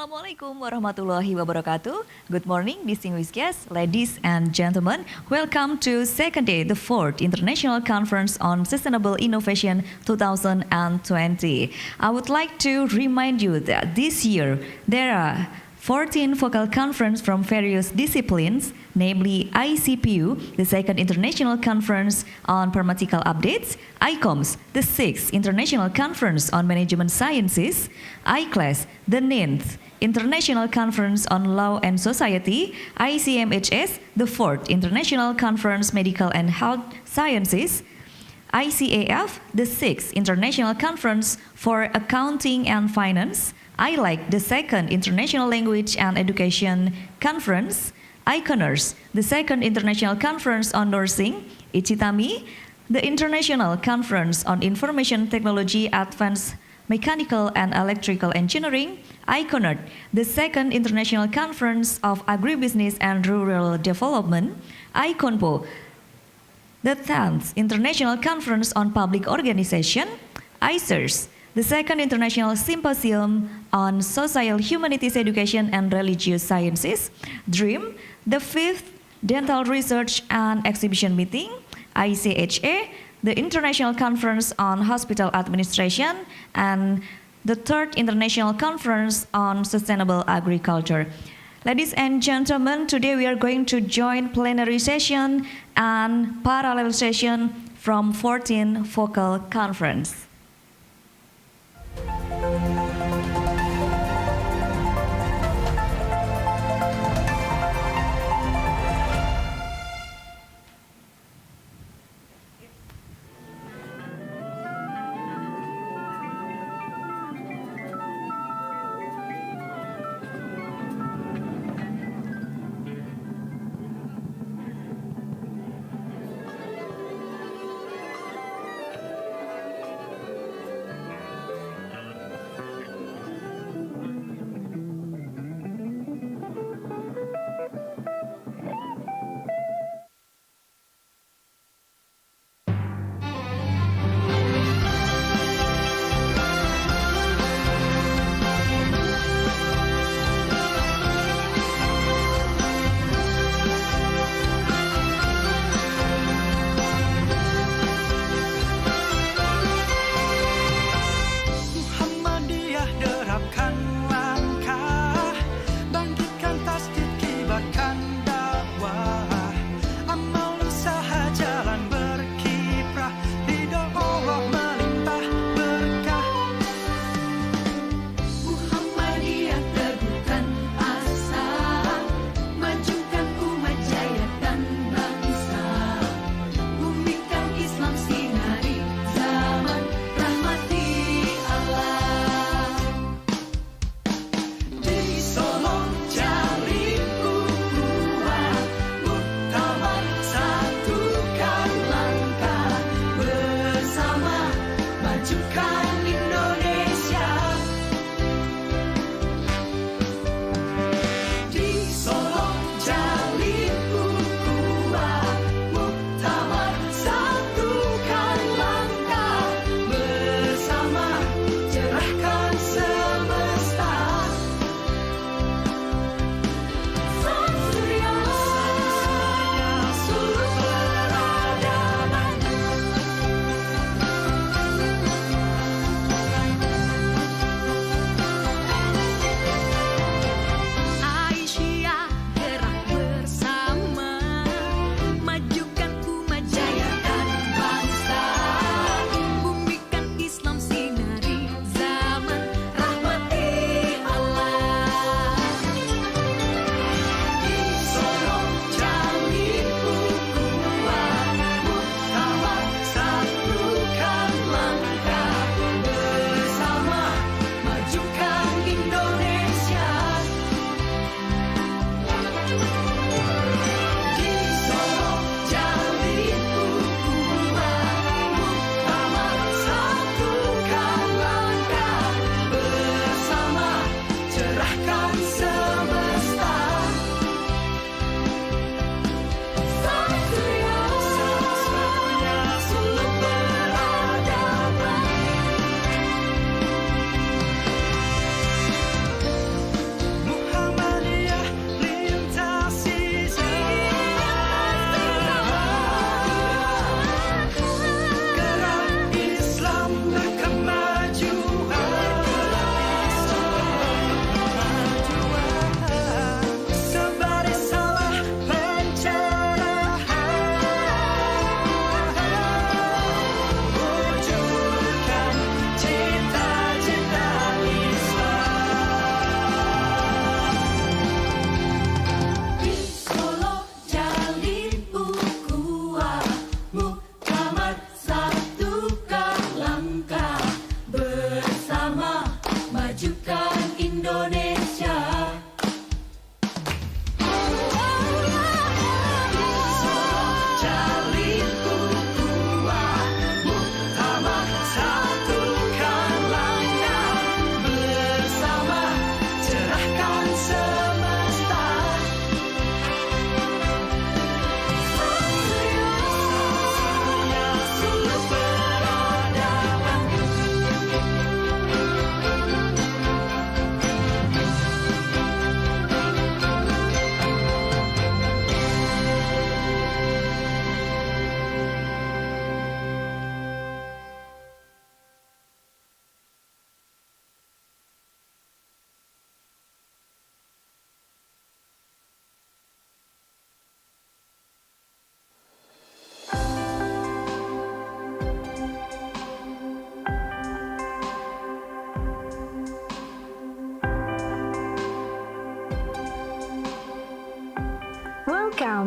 Assalamualaikum warahmatullahi wabarakatuh. Good morning, distinguished guests, ladies and gentlemen. Welcome to second day, the fourth International Conference on Sustainable Innovation 2020. I would like to remind you that this year there are 14 focal conferences from various disciplines, namely ICPU, the second International Conference on Pharmaceutical Updates, ICOMS, the sixth International Conference on Management Sciences, ICLAS, the ninth International Conference on Law and Society, ICMHS, the fourth International Conference Medical and Health Sciences, ICAF, the sixth International Conference for Accounting and Finance, ILAC, the second International Language and Education Conference, ICONURS, the second International Conference on Nursing, ICITAMI, the International Conference on Information Technology Advanced Mechanical and Electrical Engineering, ICONERD, the second International Conference of Agribusiness and Rural Development, ICONPO, the 10th International Conference on Public Organization, ICERS, the second International Symposium on Social Humanities Education and Religious Sciences, DREAM, the fifth Dental Research and Exhibition Meeting, ICHA, the International Conference on Hospital Administration, and the third International Conference on Sustainable Agriculture. Ladies and gentlemen, today we are going to join plenary session and parallel session from 14 focal conference.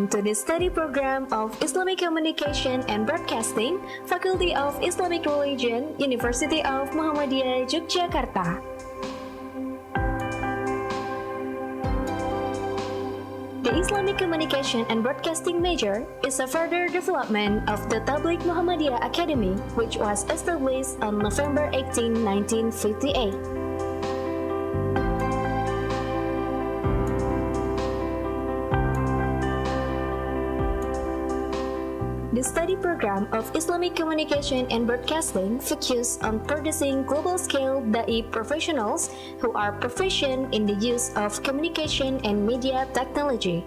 welcome to the study program of Islamic Communication and Broadcasting, Faculty of Islamic Religion, University of Muhammadiyah, Yogyakarta. The Islamic Communication and Broadcasting major is a further development of the Tabligh Muhammadiyah Academy, which was established on November 18, 1958. The study program of Islamic Communication and Broadcasting focuses on producing global-scale da'i professionals who are proficient in the use of communication and media technology.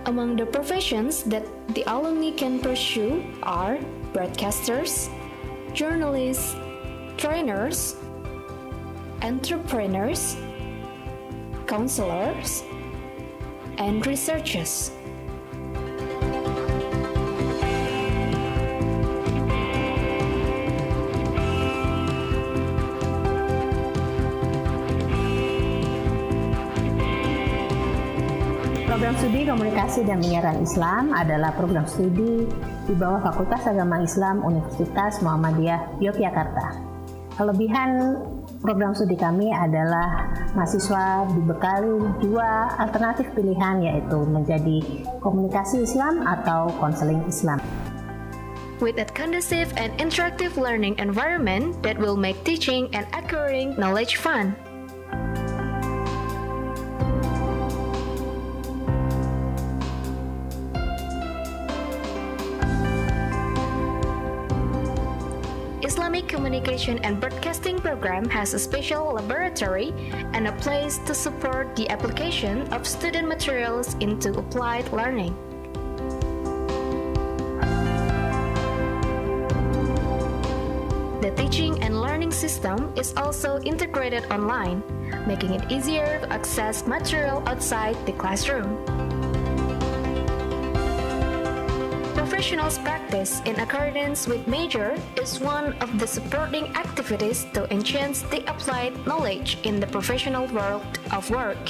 Among the professions that the alumni can pursue are broadcasters, journalists, trainers, entrepreneurs, counselors, and researchers. Program Studi Komunikasi dan Penyiaran Islam adalah program studi di bawah Fakultas Agama Islam Universitas Muhammadiyah, Yogyakarta. Kelebihan program studi kami adalah mahasiswa dibekali dua alternatif pilihan, yaitu menjadi komunikasi Islam atau konseling Islam. With a conducive and interactive learning environment that will make teaching and acquiring knowledge fun. Islamic Communication and Broadcasting program has a special laboratory and a place to support the application of student materials into applied learning. The teaching and learning system is also integrated online, making it easier to access material outside the classroom. Professionals practice in accordance with major is one of the supporting activities to enhance the applied knowledge in the professional world of work.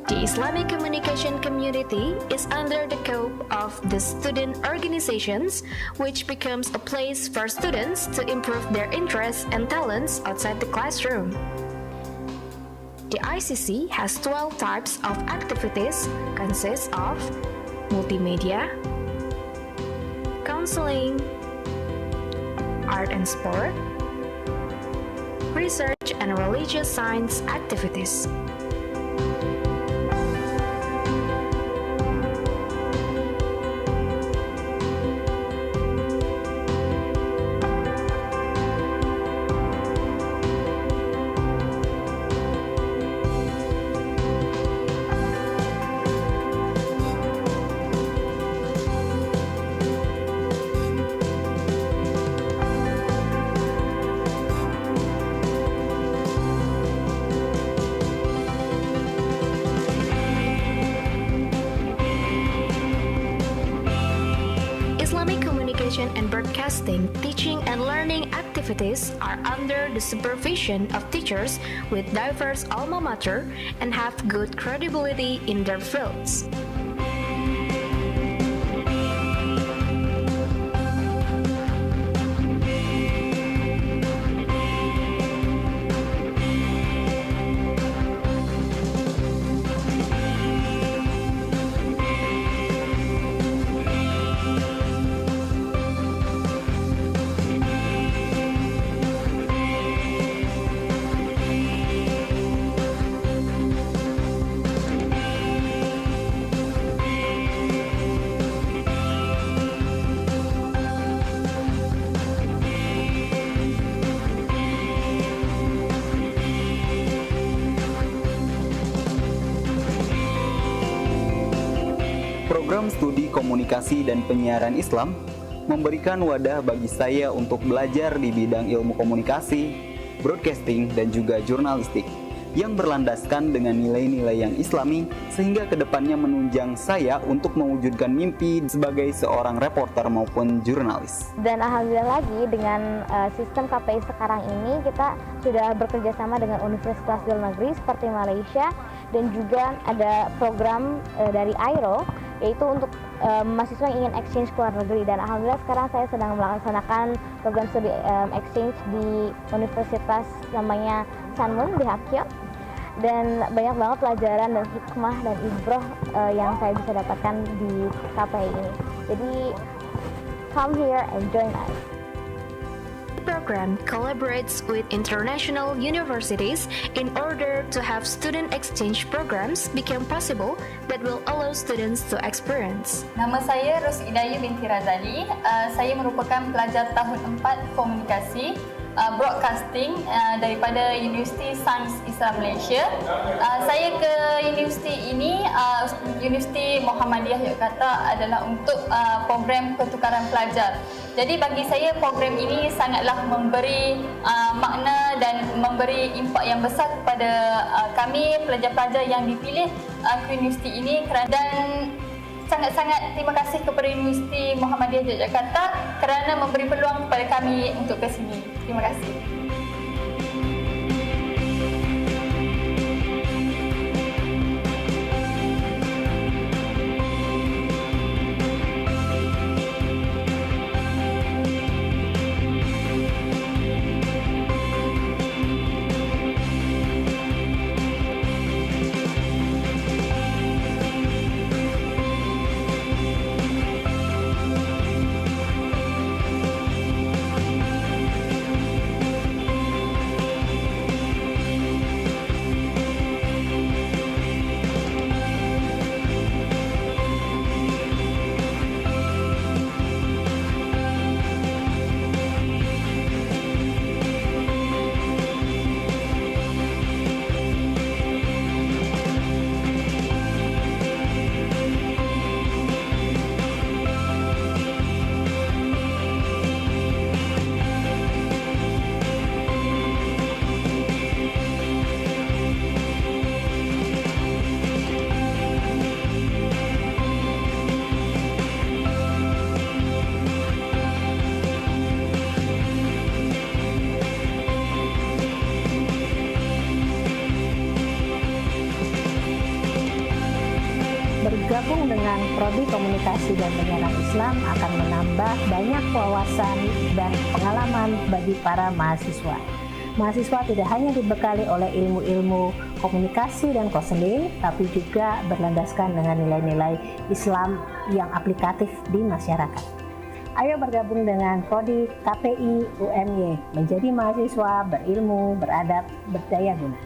The Islamic communication community is under the scope of the student organizations, which becomes a place for students to improve their interests and talents outside the classroom. The ICC has 12 types of activities, consists of multimedia, counseling, art and sport, research and religious science activities. Islamic Communication and Broadcasting teaching and learning activities are under the supervision of teachers with diverse alma mater and have good credibility in their fields. Program studi komunikasi dan penyiaran Islam memberikan wadah bagi saya untuk belajar di bidang ilmu komunikasi, broadcasting, dan juga jurnalistik yang berlandaskan dengan nilai-nilai yang islami sehingga kedepannya menunjang saya untuk mewujudkan mimpi sebagai seorang reporter maupun jurnalis. Dan alhamdulillah lagi dengan sistem KPI sekarang ini kita sudah bekerja sama dengan universitas di luar negeri seperti Malaysia dan juga ada program dari IRO yaitu untuk mahasiswa yang ingin exchange ke luar negeri, dan alhamdulillah sekarang saya sedang melaksanakan program studi exchange di universitas namanya Sanmun di Hakyo, dan banyak banget pelajaran dan hikmah dan ibroh yang saya bisa dapatkan di KPI ini. Jadi come here and join us. The program collaborates with international universities in order to have student exchange programs become possible that will allow students to experience. Nama saya Rosidaya binti Razali. Saya merupakan pelajar tahun 4 komunikasi broadcasting daripada Universiti Sains Islam Malaysia. Saya ke universiti ini, Universiti Muhammadiyah Yogyakarta, adalah untuk program pertukaran pelajar. Jadi bagi saya program ini sangatlah memberi makna dan memberi impak yang besar kepada kami pelajar-pelajar yang dipilih ke universiti ini, dan sangat-sangat terima kasih kepada Universiti Muhammadiyah Yogyakarta kerana memberi peluang kepada kami untuk ke sini. Terima kasih. Bergabung dengan Prodi Komunikasi dan Penyiaran Islam akan menambah banyak wawasan dan pengalaman bagi para mahasiswa. Mahasiswa tidak hanya dibekali oleh ilmu-ilmu komunikasi dan konseling, tapi juga berlandaskan dengan nilai-nilai Islam yang aplikatif di masyarakat. Ayo bergabung dengan Prodi KPI UMY, menjadi mahasiswa berilmu, beradab, berdaya guna.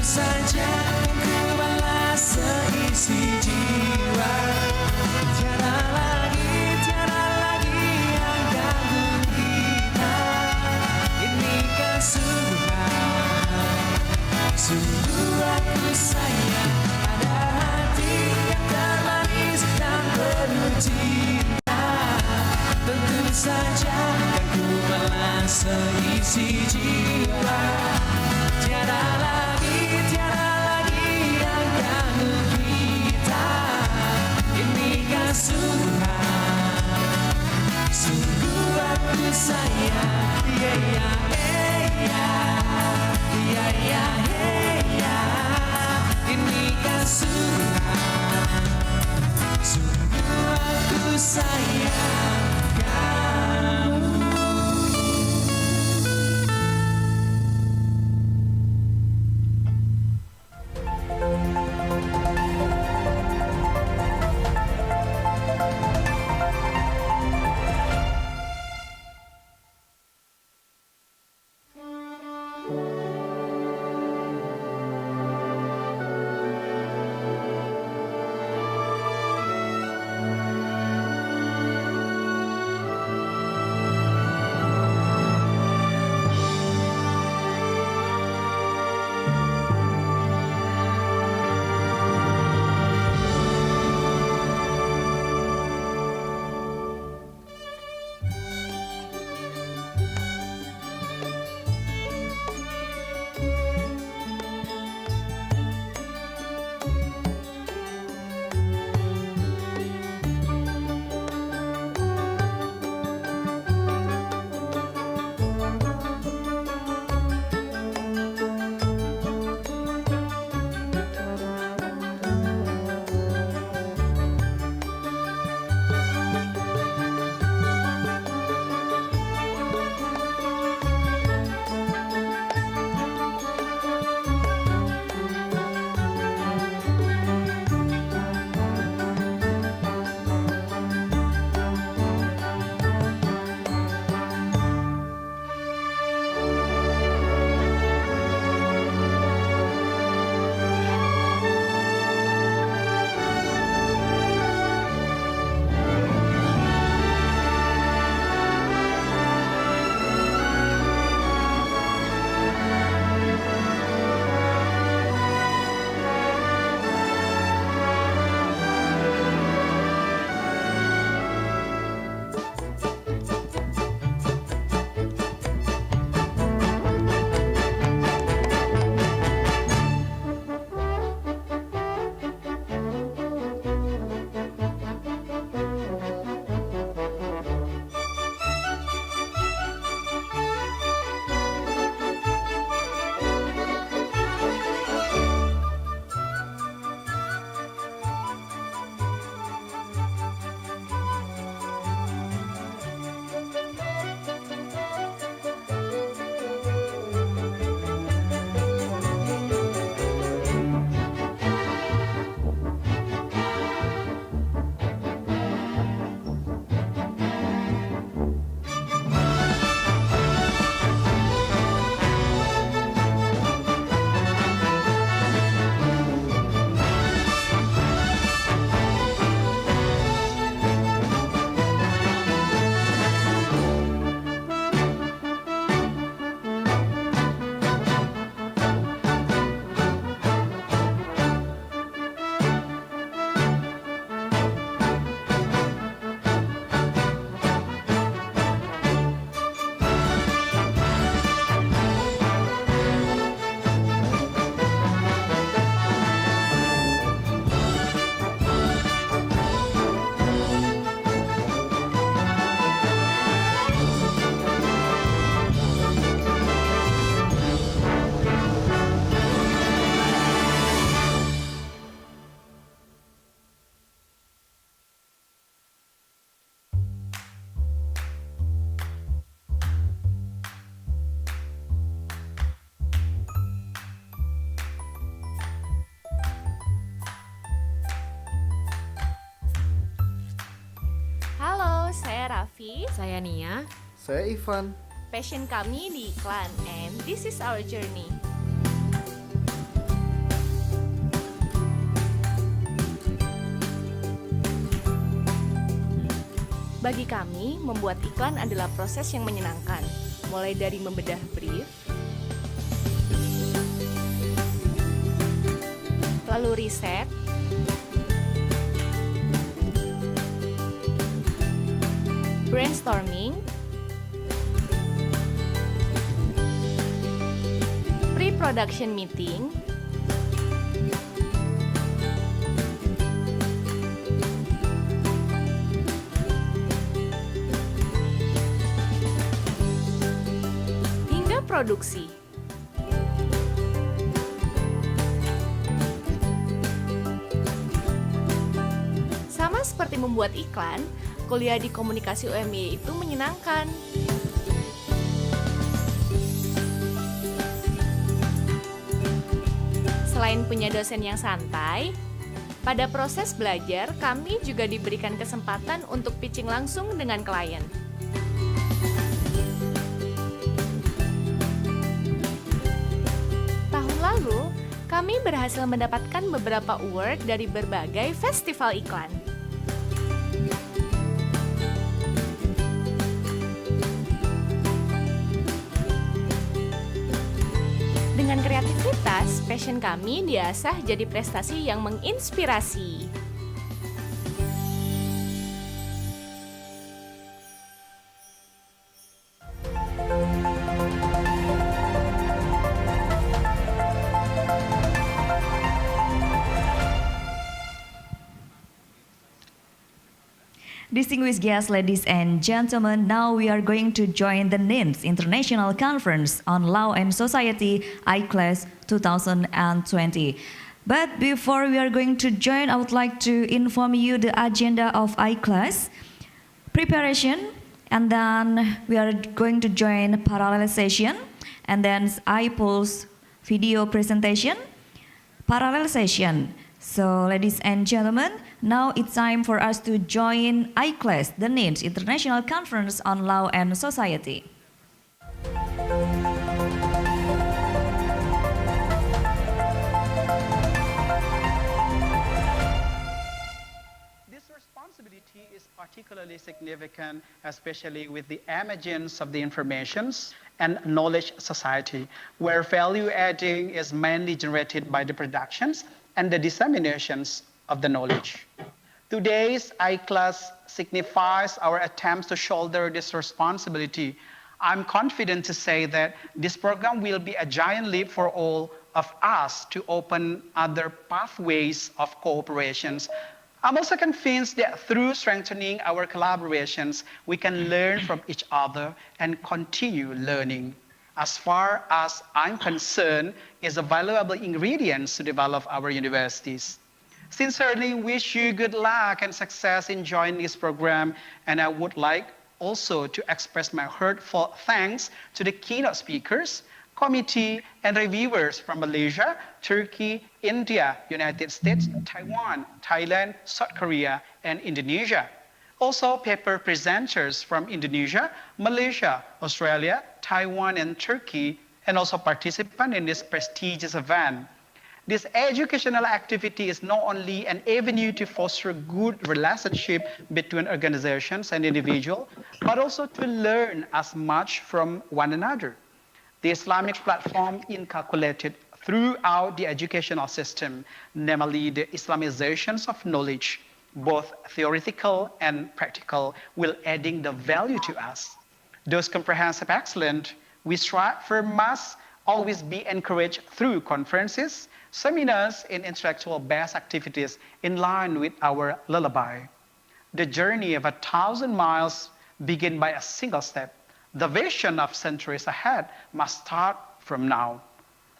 saja ku balas seisi jiwa. Tiada lagi yang ganggu kita. Ini kesungguhan, sungguh aku sayang. Ada hati yang termanis dan penuh cinta. Tentu saja kan ku balas seisi jiwa. Tiada lagi yang ganggu kita. Ini kesungguhan, sungguh aku sayang. Ini kesungguhan, sungguh aku sayang kamu. Raffi. Saya Nia. Saya Ivan. Passion kami di iklan, and this is our journey. Bagi kami, membuat iklan adalah proses yang menyenangkan, mulai dari membedah brief, lalu riset, brainstorming, pre-production meeting, hingga produksi. Sama seperti membuat iklan, kuliah di komunikasi UMY itu menyenangkan. Selain punya dosen yang santai, pada proses belajar kami juga diberikan kesempatan untuk pitching langsung dengan klien. Tahun lalu, kami berhasil mendapatkan beberapa award dari berbagai festival iklan. Dengan kreativitas, passion kami diasah jadi prestasi yang menginspirasi. Distinguished guests, ladies and gentlemen, now we are going to join the NIMS International Conference on Law and Society IClass 2020. But before we are going to join, I would like to inform you the agenda of IClass preparation, and then we are going to join parallel session, and then iPulse video presentation, parallel session. So, ladies and gentlemen, now it's time for us to join IClass, the NIMS International Conference on Law and Society. This responsibility is particularly significant, especially with the emergence of the informations and knowledge society, where value adding is mainly generated by the productions and the disseminations of the knowledge. Today's IClass signifies our attempts to shoulder this responsibility. I'm confident to say that this program will be a giant leap for all of us to open other pathways of cooperations. I'm also convinced that through strengthening our collaborations, we can learn from each other and continue learning. As far as I'm concerned, is a valuable ingredient to develop our universities. Sincerely wish you good luck and success in joining this program, and I would like also to express my heartfelt thanks to the keynote speakers, committee, and reviewers from Malaysia, Turkey, India, United States, Taiwan, Thailand, South Korea, and Indonesia. Also, paper presenters from Indonesia, Malaysia, Australia, Taiwan, and Turkey, and also participants in this prestigious event. This educational activity is not only an avenue to foster good relationship between organizations and individuals, but also to learn as much from one another. The Islamic platform inculcated throughout the educational system, namely the Islamizations of knowledge, both theoretical and practical, will adding the value to us. Those comprehensive excellence we strive for must always be encouraged through conferences, seminars, and intellectual-based activities in line with our lullaby. The journey of 1,000 miles begins by a single step. The vision of centuries ahead must start from now.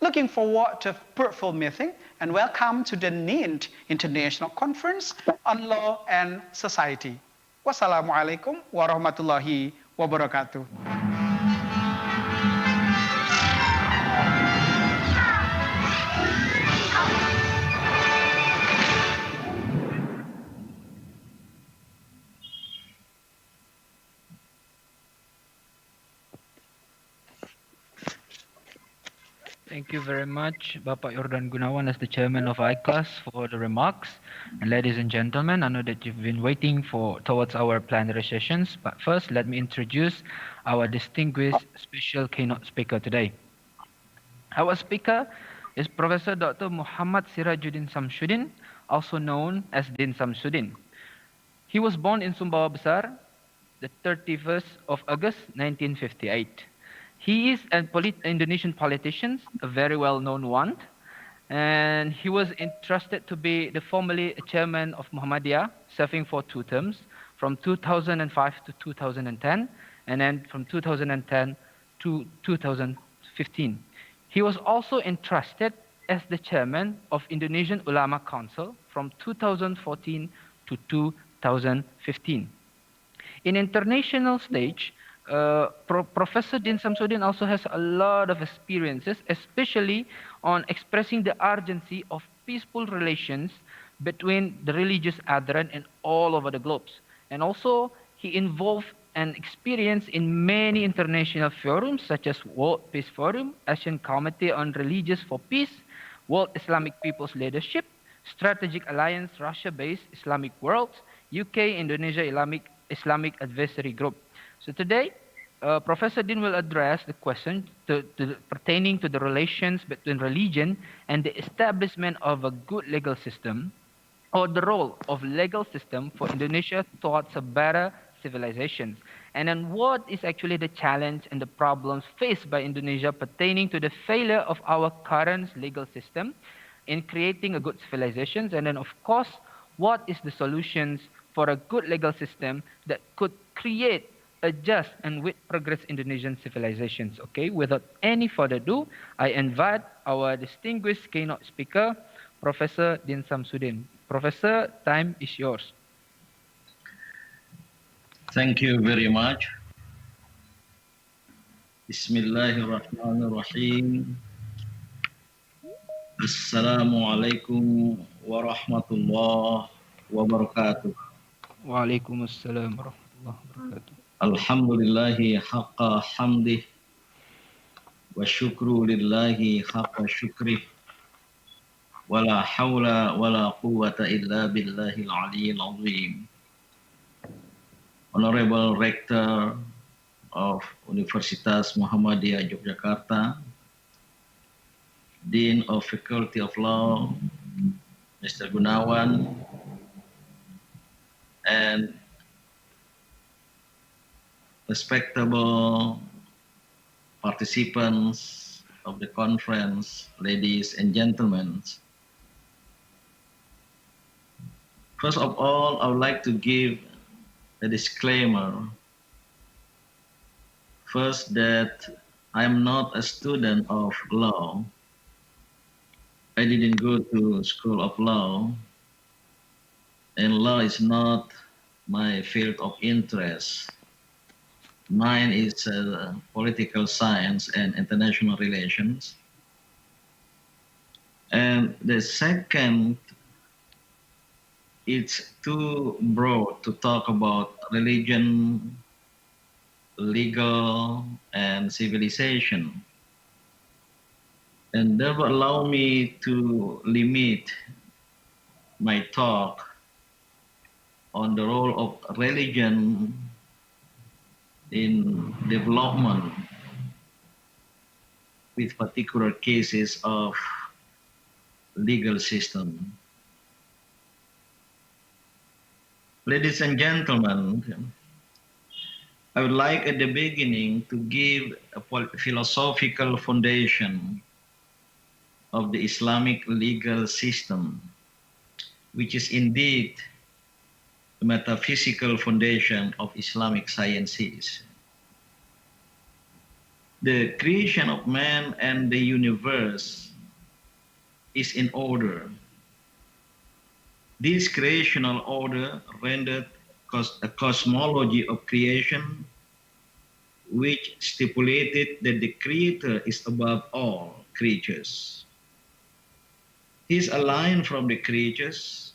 Looking forward to a fruitful meeting, and welcome to the NINT International Conference on Law and Society. Wassalamualaikum warahmatullahi wabarakatuh. Thank you very much, Bapak Yordan Gunawan, as the chairman of IClass, for the remarks. And ladies and gentlemen, I know that you've been waiting towards our plenary sessions, but first let me introduce our distinguished special keynote speaker today. Our speaker is Professor Dr. Muhammad Sirajuddin Samsudin, also known as Din Samsudin. He was born in Sumbawa Besar, the 31st of August 1958. He is an Indonesian politician, a very well-known one, and he was entrusted to be the formerly chairman of Muhammadiyah, serving for 2 terms, from 2005 to 2010, and then from 2010 to 2015. He was also entrusted as the chairman of Indonesian Ulama Council from 2014 to 2015. In international stage, Professor Din Samsudin also has a lot of experiences, especially on expressing the urgency of peaceful relations between the religious adherents in all over the globe. And also, he involved and experienced in many international forums such as World Peace Forum, Asian Committee on Religions for Peace, World Islamic People's Leadership, Strategic Alliance Russia-based Islamic World, UK Indonesia Islamic Advisory Group. So today, Professor Din will address the question pertaining to the relations between religion and the establishment of a good legal system, or the role of legal system for Indonesia towards a better civilization, and then what is actually the challenge and the problems faced by Indonesia pertaining to the failure of our current legal system in creating a good civilization, and then of course, what is the solutions for a good legal system that could create a just and with progress Indonesian civilizations. Okay, without any further ado, I invite our distinguished keynote speaker, Professor Din Samsudin. Professor, time is yours. Thank you very much. Bismillahirrahmanirrahim. Assalamualaikum warahmatullahi wabarakatuh. Waalaikumsalam warahmatullahi wabarakatuh. Alhamdulillahi haqqa hamdih wa syukru lillahi haqqa syukrih wa la hawla wa la quwwata illa billahil aliyyil azim. Honorable Rector of Universitas Muhammadiyah Yogyakarta, Dean of Faculty of Law, Mr. Gunawan, and respectable participants of the conference, ladies and gentlemen. First of all, I would like to give a disclaimer. First, that I'm not a student of law. I didn't go to school of law, and law is not my field of interest. Mine is political science and international relations. And the second, it's too broad to talk about religion, legal, and civilization. And that will allow me to limit my talk on the role of religion in development with particular cases of legal system. Ladies and gentlemen, I would like at the beginning to give a philosophical foundation of the Islamic legal system, which is indeed the metaphysical foundation of Islamic sciences. The creation of man and the universe is in order. This creational order rendered a cosmology of creation which stipulated that the Creator is above all creatures. He is aligned from the creatures,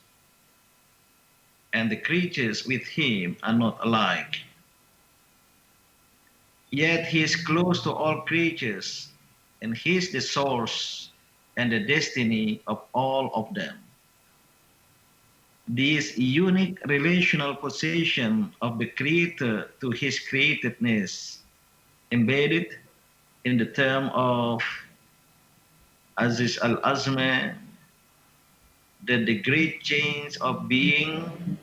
and the creatures with him are not alike. Yet he is close to all creatures and He is the source and the destiny of all of them. This unique relational position of the Creator to His createdness, embedded in the term of Aziz al-Azma, that the great change of being,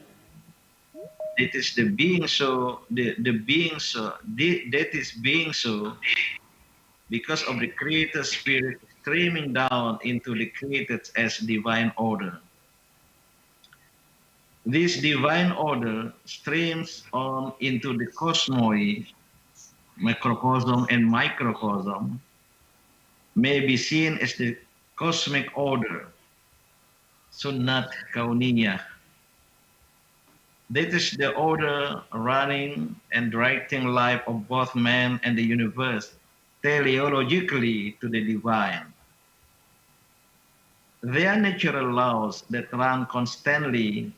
that is the being so, the being so, that is being so, because of the Creator Spirit streaming down into the created as divine order. This divine order streams on into the cosmos, macrocosm and microcosm, may be seen as the cosmic order, sunnat kauniyah. That is the order running and directing life of both man and the universe teleologically to the divine. They are natural laws that run constantly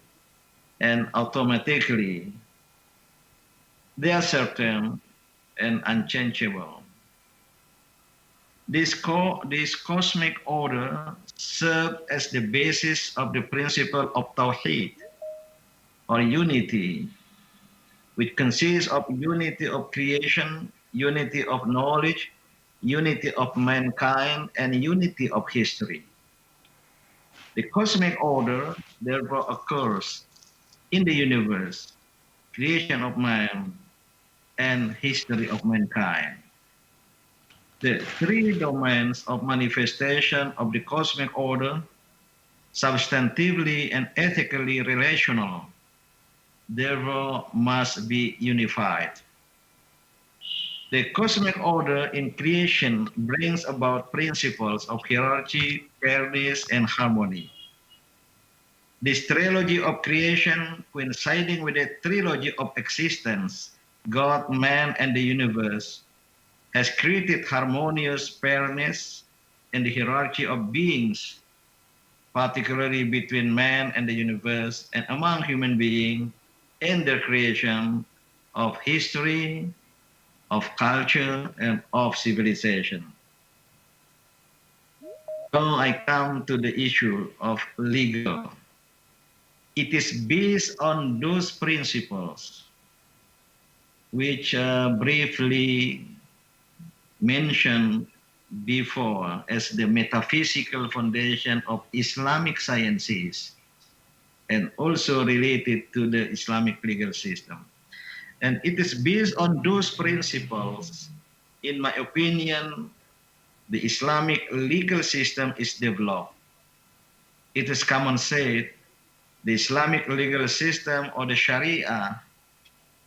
and automatically. They are certain and unchangeable. This cosmic order serves as the basis of the principle of Tawheed, or unity, which consists of unity of creation, unity of knowledge, unity of mankind, and unity of history. The cosmic order therefore occurs in the universe, creation of man, and history of mankind. The three domains of manifestation of the cosmic order, substantively and ethically relational, therefore must be unified. The cosmic order in creation brings about principles of hierarchy, fairness, and harmony. This trilogy of creation, coinciding with the trilogy of existence, God, man, and the universe, has created harmonious fairness in the hierarchy of beings, particularly between man and the universe, and among human beings in their creation of history, of culture, and of civilization. So I come to the issue of legal. It is based on those principles which briefly mentioned before as the metaphysical foundation of Islamic sciences, and also related to the Islamic legal system. And it is based on those principles, in my opinion, the Islamic legal system is developed. It is common said, the Islamic legal system or the Sharia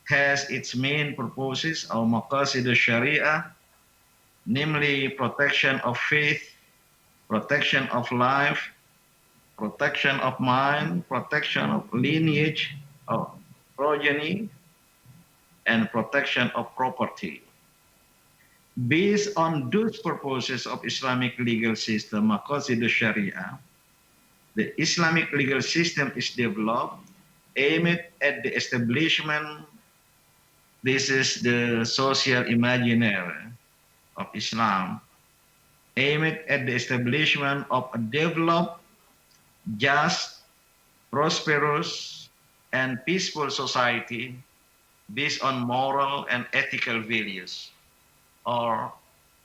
has its main purposes, or maqasid al-Sharia, namely protection of faith, protection of life, protection of mind, protection of lineage, of progeny, and protection of property. Based on those purposes of Islamic legal system, maqasid al-Sharia, the Islamic legal system is developed, aimed at the establishment, this is the social imaginary of Islam, aimed at the establishment of a developed, just, prosperous, and peaceful society based on moral and ethical values, or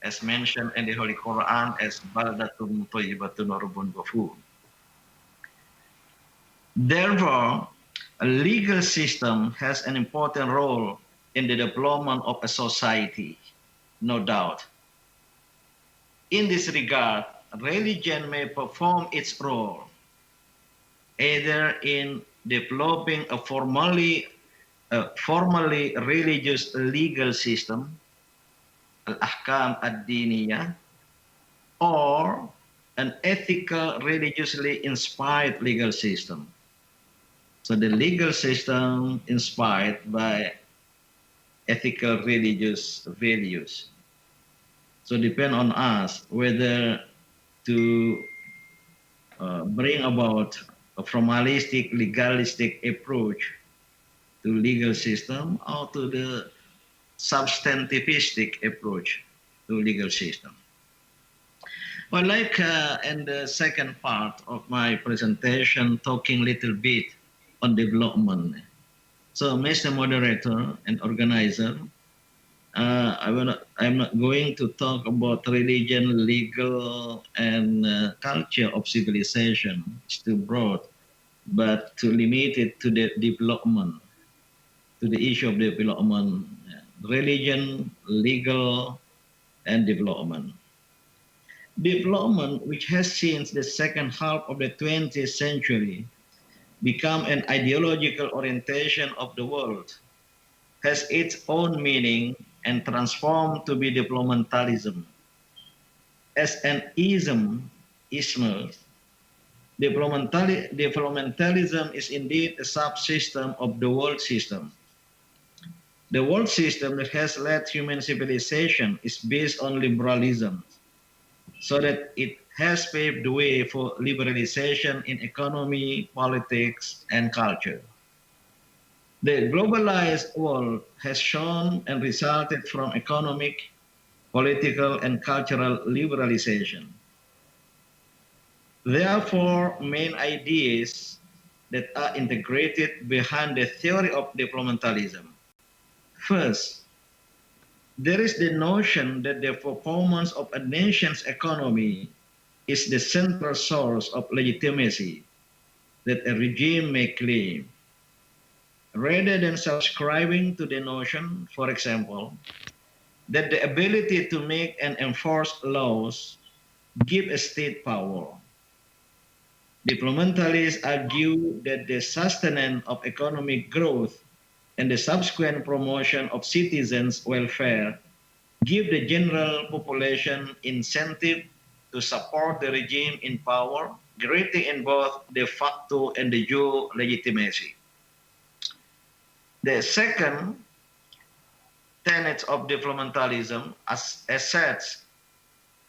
as mentioned in the Holy Quran as baldatun thayyibatun wa rabbun ghafur. Therefore, a legal system has an important role in the development of a society, no doubt. In this regard, religion may perform its role either in developing a formally religious legal system, al-ahkam ad-diniyah, or an ethical, religiously inspired legal system. So the legal system inspired by ethical religious values. So depend on us whether to bring about a formalistic, legalistic approach to legal system, or to the substantivistic approach to legal system. Well, like in the second part of my presentation, talking a little bit on development. So, Mr. Moderator and organizer, I'm not going to talk about religion, legal, and culture of civilization. It's too broad, but to limit it to the development, to the issue of development, religion, legal, and development. Development, which has since the second half of the 20th century become an ideological orientation of the world, has its own meaning and transformed to be developmentalism. As an ism, developmentalism is indeed a subsystem of the world system. The world system that has led human civilization is based on liberalism, so that it has paved the way for liberalization in economy, politics, and culture. The globalized world has shown and resulted from economic, political, and cultural liberalization. There are four main ideas that are integrated behind the theory of developmentalism. First, there is the notion that the performance of a nation's economy is the central source of legitimacy that a regime may claim. Rather than subscribing to the notion, for example, that the ability to make and enforce laws give a state power. Developmentalists argue that the sustenance of economic growth and the subsequent promotion of citizens' welfare give the general population incentive to support the regime in power, granting in both de facto and de jure legitimacy. The second tenet of developmentalism asserts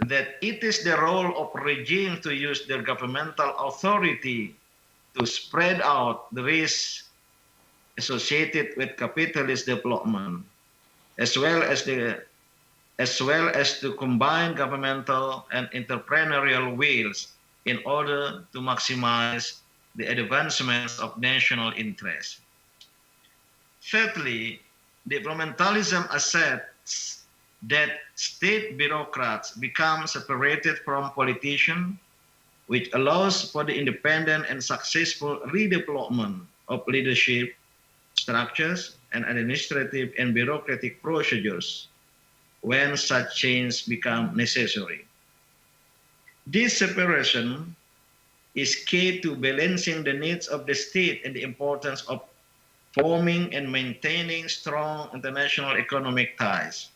that it is the role of regimes to use their governmental authority to spread out the risks associated with capitalist development, as well as to combine governmental and entrepreneurial wills in order to maximize the advancements of national interests. Thirdly, developmentalism asserts that state bureaucrats become separated from politicians, which allows for the independent and successful redevelopment of leadership structures and administrative and bureaucratic procedures when such change become necessary. This separation is key to balancing the needs of the state and the importance of forming and maintaining strong international economic ties.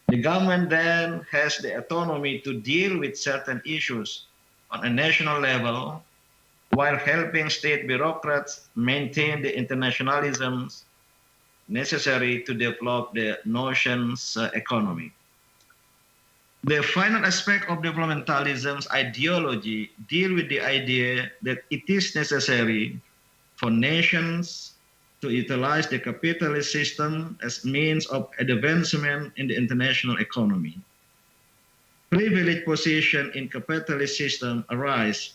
The government then has the autonomy to deal with certain issues on a national level while helping state bureaucrats maintain the internationalisms necessary to develop the nation's economy. The final aspect of developmentalism's ideology deal with the idea that it is necessary for nations to utilize the capitalist system as means of advancement in the international economy. Privileged position in capitalist system arise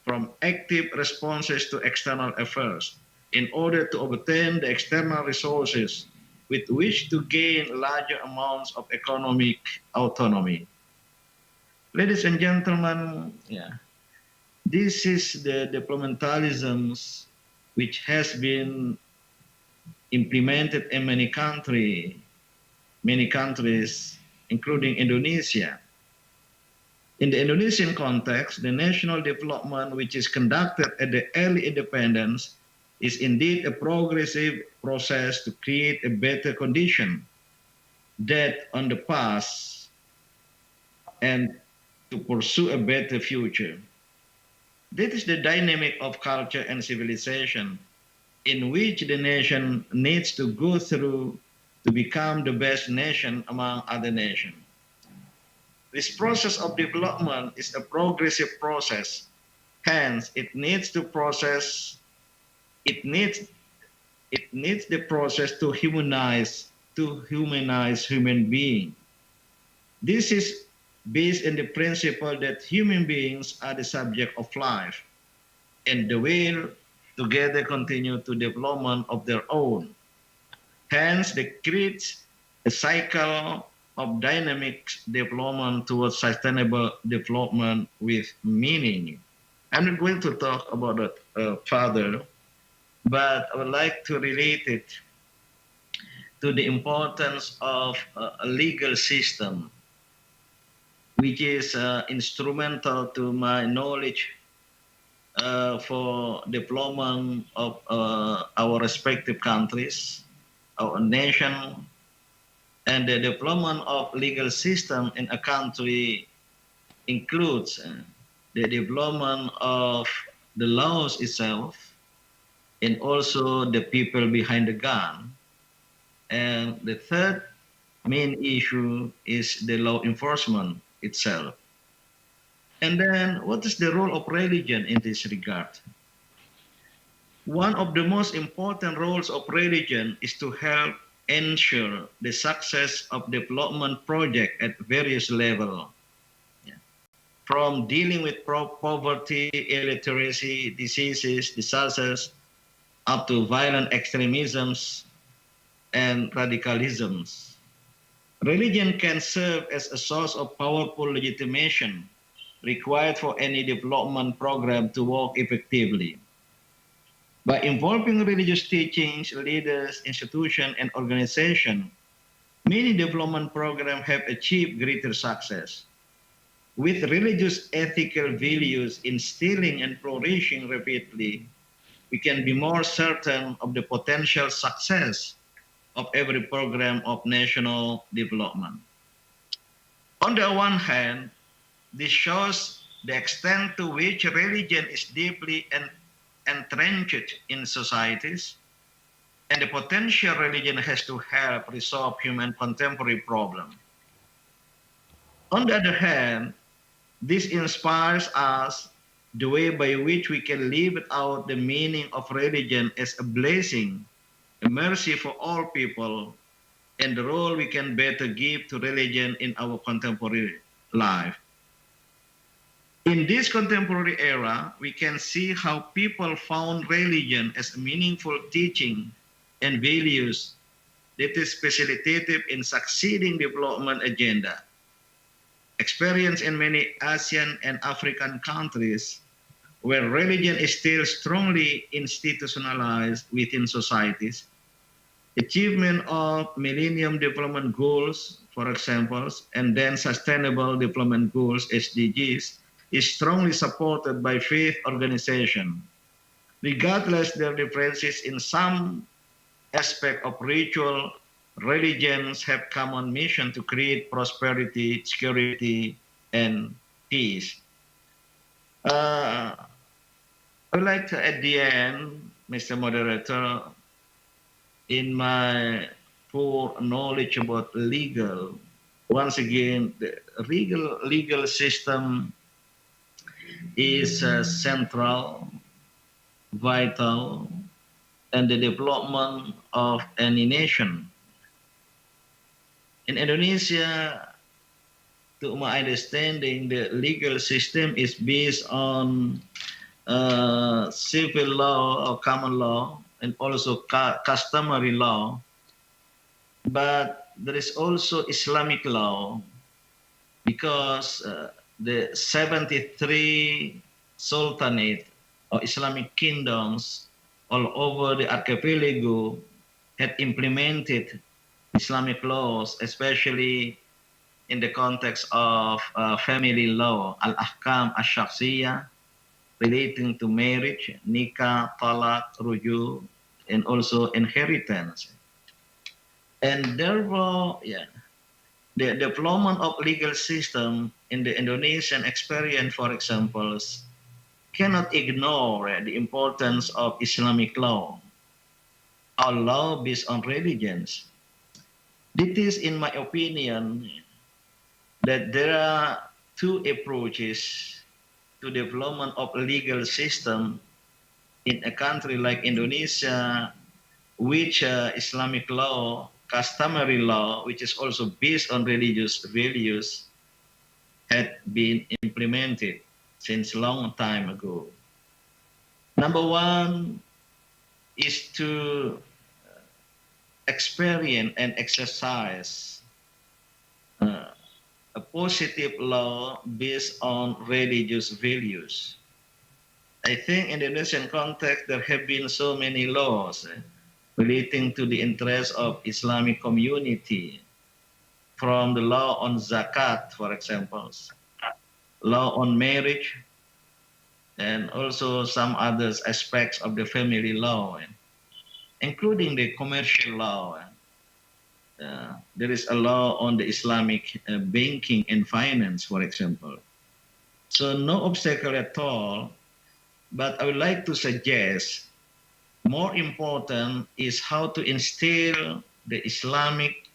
from active responses to external affairs in order to obtain the external resources with which to gain larger amounts of economic autonomy. Ladies and gentlemen, this is the developmentalism which has been implemented in many countries, including Indonesia. In the Indonesian context, the national development which is conducted at the early independence is indeed a progressive process to create a better condition that on the past and to pursue a better future. That is the dynamic of culture and civilization in which the nation needs to go through to become the best nation among other nations. This process of development is a progressive process. Hence, it needs the process to humanize human being. This is based on the principle that human beings are the subject of life and the will together continue to development of their own. Hence, they create a cycle of dynamic development towards sustainable development with meaning. I'm not going to talk about that further, but I would like to relate it to the importance of a legal system, which is instrumental to my knowledge for development of our respective countries, our nation, and the development of legal system in a country includes the development of the laws itself and also the people behind the gun. And the third main issue is the law enforcement itself. And then what is the role of religion in this regard? One of the most important roles of religion is to help ensure the success of development project at various levels. From dealing with poverty, illiteracy, diseases, disasters, up to violent extremisms and radicalisms. Religion can serve as a source of powerful legitimation required for any development program to work effectively. By involving religious teachings, leaders, institutions, and organizations, many development programs have achieved greater success. With religious ethical values instilling and flourishing rapidly, we can be more certain of the potential success of every program of national development. On the one hand, this shows the extent to which religion is deeply entrenched in societies and the potential religion has to help resolve human contemporary problems. On the other hand, this inspires us the way by which we can live out the meaning of religion as a blessing, a mercy for all people, and the role we can better give to religion in our contemporary life. In this contemporary era, we can see how people found religion as a meaningful teaching and values that is facilitative in succeeding development agenda. Experience in many Asian and African countries where religion is still strongly institutionalized within societies. Achievement of Millennium Development Goals, for example, and then Sustainable Development Goals, SDGs, is strongly supported by faith organizations. Regardless their differences in some aspect of ritual, religions have common mission to create prosperity, security, and peace. I would like to, at the end, Mr. Moderator, in my poor knowledge about legal, once again, the legal system is central, vital, and the development of any nation. In Indonesia, to my understanding, the legal system is based on civil law or common law and also customary law. But there is also Islamic law because the 73 sultanate or Islamic kingdoms all over the archipelago had implemented Islamic laws, especially in the context of family law, al-ahkam ash-shakhsiyah, relating to marriage, nikah, talaq, ruju, and also inheritance. And therefore, the development of legal system in the Indonesian experience, for example, cannot ignore the importance of Islamic law, or law based on religions. This is, in my opinion, that there are two approaches to development of a legal system in a country like Indonesia, which Islamic law, customary law, which is also based on religious values, had been implemented since long time ago. Number one is to experience and exercise a positive law based on religious values. I think in the Indonesian context, there have been so many laws relating to the interests of Islamic community, from the law on zakat, for example, law on marriage, and also some other aspects of the family law, including the commercial law. There is a law on the Islamic banking and finance, for example. So no obstacle at all, but I would like to suggest more important is how to instill the Islamic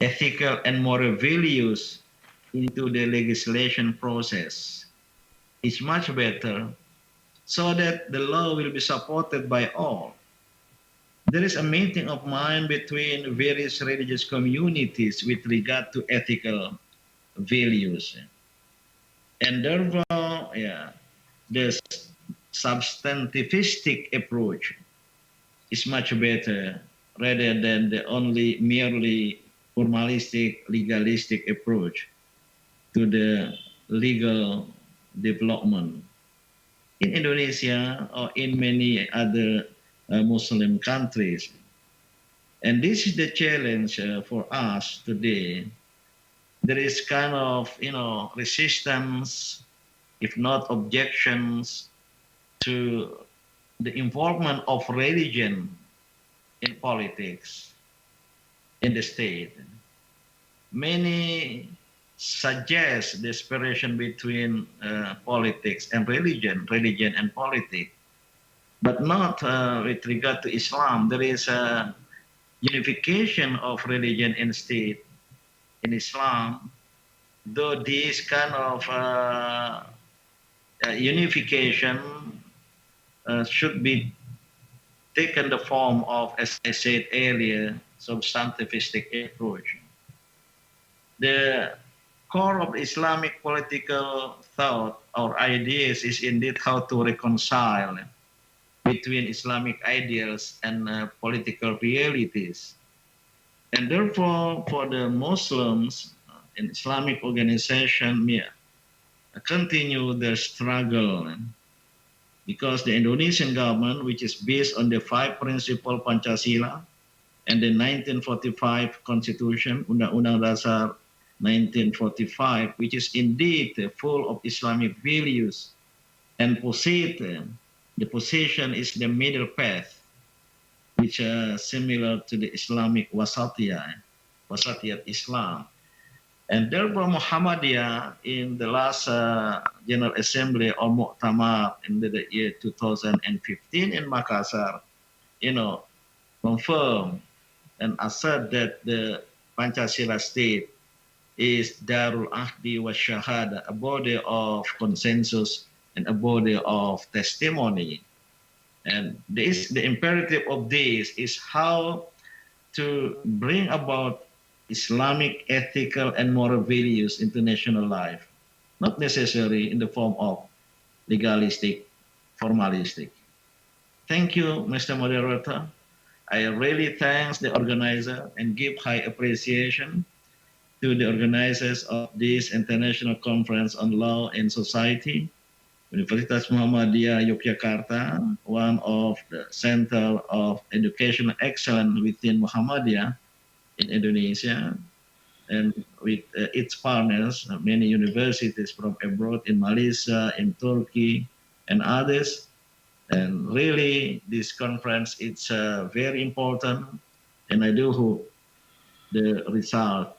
ethical and moral values into the legislation process. It's much better so that the law will be supported by all. There is a meeting of mind between various religious communities with regard to ethical values. And therefore, the substantivistic approach is much better rather than the only merely formalistic, legalistic approach to the legal development in Indonesia or in many other Muslim countries. And this is the challenge for us today. There is kind of, resistance, if not objections, to the involvement of religion in politics in the state. Many suggest the separation between politics and religion and politics, but not with regard to Islam. There is a unification of religion and state in Islam, though this kind of unification should be taken the form of, as I said earlier, substantivistic approach. The core of Islamic political thought or ideas is indeed how to reconcile between Islamic ideals and political realities. And therefore, for the Muslims in Islamic organization, continue their struggle, because the Indonesian government, which is based on the 5 principle Pancasila and the 1945 Constitution, Undang-Undang Dasar 1945, which is indeed full of Islamic values, and the position is the middle path, which are similar to the Islamic Wasatiyah Islam. And therefore Muhammadiyah in the last General Assembly or Muqtamar in the year 2015 in Makassar, confirm and assert that the Pancasila state is Darul Ahdi wa Shahada, a body of consensus and a body of testimony. And the imperative of this is how to bring about Islamic ethical and moral values into national life, not necessarily in the form of legalistic, formalistic. Thank you, Mr. Moderator. I really thank the organizer and give high appreciation to the organizers of this International Conference on Law and Society, Universitas Muhammadiyah, Yogyakarta, one of the Center of Educational Excellence within Muhammadiyah in Indonesia, and with its partners, many universities from abroad in Malaysia, in Turkey, and others. And really, this conference is very important, and I do hope the result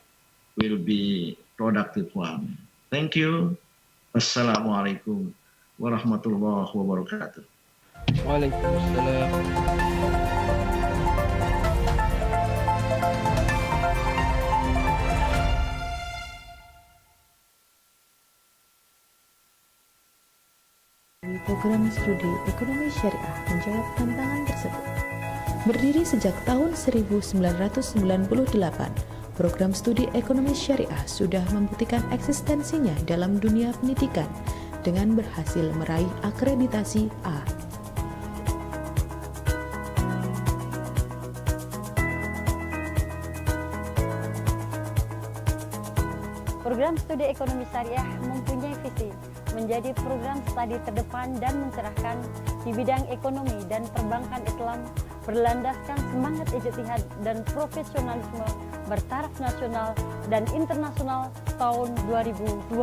will be productive one. Thank you. Assalamualaikum warahmatullahi wabarakatuh. Waalaikumsalam. Program studi ekonomi syariah menjawab tantangan tersebut. Berdiri sejak tahun 1998, Program studi ekonomi syariah sudah membuktikan eksistensinya dalam dunia pendidikan dengan berhasil meraih akreditasi A. Program studi ekonomi syariah mempunyai visi menjadi program studi terdepan dan mencerahkan di bidang ekonomi dan perbankan Islam berlandaskan semangat ijtihad dan profesionalisme bertaraf nasional dan internasional tahun 2025.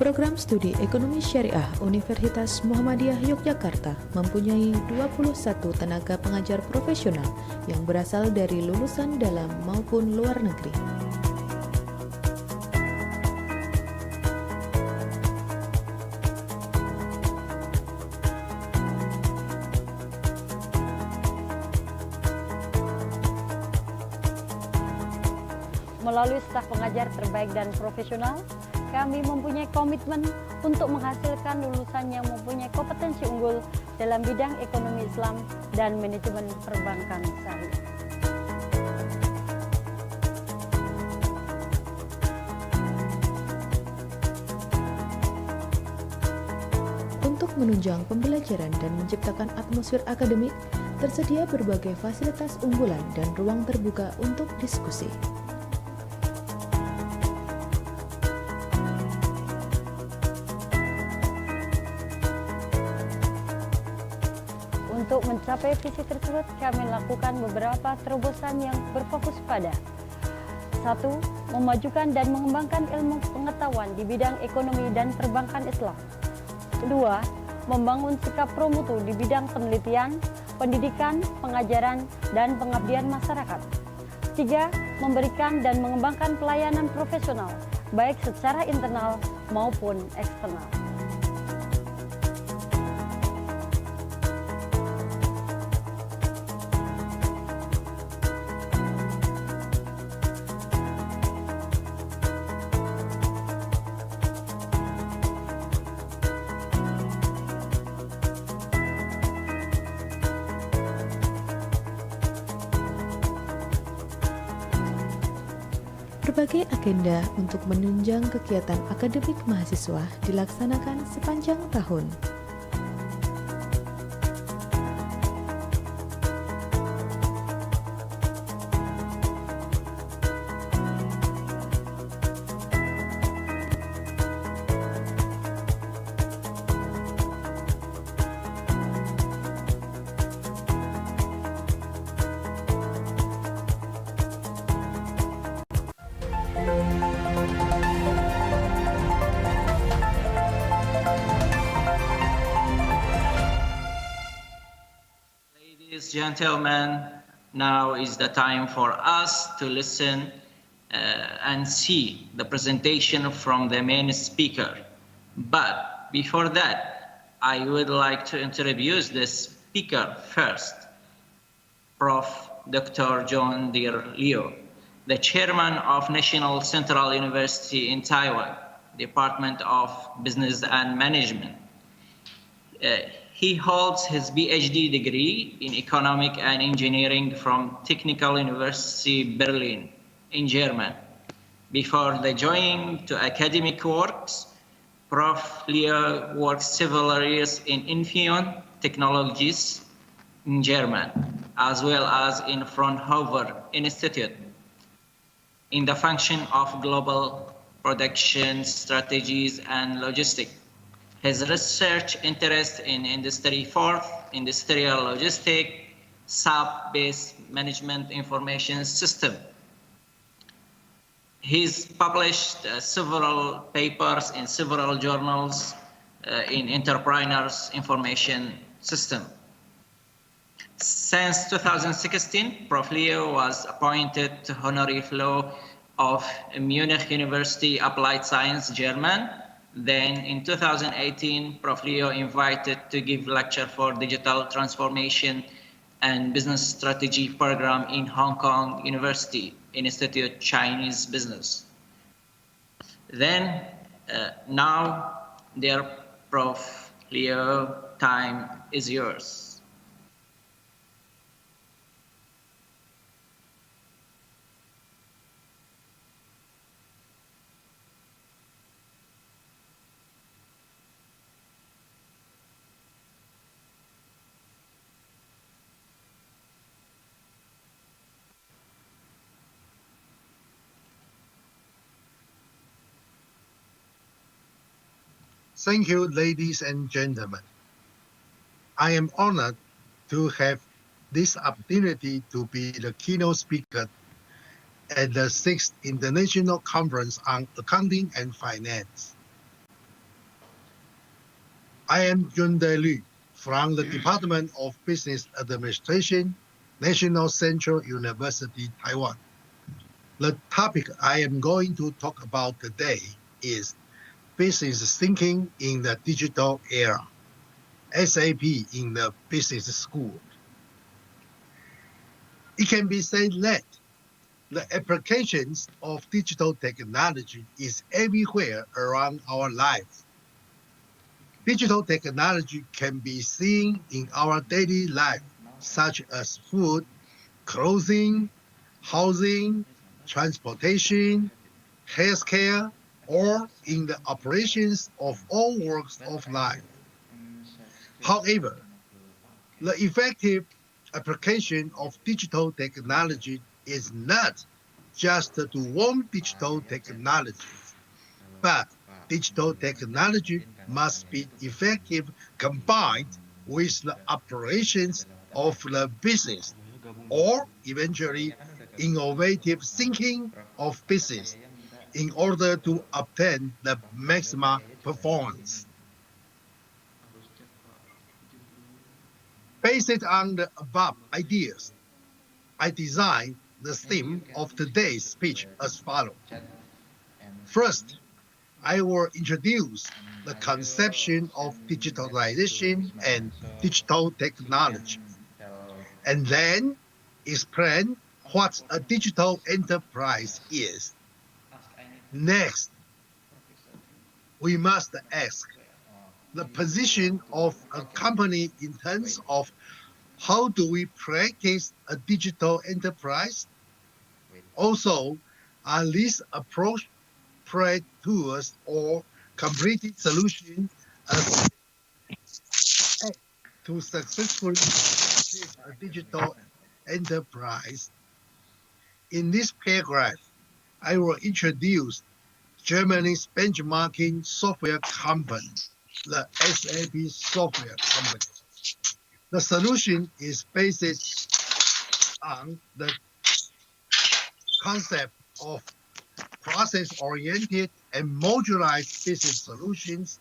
Program studi ekonomi syariah Universitas Muhammadiyah Yogyakarta mempunyai 21 tenaga pengajar profesional yang berasal dari lulusan dalam maupun luar negeri. Melalui staf pengajar terbaik dan profesional, kami mempunyai komitmen untuk menghasilkan lulusan yang mempunyai kompetensi unggul dalam bidang ekonomi Islam dan manajemen perbankan syariah. Untuk menunjang pembelajaran dan menciptakan atmosfer akademik, tersedia berbagai fasilitas unggulan dan ruang terbuka untuk diskusi. Untuk mencapai visi tersebut, kami lakukan beberapa terobosan yang berfokus pada 1. Memajukan dan mengembangkan ilmu pengetahuan di bidang ekonomi dan perbankan Islam. 2. Membangun sikap promutu di bidang penelitian, pendidikan, pengajaran, dan pengabdian masyarakat. 3. Memberikan dan mengembangkan pelayanan profesional, baik secara internal maupun eksternal. Berbagai agenda untuk menunjang kegiatan akademik mahasiswa dilaksanakan sepanjang tahun. Ladies, gentlemen, now is the time for us to listen and see the presentation from the main speaker. But before that, I would like to introduce the speaker first, Prof. Dr. John Deere Liu, the chairman of National Central University in Taiwan, Department of Business and Management. He holds his PhD degree in Economic and Engineering from Technical University Berlin in Germany. Before the joining to academic works, Prof. Leo worked several years in Infineon Technologies in Germany, as well as in Fraunhofer Institute, in the function of global production strategies and logistics. His research interest in Industry 4, industrial logistics, SAP-based management information system. He's published several papers in several journals in Entrepreneurs Information System. Since 2016, Prof. Leo was appointed Honorary Fellow of Munich University Applied Science, German. Then in 2018, Prof. Leo invited to give lecture for digital transformation and business strategy program in Hong Kong University Institute Chinese Business. Then now, dear Prof. Leo, time is yours. Thank you, ladies and gentlemen. I am honored to have this opportunity to be the keynote speaker at the 6th International Conference on Accounting and Finance. I am Junde Liu from the Department of Business Administration, National Central University, Taiwan. The topic I am going to talk about today is business thinking in the digital era, SAP in the business school. It can be said that the applications of digital technology is everywhere around our lives. Digital technology can be seen in our daily life, such as food, clothing, housing, transportation, healthcare, or in the operations of all walks of life. However, the effective application of digital technology is not just to one digital technology, but digital technology must be effective combined with the operations of the business, or eventually innovative thinking of business in order to obtain the maximum performance. Based on the above ideas, I designed the theme of today's speech as follows. First, I will introduce the conception of digitalization and digital technology, and then explain what a digital enterprise is. Next, we must ask the position of a company in terms of how do we practice a digital enterprise? Also, are these appropriate tools or completed solutions to successfully achieve a digital enterprise? In this paragraph, I will introduce Germany's benchmarking software company, the SAP software company. The solution is based on the concept of process-oriented and modularized business solutions.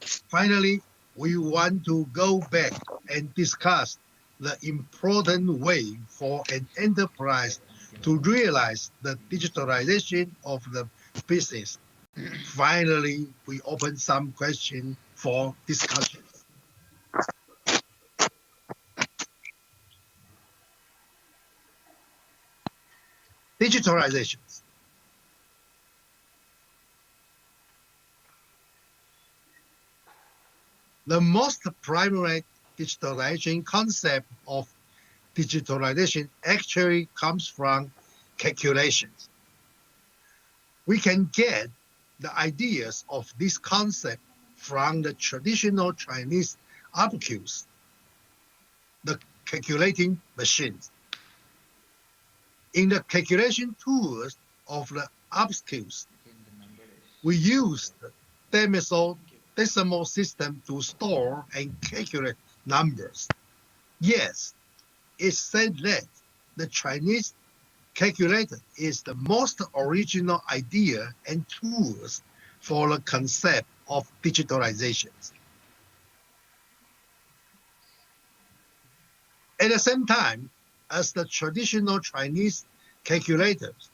Finally, we want to go back and discuss the important way for an enterprise to realize the digitalization of the business. Finally, we open some questions for discussion. Digitalizations. The most primary digitalization concept of digitalization actually comes from calculations. We can get the ideas of this concept from the traditional Chinese abacus, the calculating machines. In the calculation tools of the abacus, we use the decimal system to store and calculate numbers. Yes, it's said that the Chinese calculator is the most original idea and tools for the concept of digitalization. At the same time as the traditional Chinese calculators,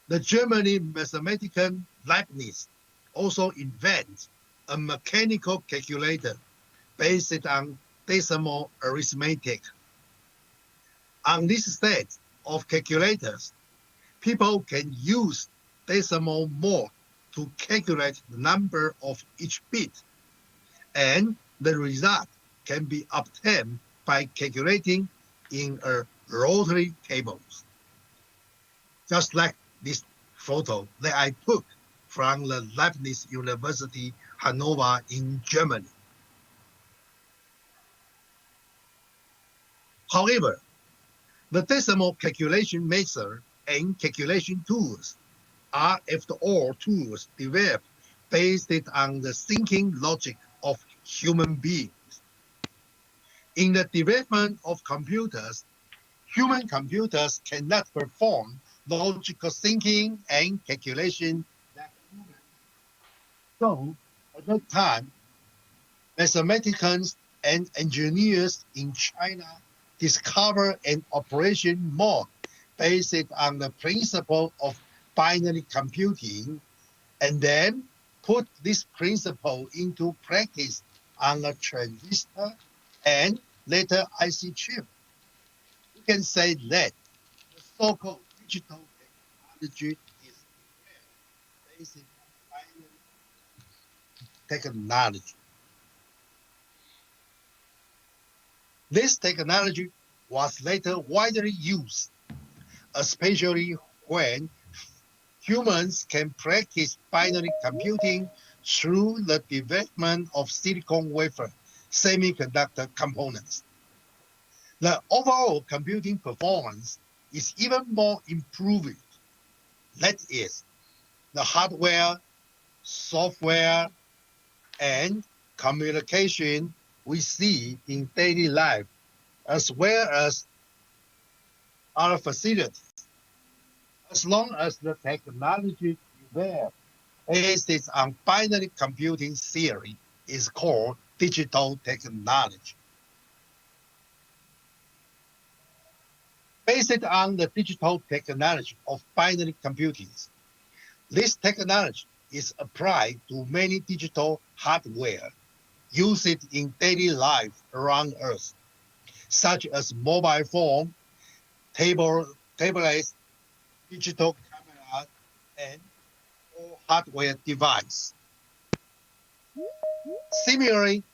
the German mathematician Leibniz also invents a mechanical calculator based on decimal arithmetic. On this set of calculators, people can use decimal mode to calculate the number of each bit, and the result can be obtained by calculating in a rotary table. Just like this photo that I took from the Leibniz University, Hanover in Germany. However, the decimal calculation method and calculation tools are, after all, tools developed based on the thinking logic of human beings. In the development of computers, human computers cannot perform logical thinking and calculation like humans. So, at that time, mathematicians and engineers in China discovered an operation mode based on the principle of binary computing, and then put this principle into practice on a transistor and later IC chip. We can say that the so-called digital technology is based on binary technology. This technology was later widely used, especially when humans can practice binary computing through the development of silicon wafer semiconductor components. The overall computing performance is even more improved. That is, the hardware, software, and communication we see in daily life, as well as our facilities. As long as the technology developed based on binary computing theory is called digital technology. Based on the digital technology of binary computing, this technology is applied to many digital hardware used in daily life around us, such as mobile phone, tablets, digital cameras, and all hardware device. Similarly,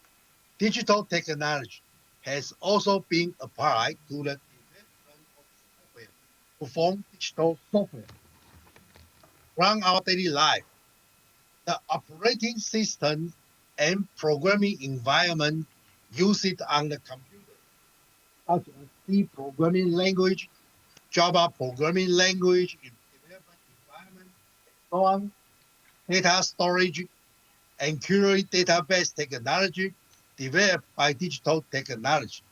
digital technology has also been applied to the development of software to form digital software. From our daily life, the operating system and programming environment used on the computer, such as C programming language, Java programming language, in development environment, and so on, data storage, and query database technology developed by digital technology.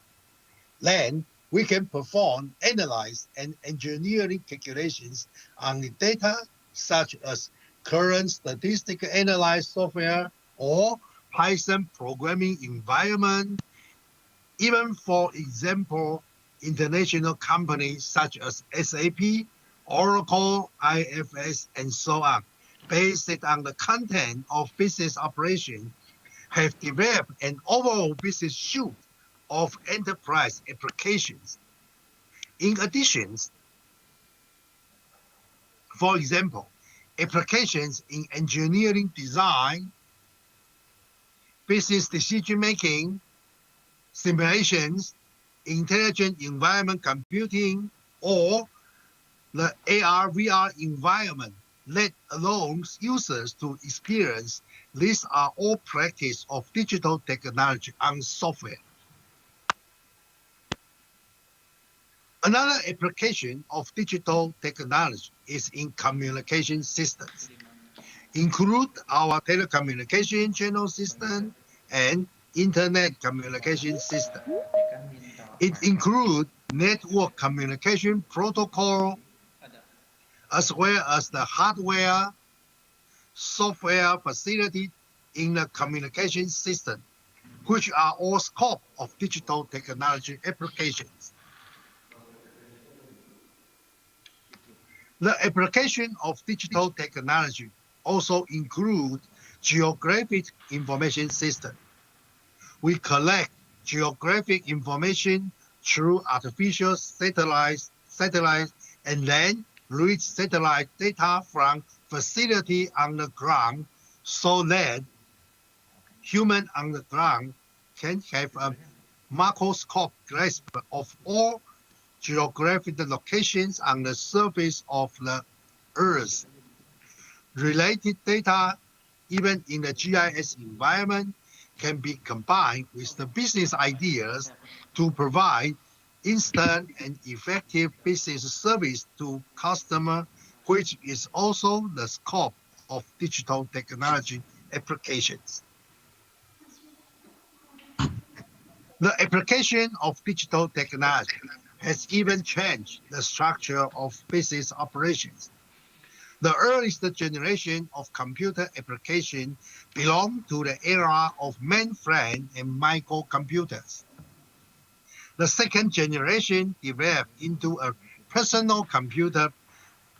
Then we can perform, analyze, and engineering calculations on the data, such as current statistical analysis software or Python programming environment. Even, for example, international companies such as SAP, Oracle, IFS, and so on, based on the content of business operation, have developed an overall business suite of enterprise applications. In addition, for example, applications in engineering design, business decision-making, simulations, intelligent environment computing, or the AR/VR environment, let alone users to experience. These are all practice of digital technology on software. Another application of digital technology is in communication systems, include our telecommunication channel system and internet communication system. It includes network communication protocol, as well as the hardware, software facility in the communication system, which are all scope of digital technology applications. The application of digital technology also include geographic information system. We collect geographic information through artificial satellites, and then reach satellite data from facility on the ground so that human on the ground can have a macroscopic grasp of all geographic locations on the surface of the Earth. Related data, even in the GIS environment, can be combined with the business ideas to provide instant and effective business service to customer, which is also the scope of digital technology applications. The application of digital technology has even changed the structure of business operations. The earliest generation of computer application belonged to the era of mainframe and microcomputers. The second generation developed into a personal computer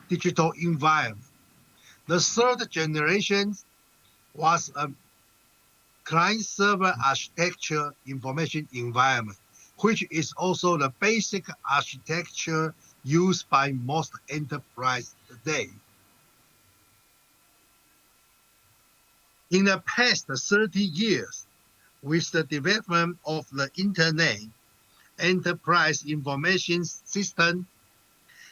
digital environment. The third generation was a client-server architecture information environment, which is also the basic architecture used by most enterprises today. In the past 30 years, with the development of the Internet, enterprise information systems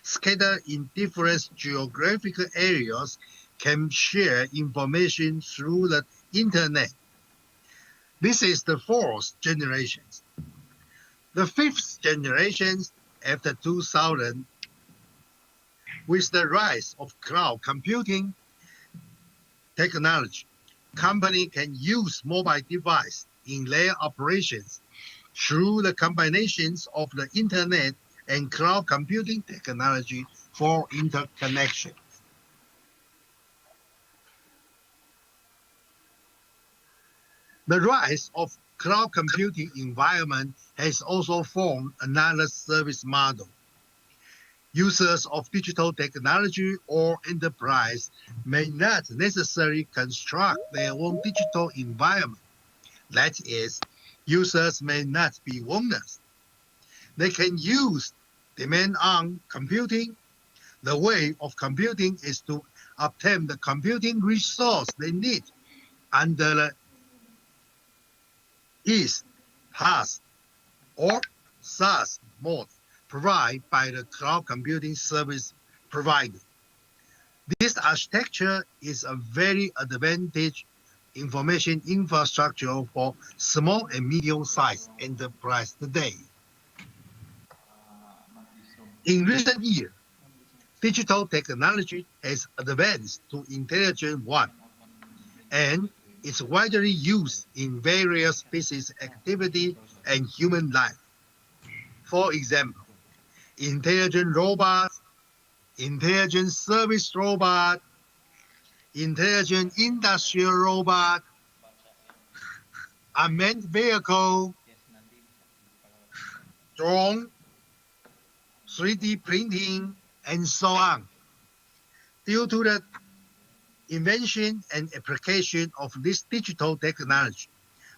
scattered in different geographical areas can share information through the Internet. This is the fourth generation. The fifth generation after 2000, with the rise of cloud computing technology, companies can use mobile devices in their operations through the combinations of the Internet and cloud computing technology for interconnection. The rise of cloud computing environment has also formed another service model. Users of digital technology or enterprise may not necessarily construct their own digital environment. That is, users may not be owners. They can use demand-on computing. The way of computing is to obtain the computing resource they need under the IaaS, PaaS, or SaaS mode provided by the cloud computing service provider. This architecture is a very advantageous information infrastructure for small and medium-sized enterprise today. In recent years, digital technology has advanced to intelligent one, and is widely used in various business activity and human life. For example, intelligent robots, intelligent service robot, intelligent industrial robot, unmanned vehicle, drone, 3D printing, and so on. Due to the invention and application of this digital technology,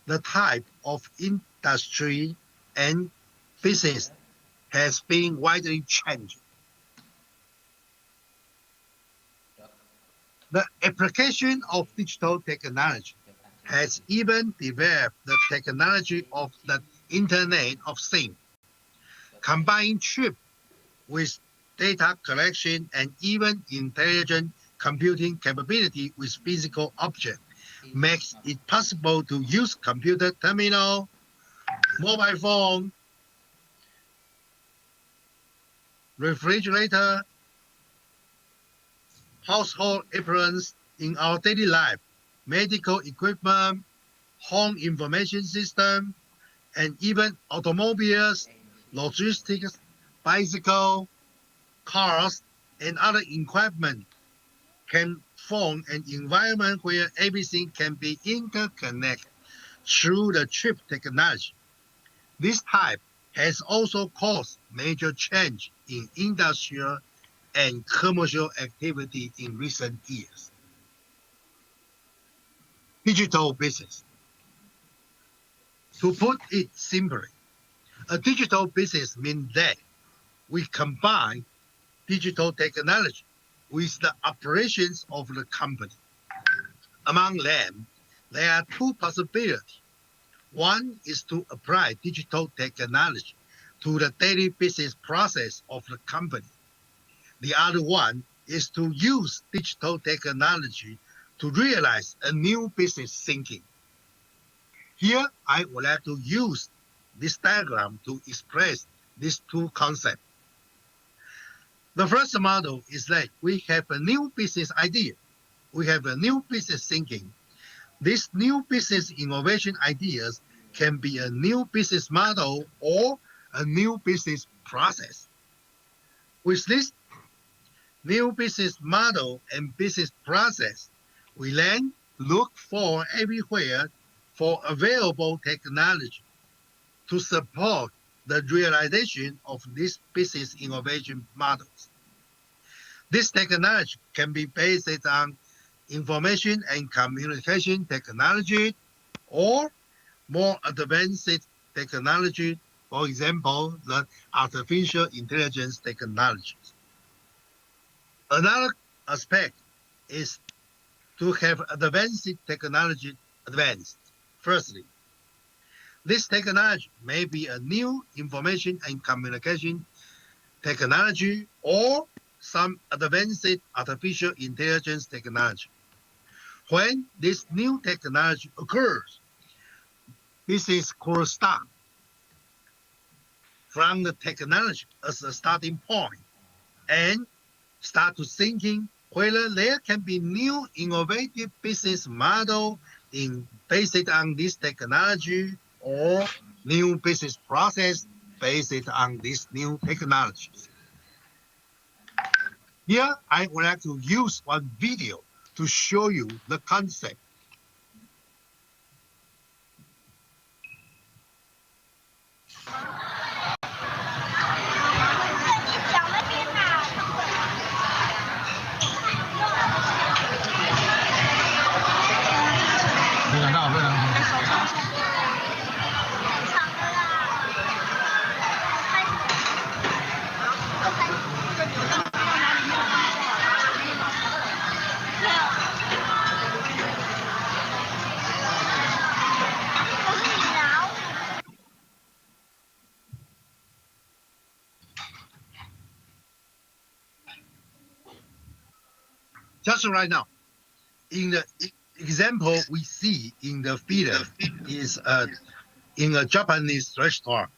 the type of industry and business has been widely changed. The application of digital technology has even developed the technology of the Internet of Things. Combining chip with data collection and even intelligent computing capability with physical objects makes it possible to use computer terminal, mobile phone, refrigerator, household appliances in our daily life, medical equipment, home information system, and even automobiles, logistics, bicycle, cars, and other equipment can form an environment where everything can be interconnected through the chip technology. This type has also caused major change in industrial and commercial activity in recent years. Digital business. To put it simply, a digital business means that we combine digital technology with the operations of the company. Among them, there are two possibilities. One is to apply digital technology to the daily business process of the company. The other one is to use digital technology to realize a new business thinking. Here, I would like to use this diagram to express these two concepts. The first model is that we have a new business idea. We have a new business thinking. These new business innovation ideas can be a new business model or a new business process. With this new business model and business process, we then look for everywhere for available technology to support the realization of these business innovation models. This technology can be based on information and communication technology or more advanced technology, for example, the artificial intelligence technologies. Another aspect is to have advanced technology advanced. Firstly, this technology may be a new information and communication technology or some advanced artificial intelligence technology. When this new technology occurs, business could start from the technology as a starting point and start to thinking whether there can be new innovative business model based on this technology or new business process based on these new technologies. Here, I would like to use one video to show you the concept. Just right now, in the example we see in the video is in a Japanese restaurant.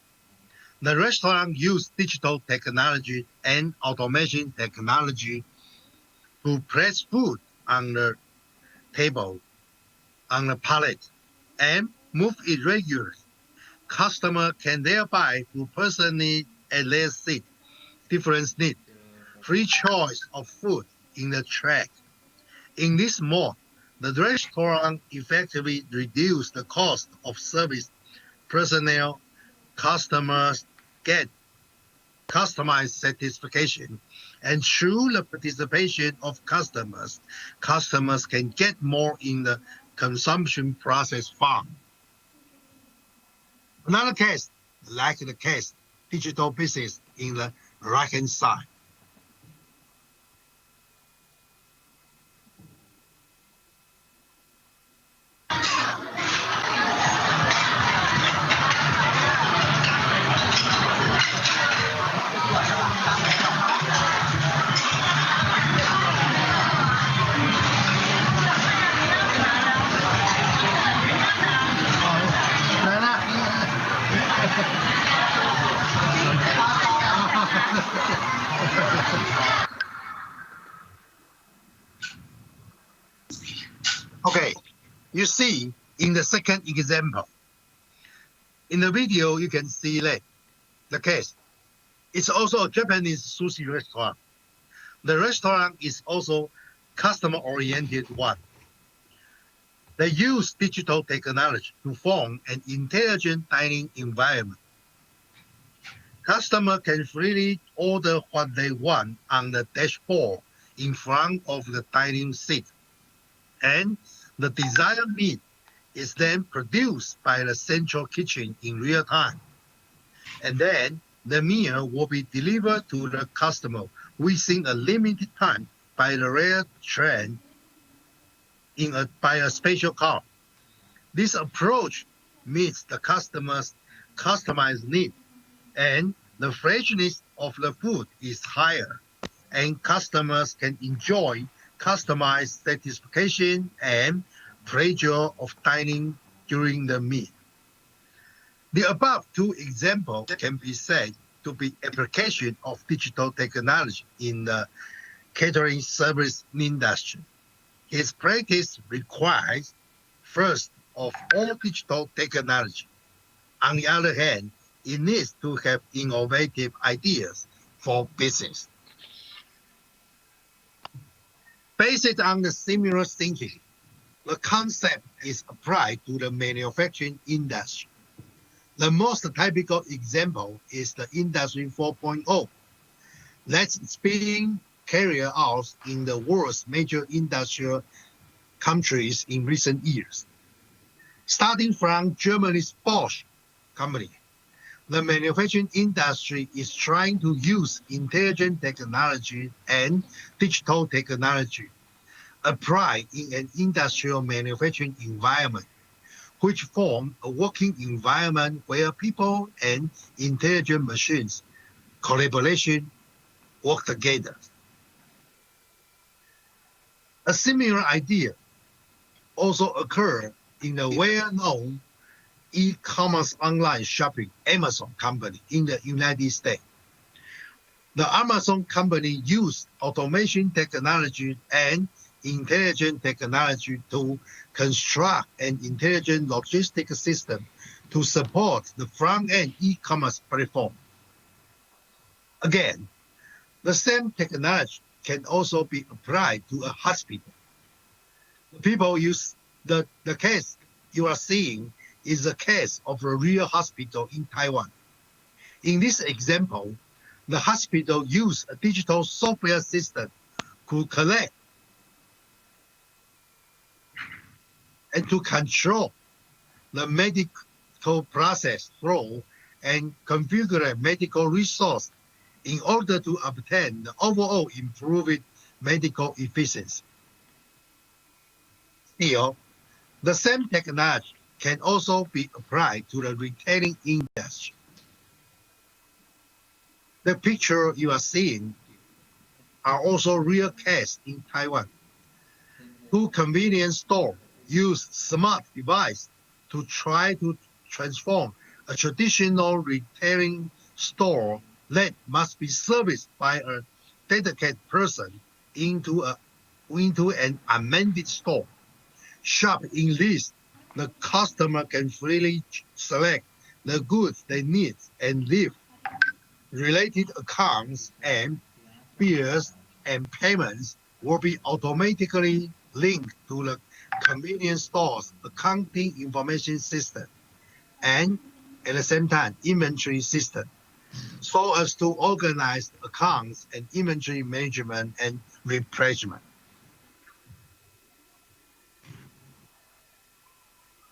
The restaurant used digital technology and automation technology to place food on the table, on the pallet, and move it regularly. Customer can thereby to personally at their seat, different needs, free choice of food in the track. In this mode, the restaurant effectively reduced the cost of service personnel. Customers get customized satisfaction, and through the participation of customers, customers can get more in the consumption process farm. Another case, like the case digital business in the right-hand side. Okay, you see in the second example, in the video you can see that the case. It's also a Japanese sushi restaurant. The restaurant is also customer-oriented one. They use digital technology to form an intelligent dining environment. Customer can freely order what they want on the dashboard in front of the dining seat. And the desired meat is then produced by the central kitchen in real time. And then the meal will be delivered to the customer within a limited time by the rail train by a special car. This approach meets the customer's customized need, and the freshness of the food is higher, and customers can enjoy customized satisfaction and pleasure of dining during the meal. The above two examples can be said to be application of digital technology in the catering service industry. Its practice requires, first of all, digital technology. On the other hand, it needs to have innovative ideas for business. Based on the similar thinking, the concept is applied to the manufacturing industry. The most typical example is the Industry 4.0 that's being carried out in the world's major industrial countries in recent years. Starting from Germany's Bosch company, the manufacturing industry is trying to use intelligent technology and digital technology applied in an industrial manufacturing environment, which form a working environment where people and intelligent machines collaboration work together. A similar idea also occurred in the well-known e-commerce online shopping Amazon company in the United States. The Amazon company used automation technology and intelligent technology to construct an intelligent logistics system to support the front-end e-commerce platform. Again, the same technology can also be applied to a hospital. The case you are seeing is the case of a real hospital in Taiwan. In this example, the hospital used a digital software system to collect and to control the medical process flow and configure medical resource in order to obtain the overall improved medical efficiency. Still, the same technology can also be applied to the retailing industry. The picture you are seeing are also real cases in Taiwan. Two convenience stores use smart device to try to transform a traditional retailing store that must be serviced by a dedicated person into an amended store. Shop in this, the customer can freely select the goods they need and leave. Related accounts and bills and payments will be automatically linked to the convenience store's accounting information system and at the same time inventory system, so as to organize accounts and inventory management and replenishment.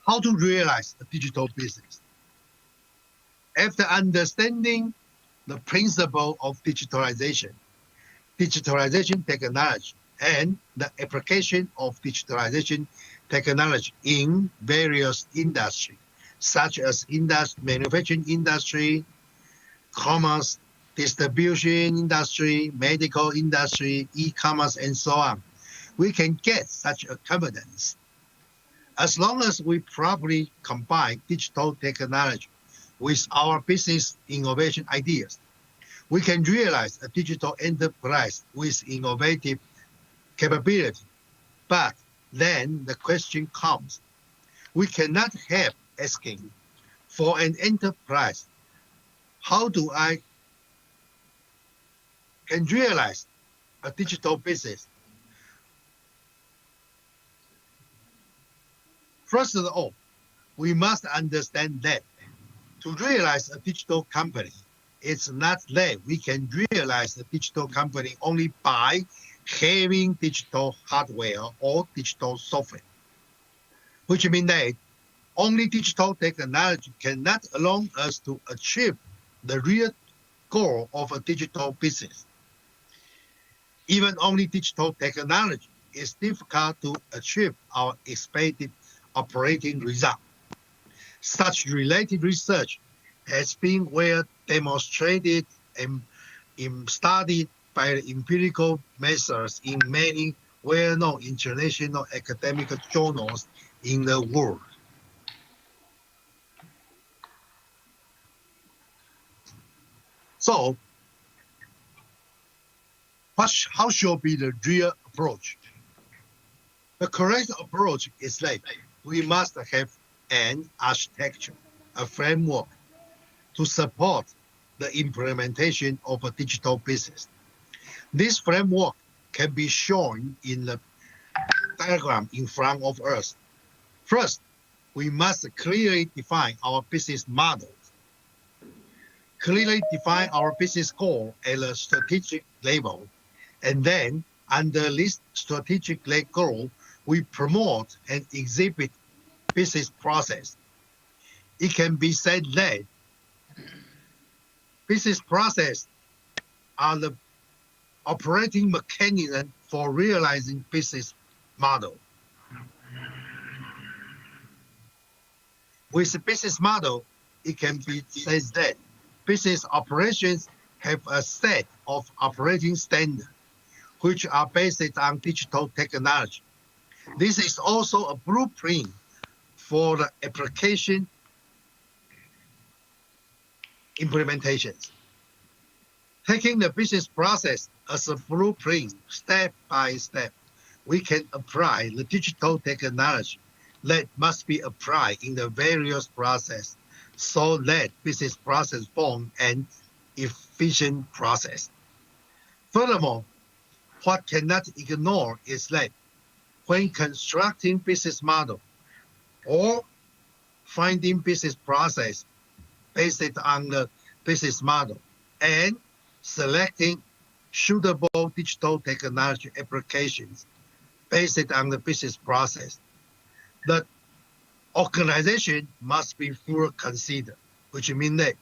How to realize a digital business? After understanding the principle of digitalization technology, and the application of digitalization technology in various industries, such as manufacturing industry, commerce, distribution industry, medical industry, e-commerce, and so on, we can get such a confidence. As long as we properly combine digital technology with our business innovation ideas, we can realize a digital enterprise with innovative capability. But then the question comes, we cannot help asking, for an enterprise, how do I can realize a digital business? First of all, we must understand that to realize a digital company, it's not that we can realize a digital company only by having digital hardware or digital software, which means that only digital technology cannot allow us to achieve the real goal of a digital business. Even only digital technology is difficult to achieve our expected operating result. Such related research has been well demonstrated and studied by empirical methods in many well-known international academic journals in the world. So, how should be the real approach? The correct approach is that we must have an architecture, a framework to support the implementation of a digital business. This framework can be shown in the diagram in front of us. First, we must clearly define our business model. Clearly define our business goal at a strategic level, and then under this strategic goal, we promote and exhibit business process. It can be said that business process are the operating mechanism for realizing business model. With the business model, it can be said that business operations have a set of operating standards which are based on digital technology. This is also a blueprint for the application implementations. Taking the business process as a blueprint step by step, we can apply the digital technology that must be applied in the various processes so that business process form an efficient process. Furthermore, what cannot ignore is that when constructing business model or finding business process based on the business model and selecting suitable digital technology applications based on the business process, the organization must be fully considered, which means that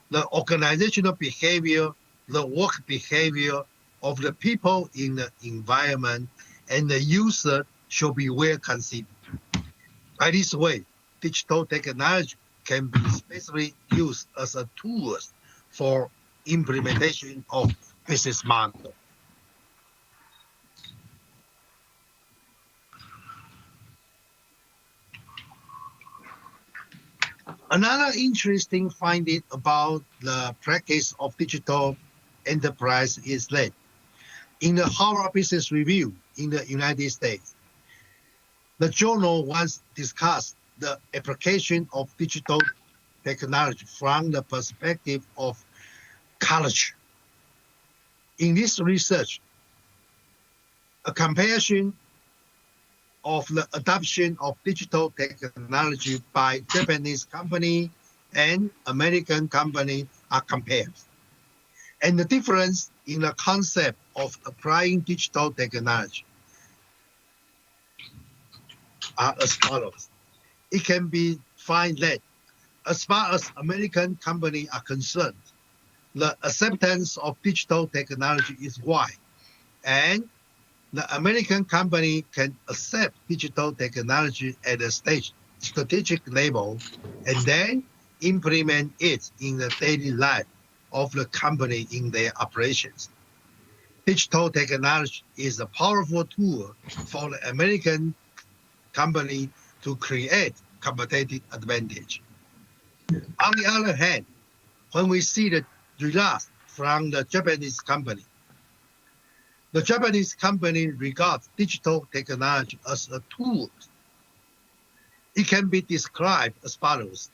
the organizational behavior, the work behavior of the people in the environment and the user should be well considered. By this way, digital technology can be especially used as a tool for implementation of business model. Another interesting finding about the practice of digital enterprise is that in the Harvard Business Review in the United States, the journal once discussed the application of digital technology from the perspective of culture. In this research, a comparison of the adoption of digital technology by Japanese company and American company are compared. And the difference in the concept of applying digital technology are as follows. It can be found that as far as American companies are concerned, the acceptance of digital technology is wide, and the American company can accept digital technology at a strategic level and then implement it in the daily life of the company in their operations. Digital technology is a powerful tool for the American company to create competitive advantage. On the other hand, when we see the results from the Japanese company, the Japanese company regards digital technology as a tool. It can be described as follows.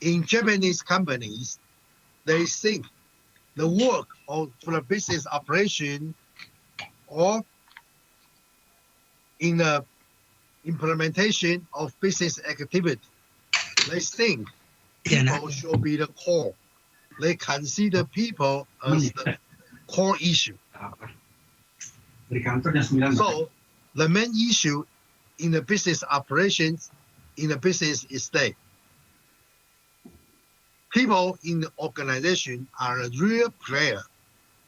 In Japanese companies, they think the work for the business operation or in the implementation of business activity, they think people should be the core. They consider people as the core issue. So the main issue in the business operations in the business is that people in the organization are a real player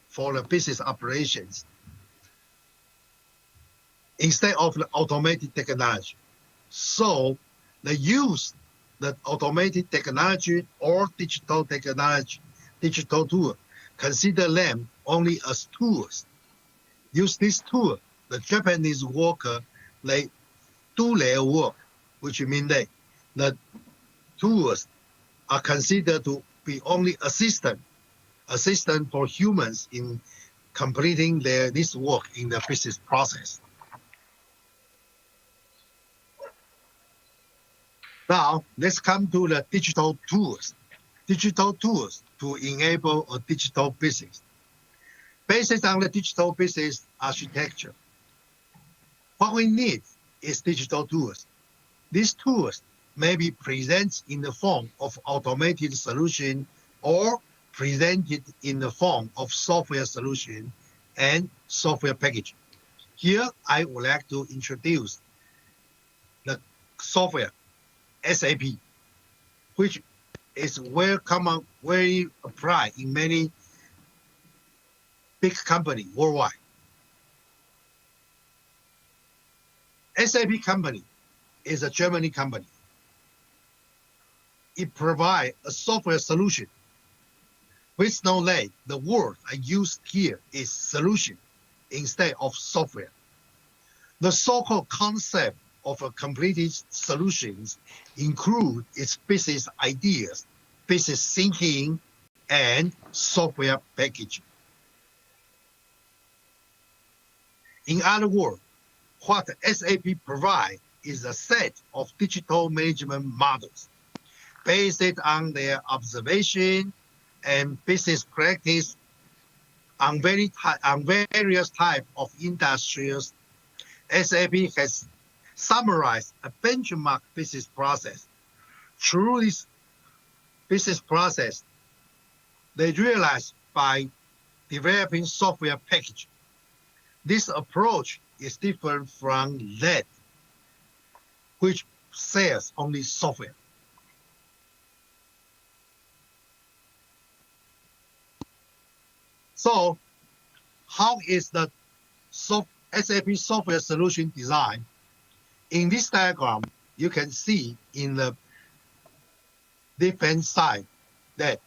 for the business operations. instead of the automated technology. So they use the automated technology or digital technology, digital tool, consider them only as tools. Use this tool, the Japanese worker, they do their work, which means the tools are considered to be only assistant for humans in completing this work in the business process. Now, let's come to the digital tools. Digital tools to enable a digital business. Based on the digital business architecture, what we need is digital tools. These tools may be presented in the form of automated solution or presented in the form of software solution and software package. Here, I would like to introduce the software SAP, which is very applied in many big companies worldwide. SAP company is a German company. It provides a software solution. Please note that the word I used here is solution instead of software. The so-called concept of a completed solutions include its business ideas, business thinking, and software packaging. In other words, what SAP provides is a set of digital management models based on their observation and business practice on various types of industries. SAP has summarized a benchmark business process. Through this business process, they realize by developing software package. This approach is different from that, which sells only software. So, how is the SAP software solution design? In this diagram, you can see in the left-hand side that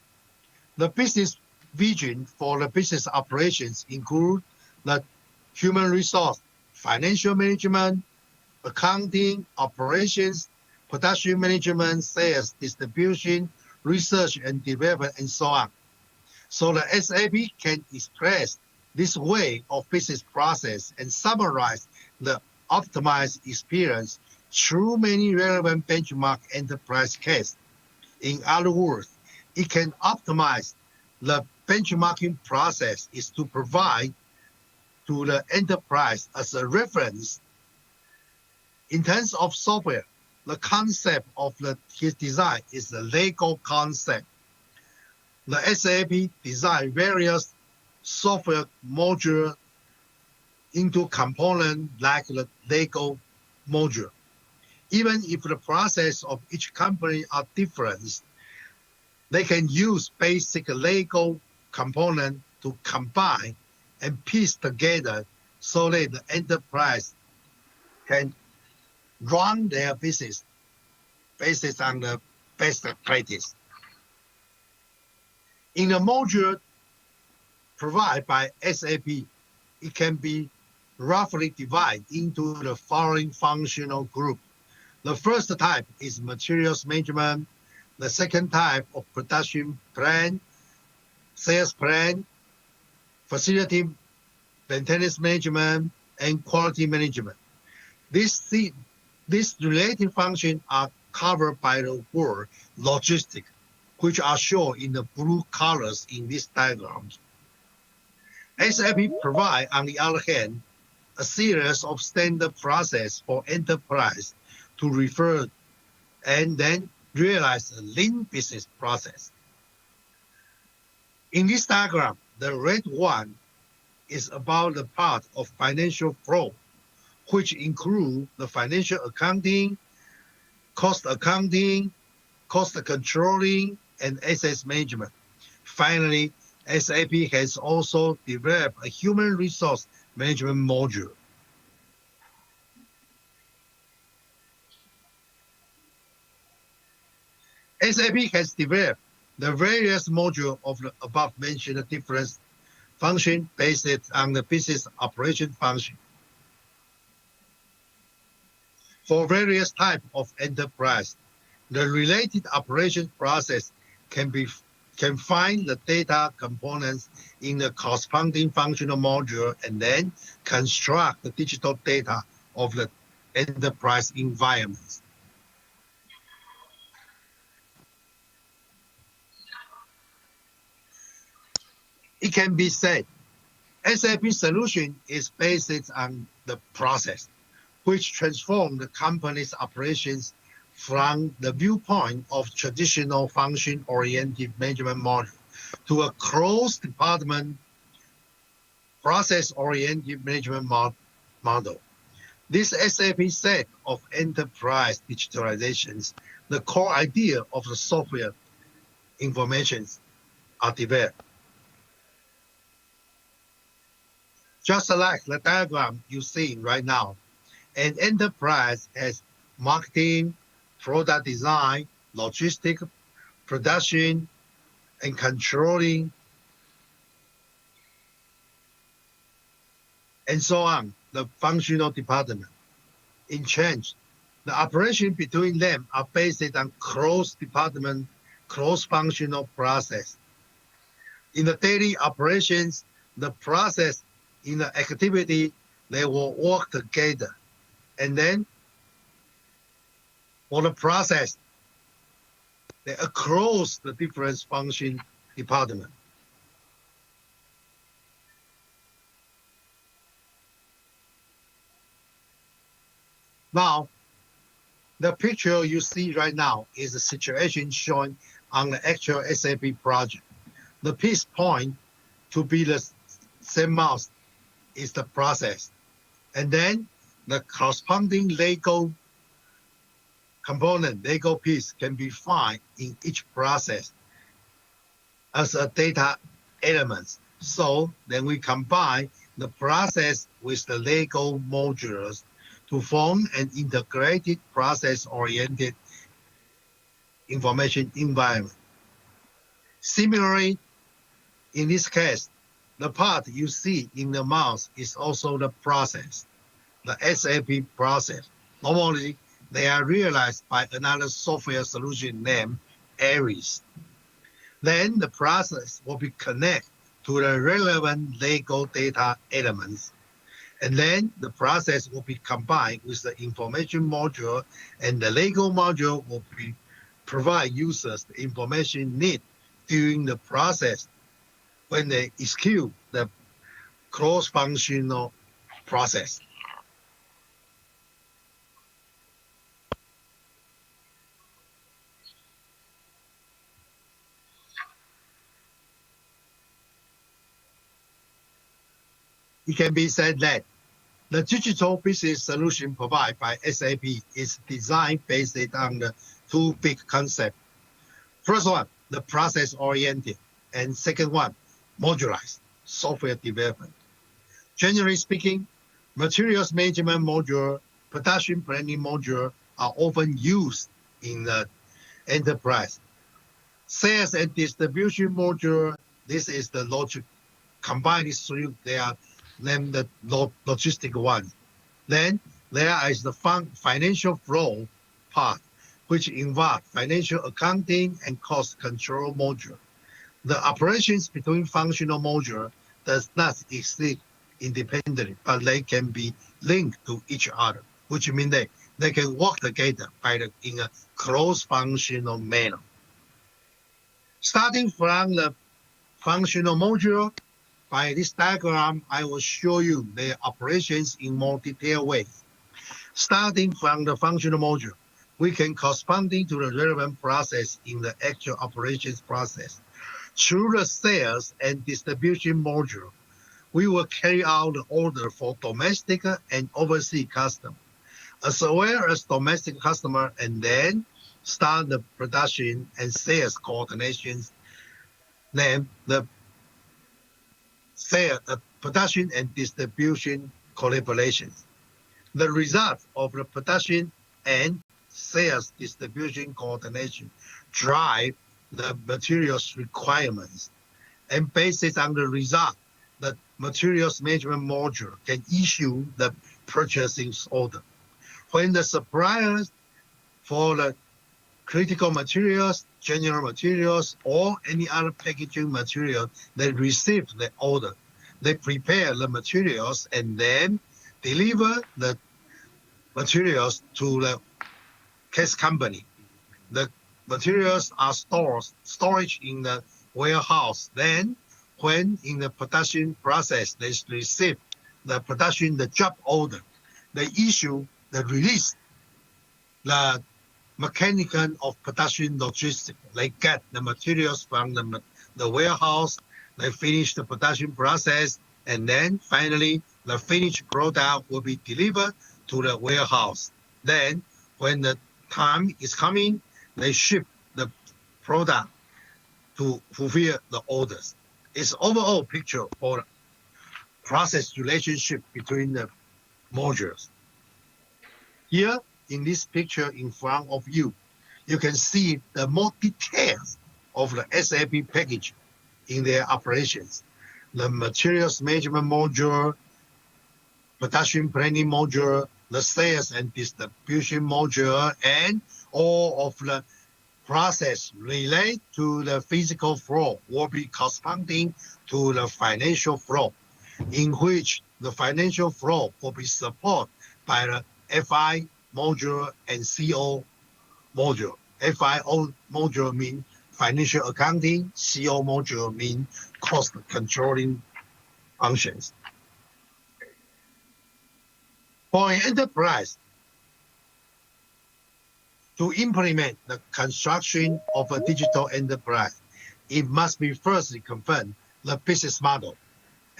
the business vision for the business operations include the human resource, financial management, accounting, operations, production management, sales, distribution, research and development, and so on. So the SAP can express this way of business process and summarize the optimized experience through many relevant benchmark enterprise cases. In other words, it can optimize the benchmarking process is to provide to the enterprise as a reference. In terms of software, the concept of his design is the Lego concept. The SAP designed various software modules into components like the Lego module. Even if the process of each company are different, they can use basic Lego component to combine and piece together so that the enterprise can run their business based on the best practice. In the module provided by SAP, it can be roughly divided into the following functional group. The first type is materials management. The second type of production plan, sales plan, facility maintenance management, and quality management. These related functions are covered by the word logistics, which are shown in the blue colors in this diagram. SAP provides, on the other hand, a series of standard process for enterprise to refer and then realize a lean business process. In this diagram, the red one is about the part of financial flow, which include the financial accounting, cost controlling, and asset management. Finally, SAP has also developed a human resource management module. SAP has developed the various modules of the above-mentioned different function based on the business operation function. For various types of enterprise, the related operation process can find the data components in the corresponding functional module and then construct the digital data of the enterprise environments. It can be said, SAP solution is based on the process, which transform the company's operations from the viewpoint of traditional function-oriented management model to a cross-department process-oriented management model. This SAP set of enterprise digitalizations, the core idea of the software informations are developed. Just like the diagram you see right now, an enterprise has marketing, product design, logistics, production, and controlling, and so on, the functional department. In change, the operation between them are based on cross-department, cross-functional process. In the daily operations, the process in the activity, they will work together. And then for the process, they across the different function department. Now, the picture you see right now is the situation shown on the actual SAP project. The piece point to be the same mouse is the process. And then the corresponding Lego component, Lego piece can be found in each process as a data elements. So then we combine the process with the Lego modules to form an integrated process-oriented information environment. Similarly, in this case, the part you see in the mouse is also the process, the SAP process. Normally, they are realized by another software solution named Aries. Then the process will be connected to the relevant Lego data elements. And then the process will be combined with the information module, and the Lego module will provide users the information needed during the process when they execute the cross-functional process. It can be said that the digital business solution provided by SAP is designed based on the two big concepts. First one, the process-oriented, and second one, modularized software development. Generally speaking, materials management module, production planning module are often used in the enterprise. Sales and distribution module, this is the logic. Combined these three, they are named the logistic one. Then there is the financial flow part, which involves financial accounting and cost control module. The operations between functional module does not exist independently, but they can be linked to each other, which means they can work together in a cross-functional manner. Starting from the functional module, by this diagram, I will show you their operations in more detailed ways. Starting from the functional module, we can corresponding to the relevant process in the actual operations process. Through the sales and distribution module, we will carry out the order for domestic and overseas customers, as well as domestic customer, and then start the production and sales coordinations, named the production and distribution collaborations. The result of the production and sales distribution coordination drive the materials requirements. And based on the result, the materials management module can issue the purchasing order. When the suppliers for the critical materials, general materials, or any other packaging material, they receive the order. They prepare the materials and then deliver the materials to the case company. The materials are storage in the warehouse. Then, when in the production process, they receive the job order. They issue the release, the mechanical of production logistics. They get the materials from the warehouse. They finish the production process, and then finally the finished product will be delivered to the warehouse. Then, when the time is coming, they ship the product to fulfill the orders. It's overall picture for process relationship between the modules. Here in this picture in front of you, you can see the more details of the SAP package in their operations. The materials management module, production planning module, the sales and distribution module, and all of the process related to the physical flow will be corresponding to the financial flow, in which the financial flow will be supported by the FI module and CO module. FIO module means financial accounting, CO module means cost controlling functions. For an enterprise to implement the construction of a digital enterprise, it must be firstly confirm the business model.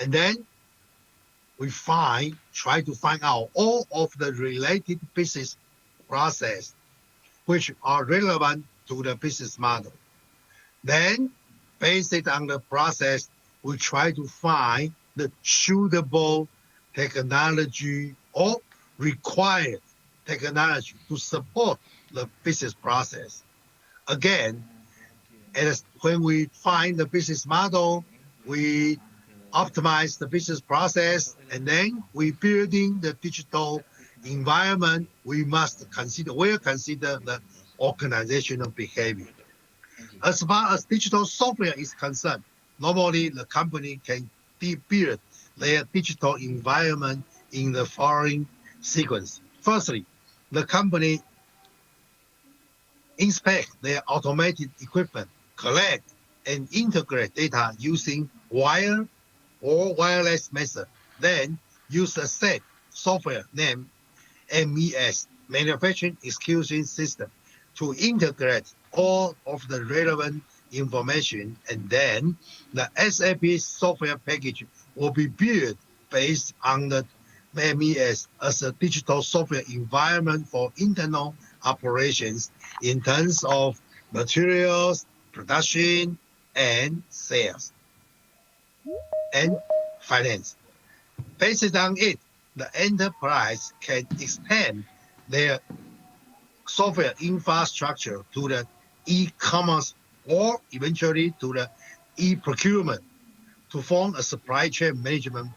And then we try to find out all of the related business process which are relevant to the business model. Then, based on the process, we try to find the suitable technology or required technology to support the business process. Again, when we find the business model, we optimize the business process, and then we building the digital environment. We must consider the organizational behavior. As far as digital software is concerned, normally the company can build their digital environment in the following sequence. Firstly, the company inspect their automated equipment, collect and integrate data using wire or wireless method. Then use a set software named MES, Manufacturing Execution System, to integrate all of the relevant information, and then the SAP software package will be built based on the MES as a digital software environment for internal operations in terms of materials, production, and sales, and finance. Based on it, the enterprise can expand their software infrastructure to the e-commerce or eventually to the e-procurement to form a supply chain management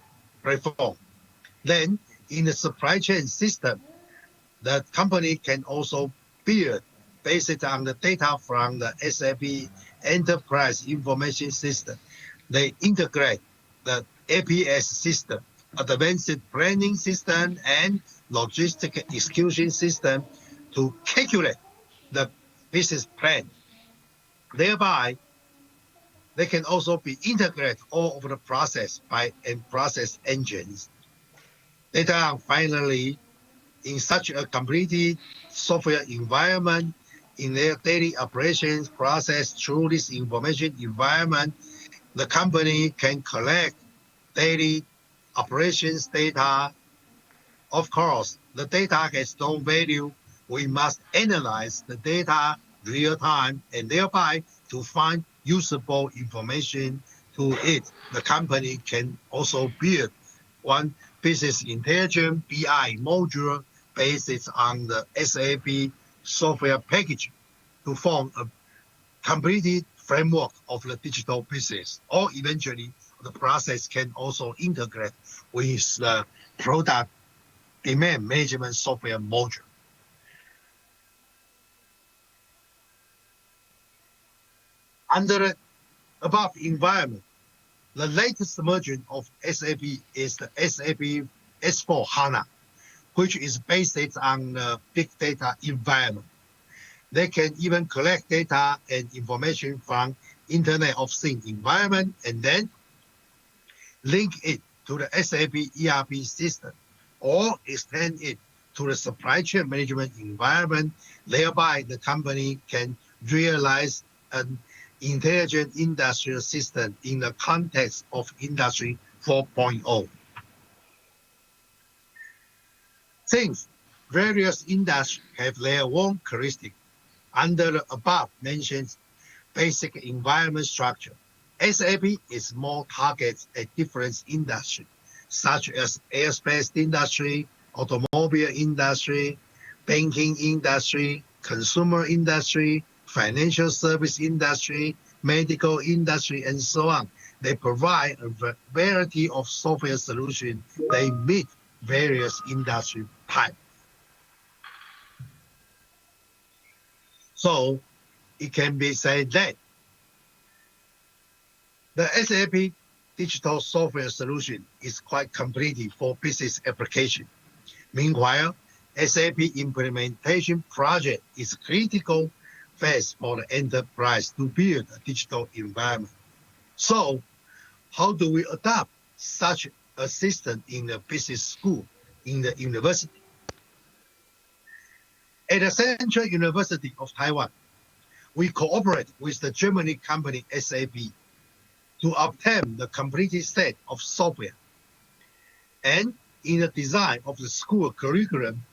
platform. Then, in the supply chain system, the company can also build, based on the data from the SAP Enterprise Information System, they integrate the APS system, Advanced Planning System, and Logistic Execution System to calculate the business plan. Thereby, they can also be integrated all over the process and process engines. Data finally, in such a completed software environment, in their daily operations process through this information environment, the company can collect daily operations data. Of course, the data has no value. We must analyze the data real time and thereby to find usable information to it. The company can also build one business intelligence BI module based on the SAP software package to form a completed framework of the digital business, or eventually the process can also integrate with the product demand management software module. Under the above environment, the latest version of SAP is the SAP S/4HANA, which is based on the big data environment. They can even collect data and information from Internet of Things environment and then link it to the SAP ERP system or extend it to the supply chain management environment. Thereby, the company can realize an intelligent industrial system in the context of Industry 4.0. Since various industries have their own characteristics under the above mentioned basic environment structure, SAP is more targeted at different industries, such as aerospace industry, automobile industry, banking industry, consumer industry, financial service industry, medical industry, and so on. They provide a variety of software solutions. They meet various industry types. So it can be said that the SAP digital software solution is quite complete for business application. Meanwhile, SAP implementation project is critical phase for the enterprise to build a digital environment. So how do we adopt such a system in the business school, in the university? At the Central University of Taiwan, we cooperate with the German company SAP to obtain the completed set of software. And in the design of the school curriculum,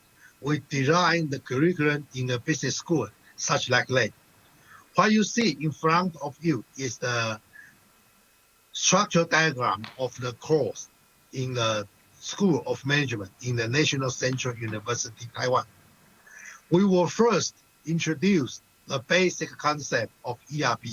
we design the curriculum in the business school, such like that. What you see in front of you is the structural diagram of the course in the School of Management in the National Central University, Taiwan. We will first introduce the basic concept of ERP,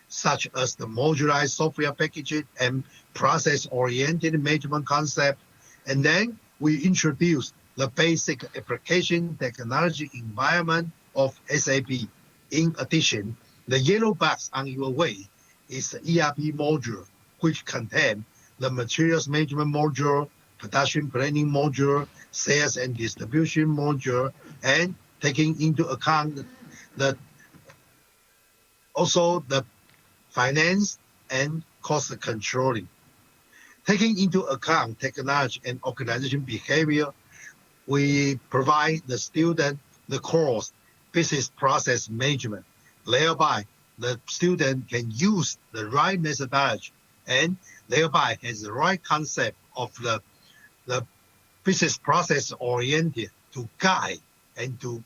such as the modularized software packaging and process-oriented management concept. And then we introduce the basic application technology environment of SAP. In addition, the yellow box on your way is the ERP module, which contains the materials management module, production planning module, sales and distribution module, and taking into account also the finance and cost controlling. Taking into account technology and organization behavior, we provide the student the course business process management. Thereby, the student can use the right methodology and thereby has the right concept of the business process oriented to guide and to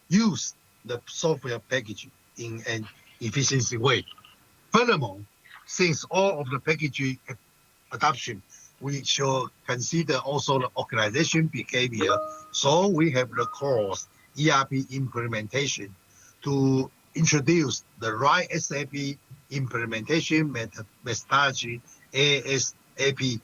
use the software packaging in an efficiency way. Furthermore, since all of the packaging adoption, we should consider also the organization behavior. So we have the course ERP implementation to introduce the right SAP implementation methodology, ASAP,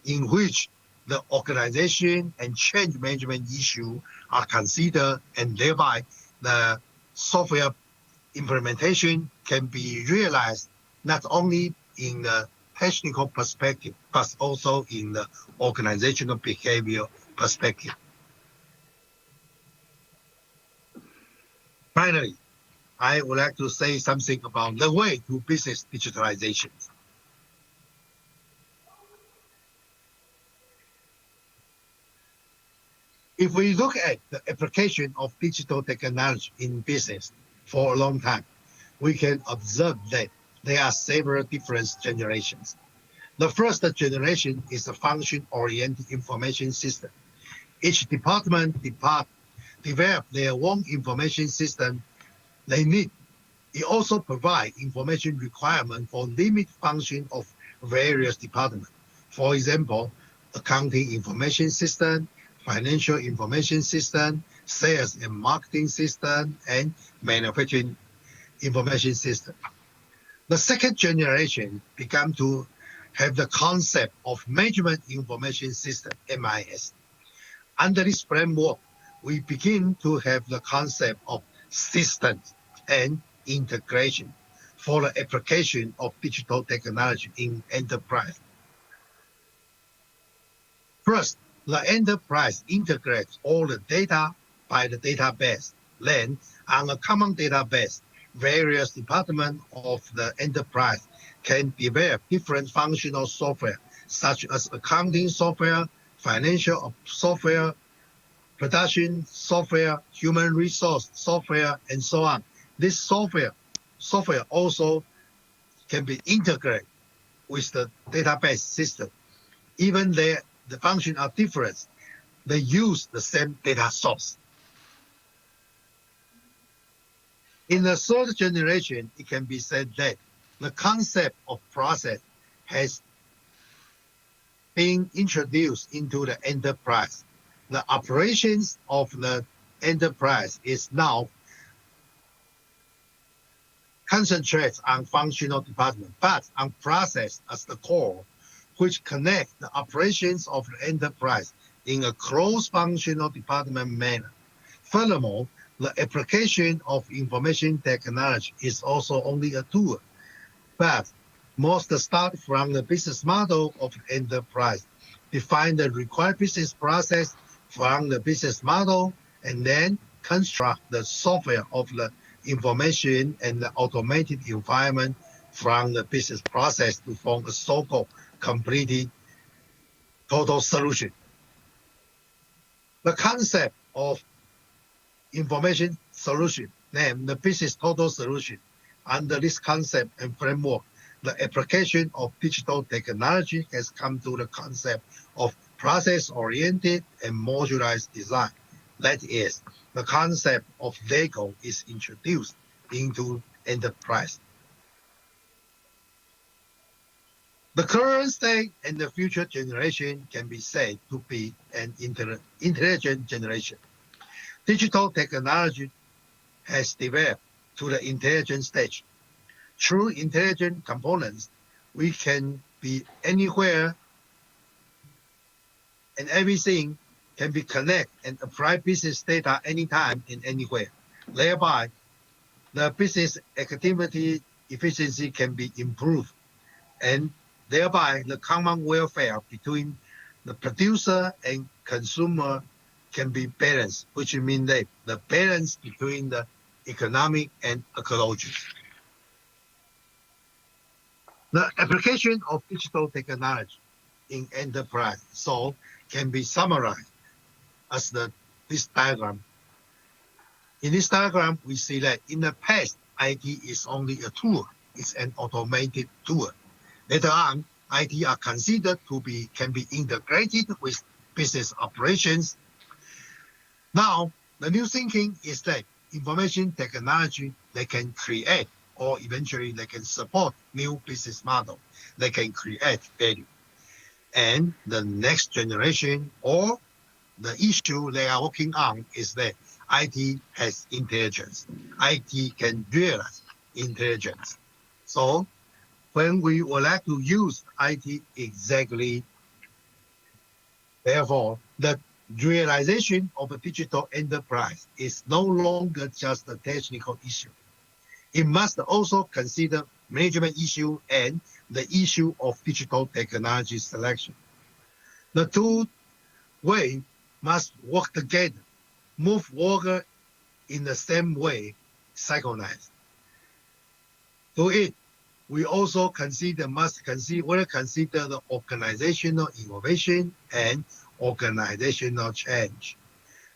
in which the organization and change management issue are considered, and thereby the software implementation can be realized not only in the technical perspective, but also in the organizational behavior perspective. Finally, I would like to say something about the way to business digitalization. If we look at the application of digital technology in business for a long time, we can observe that there are several different generations. The first generation is a function-oriented information system. Each department develop their own information system they need. It also provides information requirement for limit function of various departments. For example, accounting information system, financial information system, sales and marketing system, and manufacturing information system. The second generation began to have the concept of management information system, MIS. Under this framework, we begin to have the concept of systems and integration for the application of digital technology in enterprise. First, the enterprise integrates all the data by the database. Then, on a common database, various departments of the enterprise can develop different functional software, such as accounting software, financial software, production software, human resource software, and so on. This software also can be integrated with the database system. Even though the functions are different, they use the same data source. In the third generation, it can be said that the concept of process has been introduced into the enterprise. The operations of the enterprise is now concentrates on functional department, but on process as the core, which connect the operations of the enterprise in a cross-functional department manner. Furthermore, the application of information technology is also only a tool, but must start from the business model of the enterprise, define the required business process from the business model, and then construct the software of the information and the automated environment from the business process to form a so-called completed total solution. The concept of information solution, named the business total solution. Under this concept and framework, the application of digital technology has come to the concept of process-oriented and modularized design. That is, the concept of Lego is introduced into enterprise. The current state and the future generation can be said to be an intelligent generation. Digital technology has developed to the intelligent stage. Through intelligent components, we can be anywhere and everything can be connected and apply business data anytime and anywhere. Thereby, the business activity efficiency can be improved, and thereby the common welfare between the producer and consumer can be balanced, which means that the balance between the economic and ecology. The application of digital technology in enterprise can be summarized as this diagram. In this diagram, we see that in the past, IT is only a tool. It's an automated tool. Later on, IT are considered can be integrated with business operations. Now, the new thinking is that information technology, they can create or eventually they can support new business model. They can create value. And the next generation or the issue they are working on is that IT has intelligence. IT can realize intelligence. So when we would like to use IT exactly, therefore, the realization of a digital enterprise is no longer just a technical issue. It must also consider management issue and the issue of digital technology selection. The two ways must work together, move forward in the same way, synchronized. To it, we also must consider the organizational innovation and organizational change,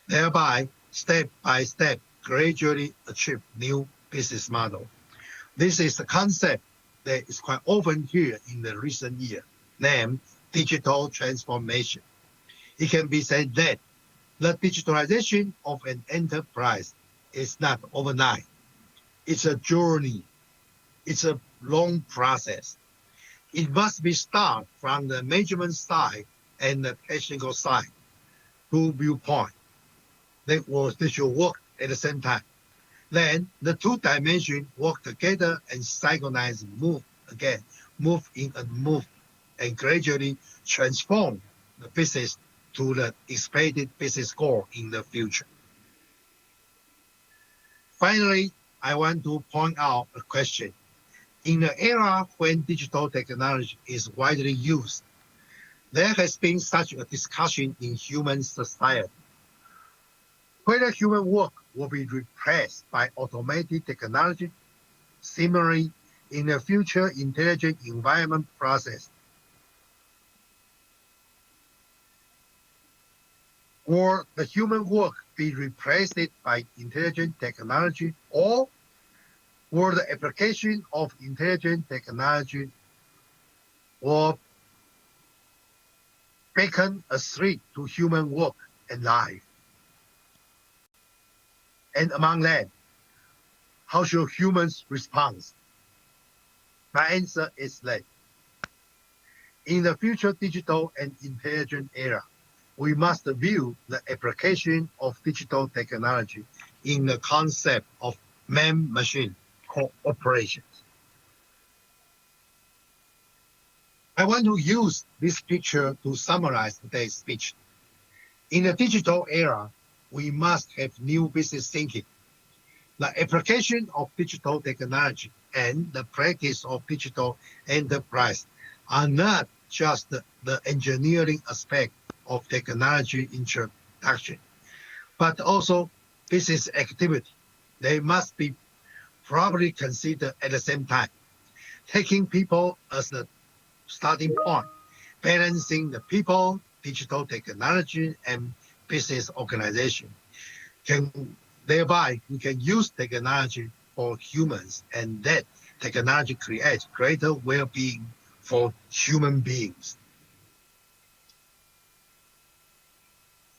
thereby step by step gradually achieve new business model. This is the concept that is quite often here in the recent year, named digital transformation. It can be said that the digitalization of an enterprise is not overnight. It's a journey. It's a long process. It must be started from the management side and the technical side, two viewpoints. they should work at the same time. Then the two dimensions work together and synchronize, move in and move, and gradually transform the business to the expected business goal in the future. Finally, I want to point out a question. In the era when digital technology is widely used, there has been such a discussion in human society. Whether human work will be replaced by automated technology, similarly, in the future intelligent environment process, or the human work be replaced by intelligent technology, or will the application of intelligent technology will become a threat to human work and life? And among them, how should humans respond? My answer is that in the future digital and intelligent era, we must view the application of digital technology in the concept of man-machine cooperation. I want to use this picture to summarize today's speech. In the digital era, we must have new business thinking. The application of digital technology and the practice of digital enterprise are not just the engineering aspect of technology introduction, but also business activity. They must be properly considered at the same time, taking people as the starting point, balancing the people, digital technology, and business organization. Thereby, we can use technology for humans, and that technology creates greater well-being for human beings.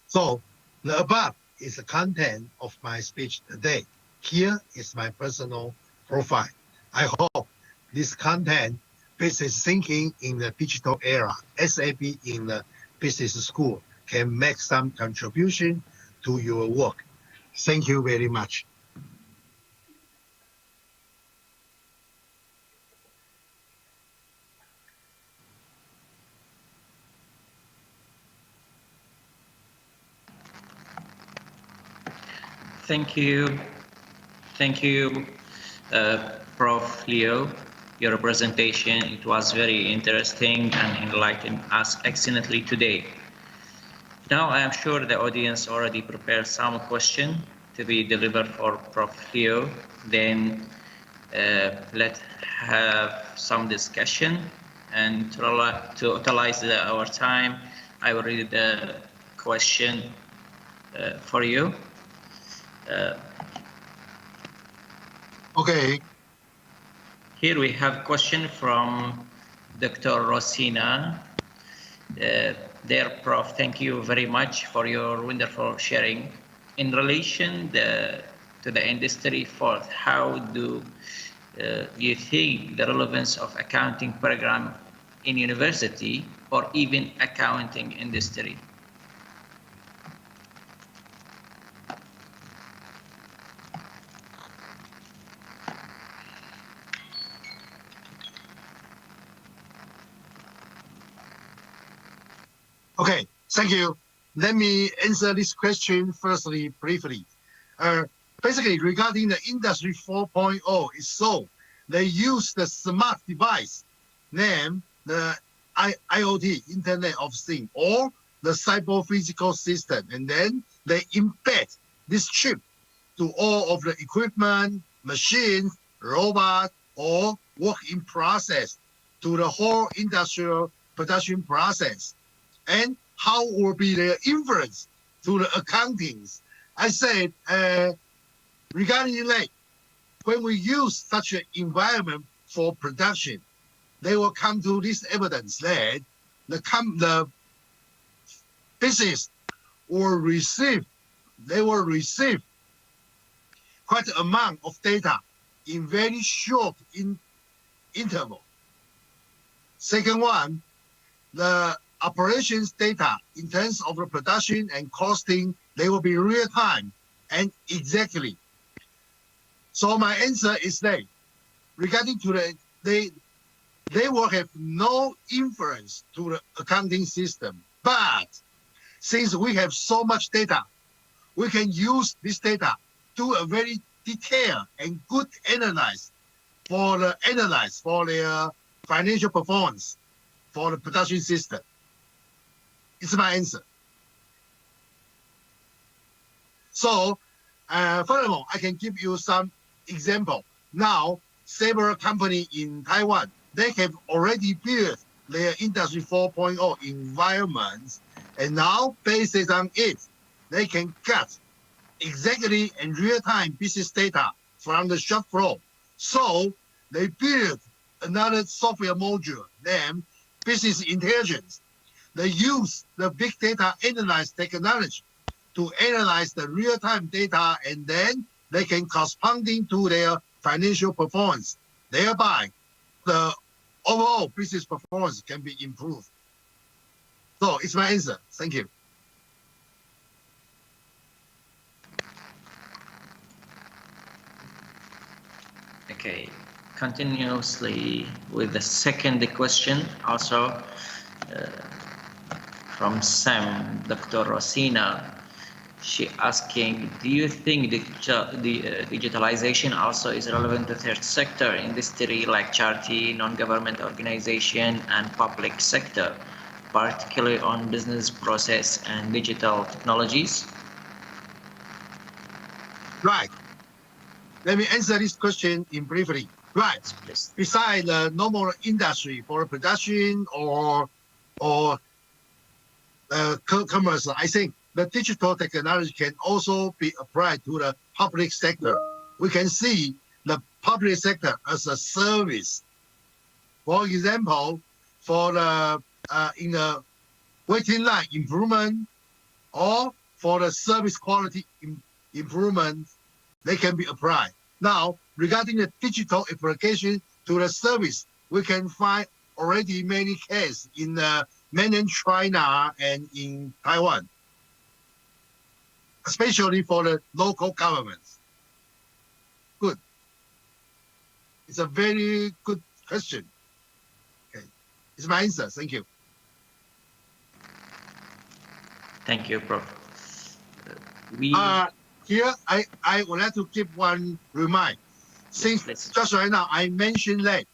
So, the above is the content of my speech today. Here is my personal profile. I hope this content, business thinking in the digital era, SAP in the business school, can make some contribution to your work. Thank you very much. Thank you. Thank you, Prof. Leo. Your presentation, it was very interesting and enlightened us excellently today. Now I am sure the audience already prepared some question to be delivered for Prof. Leo. Then let's have some discussion, and to utilize our time, I will read the question for you. Okay. Here we have a question from Dr. Rosina. Dear Prof, thank you very much for your wonderful sharing. In relation to the industry fourth, how do you think the relevance of accounting program in university or even accounting industry? Okay, thank you. Let me answer this question firstly, briefly. Basically, regarding the Industry 4.0, it's so they use the smart device named the IoT, Internet of Things, or the cyber physical system, and then they embed this chip to all of the equipment, machines, robots, or work in process to the whole industrial production process. And how will be their influence to the accountings? I said, regarding that, when we use such an environment for production, they will come to this evidence that the business will receive quite an amount of data in very short interval. Second one, the operations data in terms of the production and costing They will be real time and exactly. So my answer is that regarding to they will have no influence to the accounting system. But since we have so much data, we can use this data to a very detailed and good analyze for the financial performance for the production system. It's my answer. So, furthermore, I can give you some example. Now, several companies in Taiwan, they have already built their Industry 4.0 environments, and now based on it, they can get exactly and real-time business data from the shop floor. So they build another software module named Business Intelligence. They use the big data analyze technology to analyze the real-time data, and then they can corresponding to their financial performance. Thereby, the overall business performance can be improved. So it's my answer. Thank you. Okay, continuously with the second question, also from Sam, Dr. Rosina. She asking, do you think the digitalization also is relevant to third sector industry like charity, non-government organization, and public sector, particularly on business process and digital technologies? Right. Let me answer this question in briefly. Right. Please. Besides the normal industry for production or commerce, I think the digital technology can also be applied to the public sector. We can see the public sector as a service. For example, for the in the waiting line improvement or for the service quality improvement, they can be applied. Now, regarding the digital application to the service, we can find already many cases in mainland China and in Taiwan, especially for the local governments. Good. It's a very good question. Okay, it's my answer. Thank you. Thank you, Prof. Here, I would like to give one reminder. Since just right now, I mentioned that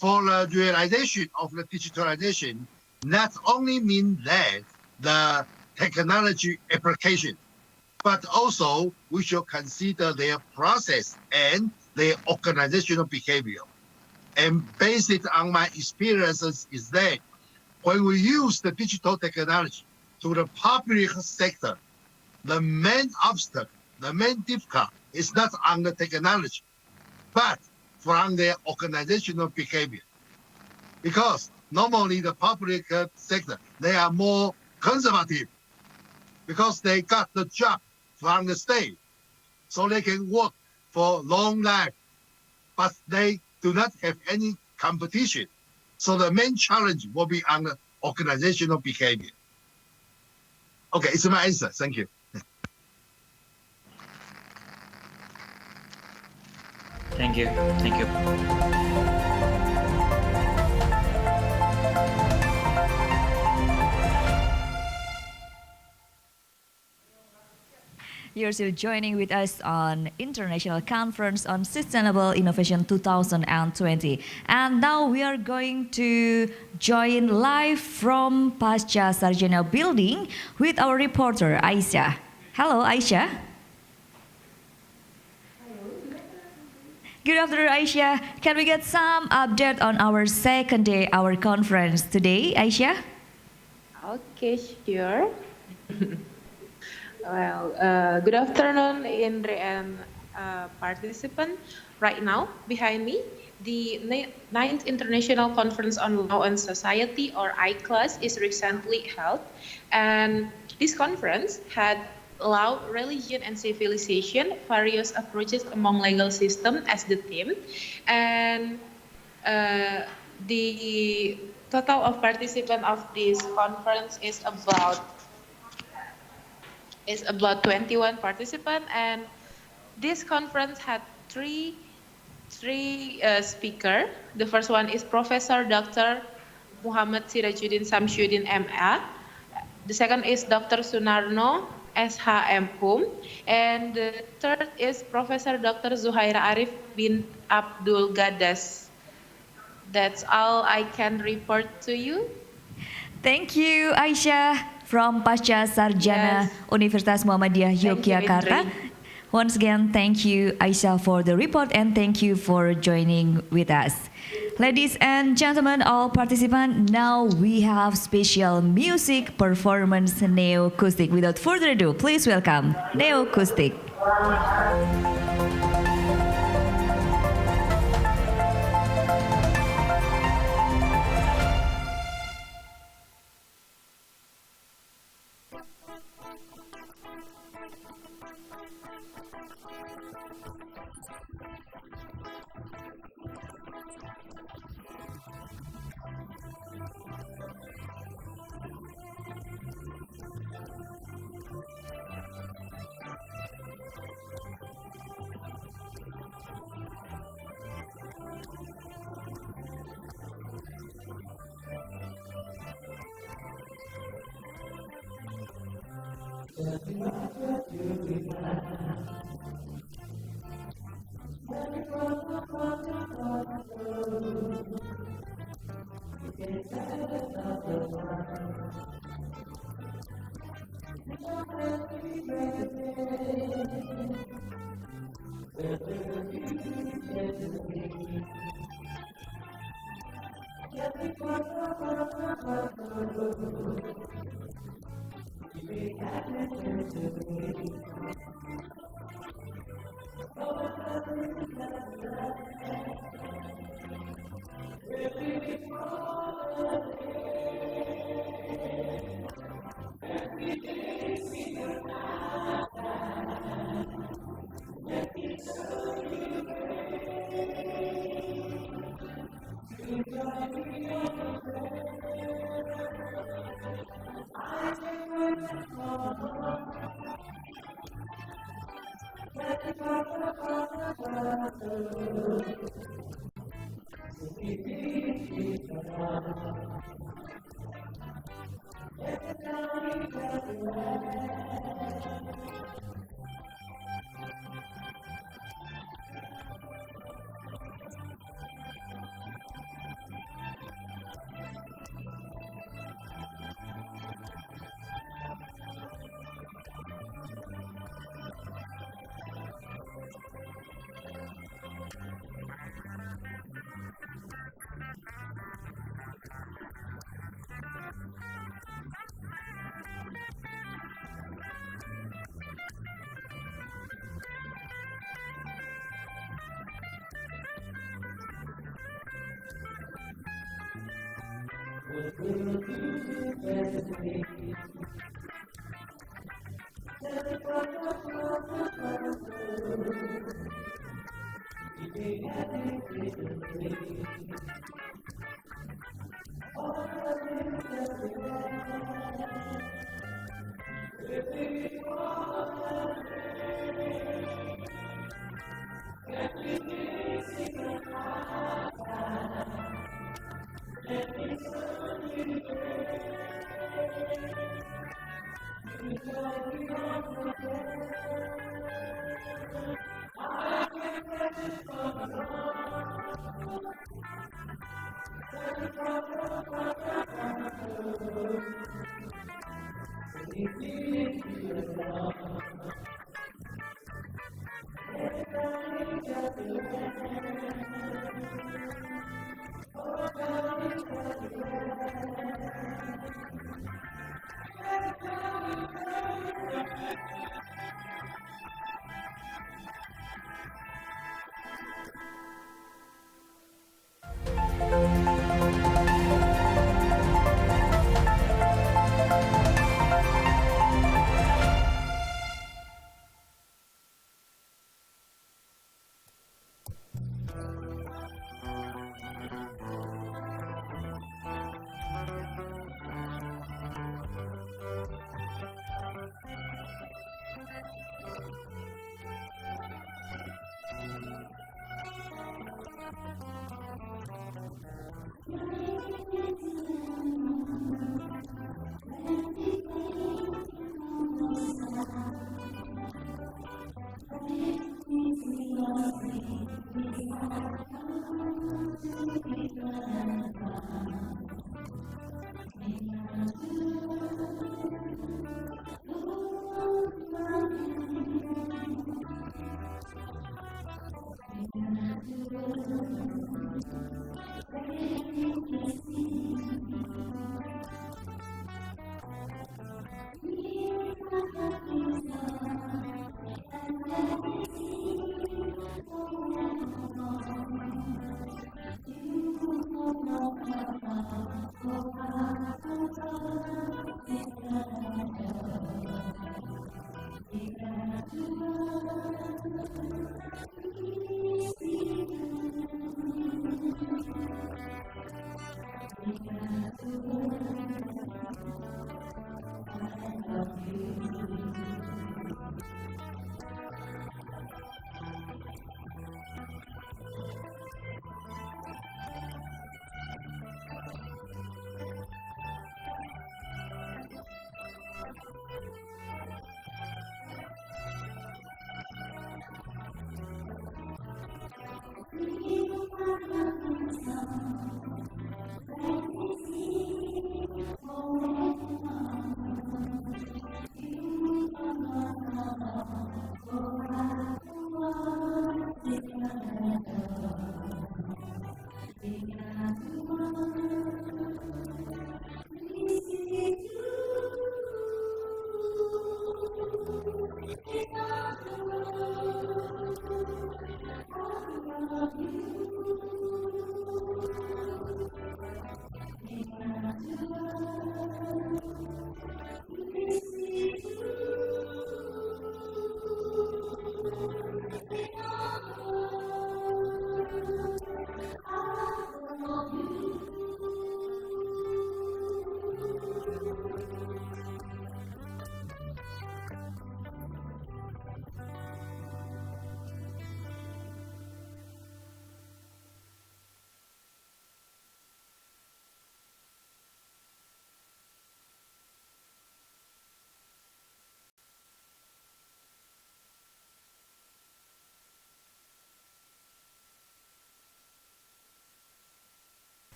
for the realization of the digitalization, not only means that the technology application, but also we should consider their process and their organizational behavior. And based on my experiences is that when we use the digital technology to the public sector, the main obstacle, the main difficulty is not on the technology, but from their organizational behavior. Because normally the public sector, they are more conservative because they got the job from the state. So they can work for long life, but they do not have any competition. So the main challenge will be on the organizational behavior. Okay, it's my answer. Thank you. Thank you. Thank you. You're still joining with us on International Conference on Sustainable Innovation 2020. And now we are going to join live from Pasca Sarjana Building with our reporter, Aisyah. Hello, Aisyah. Good afternoon, Aisyah. Can we get some update on our second day, our conference today, Aisyah? Okay, sure. Well, good afternoon, Indre and participant. Right now, behind me, the 9th International Conference on Law and Society, or ICoSI, is recently held. And this conference had law, religion, and civilization, various approaches among legal system as the theme. And the total of participants of this conference is about is about 21 participants, and this conference had three speakers. The first one is Professor Dr. Muhammad Sirajuddin Samsyuddin MA. The second is Dr. Sunarno SHM Hum, and the third is Professor Dr. Zuhaira Arif bin Abdul Gadas. That's all I can report to you. Thank you, Aisyah from Pasca Sarjana Universitas Muhammadiyah Yogyakarta. Once again, thank you, Aisyah, for the report, and thank you for joining with us. Ladies and gentlemen, all participants, now we have special music performance Neo-Acoustic. Without further ado, please welcome Neo-Acoustic.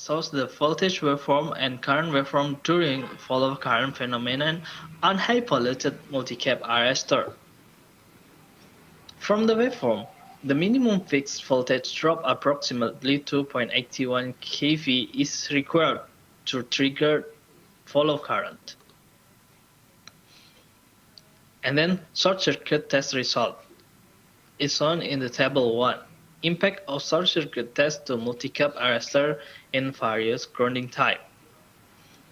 shows the voltage waveform and current waveform during follow current phenomenon on high polluted multi-cap arrestor. From the waveform, the minimum fixed voltage drop approximately 2.81 kV is required to trigger follow current. And then short circuit test result is shown in the table 1. Impact of short circuit test to multi-cap arrestor in various grounding type.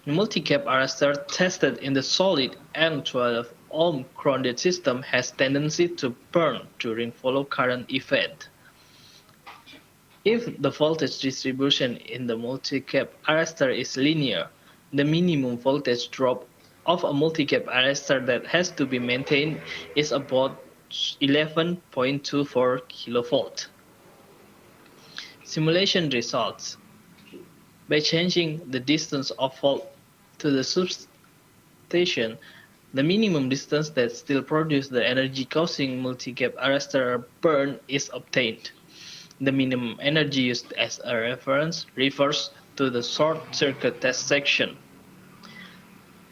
The multi-cap arrestor tested in the solid and 12 ohm grounded system has tendency to burn during follow current event. If the voltage distribution in the multi-cap arrestor is linear, the minimum voltage drop of a multi-cap arrestor that has to be maintained is about 11.24 kV. Simulation results. By changing the distance of fault to the substation, the minimum distance that still produces the energy causing multi-cap arrestor burn is obtained. The minimum energy used as a reference refers to the short circuit test section.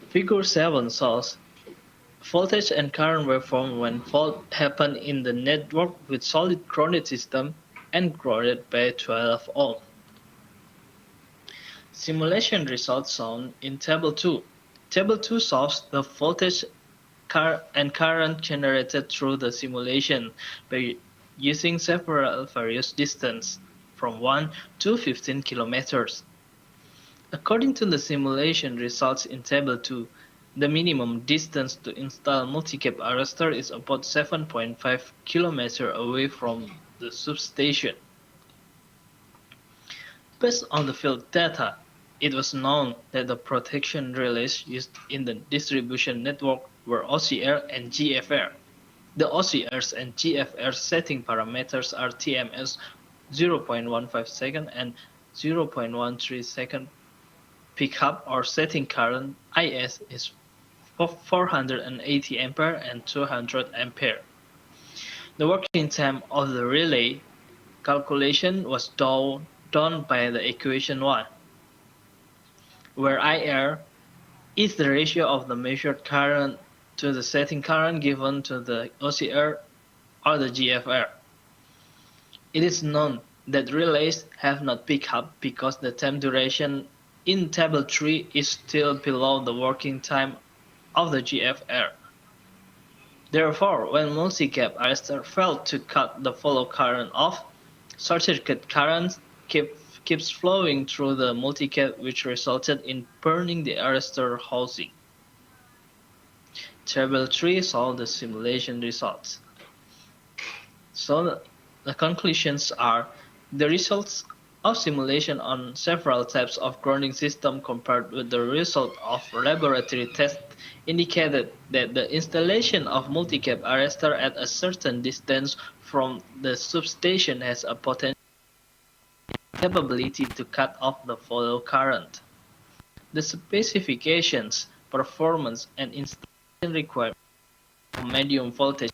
Figure 7 shows voltage and current waveform when fault happen in the network with solid grounded system and grounded by 12 ohm. Simulation results shown in Table 2. Table 2 shows the voltage and current generated through the simulation by using several various distances from 1 to 15 kilometers. According to the simulation results in Table 2, the minimum distance to install multi-cap arrestor is about 7.5 km away from the substation. Based on the field data, it was known that the protection relays used in the distribution network were OCR and GFR. The OCRs and GFR setting parameters are TMS 0.15 second and 0.13 second pickup, or setting current IS is 480 ampere and 200 ampere. The working time of the relay calculation was done by the equation 1, where IR is the ratio of the measured current to the setting current given to the OCR or the GFR. It is known that relays have not picked up because the time duration in Table 3 is still below the working time of the GFR. Therefore, when multi-cap arrestor failed to cut the follow current off, short circuit current keeps flowing through the multi-cap, which resulted in burning the arrestor housing. Table 3 saw the simulation results. So the conclusions are: the results of simulation on several types of grounding system compared with the result of laboratory tests indicated that the installation of multi-cap arrestor at a certain distance from the substation has a potential capability to cut off the follow current. The specifications, performance, and installation requirements of medium voltage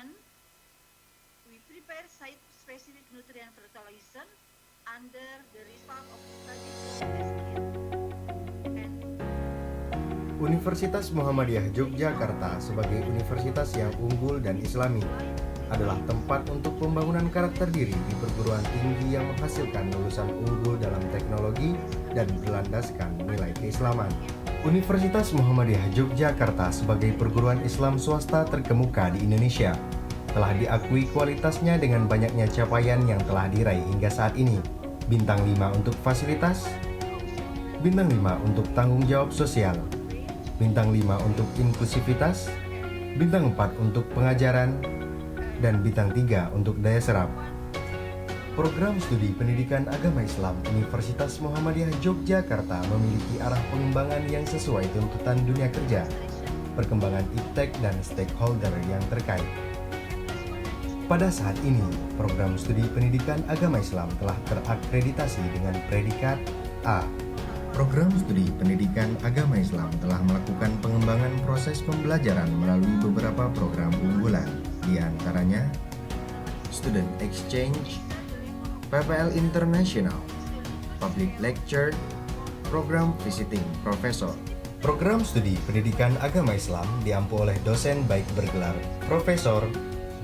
addition, we prepare site-specific nutrient fertilization under the result of study Universitas Muhammadiyah Yogyakarta sebagai universitas yang unggul dan islami adalah tempat untuk pembangunan karakter diri di perguruan tinggi yang menghasilkan lulusan unggul dalam teknologi dan berlandaskan nilai keislaman. Universitas Muhammadiyah Yogyakarta sebagai perguruan Islam swasta terkemuka di Indonesia telah diakui kualitasnya dengan banyaknya capaian yang telah diraih hingga saat ini. Bintang 5 untuk fasilitas, bintang 5 untuk tanggung jawab sosial, bintang 5 untuk inklusivitas, bintang 4 untuk pengajaran, dan bintang 3 untuk daya serap. Program studi pendidikan agama Islam Universitas Muhammadiyah Yogyakarta memiliki arah pengembangan yang sesuai tuntutan dunia kerja, perkembangan iptek dan stakeholder yang terkait. Pada saat ini, program studi pendidikan agama Islam telah terakreditasi dengan predikat A. Program studi pendidikan agama Islam telah melakukan pengembangan proses pembelajaran melalui beberapa program unggulan, di antaranya Student Exchange, PPL International, Public Lecture, Program Visiting Professor. Program studi pendidikan agama Islam diampu oleh dosen baik bergelar profesor,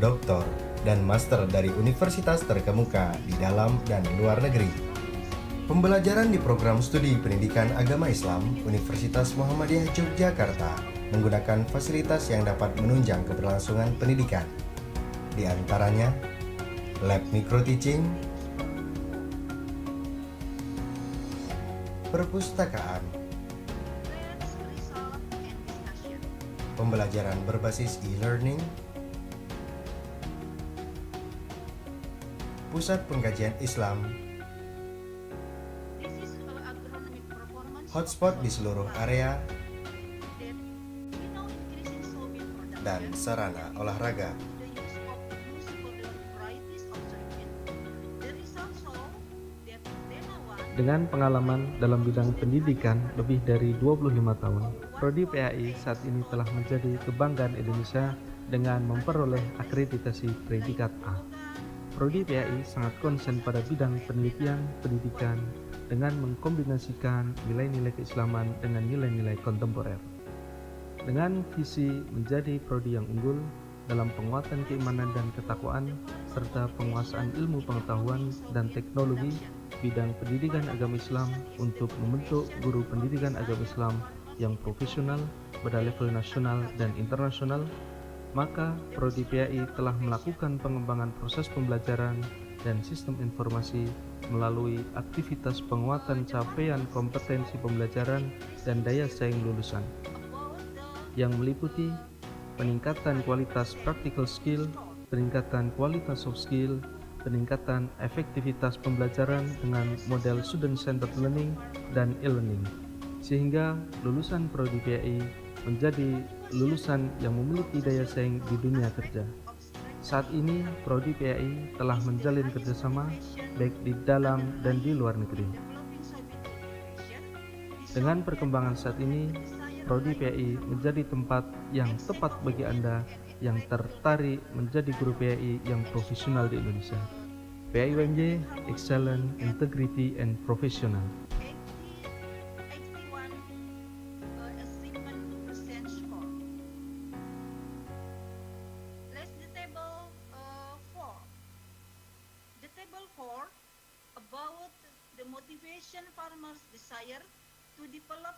doktor, dan master dari universitas terkemuka di dalam dan luar negeri. Pembelajaran di program studi pendidikan agama Islam Universitas Muhammadiyah Yogyakarta menggunakan fasilitas yang dapat menunjang keberlangsungan pendidikan. Di antaranya, lab micro teaching, perpustakaan, pembelajaran berbasis e-learning, pusat pengkajian Islam, hotspot di seluruh area, dan sarana olahraga. Dengan pengalaman dalam bidang pendidikan lebih dari 25 tahun, Prodi PAI saat ini telah menjadi kebanggaan Indonesia dengan memperoleh akreditasi predikat A. Prodi PAI sangat konsen pada bidang penelitian, pendidikan, dengan mengkombinasikan nilai-nilai keislaman dengan nilai-nilai kontemporer. Dengan visi menjadi prodi yang unggul dalam penguatan keimanan dan ketakwaan, serta penguasaan ilmu pengetahuan dan teknologi bidang pendidikan agama Islam untuk membentuk guru pendidikan agama Islam yang profesional pada level nasional dan internasional, maka Prodi PAI telah melakukan pengembangan proses pembelajaran dan sistem informasi melalui aktivitas penguatan capaian kompetensi pembelajaran dan daya saing lulusan yang meliputi peningkatan kualitas practical skill, peningkatan kualitas soft skill, peningkatan efektivitas pembelajaran dengan model student-centered learning dan e-learning, sehingga lulusan Prodi PAI menjadi lulusan yang memiliki daya saing di dunia kerja. Saat ini, Prodi PAI telah menjalin kerjasama baik di dalam dan di luar negeri. Dengan perkembangan saat ini, Prodi PAI menjadi tempat yang tepat bagi Anda yang tertarik menjadi guru PAI yang profesional di Indonesia. PAI UMY, Excellent, Integrity, and Professional. About the motivation farmers desire to develop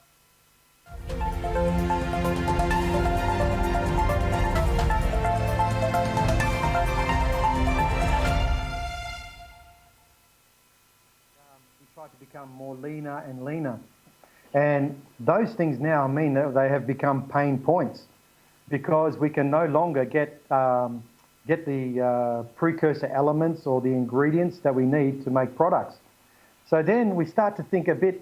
we try to become more leaner and leaner, and those things now mean that they have become pain points because we can no longer get the precursor elements or the ingredients that we need to make products. So then we start to think a bit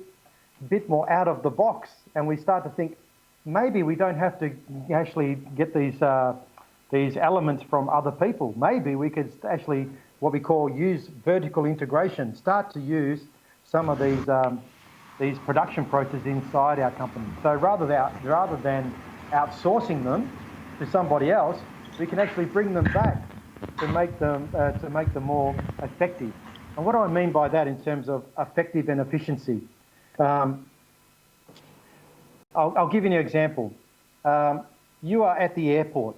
more out of the box, and we start to think maybe we don't have to actually get these elements from other people. Maybe we could actually, what we call, use vertical integration, start to use some of these production processes inside our company. So rather than outsourcing them to somebody else, we can actually bring them back to make them more effective. And what do I mean by that in terms of effective and efficiency? I'll give you an example. You are at the airport.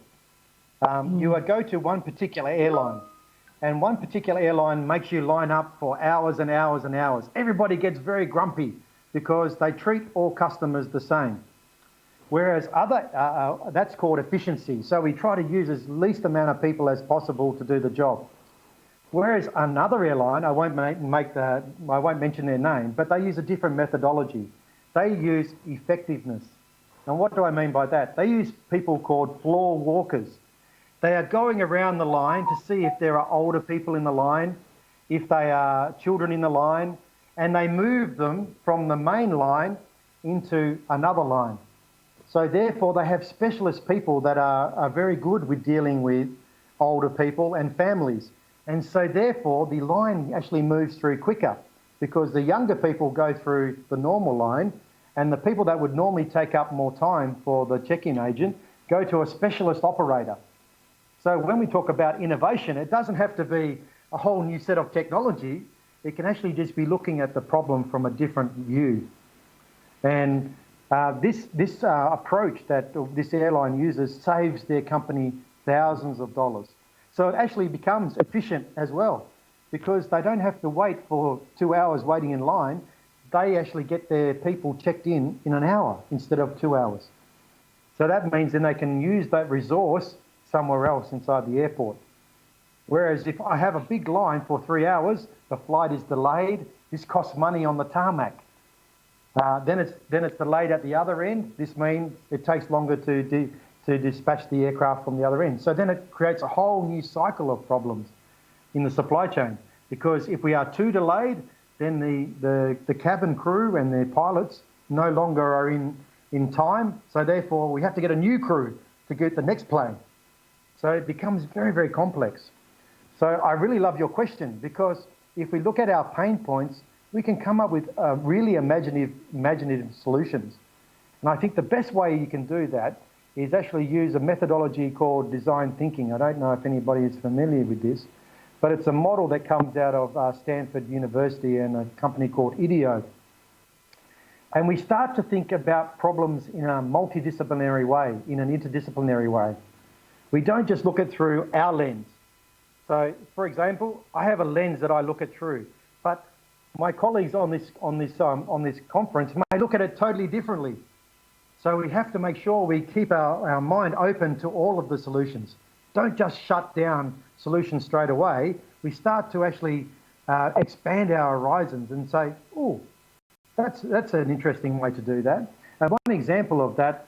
You go to one particular airline, and one particular airline makes you line up for hours and hours and hours. Everybody gets very grumpy because they treat all customers the same. Whereas that's called efficiency. So we try to use as least amount of people as possible to do the job. Whereas another airline, I won't mention their name, but they use a different methodology. They use effectiveness. And what do I mean by that? They use people called floor walkers. They are going around the line to see if there are older people in the line, if they are children in the line, and they move them from the main line into another line. So therefore, they have specialist people that are very good with dealing with older people and families. And so therefore, the line actually moves through quicker because the younger people go through the normal line, and the people that would normally take up more time for the check-in agent go to a specialist operator. So when we talk about innovation, it doesn't have to be a whole new set of technology. It can actually just be looking at the problem from a different view. And this approach that this airline uses saves their company thousands of dollars. So it actually becomes efficient as well because they don't have to wait for 2 hours waiting in line. They actually get their people checked in an hour instead of 2 hours. So that means then they can use that resource somewhere else inside the airport. Whereas if I have a big line for 3 hours, the flight is delayed, this costs money on the tarmac. Then it's delayed at the other end. This means it takes longer to dispatch the aircraft from the other end. So then it creates a whole new cycle of problems in the supply chain. Because if we are too delayed, then the cabin crew and the pilots no longer are in time. So therefore, we have to get a new crew to get the next plane. So it becomes very, very complex. So I really love your question because if we look at our pain points, we can come up with really imaginative solutions. And I think the best way you can do that is actually use a methodology called design thinking. I don't know if anybody is familiar with this, but it's a model that comes out of Stanford University and a company called IDEO. And we start to think about problems in a multidisciplinary way, in an interdisciplinary way. We don't just look at through our lens. So, for example, I have a lens that I look at through, but my colleagues on this conference may look at it totally differently. So we have to make sure we keep our mind open to all of the solutions. Don't just shut down solutions straight away. We start to actually expand our horizons and say, oh, that's an interesting way to do that. And one example of that,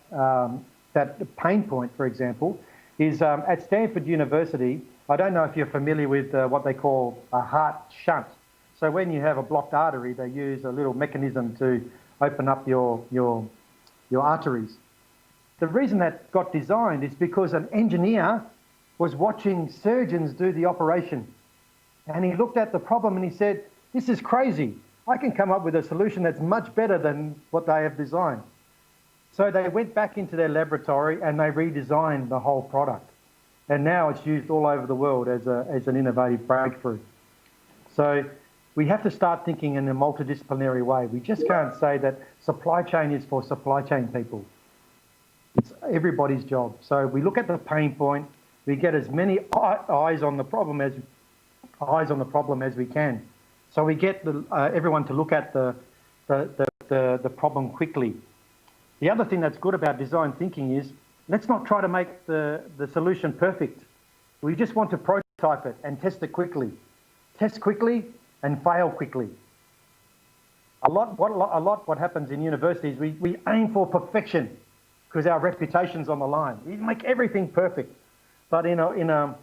that pain point, for example, is at Stanford University. I don't know if you're familiar with what they call a heart shunt. So when you have a blocked artery, they use a little mechanism to open up your arteries. The reason that got designed is because an engineer was watching surgeons do the operation. And he looked at the problem and he said, this is crazy. I can come up with a solution that's much better than what they have designed. So they went back into their laboratory and they redesigned the whole product. And now it's used all over the world as an innovative breakthrough. So we have to start thinking in a multidisciplinary way. We just can't say that supply chain is for supply chain people. It's everybody's job. So we look at the pain point, we get as many eyes on the problem as we can. So we get everyone to look at the problem quickly. The other thing that's good about design thinking is let's not try to make the solution perfect. We just want to prototype it and test it quickly. Test quickly and fail quickly. What happens in universities, we aim for perfection because our reputation's on the line. We make everything perfect. But in an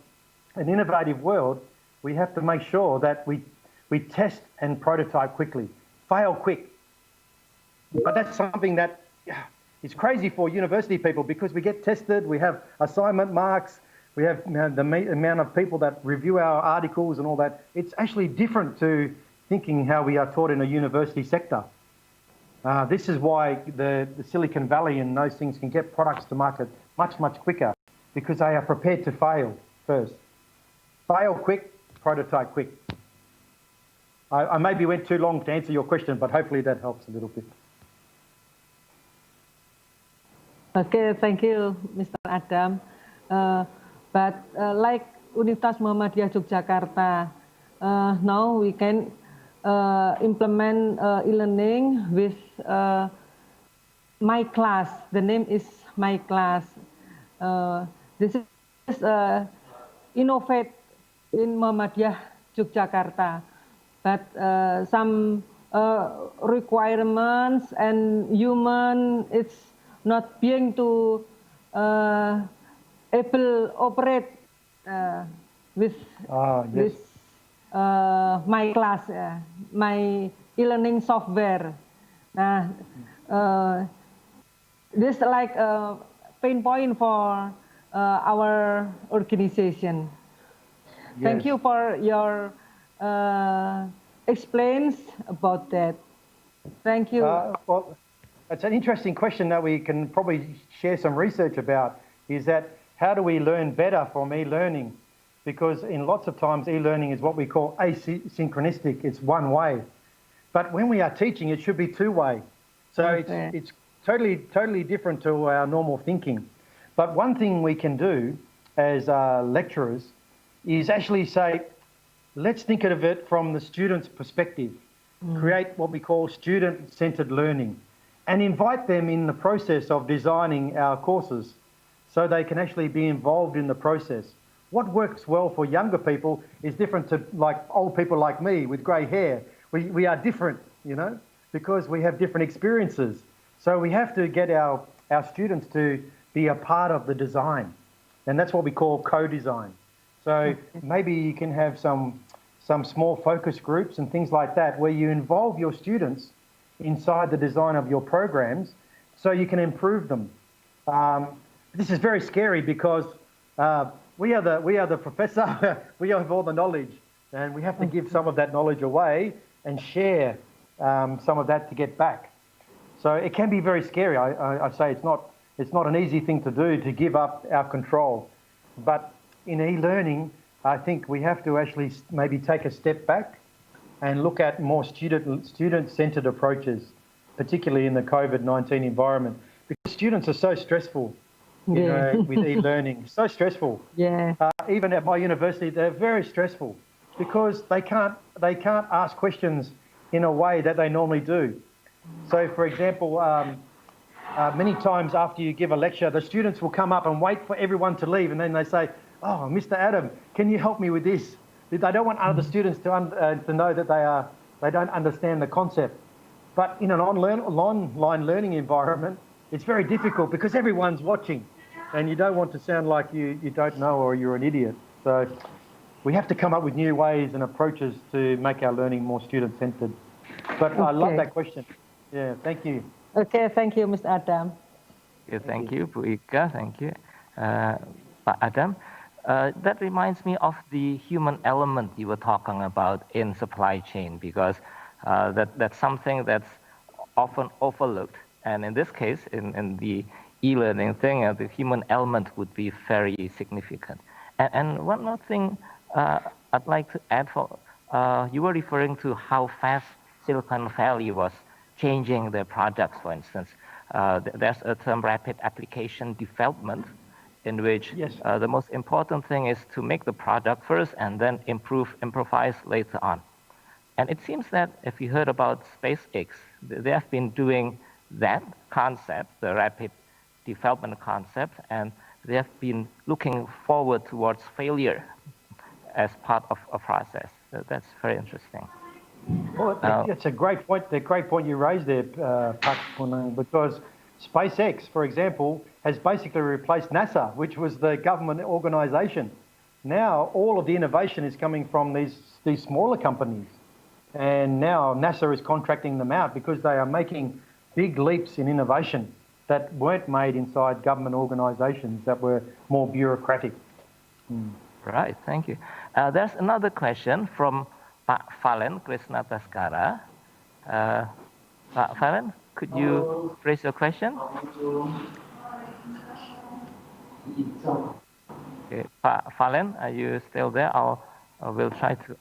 innovative world, we have to make sure that we test and prototype quickly, fail quick. But that's something that is crazy for university people because we get tested, we have assignment marks, we have the amount of people that review our articles and all that. It's actually different to thinking how we are taught in a university sector. This is why the Silicon Valley and those things can get products to market much, much quicker because they are prepared to fail first. Fail quick, prototype quick. I maybe went too long to answer your question, but hopefully that helps a little bit. Okay, thank you, Mr. Adam. But like Universitas Muhammadiyah Yogyakarta, now we can implement e-learning with My Class. The name is My Class. This is innovate in Muhammadiyah Yogyakarta, but some requirements and human it's not being to able operate with Yes. My Class, my e-learning software. This like a pain point for our organization. Thank Yes. you for your explains about that. Thank you. Well, it's an interesting question that we can probably share some research about, is that how do we learn better from e-learning? Because in lots of times e-learning is what we call asynchronistic, it's one way. But when we are teaching, it should be two-way. So it's totally different to our normal thinking. But one thing we can do as lecturers is actually say, let's think of it from the student's perspective. Create what we call student-centered learning and invite them in the process of designing our courses so they can actually be involved in the process. What works well for younger people is different to like old people like me with grey hair. We are different, you know, because we have different experiences. So we have to get our students to be a part of the design. And that's what we call co-design. So maybe you can have some small focus groups and things like that where you involve your students inside the design of your programs so you can improve them. This is very scary because we are the professor, we have all the knowledge, and we have to give some of that knowledge away and share some of that to get back. So it can be very scary. I say it's not an easy thing to do, to give up our control. But in e-learning, I think we have to actually maybe take a step back and look at more student-centered approaches, particularly in the COVID-19 environment, because students are so stressful, you know, with e-learning, so stressful. Yeah. Even at my university, they're very stressful because they can't ask questions in a way that they normally do. So, for example, many times after you give a lecture, the students will come up and wait for everyone to leave, and then they say, "Oh, Mr. Adam, can you help me with this?" They don't want other students to know that they don't understand the concept. But in an online learning environment, it's very difficult because everyone's watching, and you don't want to sound like you don't know or you're an idiot. So we have to come up with new ways and approaches to make our learning more student-centered. But I love that question. Yeah, thank you. Okay, thank you, Mr. Adam. Okay, thank you, Bu Ika. Thank you, Pak Adam. That reminds me of the human element you were talking about in supply chain, because that's something that's often overlooked. And in this case, in the e-learning thing, the human element would be very significant. And one more thing I'd like to add, you were referring to how fast Silicon Valley was changing their products, for instance. There's a term, rapid application development, in which the most important thing is to make the product first and then improvise later on. And it seems that if you heard about SpaceX, they have been doing that concept, the rapid development concept, and they have been looking forward towards failure as part of a process. So that's very interesting. Well, it's a great point. The great point you raised there, Pak Punang, because SpaceX, for example, has basically replaced NASA, which was the government organization. Now, all of the innovation is coming from these smaller companies. And now NASA is contracting them out because they are making big leaps in innovation that weren't made inside government organizations that were more bureaucratic. Right, thank you. There's another question from Pak Valen Krishna Taskara. Pak Valen, could you raise your question? Okay, Valen, are you still there? We'll try to.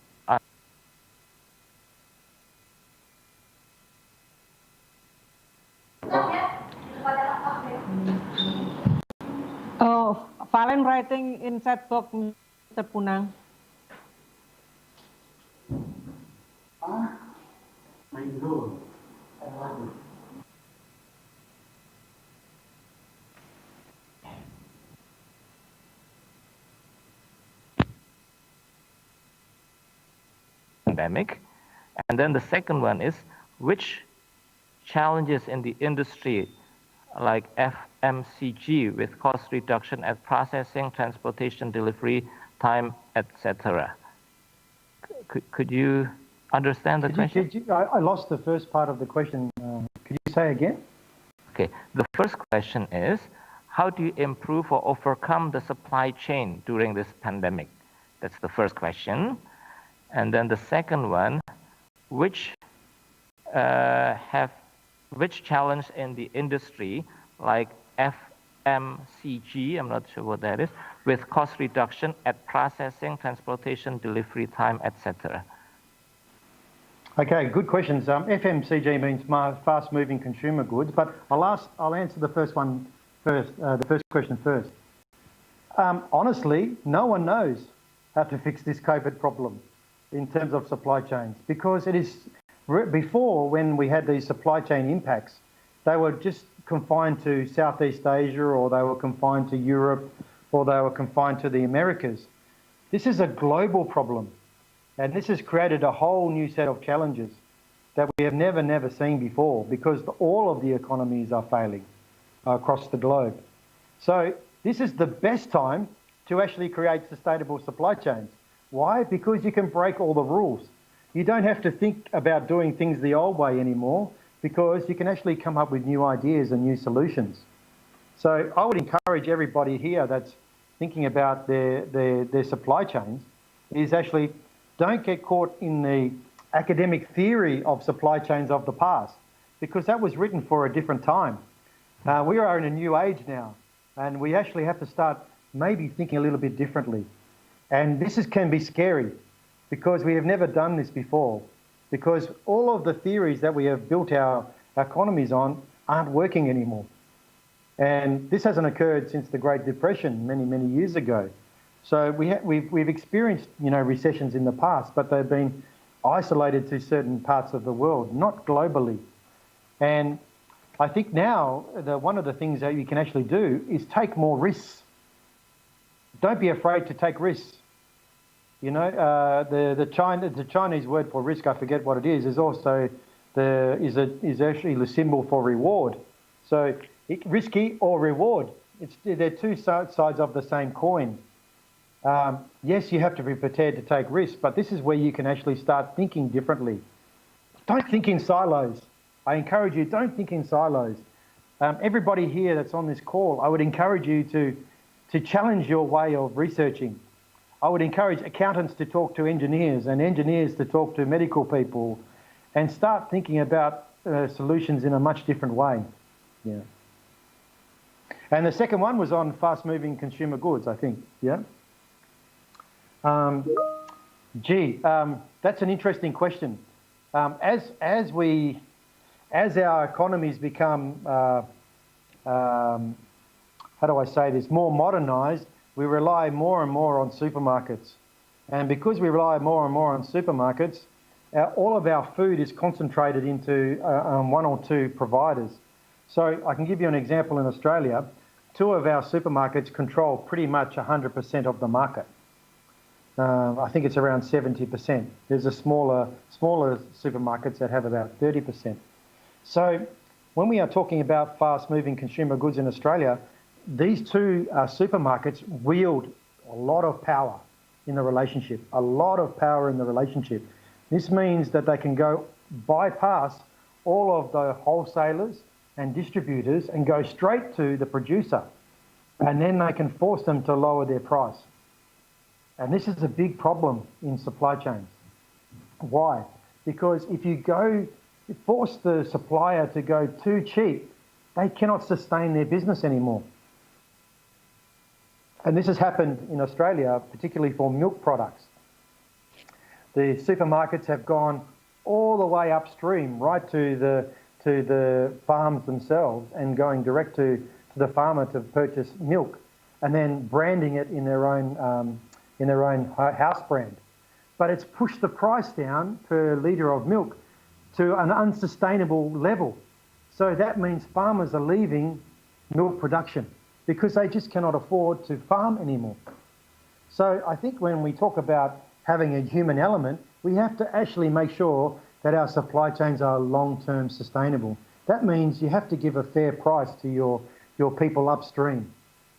Oh, Valen writing in chat box, Mr. Punang. Pandemic. And then the second one is which challenges in the industry like FMCG with cost reduction at processing, transportation, delivery, time, etc. Could you understand the question? I lost the first part of the question. Could you say again? Okay, the first question is, how do you improve or overcome the supply chain during this pandemic? That's the first question. And then the second one, which challenge in the industry like FMCG, I'm not sure what that is, with cost reduction at processing, transportation, delivery time, etc. Okay, good questions. FMCG means fast-moving consumer goods, but I'll answer the first one first. The first question first. Honestly, no one knows how to fix this COVID problem in terms of supply chains, because it is before, when we had these supply chain impacts, they were just confined to Southeast Asia, or they were confined to Europe, or they were confined to the Americas. This is a global problem, and this has created a whole new set of challenges that we have never seen before, because all of the economies are failing across the globe. So this is the best time to actually create sustainable supply chains. Why? Because you can break all the rules. You don't have to think about doing things the old way anymore, because you can actually come up with new ideas and new solutions. So I would encourage everybody here that's thinking about their supply chains is actually don't get caught in the academic theory of supply chains of the past, because that was written for a different time. We are in a new age now, and we actually have to start maybe thinking a little bit differently. And this can be scary, because we have never done this before, because all of the theories that we have built our economies on aren't working anymore. And this hasn't occurred since the Great Depression many years ago. So we've experienced, recessions in the past, but they've been isolated to certain parts of the world, not globally. And I think now one of the things that you can actually do is take more risks. Don't be afraid to take risks. The Chinese word for risk, I forget what it is also is actually the symbol for reward. So risky or reward, they're two sides of the same coin. Yes, you have to be prepared to take risks, but this is where you can actually start thinking differently. Don't think in silos. I encourage you, don't think in silos. Everybody here that's on this call, I would encourage you to challenge your way of researching. I would encourage accountants to talk to engineers, and engineers to talk to medical people, and start thinking about solutions in a much different way. Yeah. And the second one was on fast-moving consumer goods, I think. Yeah. That's an interesting question. As our economies become, how do I say this, more modernised, we rely more and more on supermarkets. And because we rely more and more on supermarkets, all of our food is concentrated into one or two providers. So I can give you an example in Australia. 2 of our supermarkets control pretty much 100% of the market. I think it's around 70%. There's a smaller supermarkets that have about 30%. So when we are talking about fast-moving consumer goods in Australia, these 2 supermarkets wield a lot of power in the relationship, This means that they can go bypass all of the wholesalers and distributors and go straight to the producer, and then they can force them to lower their price. And this is a big problem in supply chains. Why? Because if you force the supplier to go too cheap, they cannot sustain their business anymore. And this has happened in Australia, particularly for milk products. The supermarkets have gone all the way upstream, right to the farms themselves, and going direct to the farmer to purchase milk, and then branding it in their own house brand. But it's pushed the price down per litre of milk to an unsustainable level. So that means farmers are leaving milk production because they just cannot afford to farm anymore. So I think when we talk about having a human element, we have to actually make sure that our supply chains are long-term sustainable. That means you have to give a fair price to your people upstream.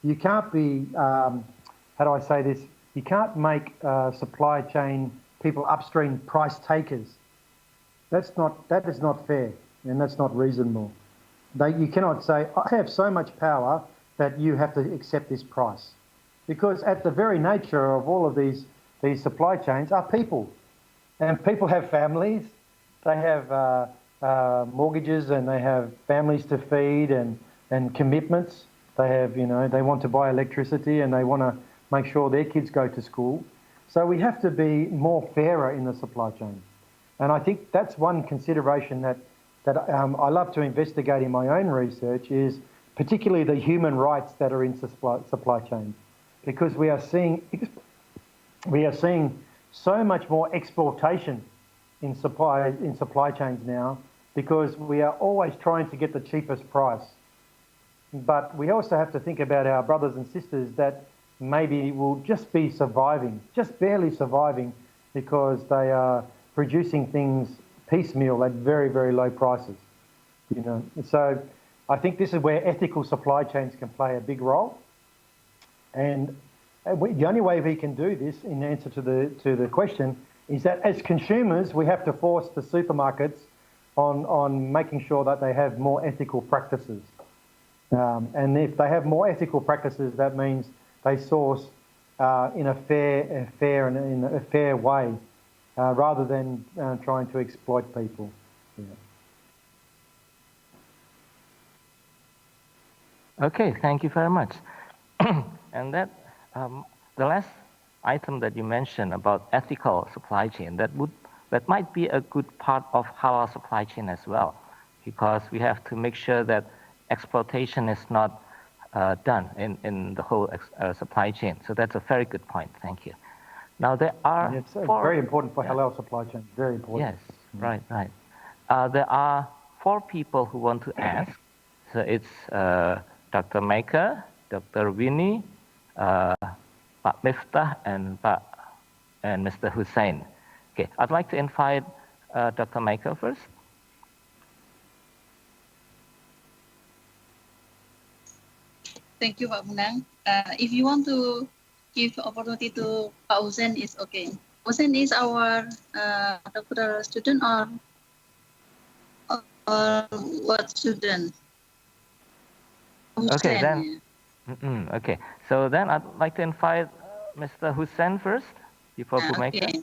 You can't be, how do I say this? You can't make supply chain people upstream price takers. That is not fair, and that's not reasonable. You cannot say, I have so much power that you have to accept this price. Because at the very nature of all of these supply chains are people. And people have families, they have mortgages, and they have families to feed and commitments. They have, they want to buy electricity, and they want to make sure their kids go to school. So we have to be more fairer in the supply chain. And I think that's one consideration that I love to investigate in my own research, is particularly the human rights that are in supply chains. Because we are seeing so much more exploitation in supply chains now, because we are always trying to get the cheapest price. But we also have to think about our brothers and sisters that maybe will just be surviving, just barely surviving, because they are producing things piecemeal at very, very low prices. So I think this is where ethical supply chains can play a big role. And the only way we can do this, in answer to the question, is that as consumers, we have to force the supermarkets on making sure that they have more ethical practices. And if they have more ethical practices, that means they source in a fair way, rather than trying to exploit people. Okay, thank you very much. And that the last item that you mentioned about ethical supply chain, that might be a good part of halal supply chain as well, because we have to make sure that exploitation is not done in the whole supply chain. So that's a very good point. Thank you. Now there are it's very important for halal supply chain. Very important. Yes, right. There are 4 people who want to ask. So it's Dr. Maker, Dr. Winnie, Pak Miftah, and Mr. Hussein. Okay, I'd like to invite Dr. Maker first. Thank you, Pak Munang. If you want to give opportunity to Pak Hussein, it's okay. Hussein is our doctoral student or what student? Hussein. Okay, then. Okay, so then I'd like to invite Mr. Hussein first before Maker. Okay.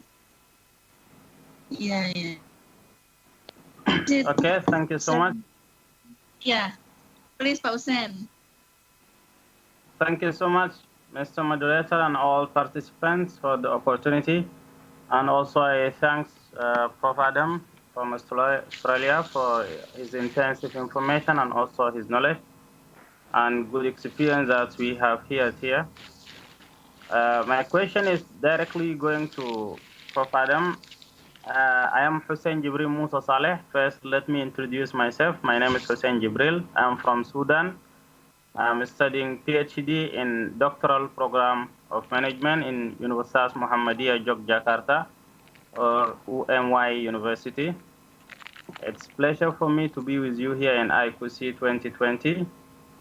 Yeah. Okay, thank you so much. Yeah, please, Pak Hussein. Thank you so much, Mr. Moderator, and all participants for the opportunity. And also I thanks Prof. Adam from Australia for his intensive information and also his knowledge and good experience that we have here. My question is directly going to Prof. Adam. I am Hussein Jibril Musa Saleh. First, let me introduce myself. My name is Hussein Jibril. I'm from Sudan. I'm studying PhD in doctoral program of management in Universitas Muhammadiyah Yogyakarta, or UMY University. It's a pleasure for me to be with you here in ICoSI 2020.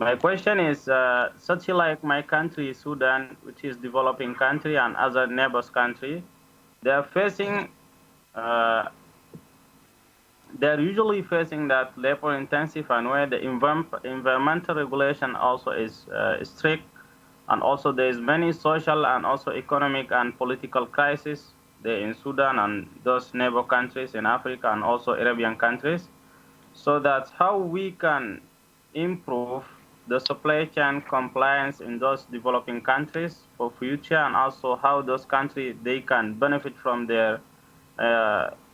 My question is, such like my country, Sudan, which is developing country, and other neighbors country, they are facing they're usually facing that labor intensive, and where the environmental regulation also is strict, and also there is many social and also economic and political crisis there in Sudan and those neighbor countries in Africa and also Arabian countries. So that's how we can improve the supply chain compliance in those developing countries for future, and also how those countries they can benefit from their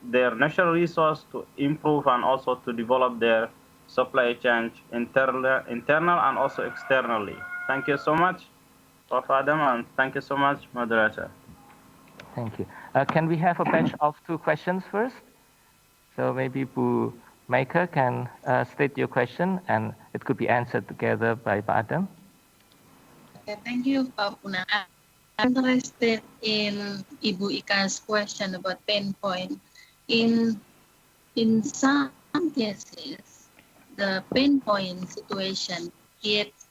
natural resource to improve and also to develop their supply chain internal and also externally. Thank you so much, Prof. Adam, and thank you so much, moderator. Thank you. Can we have a batch of 2 questions first? So maybe Bu Maker can state your question, and it could be answered together by Pak Adam. Okay, thank you, Pak Puna. I'm interested in Ibu Ika's question about pain point. In some cases, the pain point situation creates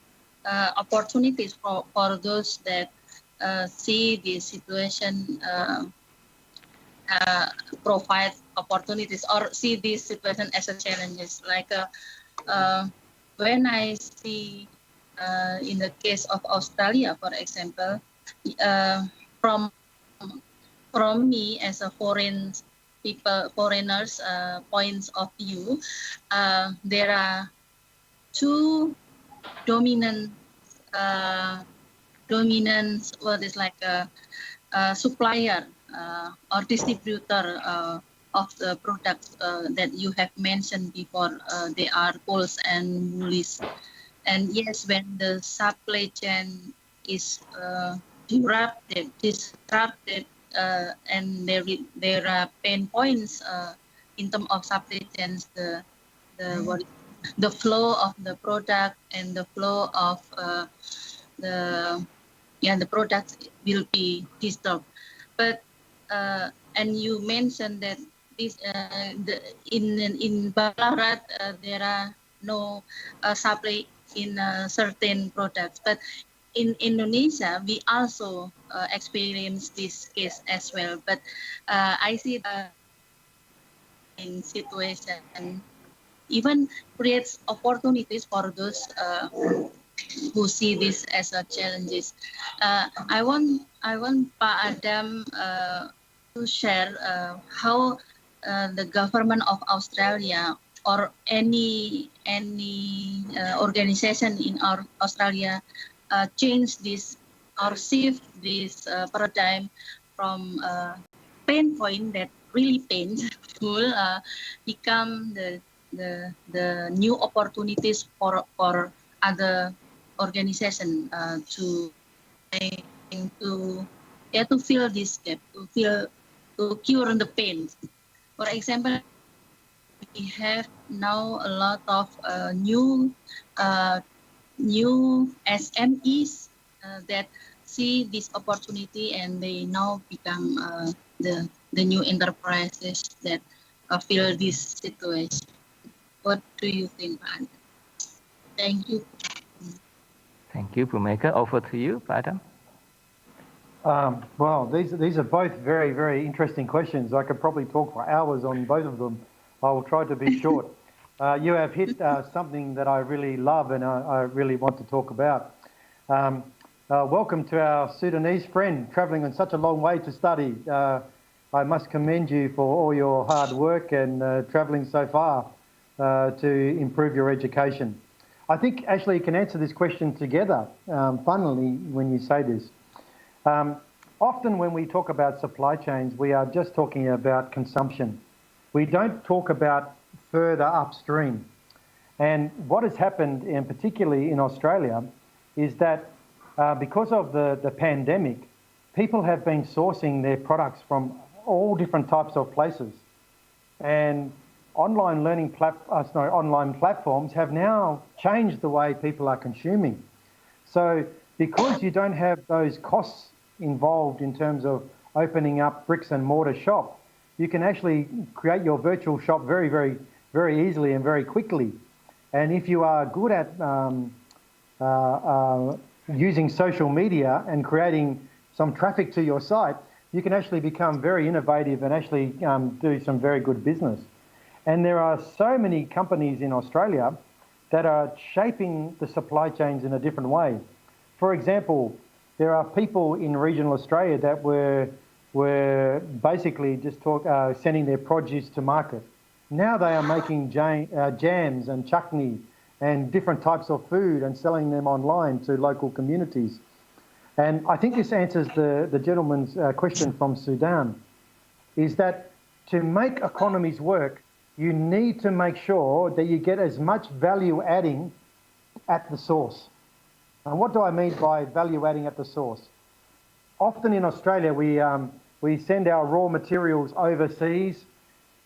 opportunities for those that see this situation provide opportunities or see this situation as a challenges. Like when I see in the case of Australia, for example, from me as a foreigners points of view, there are 2 dominant what is like a supplier or distributor of the products that you have mentioned before. They are Coles and Woolies. And yes, when the supply chain is disrupted, and there are pain points in terms of supply chains, the flow of the product and the flow of the products will be disturbed. But and you mentioned that this in Barat there are no supply in certain products, but in Indonesia we also experience this case as well. But I see the in situation even creates opportunities for those who see this as a challenges. I want Pak Adam to share how the government of Australia or any organization in our Australia change this or shift this paradigm from pain point that really painful become the new opportunities for other organization to fill this gap, to cure the pain. For example, we have now a lot of new SMEs that see this opportunity and they now become the new enterprises that fill this situation. What do you think, Pak Adam? Thank you. Thank you, Bhumika. Over to you, Adam. Well, these are both very, very interesting questions. I could probably talk for hours on both of them. I will try to be short. You have hit something that I really love and I really want to talk about. Welcome to our Sudanese friend travelling on such a long way to study. I must commend you for all your hard work and travelling so far to improve your education. I think actually you can answer this question together, funnily, when you say this. Often when we talk about supply chains, we are just talking about consumption. We don't talk about further upstream. And what has happened, and particularly in Australia, is that because of the pandemic, people have been sourcing their products from all different types of places. And online platforms have now changed the way people are consuming. So because you don't have those costs involved in terms of opening up bricks and mortar shop, you can actually create your virtual shop very, very, very easily and very quickly. And if you are good at using social media and creating some traffic to your site, you can actually become very innovative and actually do some very good business. And there are so many companies in Australia that are shaping the supply chains in a different way. For example, there are people in regional Australia that were basically just sending their produce to market. Now they are making jams and chutney and different types of food and selling them online to local communities. And I think this answers the gentleman's question from Sudan, is that to make economies work, you need to make sure that you get as much value adding at the source. And what do I mean by value adding at the source? Often in Australia, we send our raw materials overseas,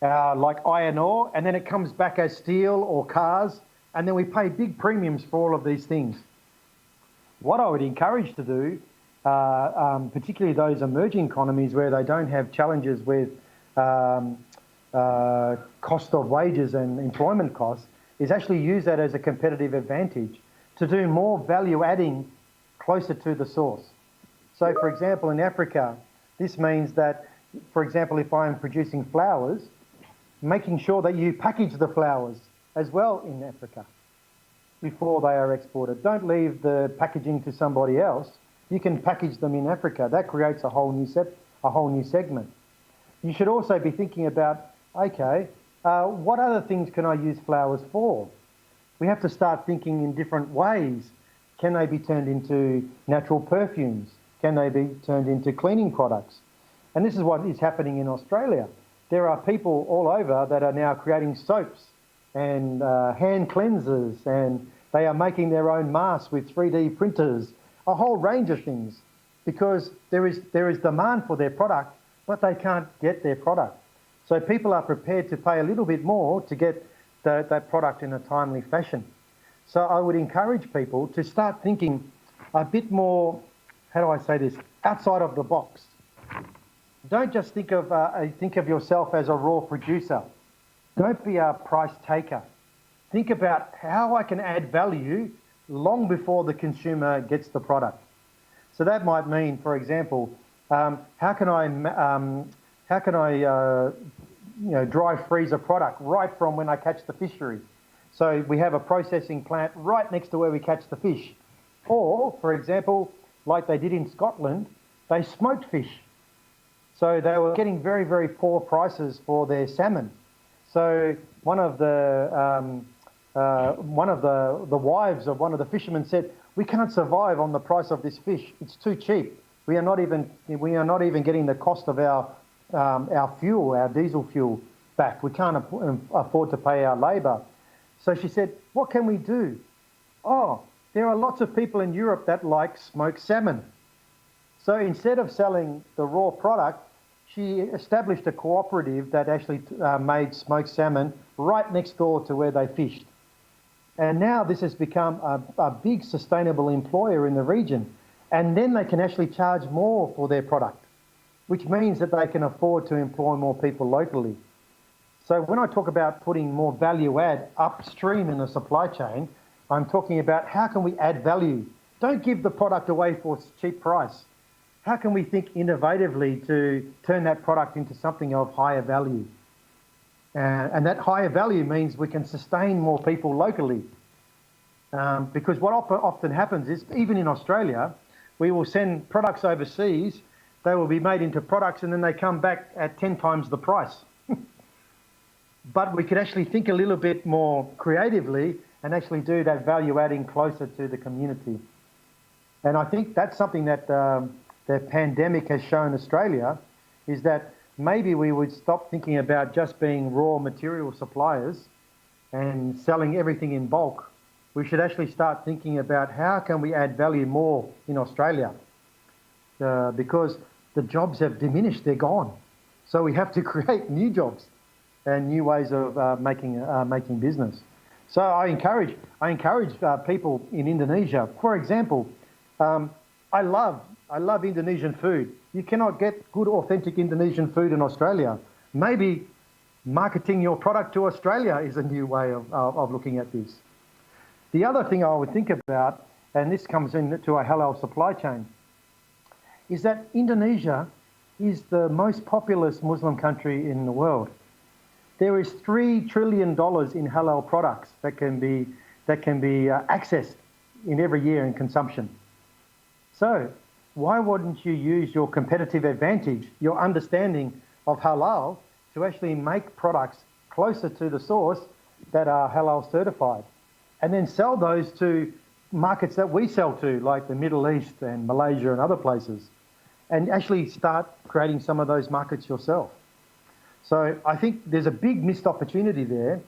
like iron ore, and then it comes back as steel or cars, and then we pay big premiums for all of these things. What I would encourage to do, particularly those emerging economies where they don't have challenges with cost of wages and employment costs, is actually use that as a competitive advantage to do more value adding closer to the source. So for example, in Africa, this means that, for example, if I'm producing flowers, making sure that you package the flowers as well in Africa before they are exported. Don't leave the packaging to somebody else. You can package them in Africa. That creates a whole new segment. You should also be thinking about, okay, what other things can I use flowers for? We have to start thinking in different ways. Can they be turned into natural perfumes? Can they be turned into cleaning products? And this is what is happening in Australia. There are people all over that are now creating soaps and hand cleansers, and they are making their own masks with 3D printers, a whole range of things, because there is demand for their product, but they can't get their product. So people are prepared to pay a little bit more to get that product in a timely fashion. So I would encourage people to start thinking a bit more, how do I say this, outside of the box. Don't just think of yourself as a raw producer. Don't be a price taker. Think about how I can add value long before the consumer gets the product. So that might mean, for example, how can I dry freeze a product right from when I catch the fishery? So we have a processing plant right next to where we catch the fish. Or, for example, like they did in Scotland, they smoked fish. So they were getting very, very poor prices for their salmon. So one of the wives of one of the fishermen said, "We can't survive on the price of this fish. It's too cheap. We are not even getting the cost of our fuel, our diesel fuel, back. We can't afford to pay our labour." So she said, "What can we do?" "Oh, there are lots of people in Europe that like smoked salmon." So instead of selling the raw product, she established a cooperative that actually made smoked salmon right next door to where they fished. And now this has become a big sustainable employer in the region. And then they can actually charge more for their product, which means that they can afford to employ more people locally. So when I talk about putting more value add upstream in the supply chain, I'm talking about how can we add value? Don't give the product away for a cheap price. How can we think innovatively to turn that product into something of higher value? And that higher value means we can sustain more people locally. Because what often happens is, even in Australia, we will send products overseas, they will be made into products and then they come back at 10 times the price. But we could actually think a little bit more creatively and actually do that value adding closer to the community. And I think that's something that the pandemic has shown Australia, is that maybe we would stop thinking about just being raw material suppliers and selling everything in bulk. We should actually start thinking about how can we add value more in Australia, because the jobs have diminished, they're gone. So we have to create new jobs and new ways of making business. So I encourage people in Indonesia. For example, I love Indonesian food. You cannot get good, authentic Indonesian food in Australia. Maybe marketing your product to Australia is a new way of looking at this. The other thing I would think about, and this comes into a halal supply chain, is that Indonesia is the most populous Muslim country in the world. There is $3 trillion in halal products that can be accessed in every year in consumption. So why wouldn't you use your competitive advantage, your understanding of halal, to actually make products closer to the source that are halal certified? and then sell those to markets that we sell to, like the Middle East and Malaysia and other places, and actually start creating some of those markets yourself. So I think there's a big missed opportunity there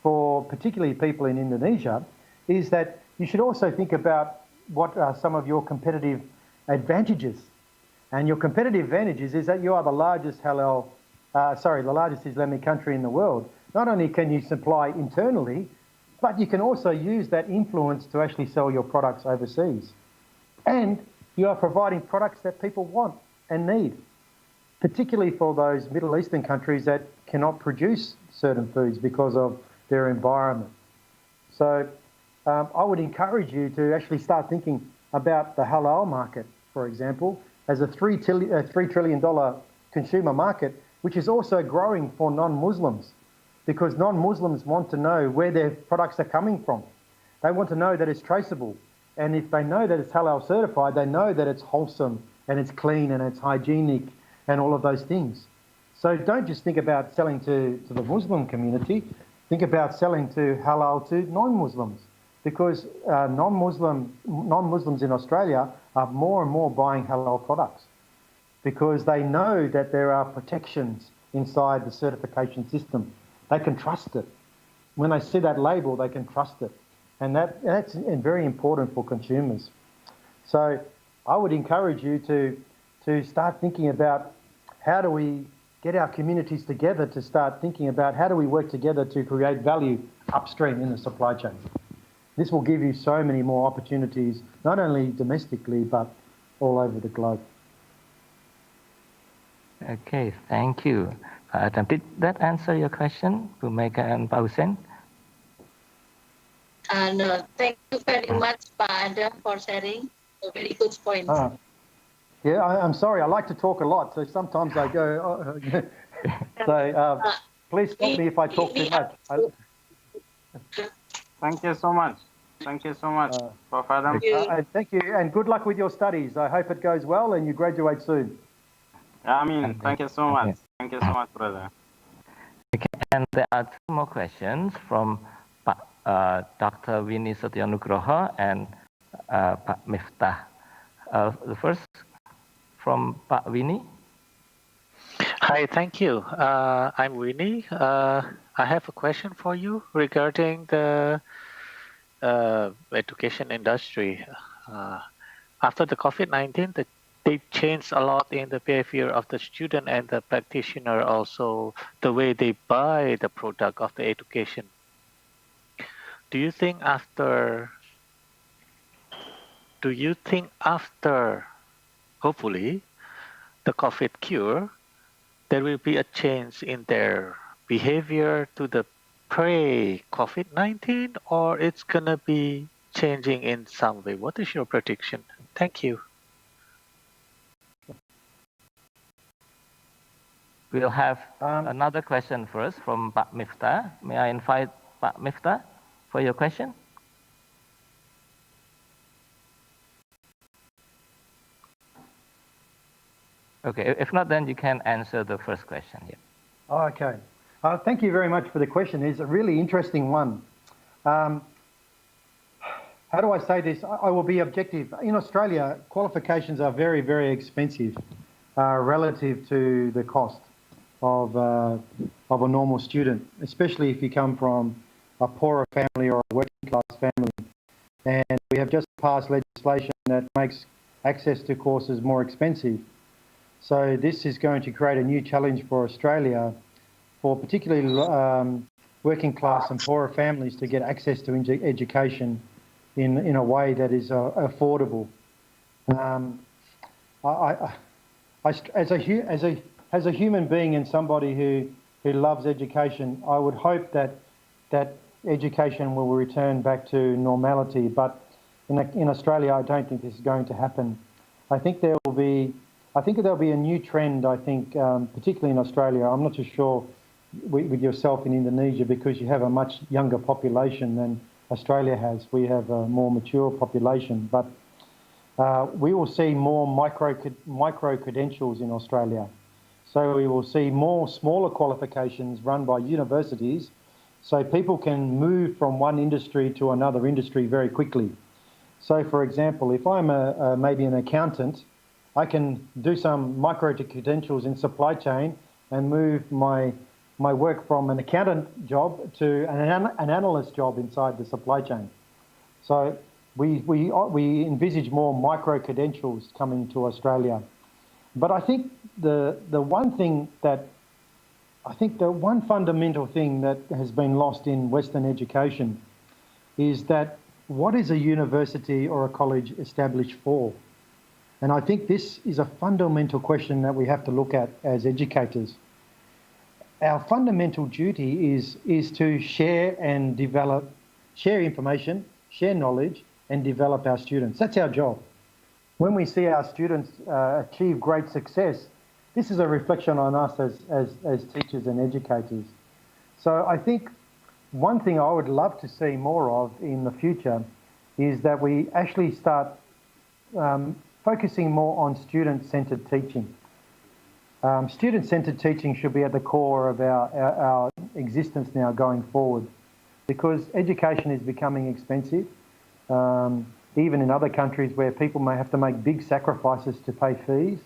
for particularly people in Indonesia, is that you should also think about what are some of your competitive advantages. And your competitive advantages is that you are the largest the largest Islamic country in the world. Not only can you supply internally, but you can also use that influence to actually sell your products overseas. And you are providing products that people want and need, particularly for those Middle Eastern countries that cannot produce certain foods because of their environment. So I would encourage you to actually start thinking about the halal market, for example, as a $3 trillion consumer market, which is also growing for non-Muslims, because non-Muslims want to know where their products are coming from. They want to know that it's traceable. And if they know that it's halal certified, they know that it's wholesome and it's clean and it's hygienic and all of those things. So don't just think about selling to the Muslim community, think about selling to halal to non-Muslims, because non-Muslims in Australia are more and more buying halal products because they know that there are protections inside the certification system. They can trust it. When they see that label, they can trust it. And that's very important for consumers. So I would encourage you to start thinking about how do we get our communities together to start thinking about how do we work together to create value upstream in the supply chain. This will give you so many more opportunities, not only domestically, but all over the globe. Okay, thank you. Adam, did that answer your question, Bumeka and Pak Hussein? No, thank you very much, Pak Adam, for sharing a very good point. Yeah, I'm sorry. I like to talk a lot, so sometimes I go. Please stop me if I talk too much. Thank you so much. Thank you so much, Prof. Adam. Thank you, and good luck with your studies. I hope it goes well and you graduate soon. Thank you so much. Thank you so much, brother. Okay, and there are two more questions from Dr. Winnie Satyanugroho and Pak Miftah. The first from Pak Winnie. Hi, thank you. I'm Winnie. I have a question for you regarding the education industry. After the COVID-19, they changed a lot in the behavior of the student and the practitioner, also the way they buy the product of the education. Do you think after, hopefully, the COVID cure, there will be a change in their behavior to the pre-COVID-19, or it's going to be changing in some way? What is your prediction? Thank you. We'll have another question first from Pak Miftah. May I invite Pak Miftah for your question? Okay, if not, then you can answer the first question here. Okay. Thank you very much for the question. It's a really interesting one. How do I say this? I will be objective. In Australia, qualifications are very, very expensive relative to the cost of a normal student, especially if you come from a poorer family or a working class family. And we have just passed legislation that makes access to courses more expensive. So this is going to create a new challenge for Australia, for particularly working class and poorer families to get access to education in a way that is affordable. As a human being and somebody who loves education, I would hope that education will return back to normality. But in Australia, I don't think this is going to happen. I think there'll be a new trend. I think, particularly in Australia, I'm not too sure with yourself in Indonesia, because you have a much younger population than Australia has. We have a more mature population, but we will see more micro credentials in Australia. So we will see more smaller qualifications run by universities, So people can move from one industry to another industry very quickly. So for example, if I'm maybe an accountant, I can do some micro-credentials in supply chain and move my work from an accountant job to an analyst job inside the supply chain. So we envisage more micro-credentials coming to Australia. But I think the one fundamental thing that has been lost in Western education is that what is a university or a college established for? And I think this is a fundamental question that we have to look at as educators. Our fundamental duty is to share and develop, share information, share knowledge, and develop our students. That's our job. When we see our students achieve great success, this is a reflection on us as teachers and educators. So I think one thing I would love to see more of in the future is that we actually start focusing more on student-centered teaching. Student-centered teaching should be at the core of our existence now going forward, because education is becoming expensive. Even in other countries where people may have to make big sacrifices to pay fees,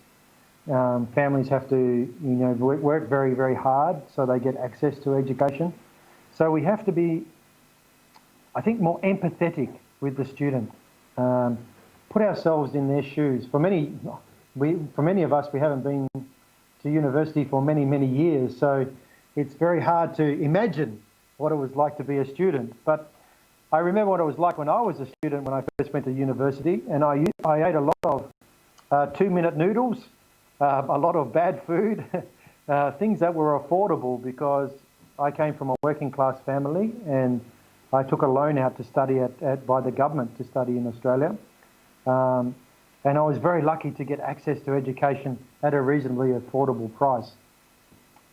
families have to work very, very hard so they get access to education. So we have to be, I think, more empathetic with the student. Put ourselves in their shoes. For many of us, we haven't been to university for many, many years, so it's very hard to imagine what it was like to be a student. But I remember what it was like when I was a student when I first went to university, and I ate a lot of 2-minute noodles, a lot of bad food, things that were affordable because I came from a working class family and I took a loan out to study by the government to study in Australia. And I was very lucky to get access to education at a reasonably affordable price.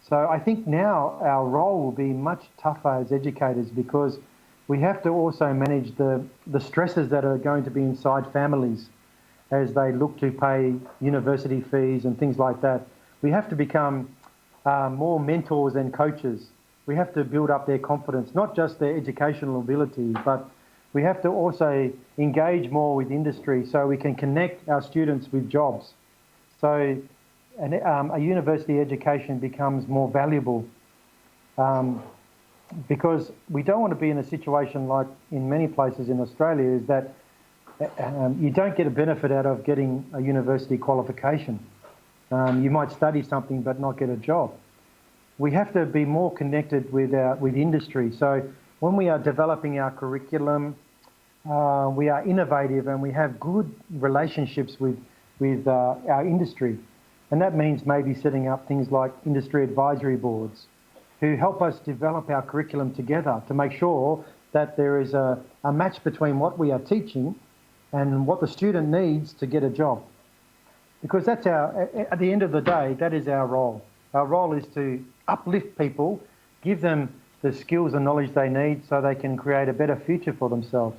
So I think now our role will be much tougher as educators because we have to also manage the stresses that are going to be inside families as they look to pay university fees and things like that. We have to become more mentors and coaches. We have to build up their confidence, not just their educational ability, but we have to also engage more with industry so we can connect our students with jobs. So a university education becomes more valuable because we don't want to be in a situation like in many places in Australia is that you don't get a benefit out of getting a university qualification. You might study something but not get a job. We have to be more connected with industry. So when we are developing our curriculum, we are innovative and we have good relationships with our industry. And that means maybe setting up things like industry advisory boards who help us develop our curriculum together to make sure that there is a match between what we are teaching and what the student needs to get a job. Because that's at the end of the day, that is our role. Our role is to uplift people, give them the skills and knowledge they need so they can create a better future for themselves.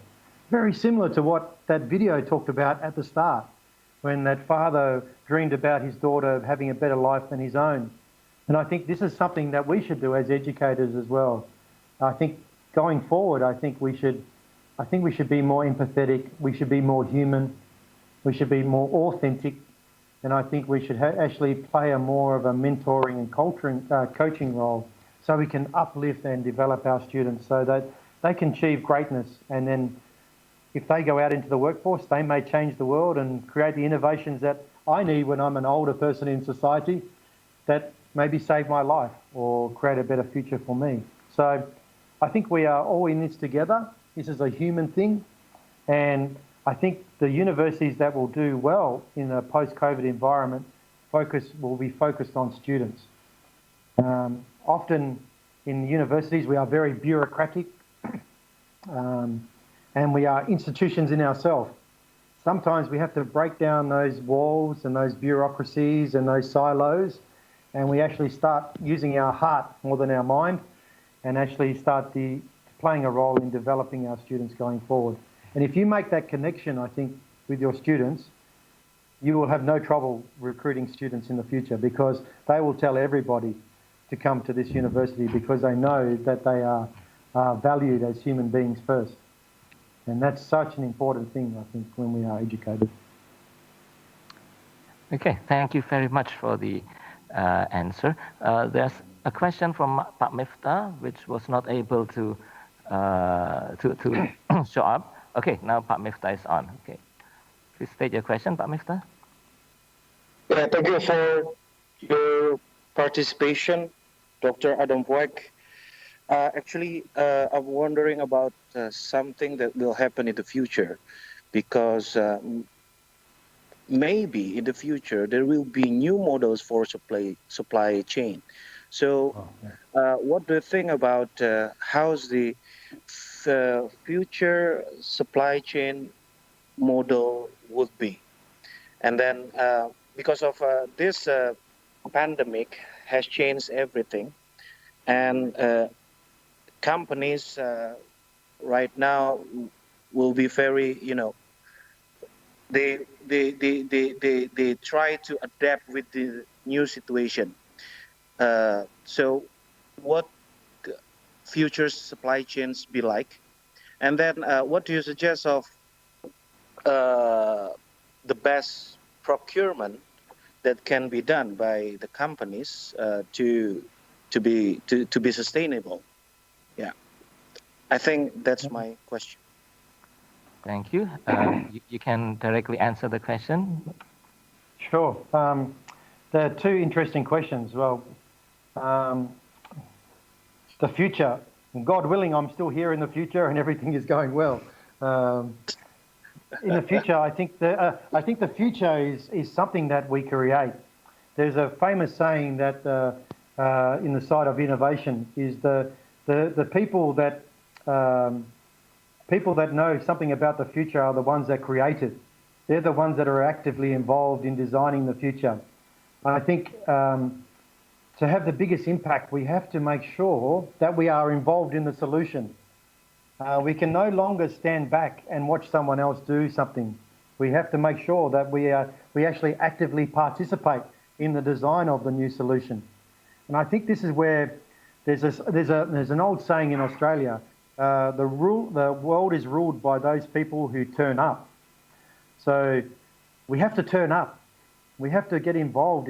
Very similar to what that video talked about at the start, when that father dreamed about his daughter having a better life than his own. And I think this is something that we should do as educators as well. I think going forward, I think we should be more empathetic, we should be more human, we should be more authentic, and I think we should actually play more of a mentoring and coaching role so we can uplift and develop our students so that they can achieve greatness. And then if they go out into the workforce, they may change the world and create the innovations that I need when I'm an older person in society that maybe save my life or create a better future for me. So I think we are all in this together. This is a human thing. And I think the universities that will do well in a post-COVID environment will be focused on students. Often in universities we are very bureaucratic and we are institutions in ourselves. Sometimes we have to break down those walls and those bureaucracies and those silos, and we actually start using our heart more than our mind and actually start playing a role in developing our students going forward. And if you make that connection, I think, with your students, you will have no trouble recruiting students in the future because they will tell everybody to come to this university because they know that they are are valued as human beings first. And that's such an important thing, I think, when we are educated. Okay, thank you very much for the answer. There's a question from Pak Miftah, which was not able to show up. Okay, now Pak Miftah is on. Okay, please state your question, Pak Miftah. Yeah, thank you for your participation, Dr. Adam Puek. Actually, I'm wondering about something that will happen in the future, because maybe in the future there will be new models for supply chain. So, what do you think about how's the future supply chain model would be? And then, because of this pandemic has changed everything, and companies right now will be very, they try to adapt with the new situation. So what future supply chains be like? And then what do you suggest of the best procurement that can be done by the companies to be sustainable? Yeah, I think that's my question. Thank you. You can directly answer the question. Sure. There are two interesting questions. Well, the future, God willing, I'm still here in the future and everything is going well. In the future, I think the future is something that we create. There's a famous saying that in the side of innovation is the people that know something about the future are the ones that create it. They're the ones that are actively involved in designing the future. I think to have the biggest impact, we have to make sure that we are involved in the solution. We can no longer stand back and watch someone else do something. We have to make sure that we actually actively participate in the design of the new solution. And I think this is where there's an old saying in Australia, the world is ruled by those people who turn up. So we have to turn up. We have to get involved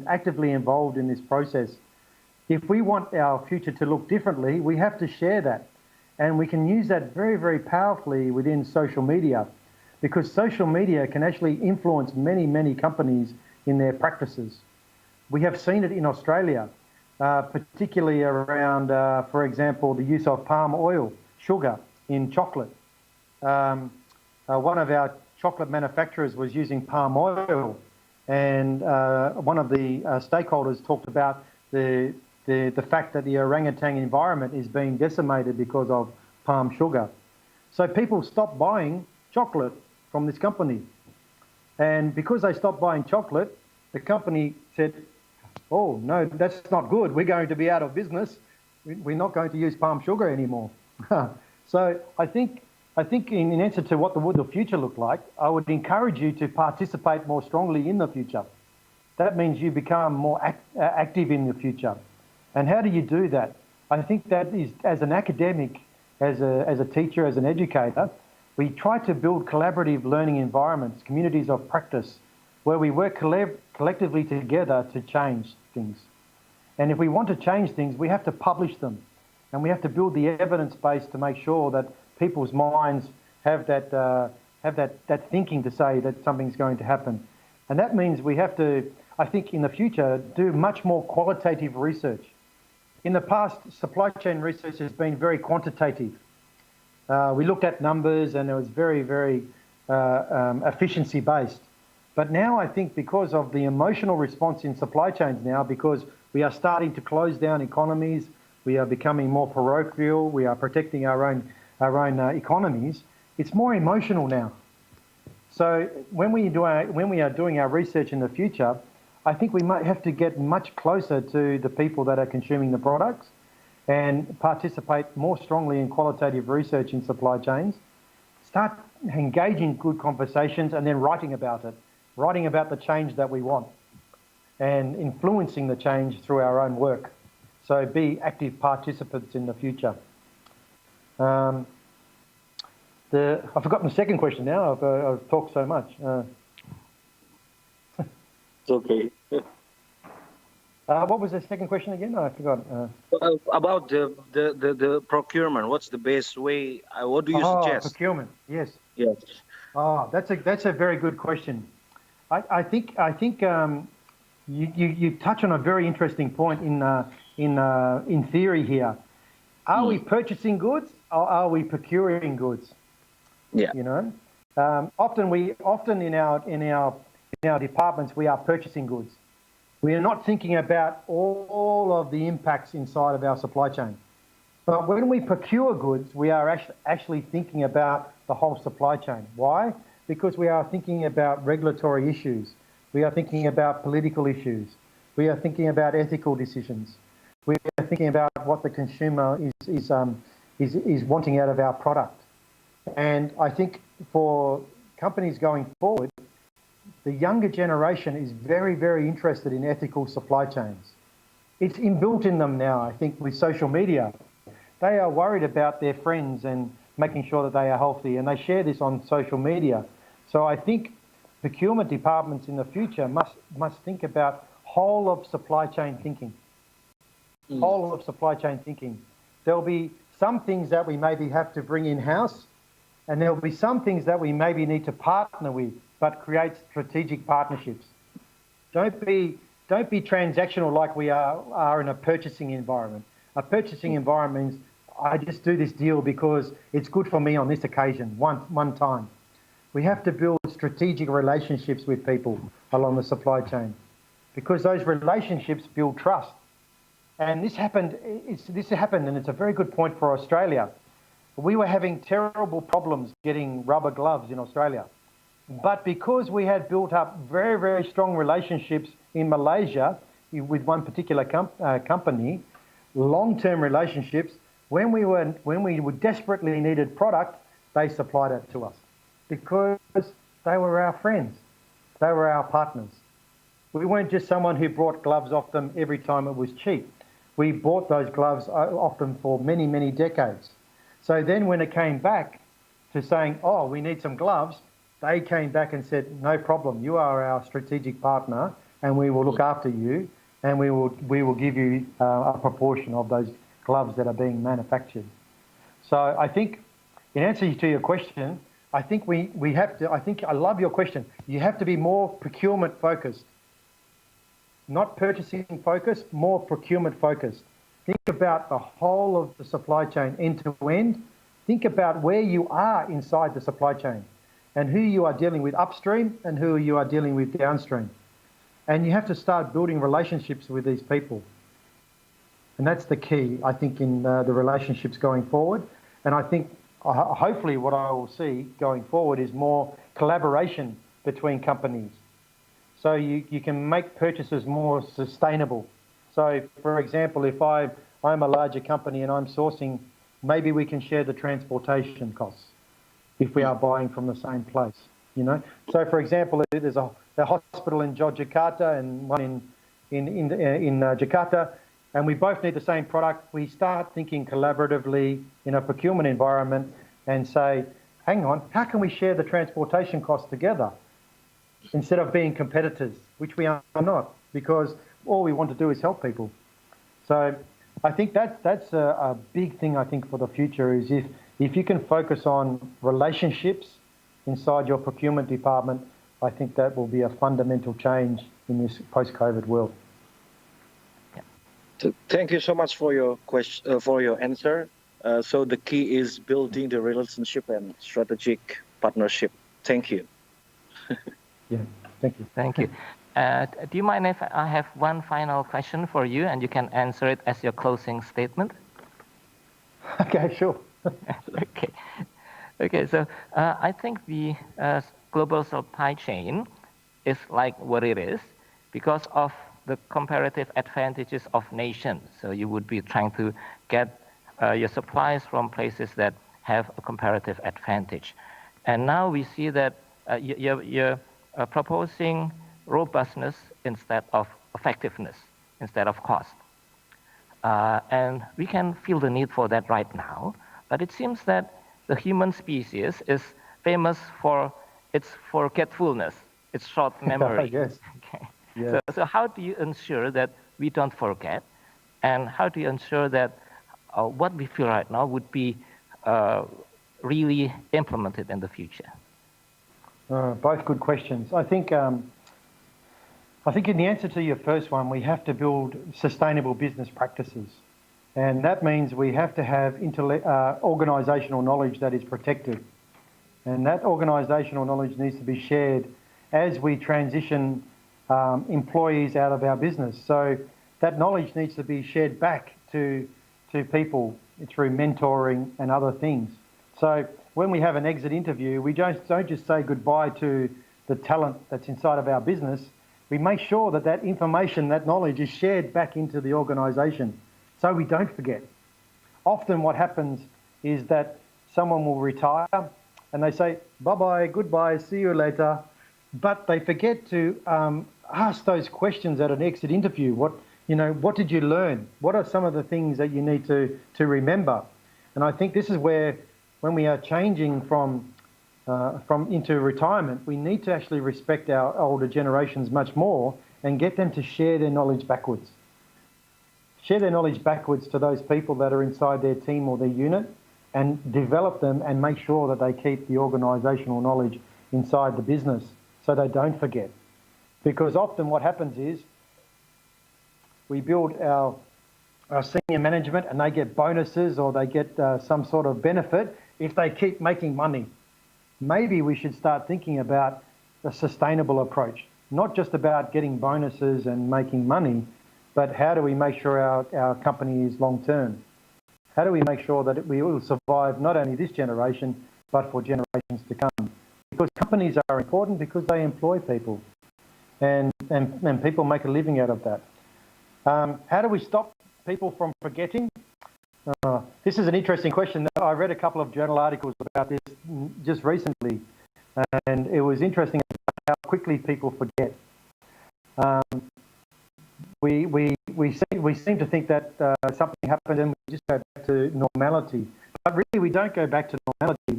actively involved in this process. If we want our future to look differently, we have to share that. And we can use that very, very powerfully within social media, because social media can actually influence many, many companies in their practices. We have seen it in Australia, particularly around, for example, the use of palm oil, sugar in chocolate. One of our chocolate manufacturers was using palm oil, and one of the stakeholders talked about the fact that the orangutan environment is being decimated because of palm sugar. So people stopped buying chocolate from this company. And because they stopped buying chocolate, the company said, oh, no, that's not good. We're going to be out of business. We're not going to use palm sugar anymore. So I think in answer to what would the future look like, I would encourage you to participate more strongly in the future. That means you become more active in the future. And how do you do that? I think that is, as an academic, as a teacher, as an educator, we try to build collaborative learning environments, communities of practice, where we work collectively together to change things. And if we want to change things, we have to publish them. And we have to build the evidence base to make sure that people's minds have that thinking to say that something's going to happen. And that means we have to, I think in the future, do much more qualitative research. In the past, supply chain research has been very quantitative. We looked at numbers and it was very, very efficiency based. But now I think because of the emotional response in supply chains now, because we are starting to close down economies, we are becoming more parochial, we are protecting our own economies, it's more emotional now. So when we are doing our research in the future, I think we might have to get much closer to the people that are consuming the products and participate more strongly in qualitative research in supply chains, start engaging good conversations and then writing about the change that we want and influencing the change through our own work. So be active participants in the future. I've forgotten the second question now. I've talked so much. It's okay. What was the second question again? I forgot. About the procurement, what's the best way? What do you suggest? Procurement. Yes. Yes. Oh, that's a very good question. I think you touch on a very interesting point in theory here. Are we purchasing goods or are we procuring goods? Yeah. You know, often in our departments we are purchasing goods. We are not thinking about all of the impacts inside of our supply chain. But when we procure goods, we are actually thinking about the whole supply chain. Why? Because we are thinking about regulatory issues. We are thinking about political issues. We are thinking about ethical decisions. We are thinking about what the consumer is wanting out of our product. And I think for companies going forward, the younger generation is very, very interested in ethical supply chains. It's inbuilt in them now, I think, with social media. They are worried about their friends and making sure that they are healthy, and they share this on social media. So I think procurement departments in the future must think about whole of supply chain thinking. Whole of supply chain thinking. There'll be some things that we maybe have to bring in-house, and there'll be some things that we maybe need to partner with, but create strategic partnerships. Don't be transactional like we are in a purchasing environment. A purchasing environment means I just do this deal because it's good for me on this occasion, one time. We have to build strategic relationships with people along the supply chain because those relationships build trust. And this happened, and it's a very good point for Australia. We were having terrible problems getting rubber gloves in Australia. But because we had built up very, very strong relationships in Malaysia with one particular company, long-term relationships, when we desperately needed product, they supplied it to us because they were our friends. They were our partners. We weren't just someone who brought gloves off them every time it was cheap. We bought those gloves off them for many, many decades. So then when it came back to saying, oh, we need some gloves, they came back and said, no problem, you are our strategic partner and we will look after you and we will give you a proportion of those gloves that are being manufactured. So I think, in answer to your question, I think we have to, I love your question. You have to be more procurement focused. Not purchasing focused, more procurement focused. Think about the whole of the supply chain end to end. Think about where you are inside the supply chain and who you are dealing with upstream and who you are dealing with downstream. And you have to start building relationships with these people. And that's the key, I think, in the relationships going forward. And I think hopefully what I will see going forward is more collaboration between companies. So you can make purchases more sustainable. So, for example, if I'm a larger company and I'm sourcing, maybe we can share the transportation costs if we are buying from the same place, you know. So, for example, there's a hospital in Yogyakarta and one in Jakarta, and we both need the same product. We start thinking collaboratively in a procurement environment and say, hang on, how can we share the transportation costs together instead of being competitors, which we are not, because all we want to do is help people. So I think that's a big thing, I think, for the future is if you can focus on relationships inside your procurement department, I think that will be a fundamental change in this post-COVID world. Thank you so much for your question, for your answer. So the key is building the relationship and strategic partnership. Thank you. Yeah, thank you. Thank you. Do you mind if I have one final question for you and you can answer it as your closing statement? Okay, sure. Okay, so I think the global supply chain is like what it is because of the comparative advantages of nations. So you would be trying to get your supplies from places that have a comparative advantage. And now we see that you're proposing robustness instead of effectiveness, instead of cost. And we can feel the need for that right now. But it seems that the human species is famous for its forgetfulness, its short memory. Yes. Okay. Yes. So how do you ensure that we don't forget? And how do you ensure that what we feel right now would be really implemented in the future? Both good questions. I think in the answer to your first one, we have to build sustainable business practices. And that means we have to have organisational knowledge that is protected. And that organisational knowledge needs to be shared as we transition employees out of our business. So that knowledge needs to be shared back to people through mentoring and other things. So when we have an exit interview, we don't just say goodbye to the talent that's inside of our business. We make sure that that information, that knowledge is shared back into the organisation so we don't forget. Often what happens is that someone will retire and they say, bye-bye, goodbye, see you later. But they forget to ask those questions at an exit interview. What did you learn? What are some of the things that you need to remember? And I think this is where, when we are changing from into retirement, we need to actually respect our older generations much more and get them to share their knowledge backwards. Share their knowledge backwards to those people that are inside their team or their unit and develop them and make sure that they keep the organisational knowledge inside the business so they don't forget. Because often what happens is we build our senior management and they get bonuses or they get some sort of benefit if they keep making money. Maybe we should start thinking about a sustainable approach, not just about getting bonuses and making money, but how do we make sure our company is long-term? How do we make sure that we will survive not only this generation, but for generations to come? Because companies are important because they employ people and people make a living out of that. How do we stop people from forgetting? This is an interesting question. I read a couple of journal articles about this just recently, and it was interesting how quickly people forget. We seem to think that something happened and we just go back to normality, but really we don't go back to normality.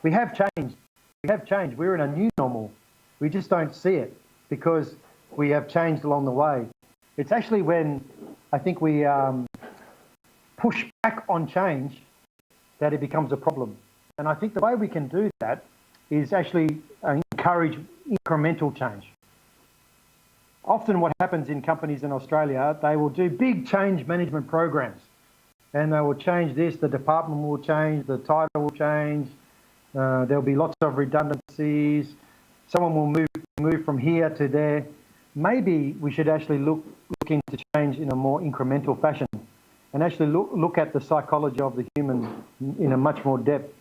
We have changed. We have changed. We're in a new normal. We just don't see it because we have changed along the way. It's actually when I think we push back on change that it becomes a problem. And I think the way we can do that is actually encourage incremental change. Often what happens in companies in Australia, they will do big change management programs and they will change this, the department will change, the title will change, there'll be lots of redundancies, someone will move from here to there. Maybe we should actually look into change in a more incremental fashion and actually look at the psychology of the human in a much more depth.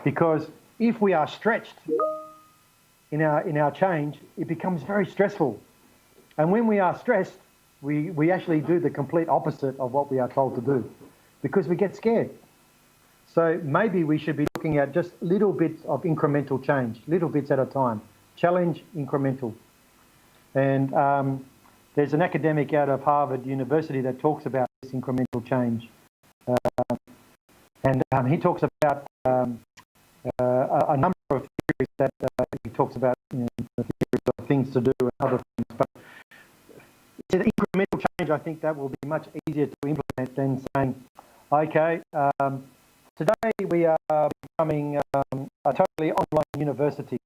Because if we are stretched in our change, it becomes very stressful. And when we are stressed, we actually do the complete opposite of what we are told to do because we get scared. So maybe we should be looking at just little bits of incremental change, little bits at a time. Challenge incremental. And there's an academic out of Harvard University that talks about this incremental change. And he talks about a number of theories that he talks about, the theories of things to do and other things. But it's an incremental change, I think that will be much easier to implement than saying, okay, today we are becoming a totally online university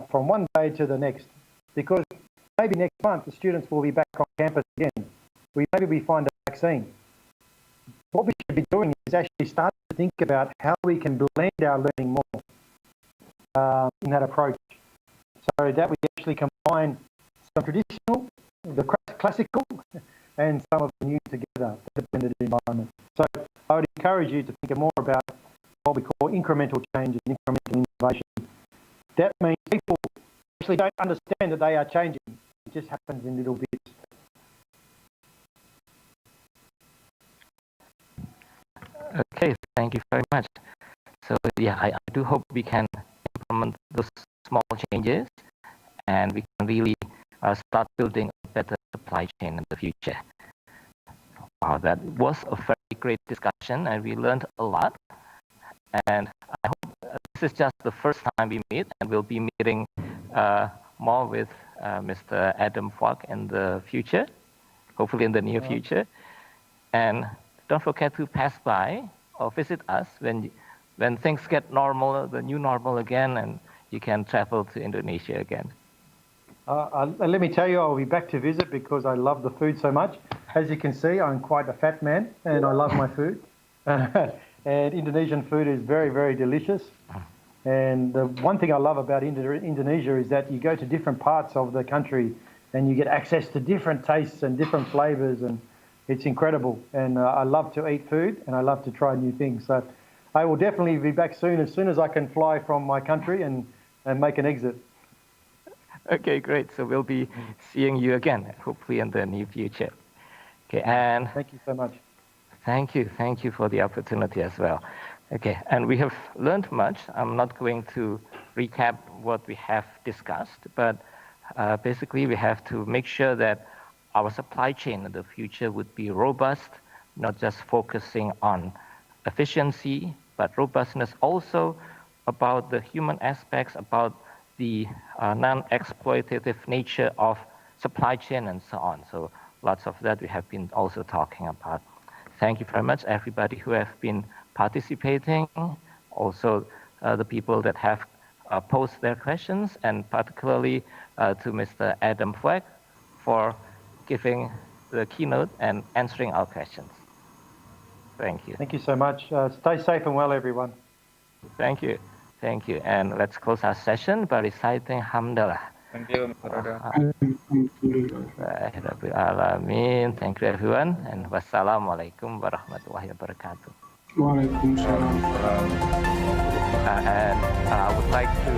from one day to the next, because maybe next month the students will be back on campus again. Maybe we find a vaccine. What we should be doing is actually start to think about how we can blend our learning more in that approach, so that we actually combine some traditional, the classical, and some of the new together, the blended environment. So I would encourage you to think more about what we call incremental change and incremental innovation. That means people actually don't understand that they are changing. It just happens in little bits. Okay, thank you very much. So yeah, I do hope we can implement those small changes and we can really start building a better supply chain in the future. about that. It was a very great discussion, and we learned a lot. And I hope this is just the first time we meet, and we'll be meeting more with Mr. Adam Kwok in the future, hopefully in the near future. And don't forget to pass by or visit us when things get normal, the new normal again, and you can travel to Indonesia again. Let me tell you, I'll be back to visit because I love the food so much. As you can see, I'm quite a fat man, and I love my food. And Indonesian food is very, very delicious. And the one thing I love about Indonesia is that you go to different parts of the country and you get access to different tastes and different flavors, and it's incredible. And I love to eat food, and I love to try new things. So I will definitely be back soon as I can fly from my country and make an exit. Okay, great. So we'll be seeing you again, hopefully in the near future. Okay, and thank you so much. Thank you for the opportunity as well. Okay, and we have learned much. I'm not going to recap what we have discussed, but basically we have to make sure that our supply chain in the future would be robust, not just focusing on efficiency, but robustness also about the human aspects, about the non-exploitative nature of supply chain and so on. So lots of that we have been also talking about. Thank you very much, everybody who have been participating, also the people that have posed their questions, and particularly to Mr. Adam Kwok for giving the keynote and answering our questions. Thank you. Thank you so much. Stay safe and well, everyone. Thank you. Thank you. And let's close our session by reciting Hamdalah. Thank you, Mr. Rada. Thank you, everyone. And wassalamualaikum warahmatullahi wabarakatuh. Waalaikumsalam. And I would like to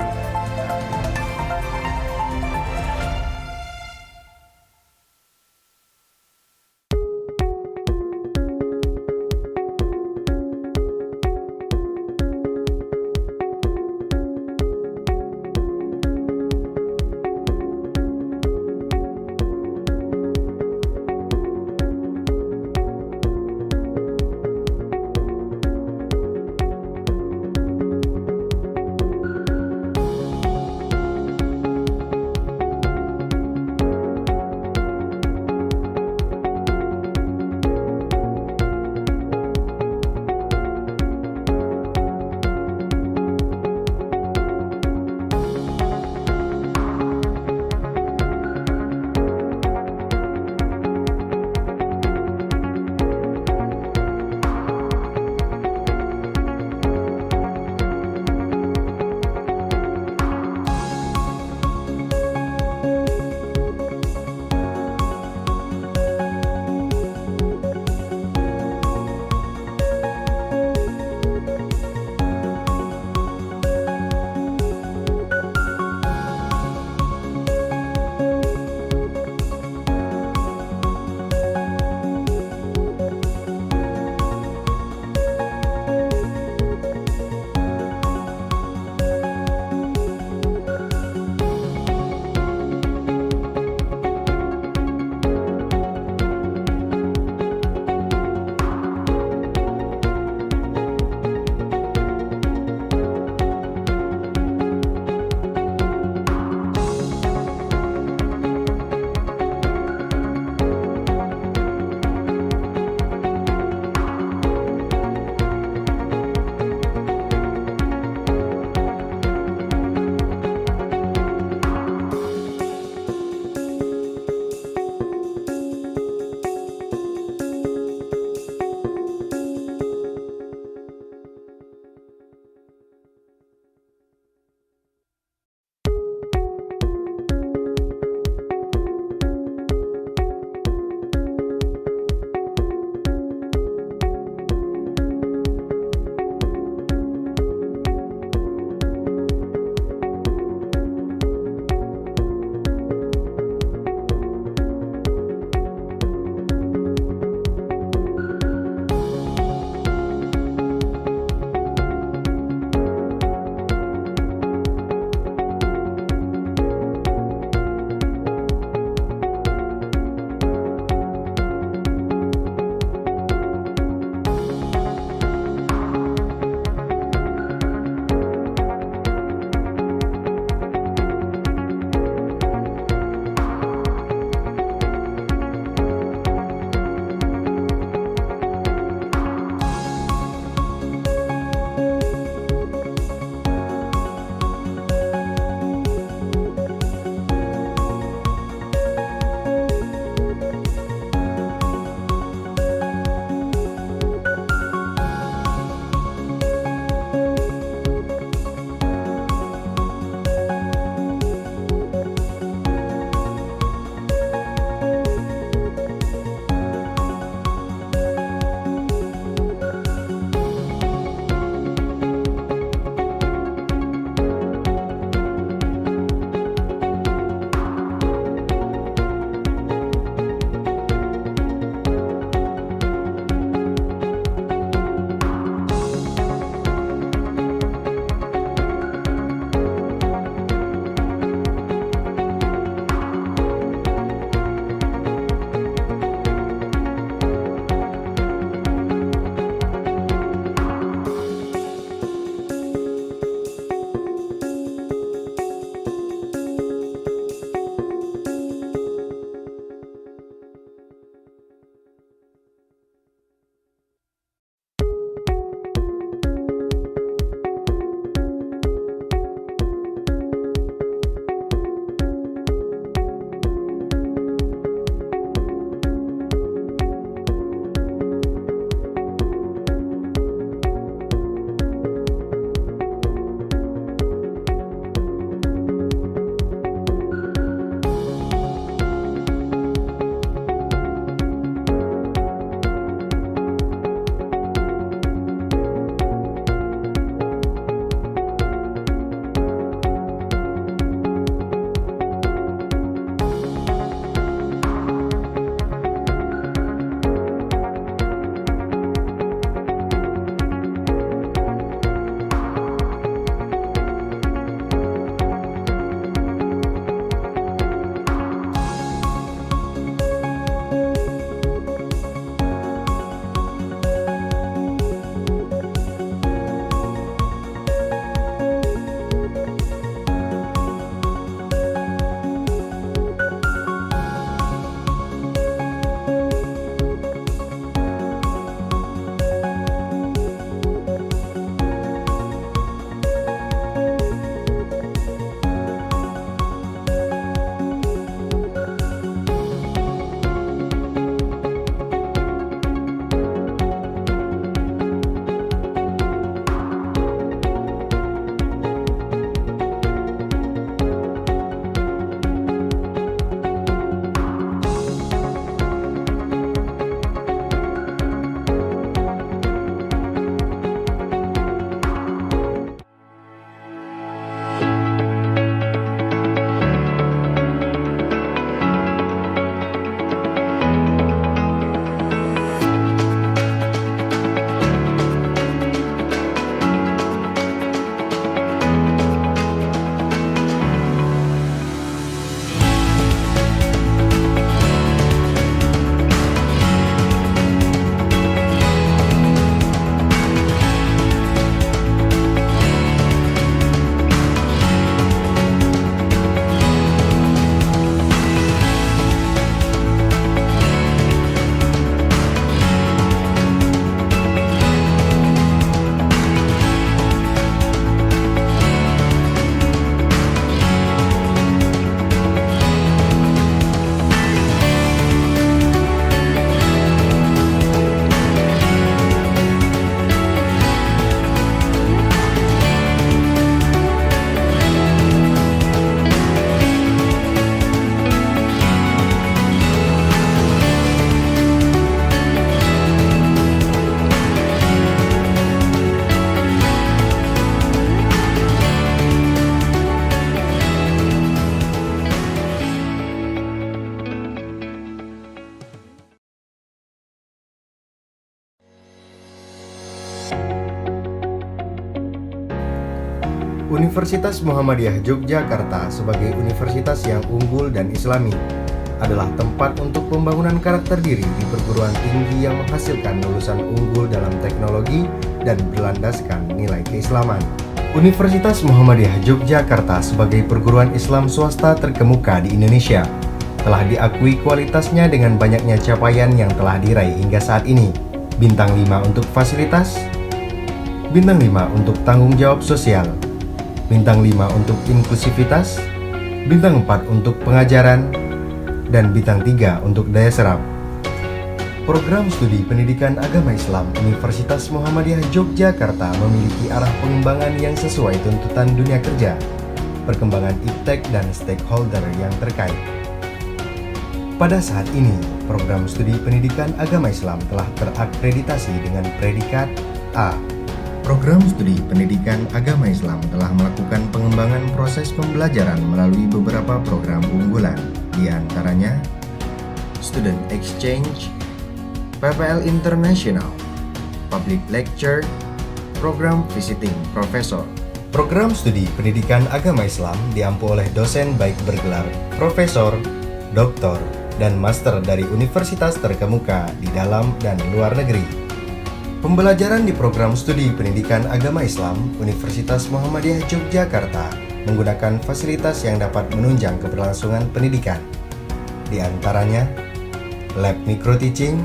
Universitas Muhammadiyah Yogyakarta sebagai universitas yang unggul dan islami adalah tempat untuk pembangunan karakter diri di perguruan tinggi yang menghasilkan lulusan unggul dalam teknologi dan berlandaskan nilai keislaman. Universitas Muhammadiyah Yogyakarta sebagai perguruan Islam swasta terkemuka di Indonesia telah diakui kualitasnya dengan banyaknya capaian yang telah diraih hingga saat ini. Bintang 5 untuk fasilitas, Bintang 5 untuk tanggung jawab sosial, Bintang 5 untuk inklusivitas, Bintang 4 untuk pengajaran, dan Bintang 3 untuk daya serap. Program Studi Pendidikan Agama Islam Universitas Muhammadiyah Yogyakarta memiliki arah pengembangan yang sesuai tuntutan dunia kerja, perkembangan iptek dan stakeholder yang terkait. Pada saat ini, program studi pendidikan agama Islam telah terakreditasi dengan predikat A. Program studi pendidikan agama Islam telah melakukan pengembangan proses pembelajaran melalui beberapa program unggulan, di antaranya Student Exchange, PPL International, Public Lecture, Program Visiting Professor. Program studi pendidikan agama Islam diampu oleh dosen baik bergelar profesor, doktor, dan master dari universitas terkemuka di dalam dan luar negeri. Pembelajaran di program studi pendidikan agama Islam Universitas Muhammadiyah Yogyakarta menggunakan fasilitas yang dapat menunjang keberlangsungan pendidikan, di antaranya lab micro teaching,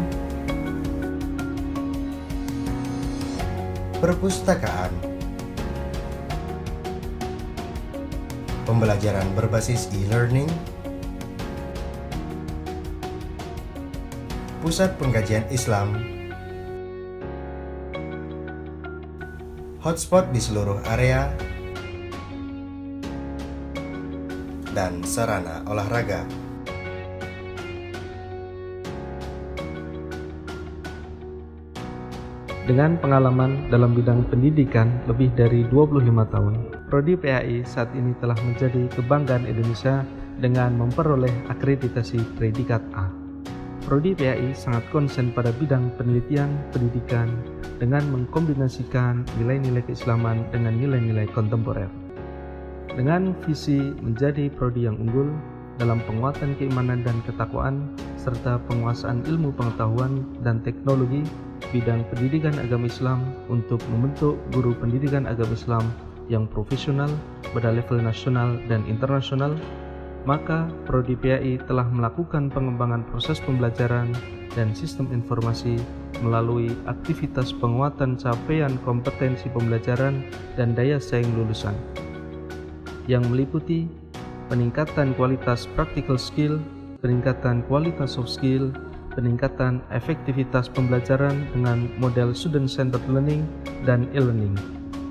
perpustakaan, pembelajaran berbasis e-learning, pusat pengkajian Islam, hotspot di seluruh area, dan sarana olahraga. Dengan pengalaman dalam bidang pendidikan lebih dari 25 tahun, Prodi PAI saat ini telah menjadi kebanggaan Indonesia dengan memperoleh akreditasi predikat A. Prodi PAI sangat konsen pada bidang penelitian pendidikan dengan mengkombinasikan nilai-nilai keislaman dengan nilai-nilai kontemporer. Dengan visi menjadi prodi yang unggul dalam penguatan keimanan dan ketakwaan serta penguasaan ilmu pengetahuan dan teknologi bidang pendidikan agama Islam untuk membentuk guru pendidikan agama Islam yang profesional pada level nasional dan internasional, maka Prodi PAI telah melakukan pengembangan proses pembelajaran dan sistem informasi melalui aktivitas penguatan capaian kompetensi pembelajaran dan daya saing lulusan yang meliputi peningkatan kualitas practical skill, peningkatan kualitas soft skill, peningkatan efektivitas pembelajaran dengan model student-centered learning dan e-learning,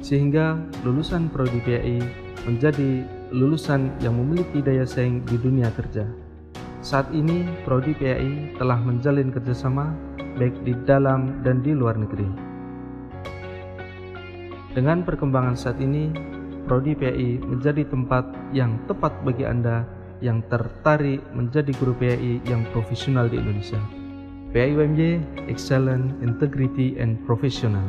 sehingga lulusan Prodi PAI menjadi lulusan yang memiliki daya saing di dunia kerja. Saat ini, Prodi PAI telah menjalin kerjasama baik di dalam dan di luar negeri. Dengan perkembangan saat ini, Prodi PAI menjadi tempat yang tepat bagi Anda yang tertarik menjadi guru PAI yang profesional di Indonesia. PAI UMY, Excellent, Integrity, and Professional.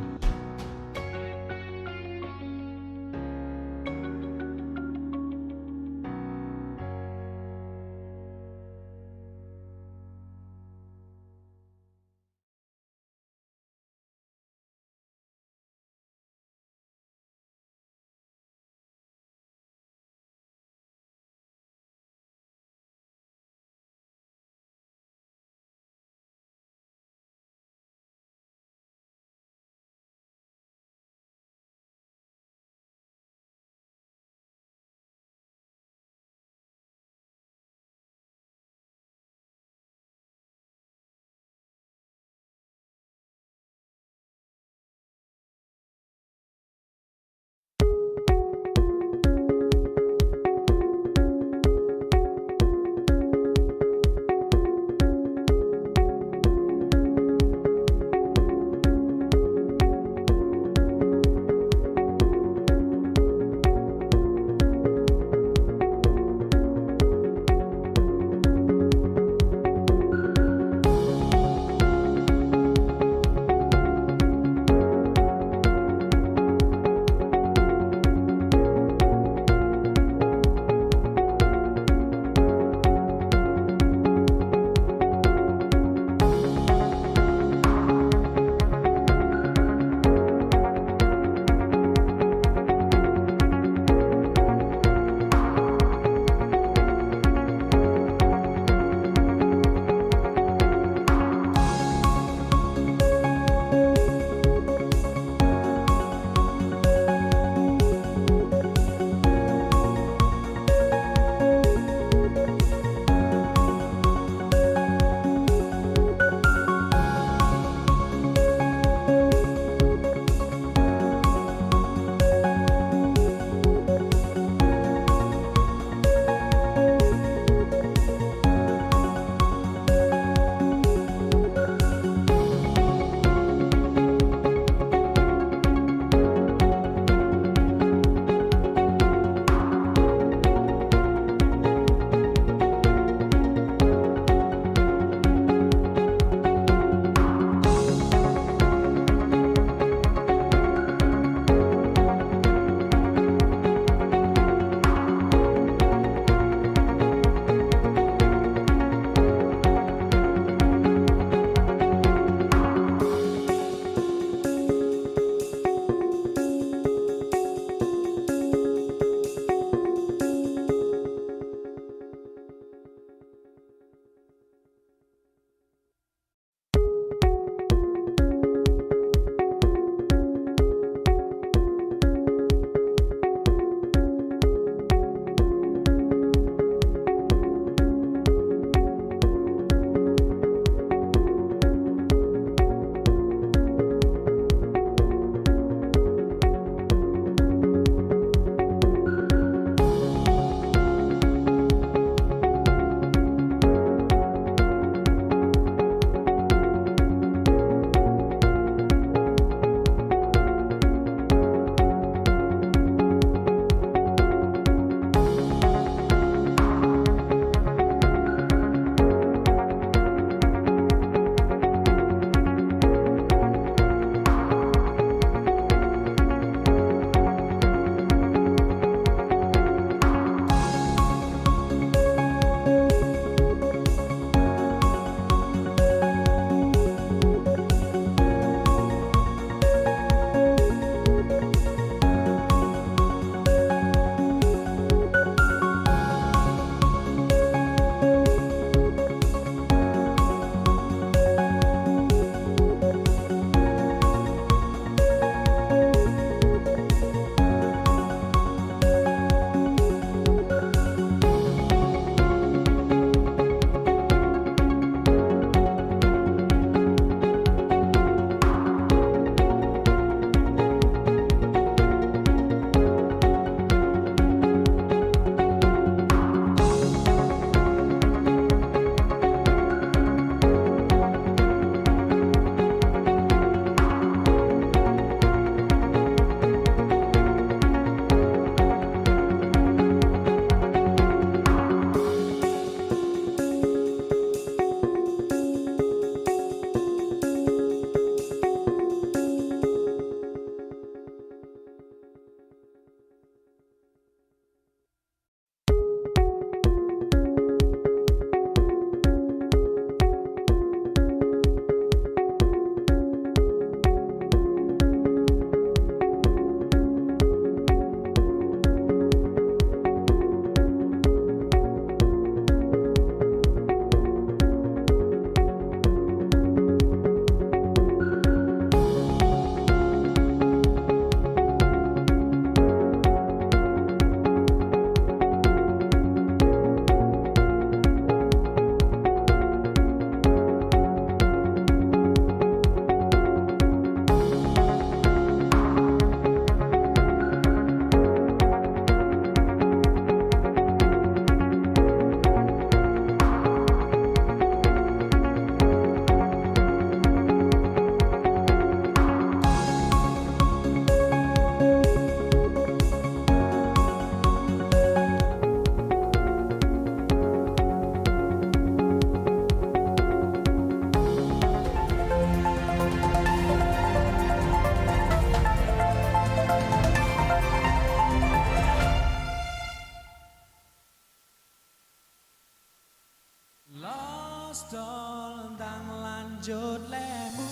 tol ndang lanjut lemu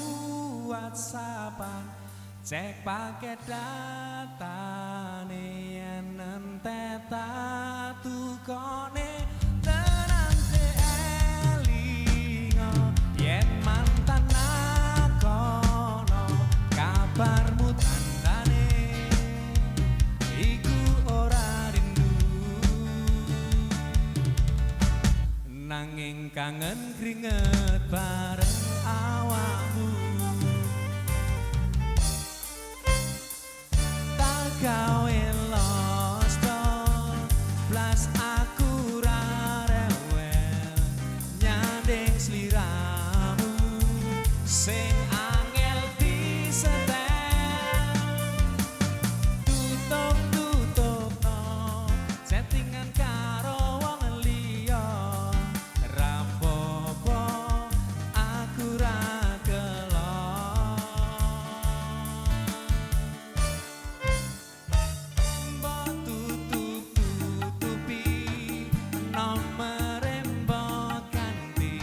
WhatsAppan cek paket datane yen entet tukone tenan elingo yen mantan nakono kabarmu tandane iku ora rindu nanging kangen keringet bareng awakmu tak gawe losto blas aku ra rewel nyanding sliramu sing angel disetel tutup-tutupno settingan karo wong liya rapopo aku ra kelon mbok tutup-tutupi nomere mbok ganti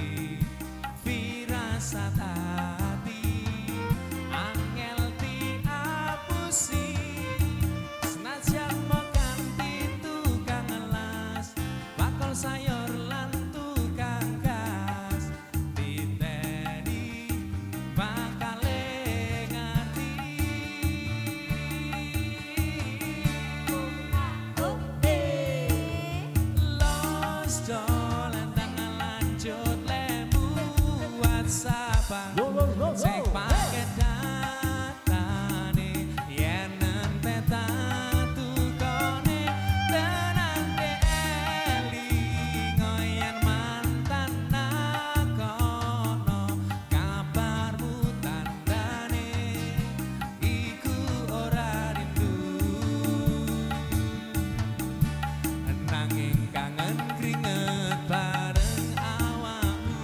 firasat hati angel diapusi senajan mbok ganti tukang elas bakal sayur lan tukang gas diteni bakale ngerti los dolan tangan lanjut lemu WhatsAppan cek paket datane yen entet tukone tenan elingo yen mantan nakono kabarmu tandane iku ora rindu nanging kangen keringet bareng awakmu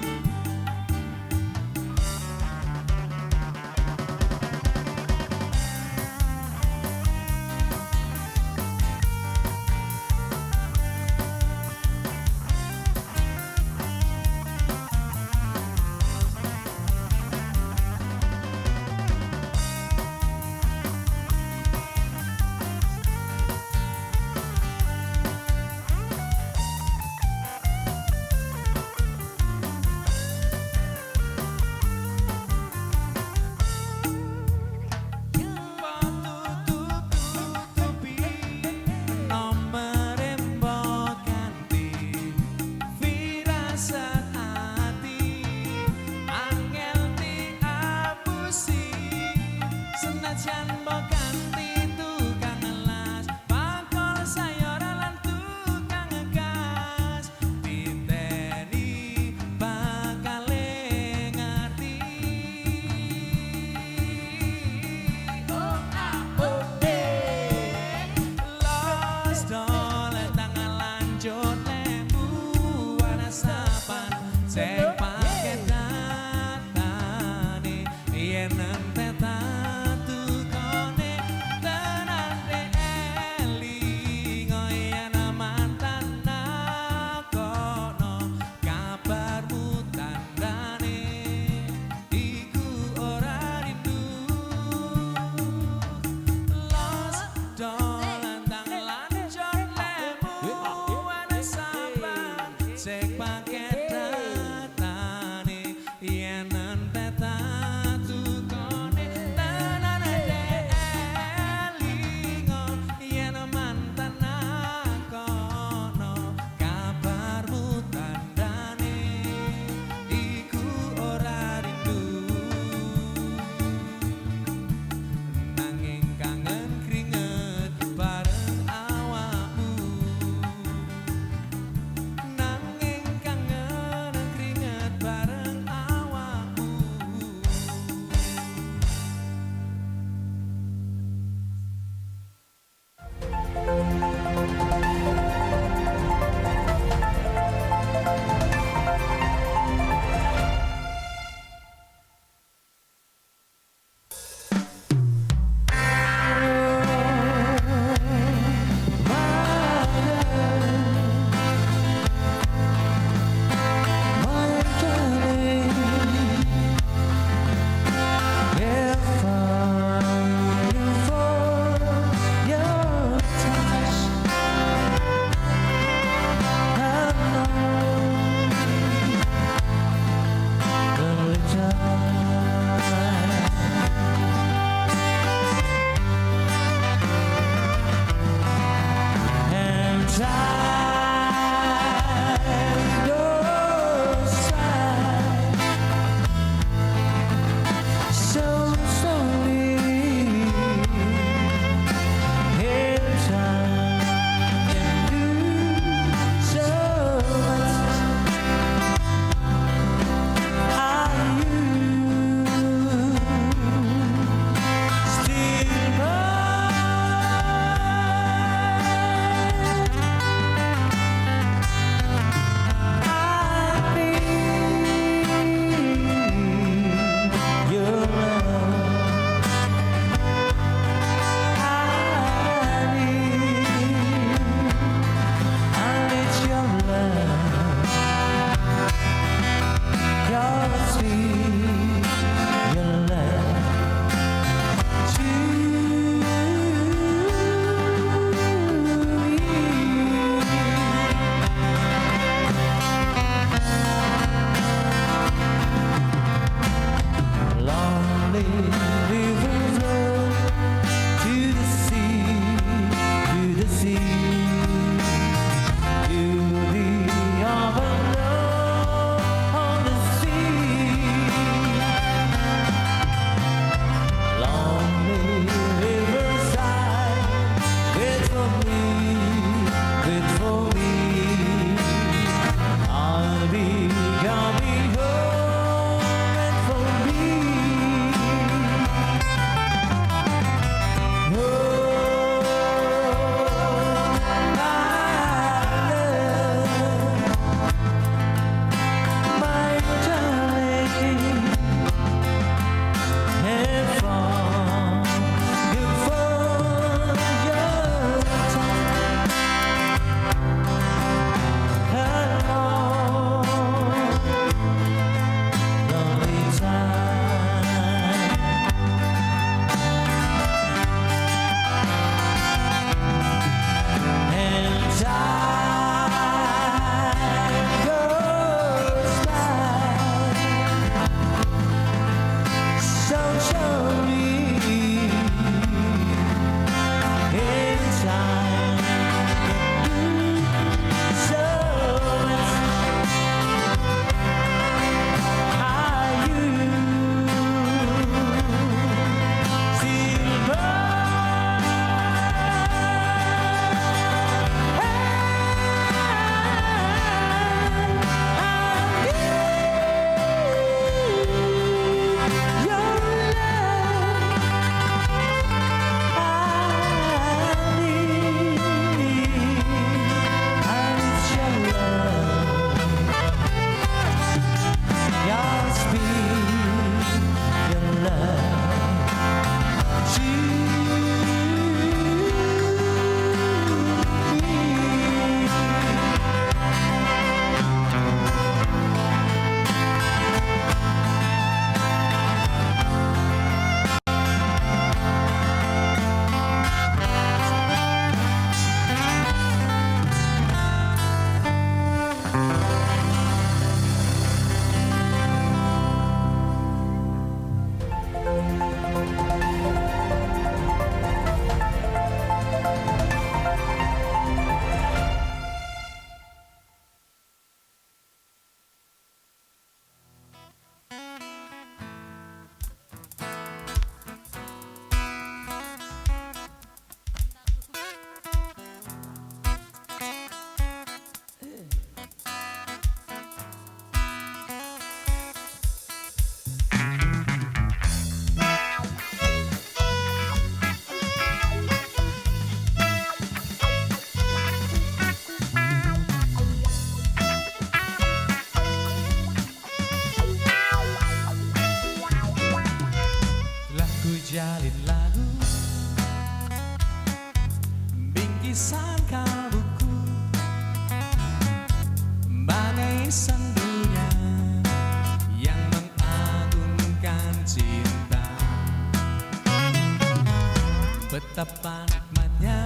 betapa nikmatnya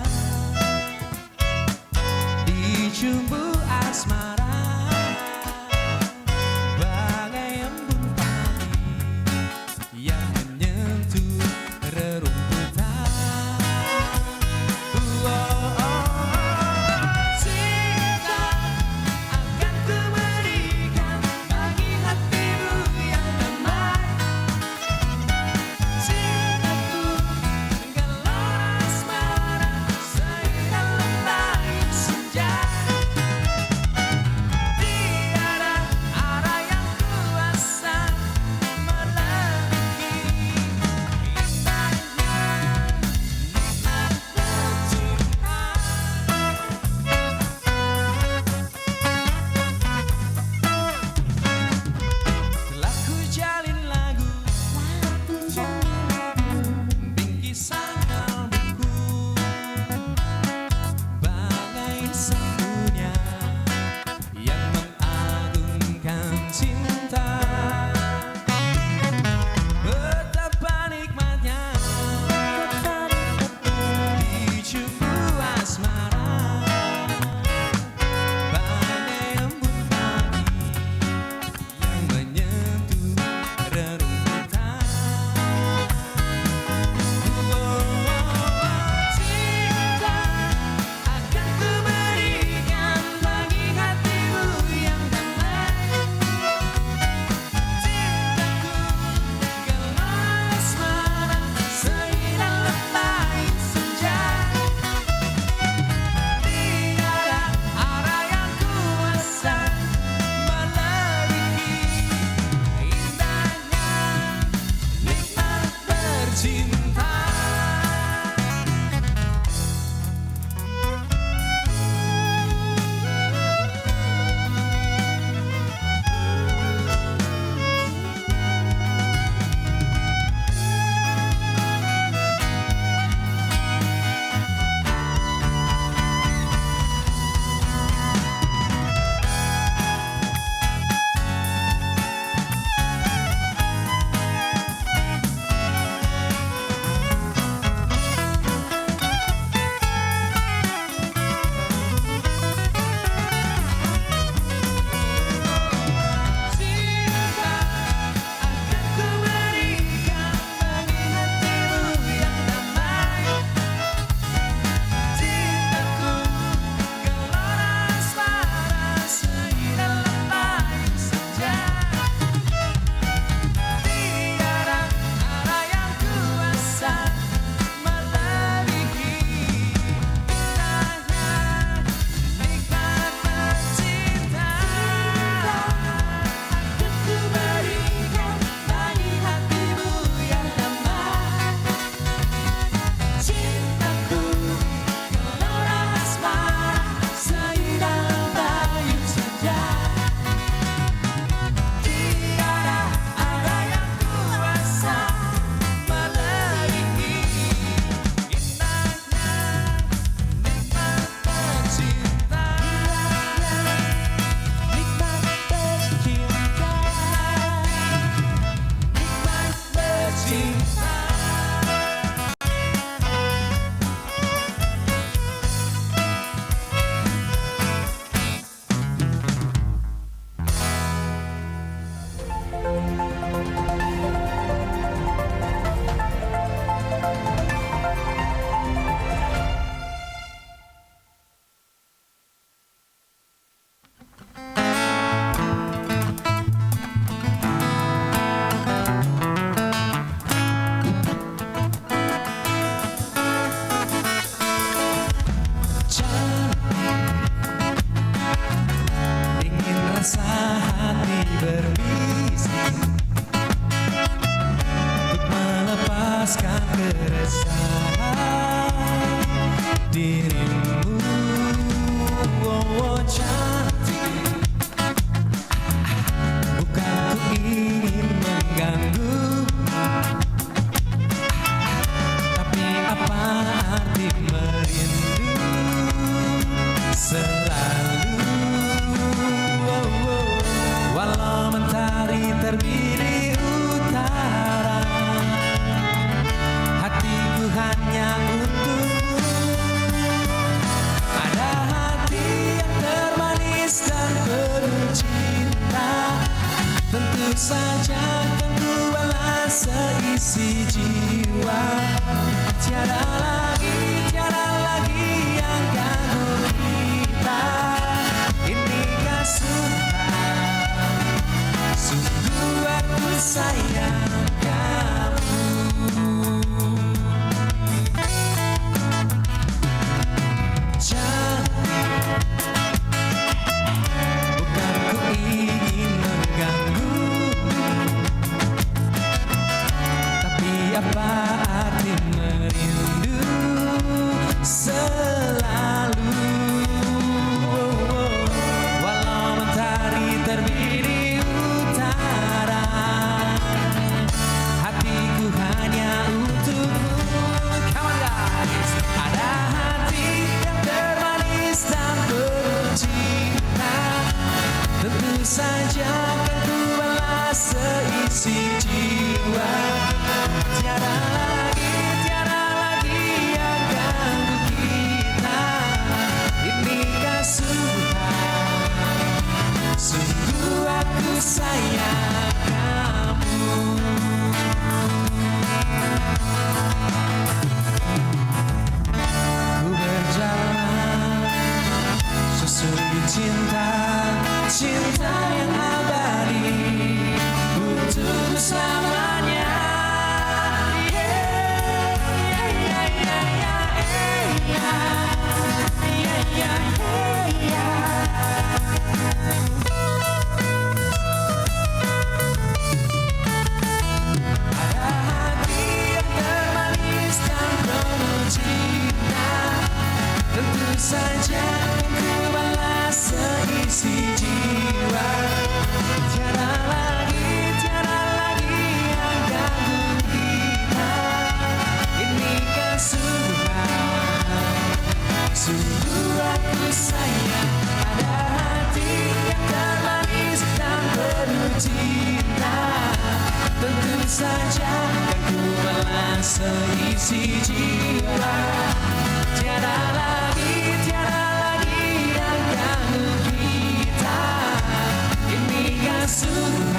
dicumbu asmara bagai embun pagi yang menyentuh rerumputan. Cinta akan ku berikan bagi hatimu yang damai. Cintaku gelora asmara seindah lembah senja. saja kan ku balas seisi jiwa. Tiada lagi yang ganggu kita. Inikah sudah, sungguh aku sayang kamu. Cantik, bukan ku ingin mengganggu, tapi apa arti merindu selalu. Walau mentari terbit di utara, hatiku hanya untukmu. Come on guys, ada hati yang termanis dan penuh cinta. Tentu saja kan ku balas seisi jiwa. Tiada lagi yang ganggu kita. Inikah sungguh aku sayang kamu. Ku berjalan susuri cinta yang abadi untuk selamanya. Ada hati yang termanis dan penuh cinta. Tentu saja kan ku balas seisi jiwa. Tiada lagi yang ganggu kita. Inikah sungguh aku sayang. Ada hati yang termanis dan penuh cinta. Tentu saja kan ku balas seisi jiwa. Tiada lagi yang ganggu kita. Inikah sungguh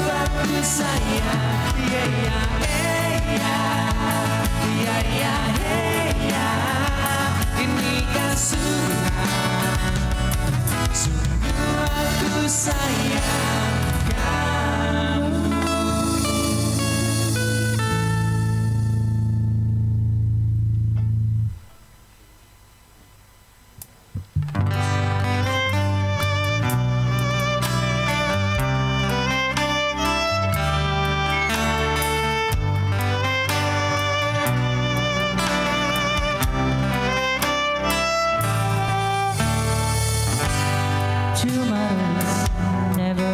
aku sayang. Inikah sungguh aku sayang kamu. Tomorrow never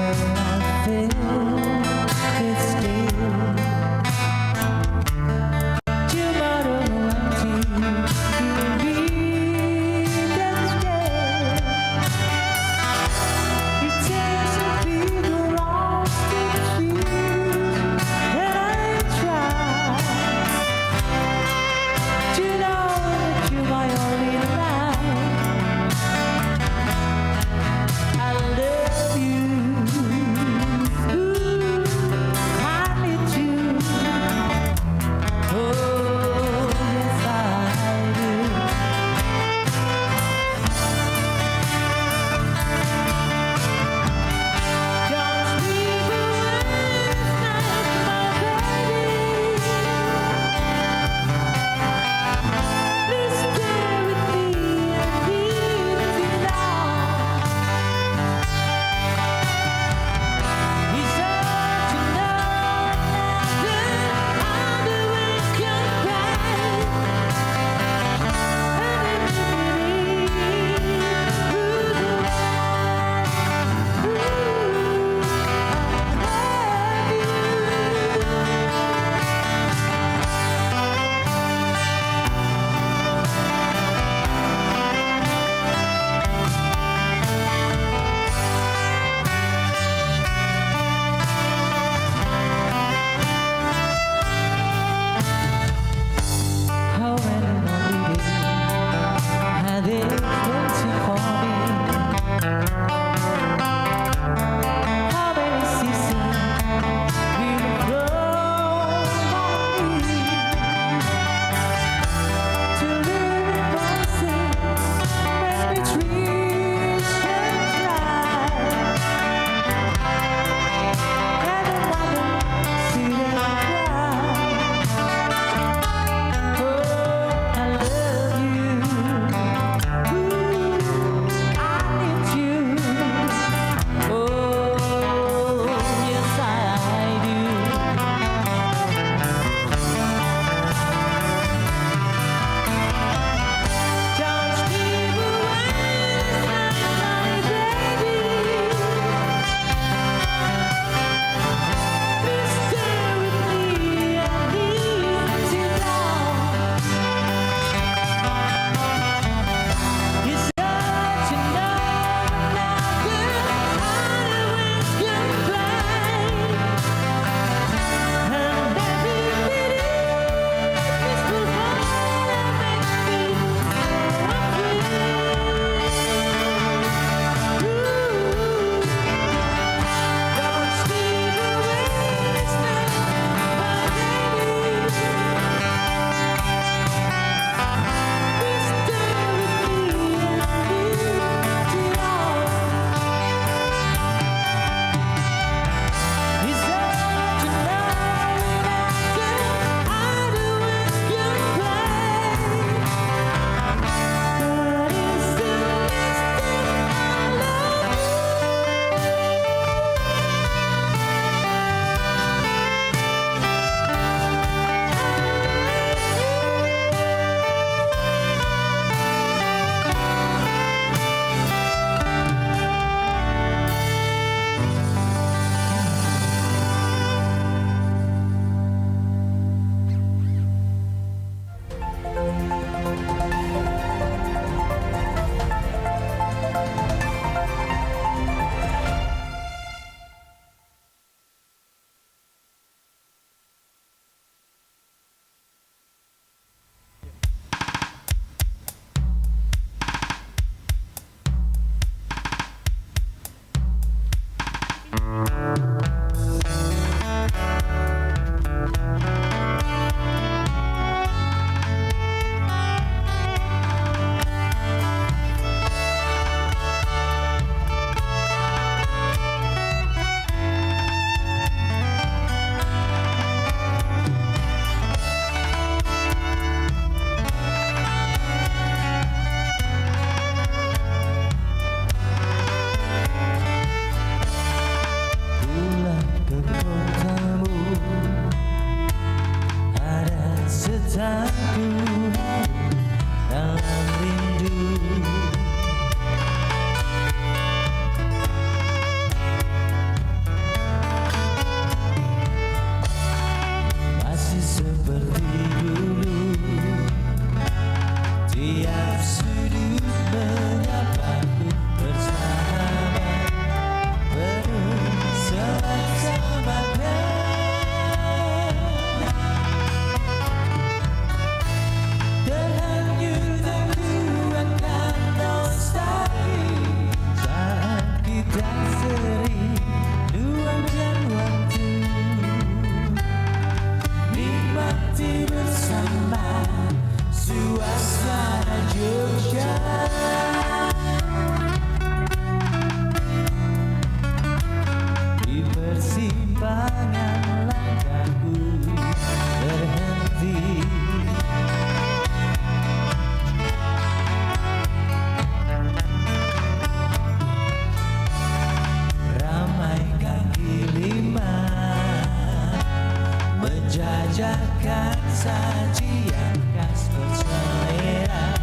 saji yang khas berselera,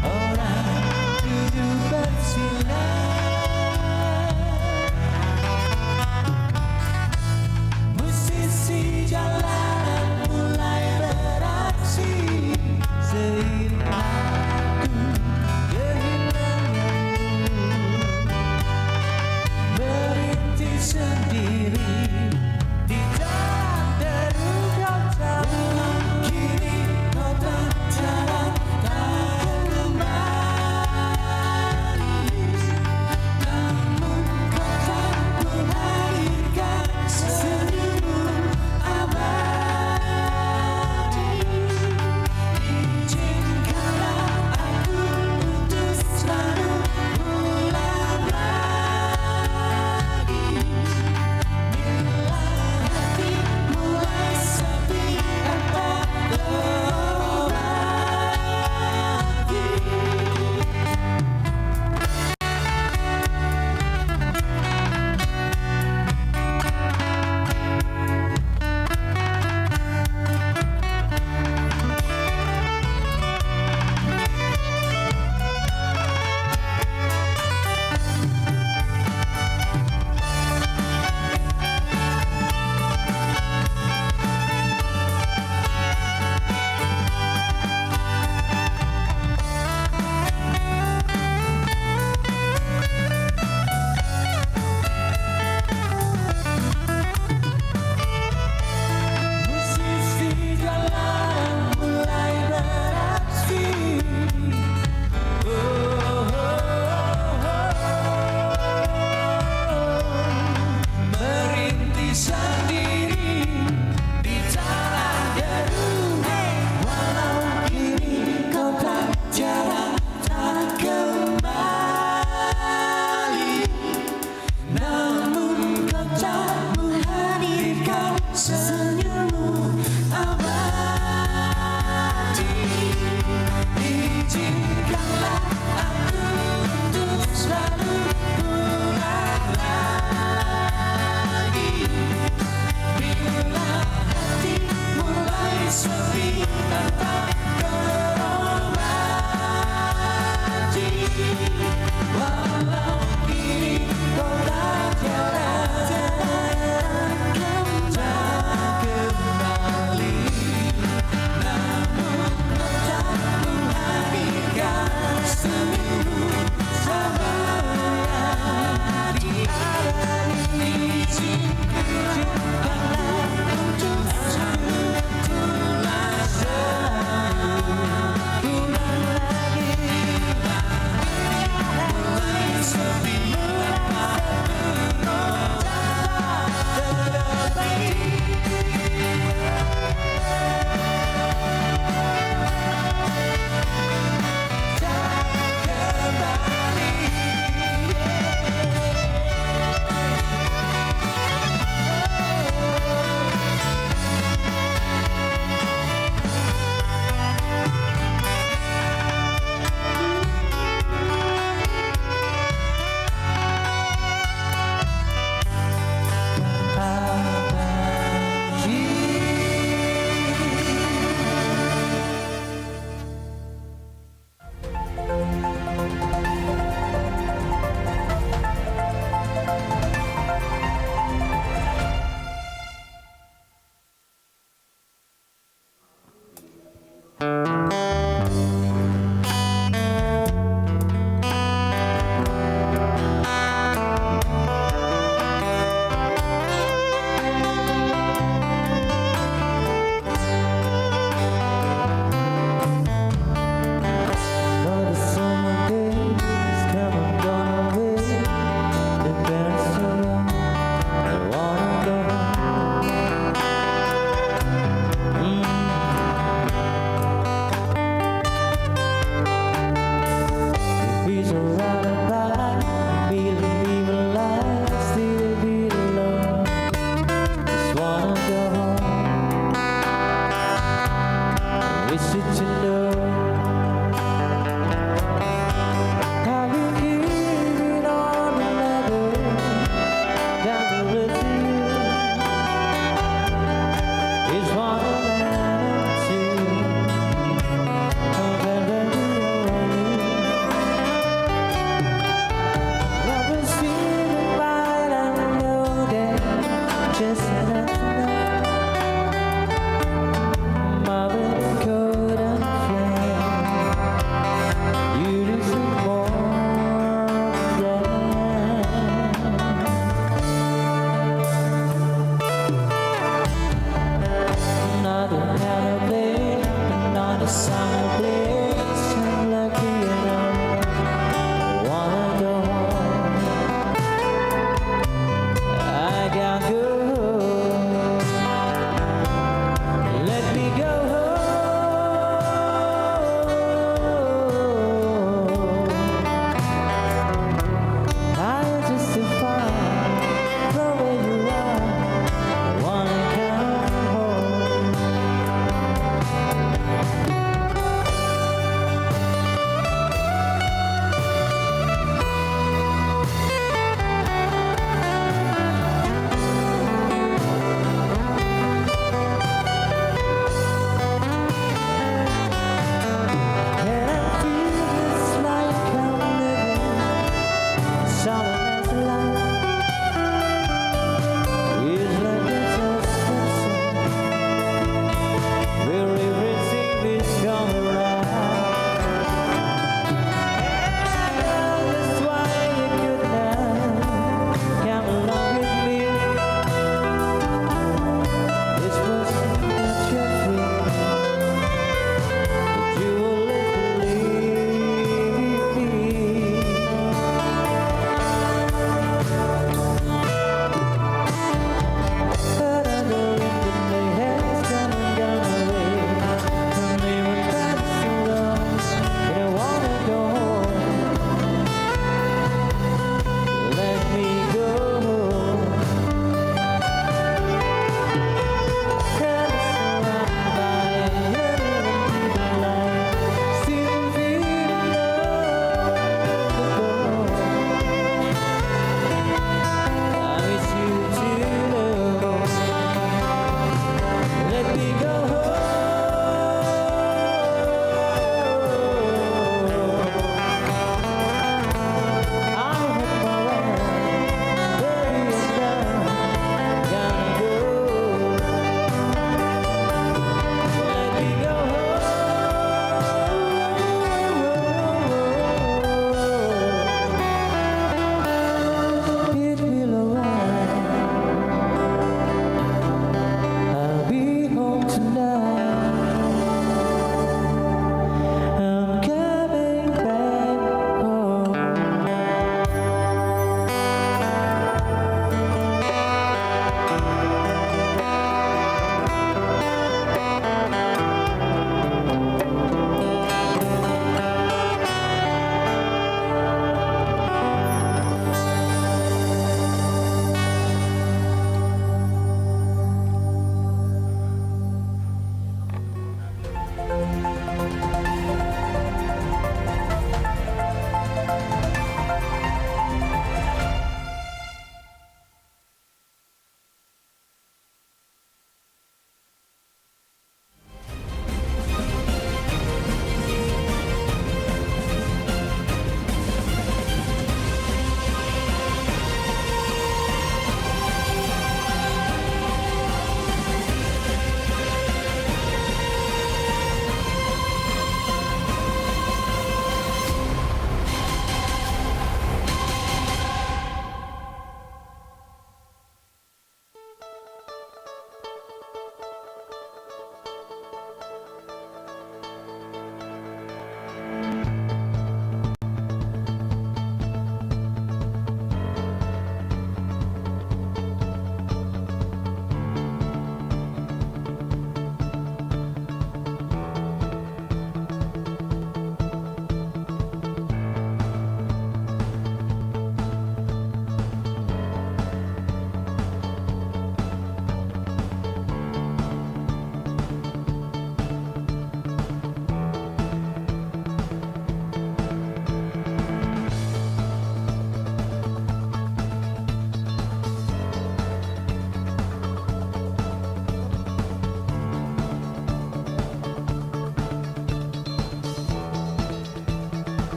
orang duduk bersila. Musisi jalanan mulai beraksi, seiring lagu kehilanganmu, berhenti sendiri di dalam deru kau tahu.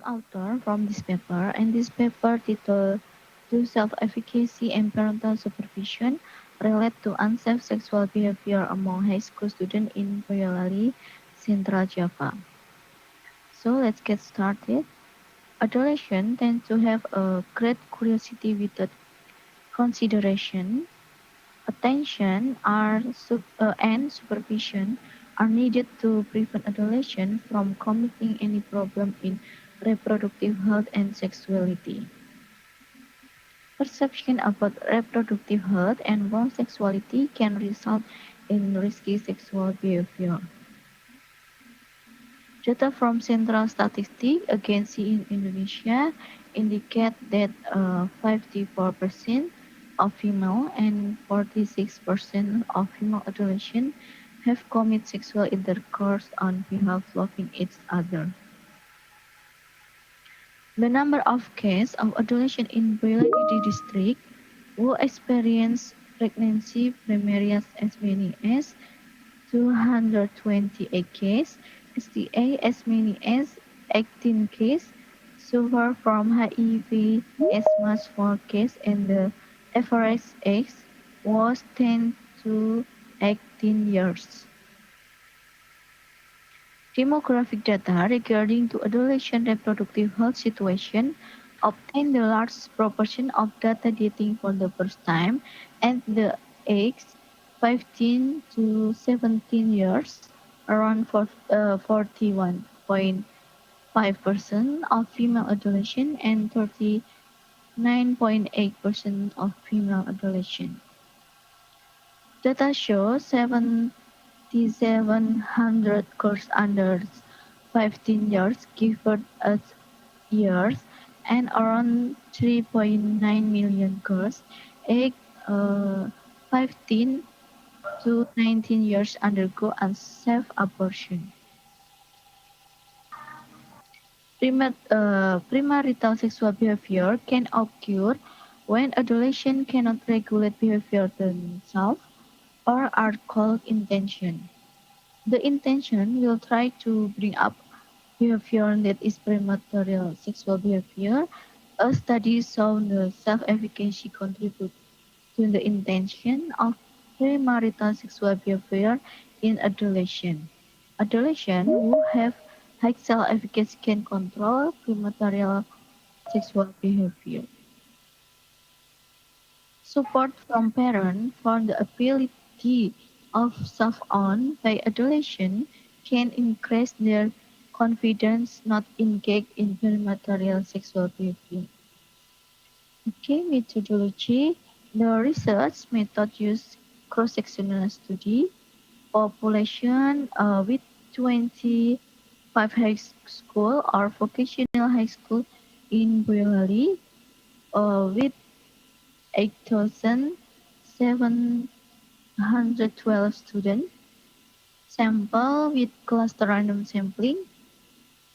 some author from this paper, and this paper titled "Do Self-Efficacy and Parental Supervision Relate to Unsafe Sexual Behavior Among High School Students in Boyolali, Central Java." So let's get started. Adolescents tend to have a great curiosity without consideration. Attention and supervision are needed to prevent adolescents from committing any problem in reproductive health and sexuality. Perception about reproductive health and wrong sexuality can result in risky sexual behavior. Data from Central Statistics Agency in Indonesia indicate that 54% of female and 46% of female adolescents have committed sexual intercourse on behalf of loving each other. The number of cases of adolescents in Boyolali district who experience pregnancy premieres as many as 228 cases, STA as many as 18 cases, suffer from HIV as much 4 cases, and the average age was 10 to 18 years. Demographic data regarding to adolescent reproductive health situation obtain the large proportion of data dating for the first time at the age 15 to 17 years, around 41.5% of female adolescent and 39.8% of female adolescent. Data shows 7,700 girls under 15 years give birth at years, and around 3.9 million girls aged 15 to 19 years undergo unsafe abortion. Premarital sexual behavior can occur when adolescents cannot regulate behavior themselves or are called intention. The intention will try to bring up behavior that is premarital sexual behavior. A study showed the self-efficacy contribute to the intention of premarital sexual behavior in adolescents. Adolescents who have high self-efficacy can control premarital sexual behavior. Support from parents for the ability of self-own by adolescents can increase their confidence not engage in premarital sexual behavior. Okay, methodology. The research method used cross-sectional study, population with 25 high school or vocational high school in Boyolali with 8,712 students. Sample with cluster random sampling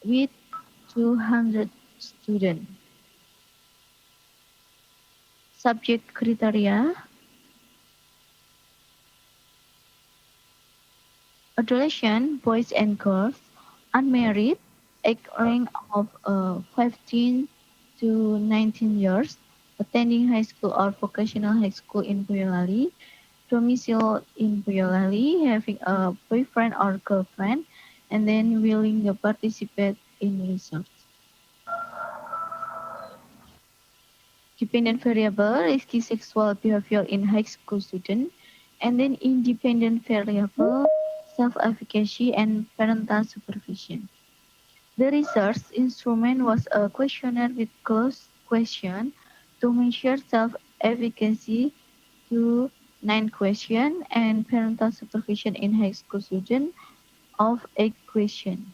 with 200 students. Subject criteria: adolescent, boys and girls, unmarried, age range of 15 to 19 years, attending high school or vocational high school in Boyolali, domicile in Boyolali, having a boyfriend or girlfriend, and then willing to participate in research. Dependent variable, risky sexual behavior in high school student, and then independent variable, self-efficacy and parental supervision. The research instrument was a questionnaire with closed question to measure self-efficacy to 9 questions and parental supervision in high school students of 8 questions.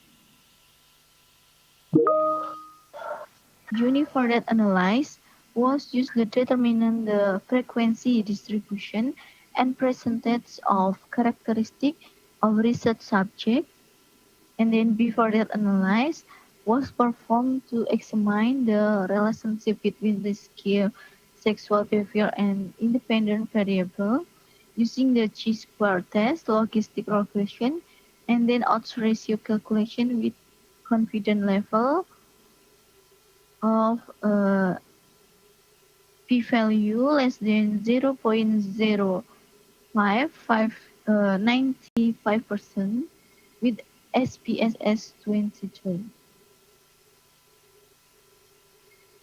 Uniform analysis was used to determine the frequency, distribution, and percentage of characteristics of research subject. And then before that analysis was performed to examine the relationship between the skill, sexual behavior, and independent variable using the chi-square test, logistic regression, and then odds ratio calculation with confidence level of p-value less than 0.05595% with SPSS 23.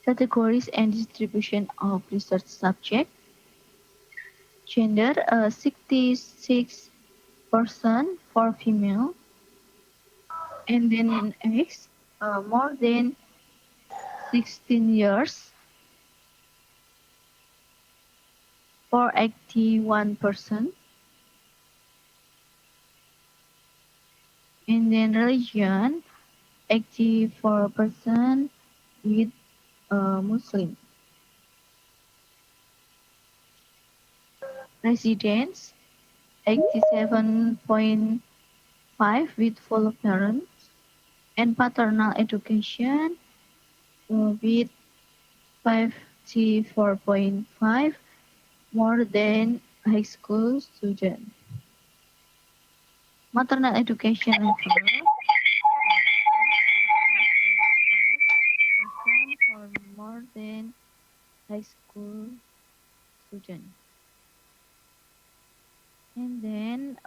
Categories and distribution of research subject. Gender 66% for female, and then age more than 16 years for 81%, and then religion 84% with Muslim. Residents 87.5 with full parents, and paternal education with 54.5 more than high school student. Maternal education level for more than high school student. And then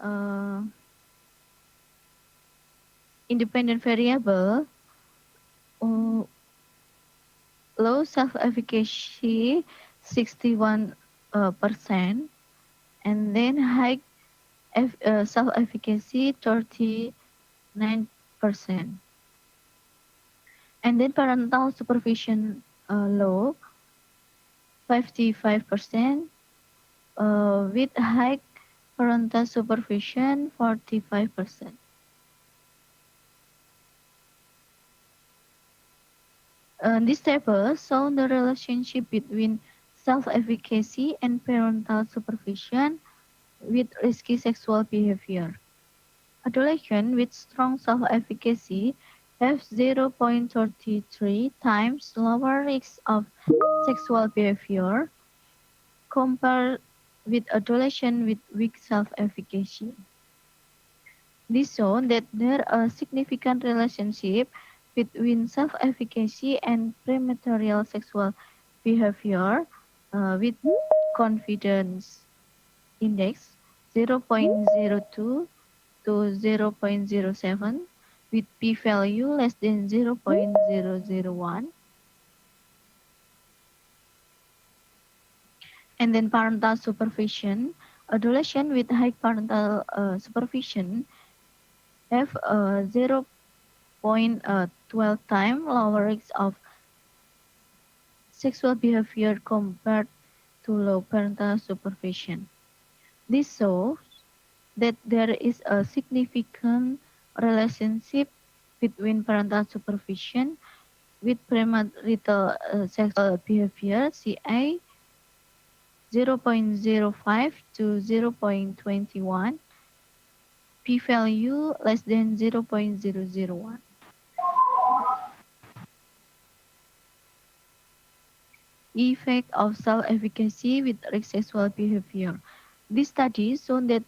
independent variable, low self-efficacy 61%, and then high self-efficacy 39%. And then parental supervision low 55%, with high parental supervision 45%. This table shows the relationship between self-efficacy and parental supervision with risky sexual behavior. Adolescents with strong self-efficacy have 0.33 times lower risk of sexual behavior compared with adolescents with weak self-efficacy. This shows that there is a significant relationship between self-efficacy and premarital sexual behavior with confidence index 0.02 to 0.07 with p-value less than 0.001. And then parental supervision. Adolescents with high parental supervision have 0.12 times lower risk of sexual behavior compared to low parental supervision. This shows that there is a significant relationship between parental supervision with premarital sexual behavior, CA 0.05 to 0.21, p-value less than 0.001. Effect of self-efficacy with risk sexual behavior. This study shown that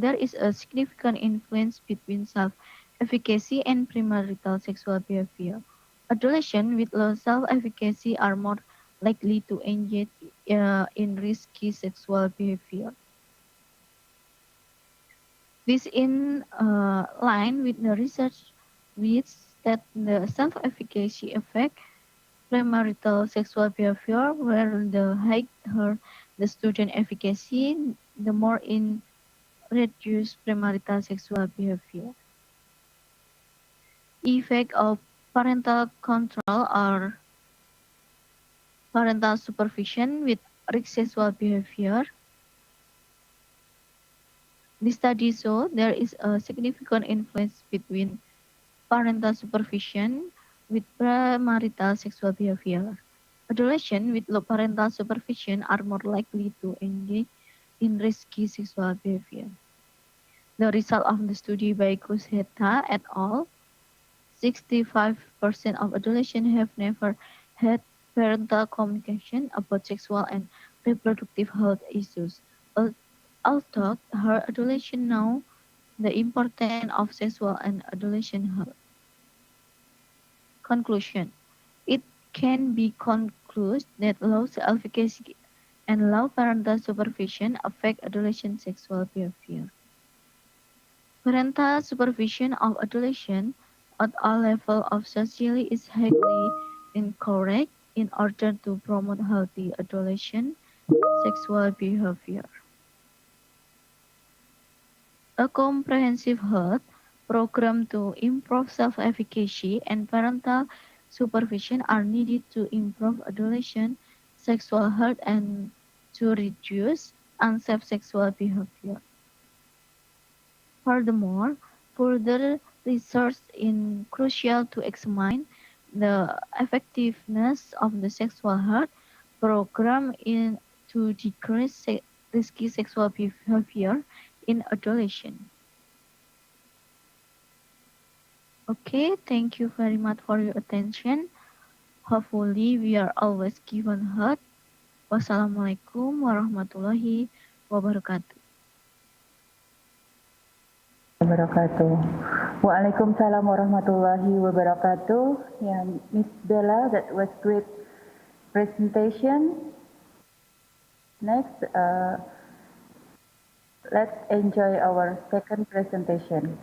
there is a significant influence between self-efficacy and premarital sexual behavior. Adolescents with low self-efficacy are more likely to engage in risky sexual behavior. This in line with the research which that the self-efficacy affect premarital sexual behavior, where the higher the student efficacy, the more in reduced premarital sexual behavior. Effect of parental control or parental supervision with risk sexual behavior. The study show there is a significant influence between parental supervision with premarital sexual behavior. Adolescents with low parental supervision are more likely to engage in risky sexual behavior. The result of the study by ICoSI et al. 65% of adolescents have never had parental communication about sexual and reproductive health issues. Although her adolescents know the importance of sexual and adolescent health. Conclusion. It can be concluded that low self-efficacy and low parental supervision affect adolescent sexual behavior. Parental supervision of adolescents at all levels of society is highly encouraged in order to promote healthy adolescent sexual behavior. A comprehensive health program to improve self-efficacy and parental supervision are needed to improve adolescent sexual health and to reduce unsafe sexual behavior. Furthermore, further research is crucial to examine the effectiveness of the sexual health program to decrease risky sexual behavior in adolescents. Okay, thank you very much for your attention. Hopefully, we are always given heard. Wassalamualaikum warahmatullahi wabarakatuh. Wabarakatuh. Waalaikumsalam warahmatullahi wabarakatuh. Yeah, Miss Bella, that was great presentation. Next, let's enjoy our second presentation.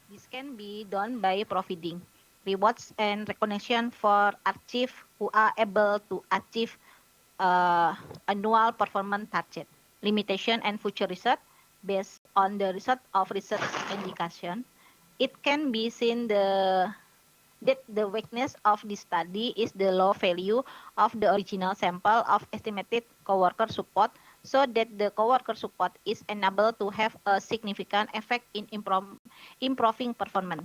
This can be done by providing rewards and recognition for archives who are able to achieve annual performance target. Limitation and future research based on the result of research indication. It can be seen that the weakness of this study is the low value of the original sample of estimated coworker support, so that the coworker support is unable to have a significant effect in improving performance.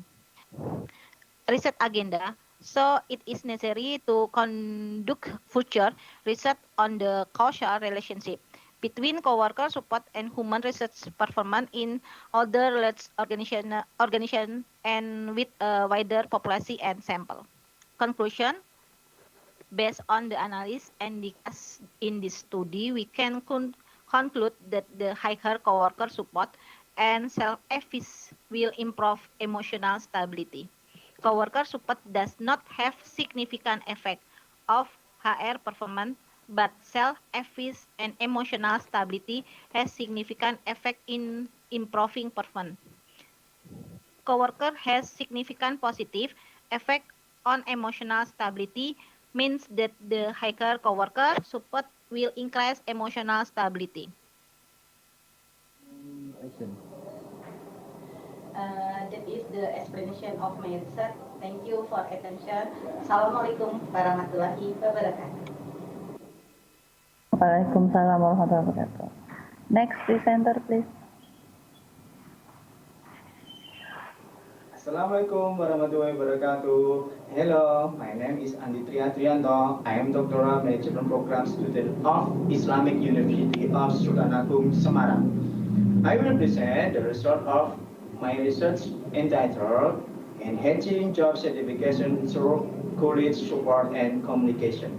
Research agenda. So it is necessary to conduct future research on the causal relationship between coworker support and human research performance in other research organization and with a wider population and sample. Conclusion. Based on the analysis and discussed in this study, we can conclude that the higher coworker support and self-efficacy will improve emotional stability. Coworker support does not have significant effect of HR performance, but self-efficacy and emotional stability has significant effect in improving performance. Coworker has significant positive effect on emotional stability means that the higher coworker support will increase emotional stability. That is the explanation of my research. Thank you for attention. Assalamualaikum warahmatullahi wabarakatuh. Waalaikumsalam warahmatullahi wabarakatuh. Next presenter, please. Assalamualaikum warahmatullahi wabarakatuh. Hello, my name is Andi Trianto. I am Doctoral Management Program student of Islamic University of Sultan Agung, Semarang. I will present the result of my research entitled Enhancing Job Certification Through College Support and Communication.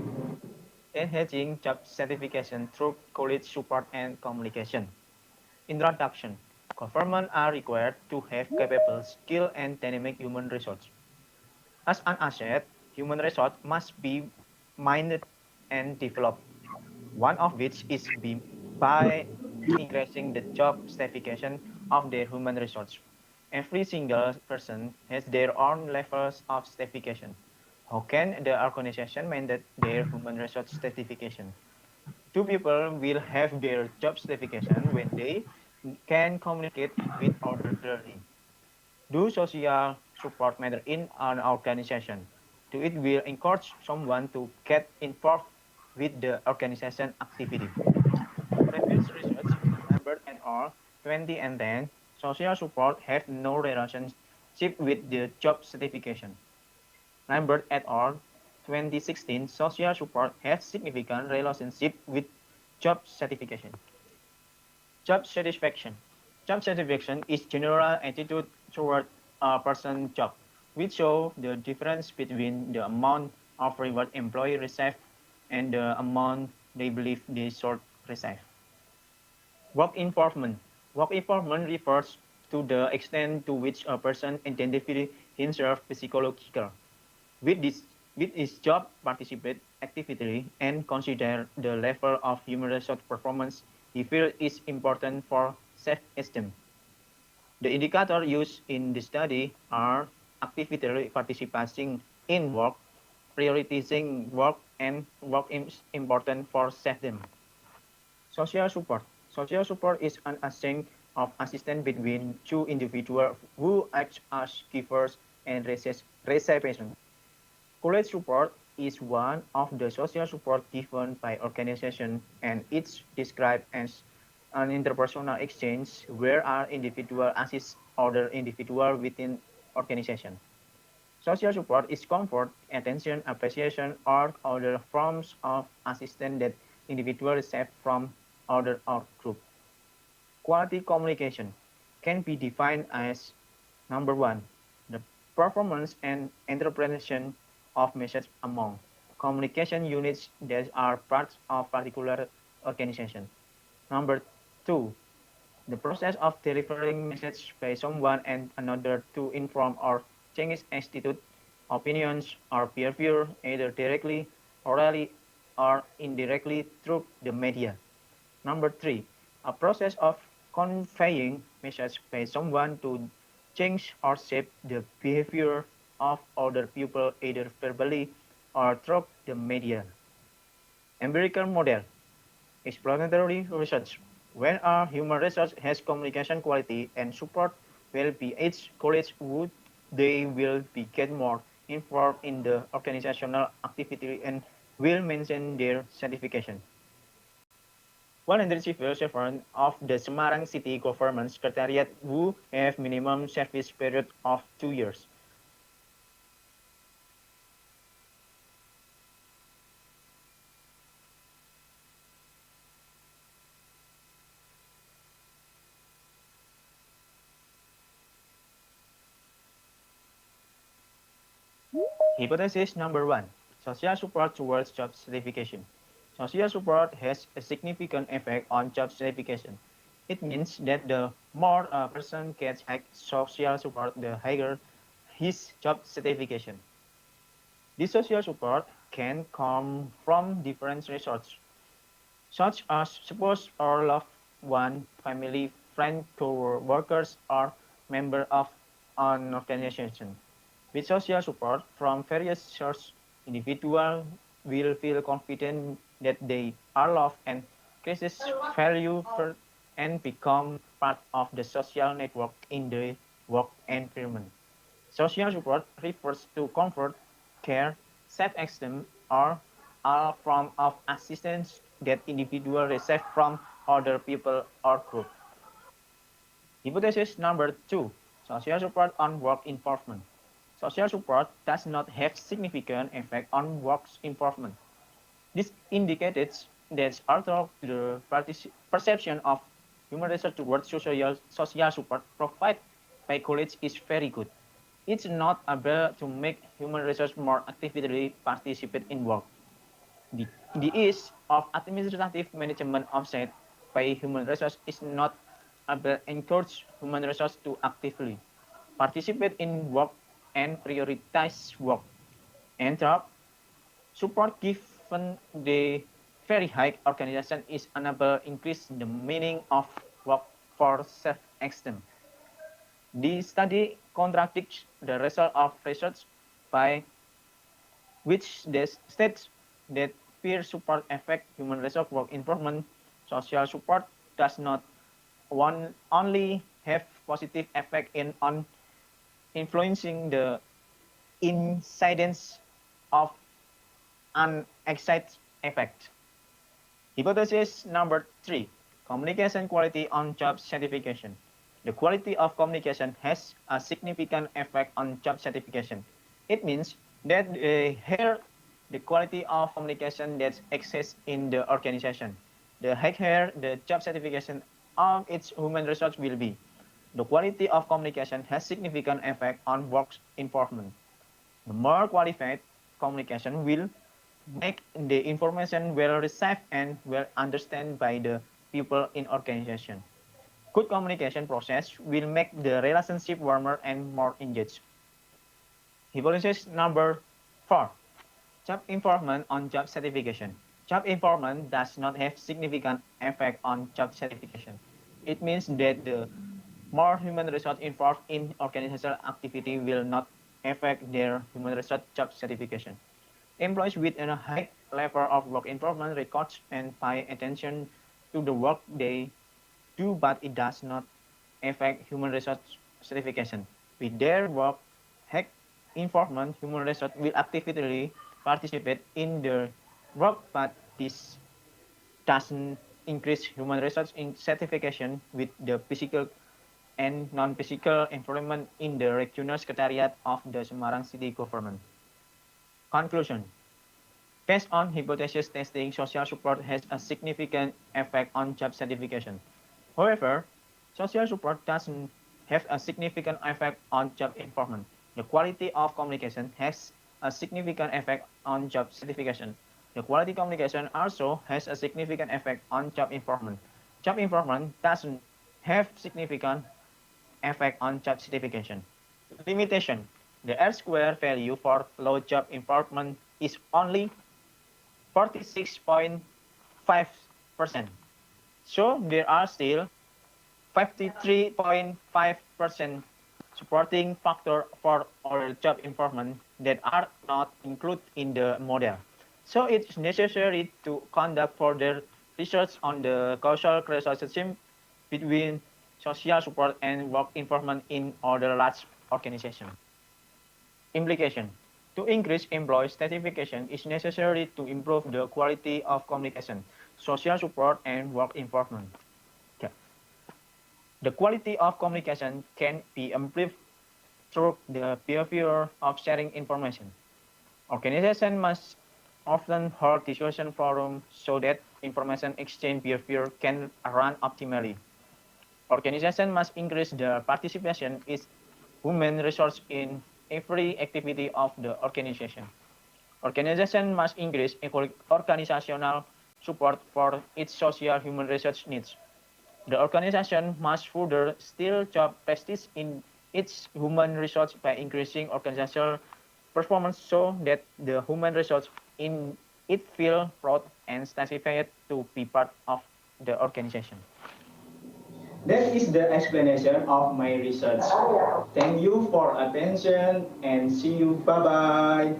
Enhancing Job Certification Through College Support and Communication. Introduction. Governments are required to have capable, skilled, and dynamic human resources. As an asset, human resource must be mined and developed, one of which is by increasing the job certification of their human resource. Every single person has their own levels of certification. How can the organization mandate their human resource certification? Two people will have their job certification when they can communicate with others clearly. Do social support matter in an organization? Do it will encourage someone to get involved with the organization activity? Previous research, Lambert et al. 2010, social support has no relationship with the job certification. Lambert et al. 2016, social support has significant relationship with job certification. Job satisfaction. Job satisfaction is general attitude toward a person's job, which show the difference between the amount of reward employee receive and the amount they believe they should receive. Work involvement. Work involvement refers to the extent to which a person identifies himself psychologically with his job, participate actively, and consider the level of human resource performance he feels is important for self-esteem. The indicators used in the study are actively participating in work, prioritizing work, and work is important for self-esteem. Social support. Social support is an exchange of assistance between two individuals who act as givers and recipients. College support is one of the social support given by organizations, and it's described as an interpersonal exchange where an individual assists other individuals within organization. Social support is comfort, attention, appreciation, or other forms of assistance that individuals receive from other or group. Quality communication can be defined as number one, the performance and interpretation of message among communication units that are parts of particular organization. Number two, the process of delivering message by someone and another to inform or change attitude, opinions, or behavior either directly, orally, or indirectly through the media. Number three, a process of conveying message by someone to change or shape the behavior of other people either verbally or through the media. Empirical model, exploratory research. When a human resource has communication quality and support will be its colleagues would they will be get more involved in the organizational activity and will maintain their certification. Volunteer civil servants of the Semarang City Government Secretariat who have minimum service period of 2 years. Hypothesis number one, social support towards job certification. Social support has a significant effect on job certification. It means that the more a person gets social support, the higher his job certification. This social support can come from different resources, such as spouse or loved one, family, friend, co-workers, or member of an organization. With social support from various sources, individuals will feel confident that they are loved and increases value and become part of the social network in the work environment. Social support refers to comfort, care, self-esteem, or a form of assistance that individuals receive from other people or groups. Hypothesis number two, social support on work involvement. Social support does not have significant effect on work involvement. This indicates that although the perception of human resource towards social support provided by colleagues is very good, it's not able to make human resource more actively participate in work. The ease of administrative management offset by human resource is not able to encourage human resource to actively participate in work and prioritize work. And third, support given the very high organization is unable to increase the meaning of work for self-esteem. The study contradicts the result of research by which states that peer support affect human resource work improvement, social support does not only have positive effect on influencing the incidence of unexcited effect. Hypothesis number 3, communication quality on job certification. The quality of communication has a significant effect on job certification. It means that here the quality of communication that exists in the organization. The higher the job certification of its human resource will be. The quality of communication has significant effect on work environment. The more qualified communication will make the information well received and well understood by the people in organization. Good communication process will make the relationship warmer and more engaged. Hypothesis number 4, job improvement on job certification. Job improvement does not have significant effect on job certification. It means that the more human resource involved in organizational activity will not affect their human resource job certification. Employees with a high level of work improvement records and pay attention to the work they do, but it does not affect human resource certification. With their work high improvement, human resource will actively participate in the work, but this doesn't increase human resource in certification with the physical and non-physical environment in the regional secretariat of the Semarang city government. Conclusion. Based on hypothesis testing, social support has a significant effect on job certification. However, social support doesn't have a significant effect on job improvement. The quality of communication has a significant effect on job certification. The quality communication also has a significant effect on job improvement. Job improvement doesn't have significant effect on job certification. Limitation. The R-square value for low job improvement is only 46.5%. So there are still 53.5% supporting factor for our job improvement that are not included in the model. So it's necessary to conduct further research on the causal relationship between social support and work improvement in other large organizations. Implication. To increase employee certification, it's necessary to improve the quality of communication, social support, and work improvement. Okay. The quality of communication can be improved through the behavior of sharing information. Organizations must often hold discussion forums so that information exchange behavior can run optimally. Organizations must increase the participation in human resource in every activity of the organization. Organization must increase organizational support for its social human resource needs. The organization must further still job practice in its human resource by increasing organizational performance so that the human resource in it feel proud and satisfied to be part of the organization. That is the explanation of my research. Thank you for attention and see you. Bye-bye.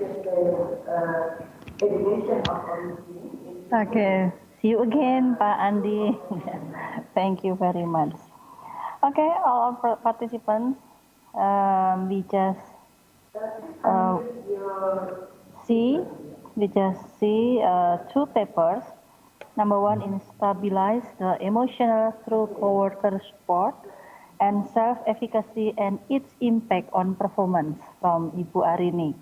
Okay, see you again, Pak Andi. Thank you very much. Okay, all our participants, we just see two papers. Number one is stabilize the emotional through coworker support and self-efficacy and its impact on performance from Ibu Arini.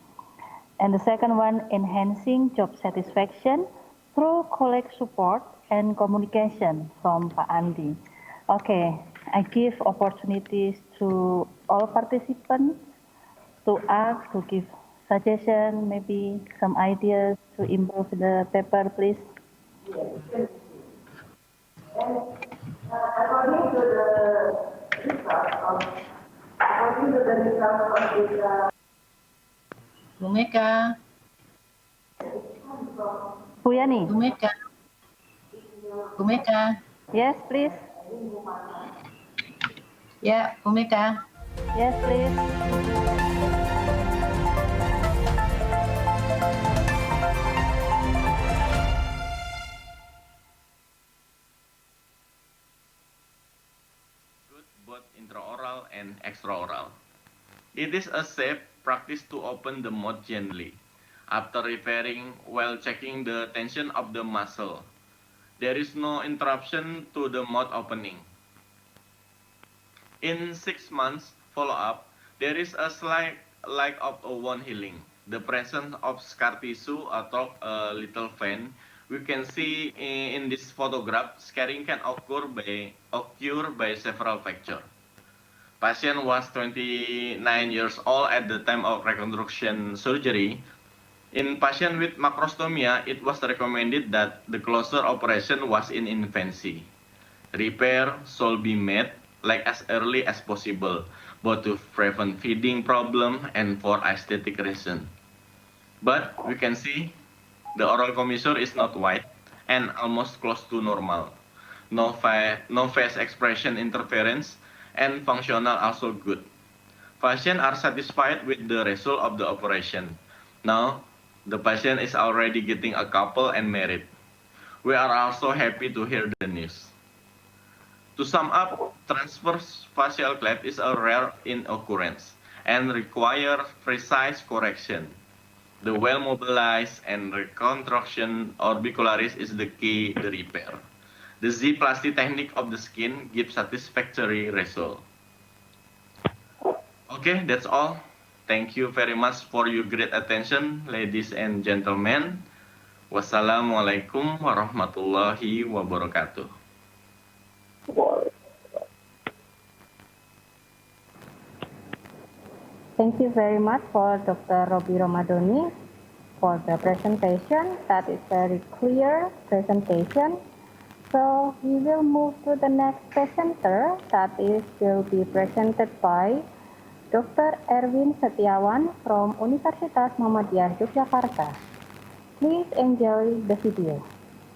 And the second one, enhancing job satisfaction through colleague support and communication from Pak Andi. Okay, I give opportunities to all participants to ask, to give suggestion, maybe some ideas to improve the paper, please. Bumeka. Puyani. Bumeka. Yes, please. Yeah, Bumeka. Yes, please. and extraoral. It is a safe practice to open the mouth gently after repairing while checking the tension of the muscle. There is no interruption to the mouth opening. In 6 months follow-up, there is a slight lack of wound healing. The presence of scar tissue atop a little vein, we can see in this photograph, scarring can occur by several factors. Patient was 29 years old at the time of reconstruction surgery. In patient with macrostomia, it was recommended that the closure operation was in infancy. Repair should be made like as early as possible, both to prevent feeding problem and for aesthetic reason. But we can see the oral commissure is not white and almost close to normal. No face expression interference and functional also good. Patients are satisfied with the result of the operation. Now, the patient is already getting a couple and married. We are also happy to hear the news. To sum up, transverse facial cleft is a rare in occurrence and requires precise correction. The well-mobilized and reconstruction orbicularis is the key to repair. The Z-plasty technique of the skin gives satisfactory result. Okay, that's all. Thank you very much for your great attention, ladies and gentlemen. Wassalamualaikum warahmatullahi wabarakatuh. Thank you very much for Dr. Robi Romadoni for the presentation. That is very clear presentation. So we will move to the next presenter. That is will be presented by Dr. Erwin Setiawan from Universitas Muhammadiyah Yogyakarta. Please enjoy the video.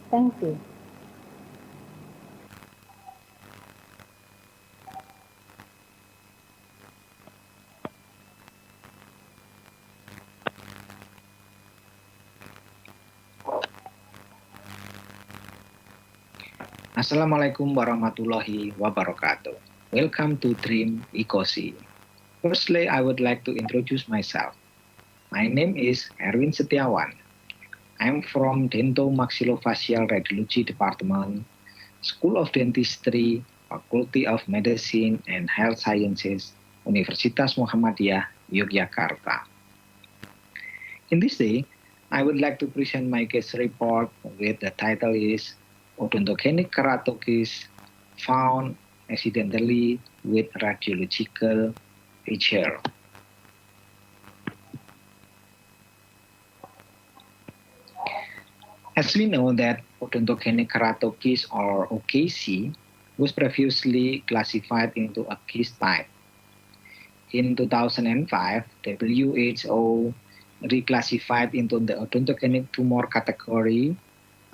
Thank you. Assalamualaikum warahmatullahi wabarakatuh. Welcome to Dream ICoSI. Firstly, I would like to introduce myself. My name is Erwin Setiawan. I'm from Dentomaxillofacial Radiology Department, School of Dentistry, Faculty of Medicine and Health Sciences, Universitas Muhammadiyah, Yogyakarta. In this day, I would like to present my case report with the title is Odontogenic keratosis found accidentally with radiological feature. As we know that odontogenic keratosis or OKC was previously classified into a case type. In 2005, WHO reclassified into the odontogenic tumor category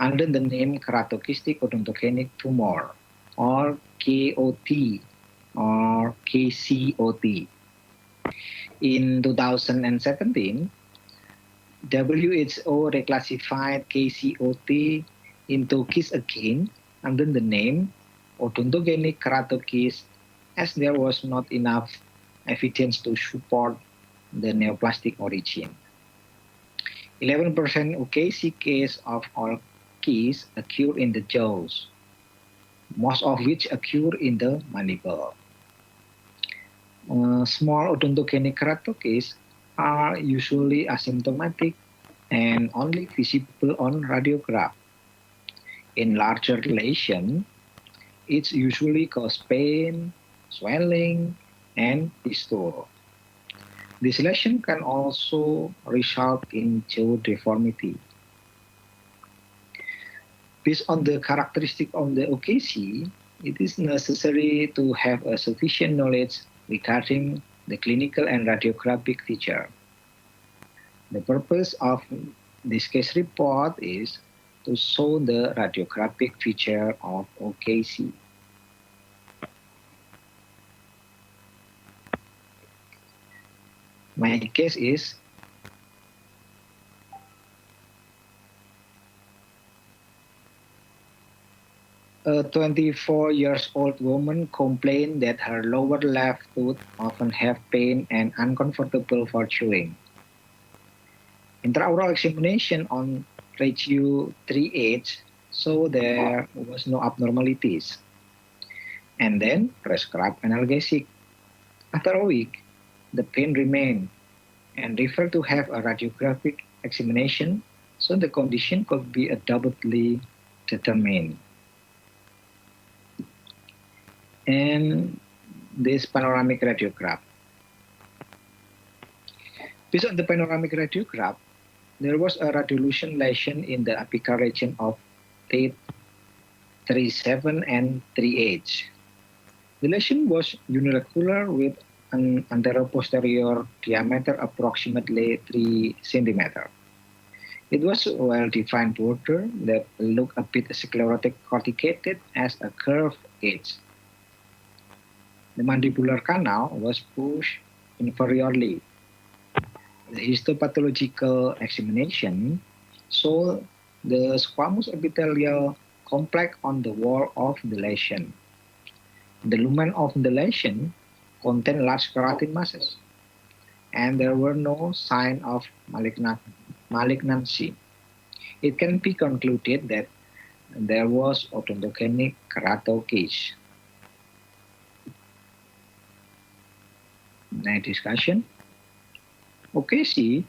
under the name keratokistic odontogenic tumor, or KOT, or KCOT. In 2017, WHO reclassified KCOT into KIS again under the name odontogenic keratosis, as there was not enough evidence to support the neoplastic origin. 11% OKC case of all KIS occur in the jaws, most of which occur in the mandible. Small odontogenic keratosis are usually asymptomatic and only visible on radiograph. In larger lesions, it usually causes pain, swelling, and fistula. This lesion can also result in jaw deformity. Based on the characteristic of the OKC, it is necessary to have a sufficient knowledge regarding the clinical and radiographic feature. The purpose of this case report is to show the radiographic feature of OKC. My case is A 24-year-old woman complained that her lower left tooth often have pain and uncomfortable for chewing. Intraoral examination on ratio 3H showed there was no abnormalities, and then prescribed analgesic. After a week, the pain remained and referred to have a radiographic examination so the condition could be doubly determined. And this panoramic radiograph. Based on the panoramic radiograph, there was a radiolution lesion in the apical region of teeth 37 and 3H. The lesion was unilocular with an anteroposterior diameter approximately 3 cm. It was a well-defined border that looked a bit sclerotic corticated as a curved edge. The mandibular canal was pushed inferiorly. The histopathological examination showed the squamous epithelial complex on the wall of the lesion. The lumen of the lesion contained large keratin masses, and there were no signs of malignancy. It can be concluded that there was odontogenic keratosis. Next discussion. OKC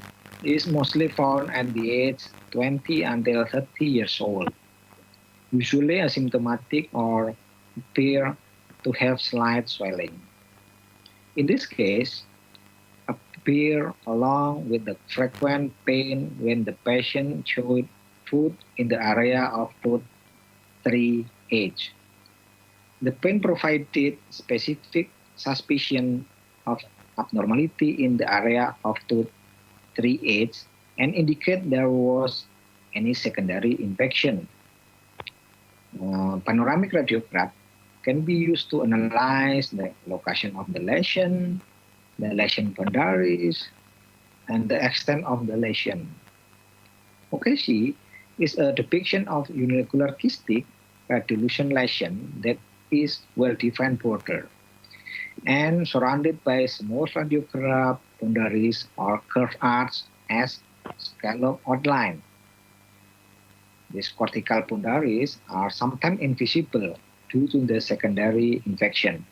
is mostly found at the age 20 until 30 years old, usually asymptomatic or appear to have slight swelling. In this case, appear along with the frequent pain when the patient chewed food in the area of tooth 3H. The pain provided specific suspicion of abnormality in the area of tooth 3H and indicate there was any secondary infection. Panoramic radiograph can be used to analyze the location of the lesion boundaries, and the extent of the lesion. OKC is a depiction of unilocular kystic radiolution lesion that is well-defined border and surrounded by small radiograph boundaries or curved arcs as scallop outline. These cortical boundaries are sometimes invisible due to the secondary infection.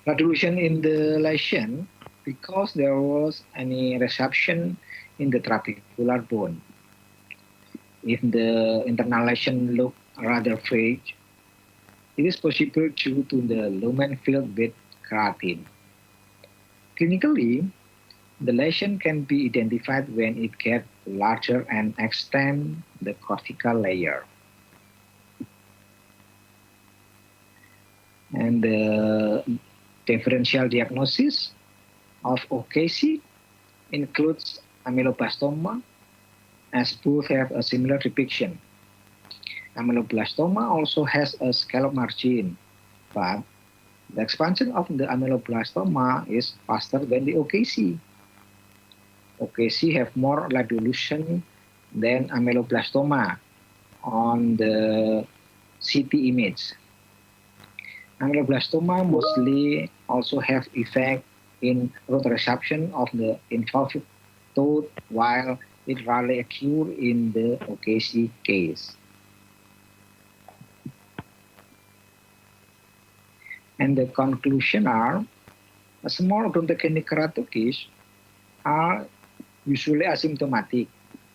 Radiolution in the lesion because there was any resorption in the trabecular bone. If the internal lesion looked rather vague, it is possible due to the lumen filled with keratin. Clinically, the lesion can be identified when it gets larger and extends the cortical layer. And the differential diagnosis of OKC includes ameloblastoma, as both have a similar depiction. Ameloblastoma also has a scallop margin, but the expansion of the ameloblastoma is faster than the OKC. OKC have more radiolution than ameloblastoma on the CT image. Ameloblastoma mostly also have effect in root resorption of the involved tooth, while it rarely occurs in the OKC case. And the conclusion are, a small odontogenic keratosis are usually asymptomatic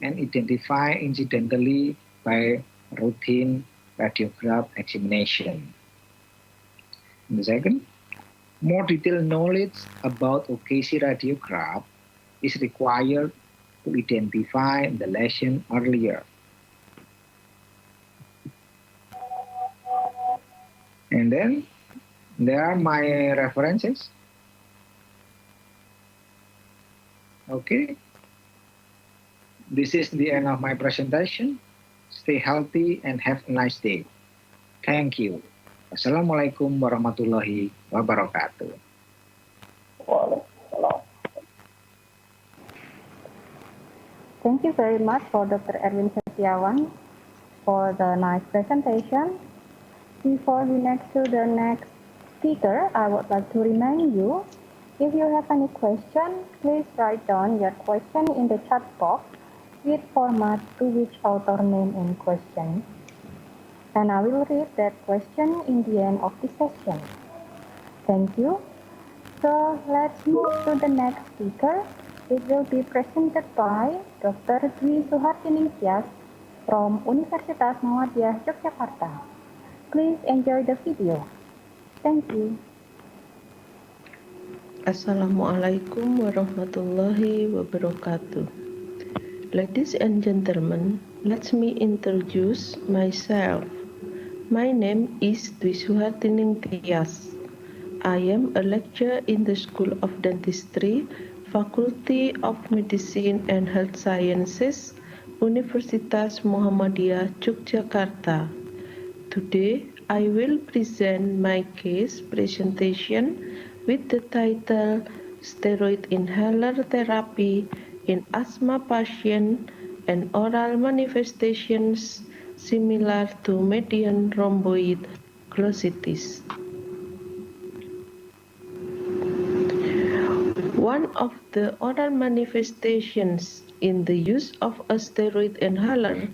and identified incidentally by routine radiograph examination. And the second, more detailed knowledge about OKC radiograph is required to identify the lesion earlier. And then there are my references. Okay. This is the end of my presentation. Stay healthy and have a nice day. Thank you. Assalamualaikum warahmatullahi wabarakatuh. Thank you. you very much for Dr. Erwin Setiawan for the nice presentation. Before we next to the next speaker, I would like to remind you, if you have any question, please write down your question in the chat box with format to which author name and question. And I will read that question in the end of the session. Thank you. So let's move to the next speaker. It will be presented by Dr. Dwi Suhartiningsih from Universitas Muhammadiyah, Yogyakarta. Please enjoy the video. Thank you. Assalamualaikum warahmatullahi wabarakatuh. Ladies and gentlemen, let me introduce myself. My name is Dwi Suhartiningsih. I am a lecturer in the School of Dentistry, Faculty of Medicine and Health Sciences, Universitas Muhammadiyah, Yogyakarta. Today, I will present my case presentation with the title Steroid Inhaler Therapy in Asthma Patient and Oral Manifestations Similar to Median Rhomboid Glossitis. One of the oral manifestations in the use of a steroid inhaler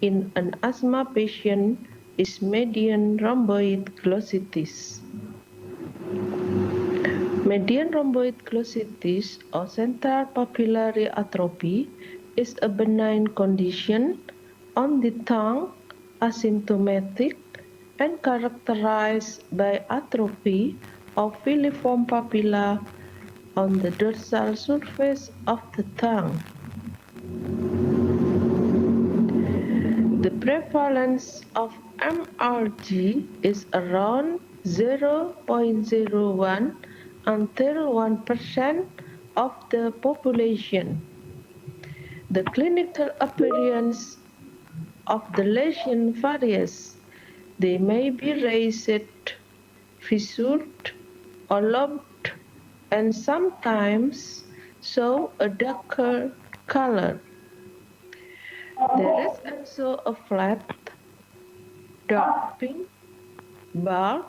in an asthma patient is median rhomboid glossitis. Median rhomboid glossitis or central papillary atrophy is a benign condition on the tongue, asymptomatic, and characterized by atrophy of filiform papilla on the dorsal surface of the tongue. The prevalence of MRG is around 0.01 until 1% of the population. The clinical appearance of the lesion varies. They may be raised, fissured, or lobed, and sometimes show a darker color. There is also a flat, dark pink, bald,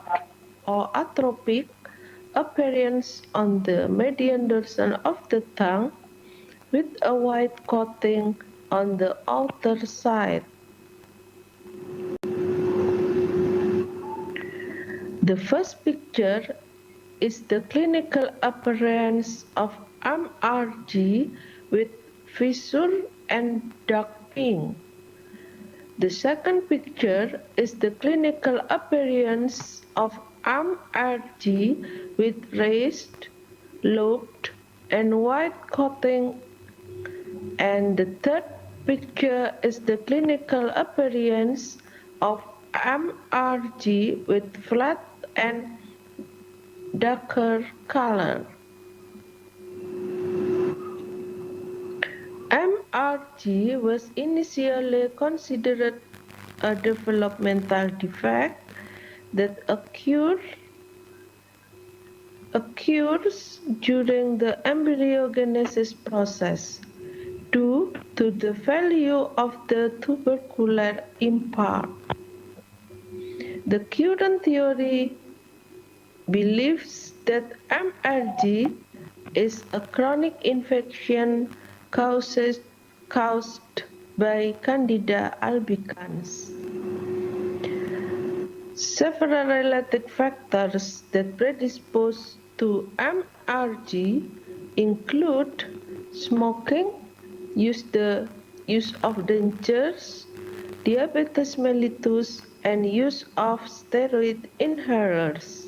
or atrophic appearance on the median dorsal of the tongue with a white coating on the outer side. The first picture is the clinical appearance of MRG with fissure and dark pink. The second picture is the clinical appearance of MRG with raised, lobed, and white coating. And the third picture is the clinical appearance of MRG with flat and darker color. MRG was initially considered a developmental defect that occurs during the embryogenesis process due to the failure of the tubercular impart. The current theory believes that MRG is a chronic infection caused by Candida albicans. Several related factors that predispose to MRG include smoking, use of dentures, diabetes mellitus, and use of steroid inhalers.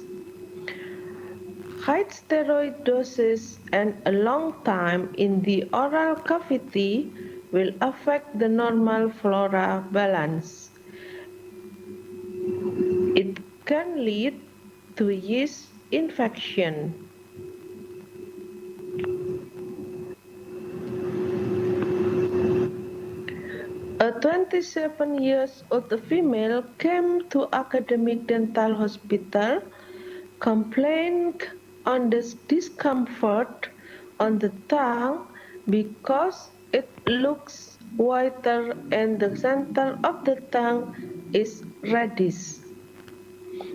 High steroid doses and a long time in the oral cavity will affect the normal flora balance. It can lead to yeast infection. A 27-year-old female came to academic dental hospital, complained on the discomfort on the tongue because it looks whiter, and the center of the tongue is reddish.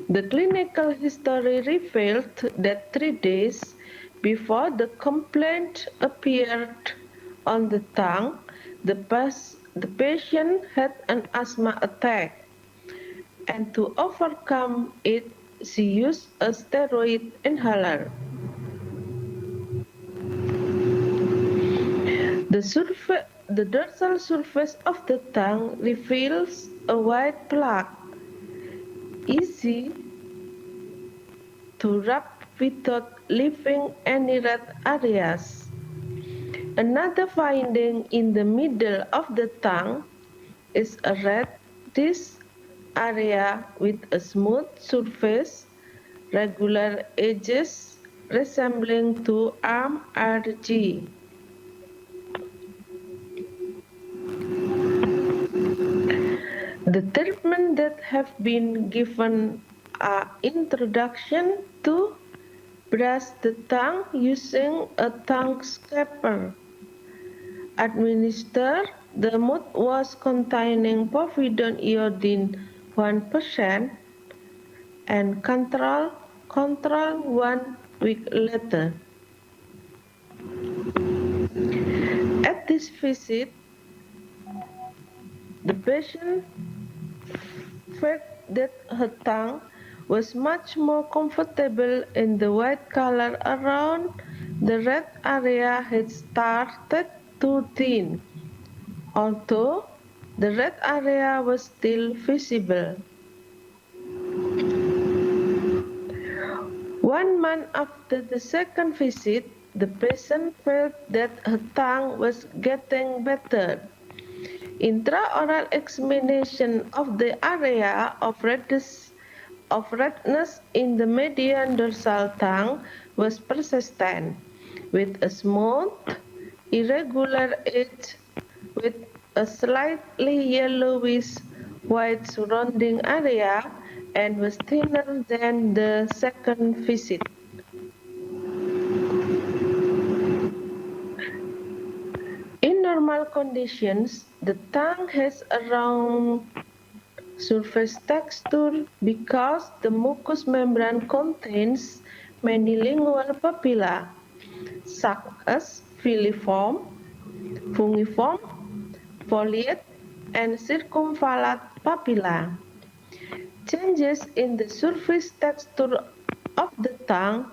The clinical history revealed that 3 days before the complaint appeared on the tongue, the patient had an asthma attack, and to overcome it, she used a steroid inhaler. The dorsal surface of the tongue reveals a white plaque, easy to rub without leaving any red areas. Another finding in the middle of the tongue is a reddish area with a smooth surface, regular edges resembling to MRG. The treatment that have been given are introduction to brush the tongue using a tongue scraper. Administer the mouthwash containing povidone iodine 1% and control 1 week later. At this visit, the patient felt that her tongue was much more comfortable and the white color around the red area had started to thin, although the red area was still visible. 1 month after the second visit, the patient felt that her tongue was getting better. Intraoral examination of the area of redness in the median dorsal tongue was persistent, with a smooth, irregular edge with a slightly yellowish white surrounding area and was thinner than the second visit. In normal conditions, the tongue has a round surface texture because the mucous membrane contains many lingual papilla, such as filiform, fungiform, foliate, and circumvallate papilla. Changes in the surface texture of the tongue,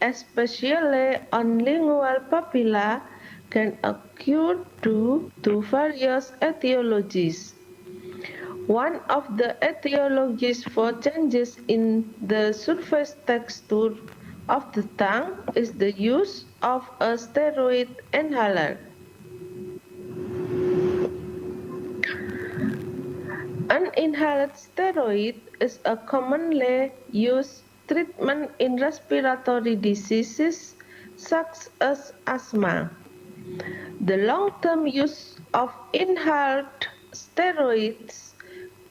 especially on lingual papilla, can occur due to various etiologies. One of the etiologies for changes in the surface texture of the tongue is the use of a steroid inhaler. An inhaled steroid is a commonly used treatment in respiratory diseases such as asthma. The long-term use of inhaled steroids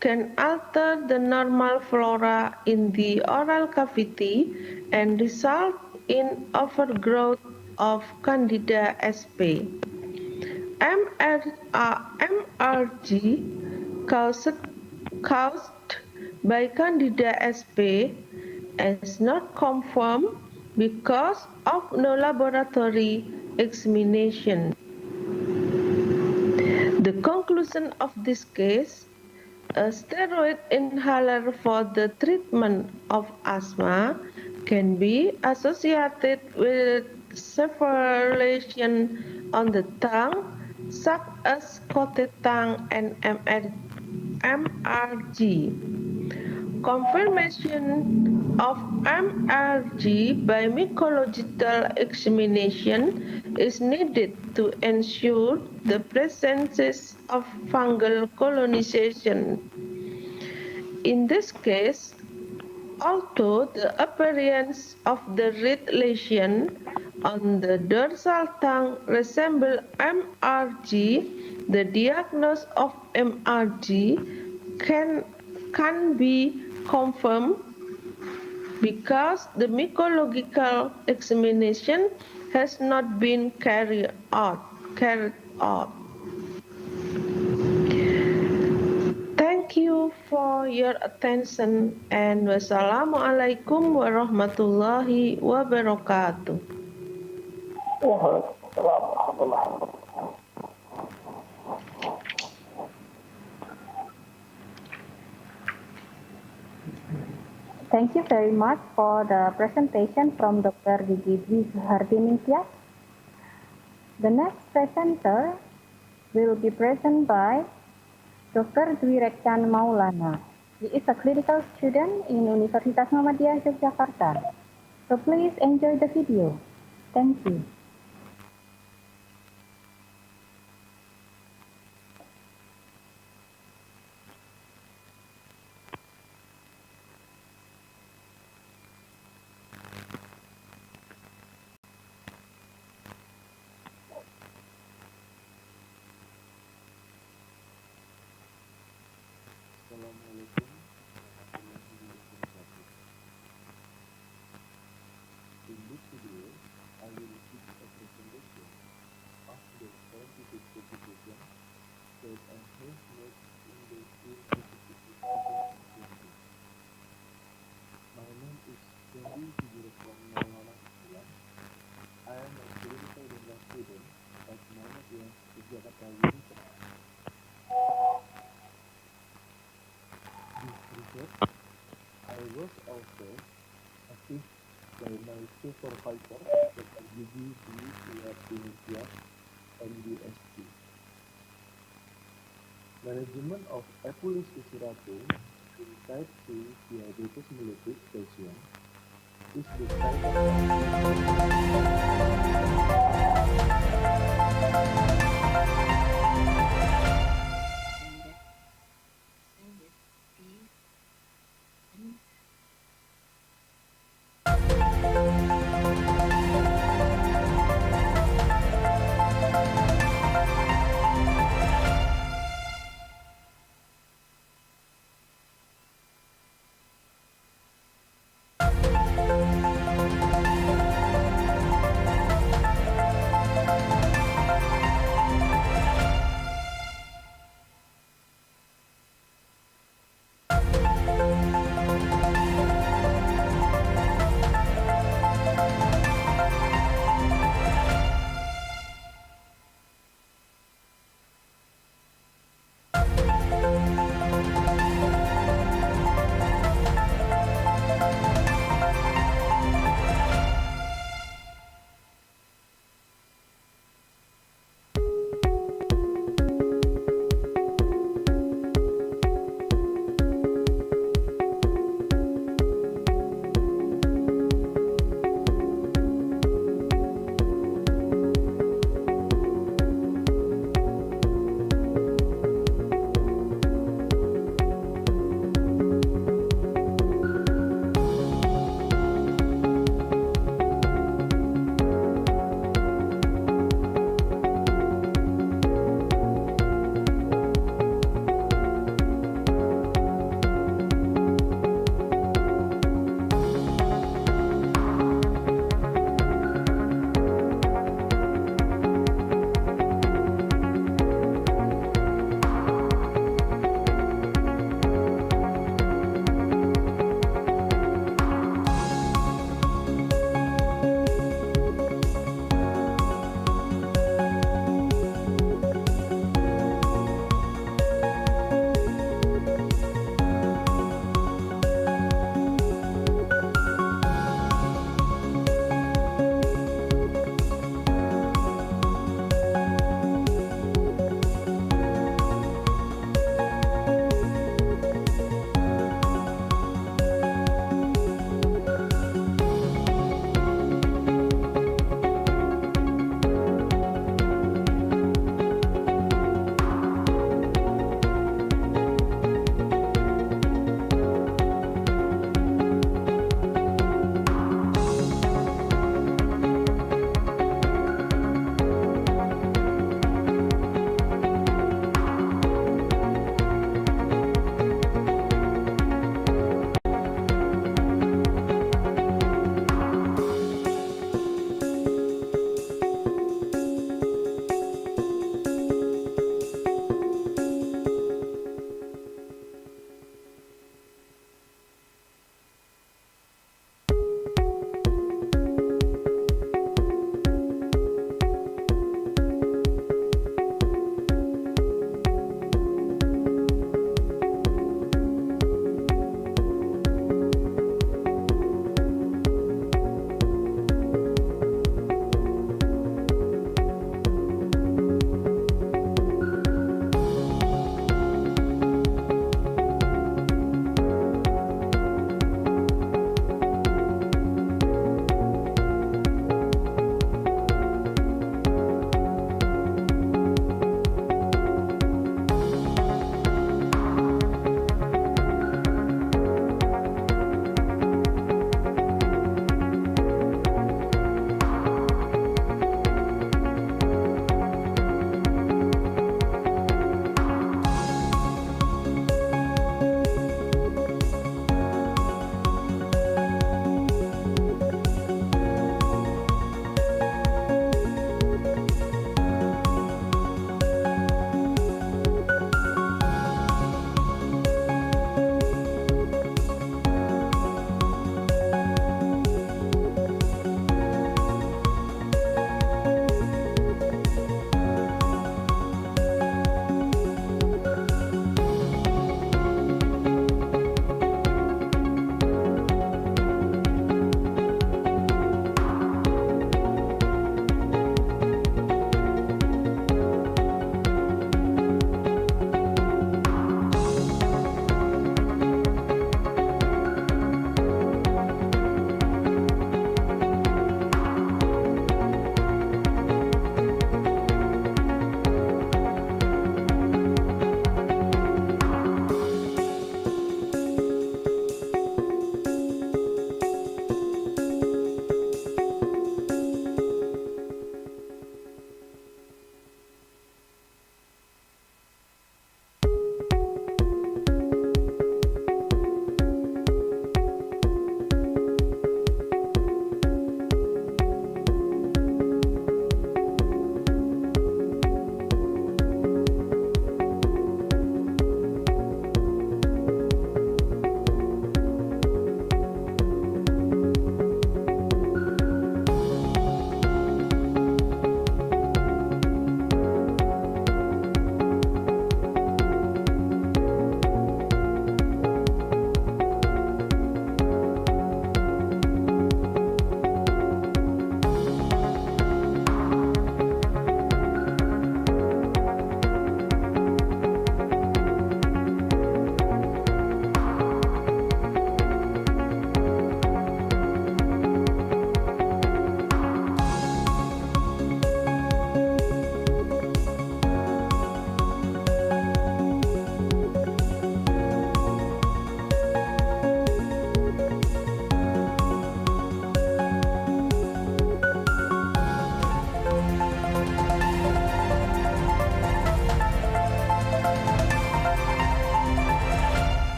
can alter the normal flora in the oral cavity and result in overgrowth of Candida sp. MRG caused by Candida sp is not confirmed because of no laboratory examination. The conclusion of this case, a steroid inhaler for the treatment of asthma can be associated with several on the tongue, such as coated tongue and MRG. Confirmation of MRG by mycological examination is needed to ensure the presence of fungal colonization. In this case, although the appearance of the red lesion on the dorsal tongue resembles MRG, the diagnosis of MRG can be confirmed because the mycological examination has not been carried out. your attention and wassalamualaikum warahmatullahi wabarakatuh. Thank you very much for the presentation from Dr. Gigi Dwi Suhardiningsih. The next presenter will be present by Dr. Dwi Rekcan Maulana. He is a clinical student in Universitas Muhammadiyah, Yogyakarta. So please enjoy the video. Thank you. Assalamualaikum warahmatullahi wabarakatuh. In this video, I will give a presentation of the scientific publication that I have made in the University of Yogyakarta. My name is Fendi Hijratan Maulana Islam. I am a clinical dental student at Muhammadiyah Yogyakarta Universitas. I was also assisted by my supervisor, Dr. Gigi Dwi Suhardiningsih, MDSC. Management of Epulis Usurato in type 2 diabetes mellitus patient is the type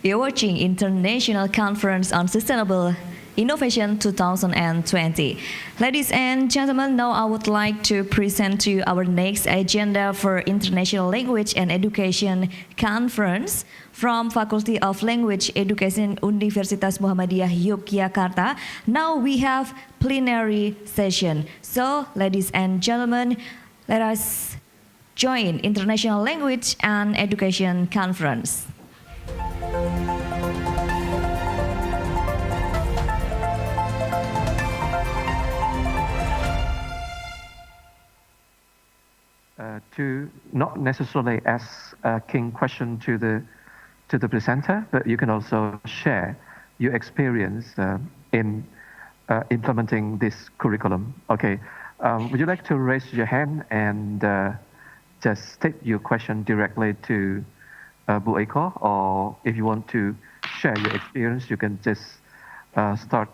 You're watching International Conference on Sustainable Innovation 2020. Ladies and gentlemen, now I would like to present to you our next agenda for International Language and Education Conference from Faculty of Language Education Universitas Muhammadiyah Yogyakarta. Now we have plenary session. So, ladies and gentlemen, let us join International Language and Education Conference. To not necessarily ask a keen question to the presenter, but you can also share your experience in implementing this curriculum. Okay, would you like to raise your hand and just state your question directly to Bu Eko, or if you want to share your experience, you can just start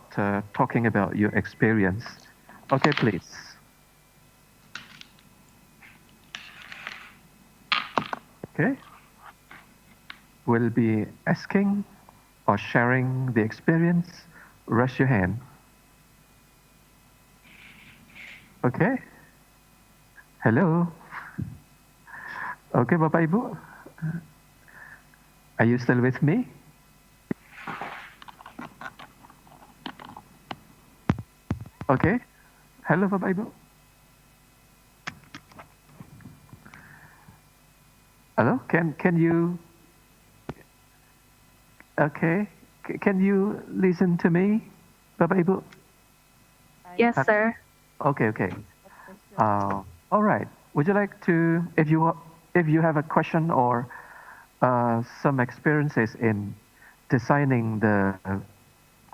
talking about your experience. Okay, please. Okay, will be asking or sharing the experience. Raise your hand. Okay. Hello. Okay, Bapak Ibu. Are you still with me? Okay. Hello, Bapak Ibu. Hello, can you, okay, can you listen to me, Bapak Ibu? Yes, sir. Okay. All right. Would you like to, if you have a question or some experiences in designing the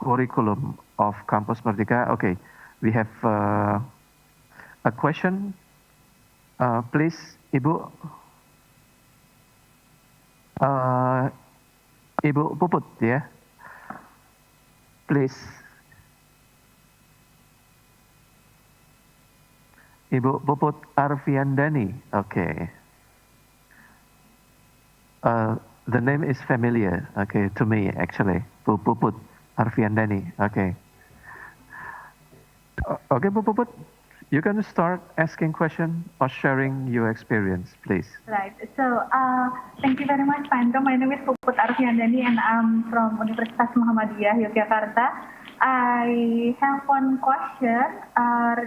curriculum of Campus Merdeka? Okay, we have a question. Please, Ibu. Ibu Puput, ya, please. Ibu Puput Arfiandani, okay. The name is familiar, okay, to me actually. Bu Puput Arfiandani, okay. Okay, Bu Puput, you can start asking question or sharing your experience, please. Right. So, thank you very much, Pak Indro. My name is Puput Arfiandani, and I'm from Universitas Muhammadiyah Yogyakarta. I have one question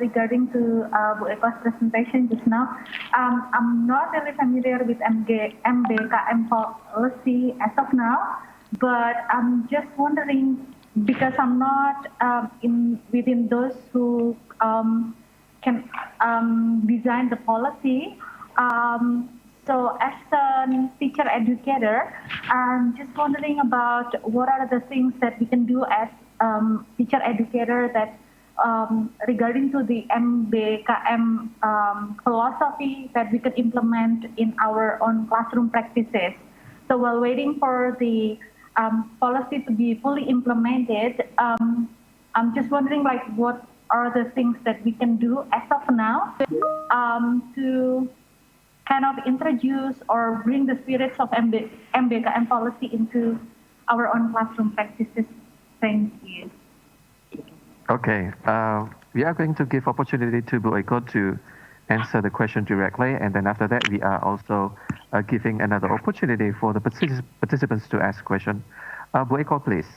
regarding to Bu Eko's presentation just now. I'm not really familiar with MBKM policy as of now, but I'm just wondering, because I'm not within those who can design the policy. So as a teacher educator, I'm just wondering about what are the things that we can do as teacher educator that regarding to the MBKM philosophy that we could implement in our own classroom practices. So while waiting for the policy to be fully implemented, I'm just wondering, like, what are the things that we can do as of now to kind of introduce or bring the spirits of MBKM policy into our own classroom practices. Thank you. Okay, we are going to give opportunity to Bu Eko to answer the question directly, and then after that we are also giving another opportunity for the participants to ask question. Bu Eko, please,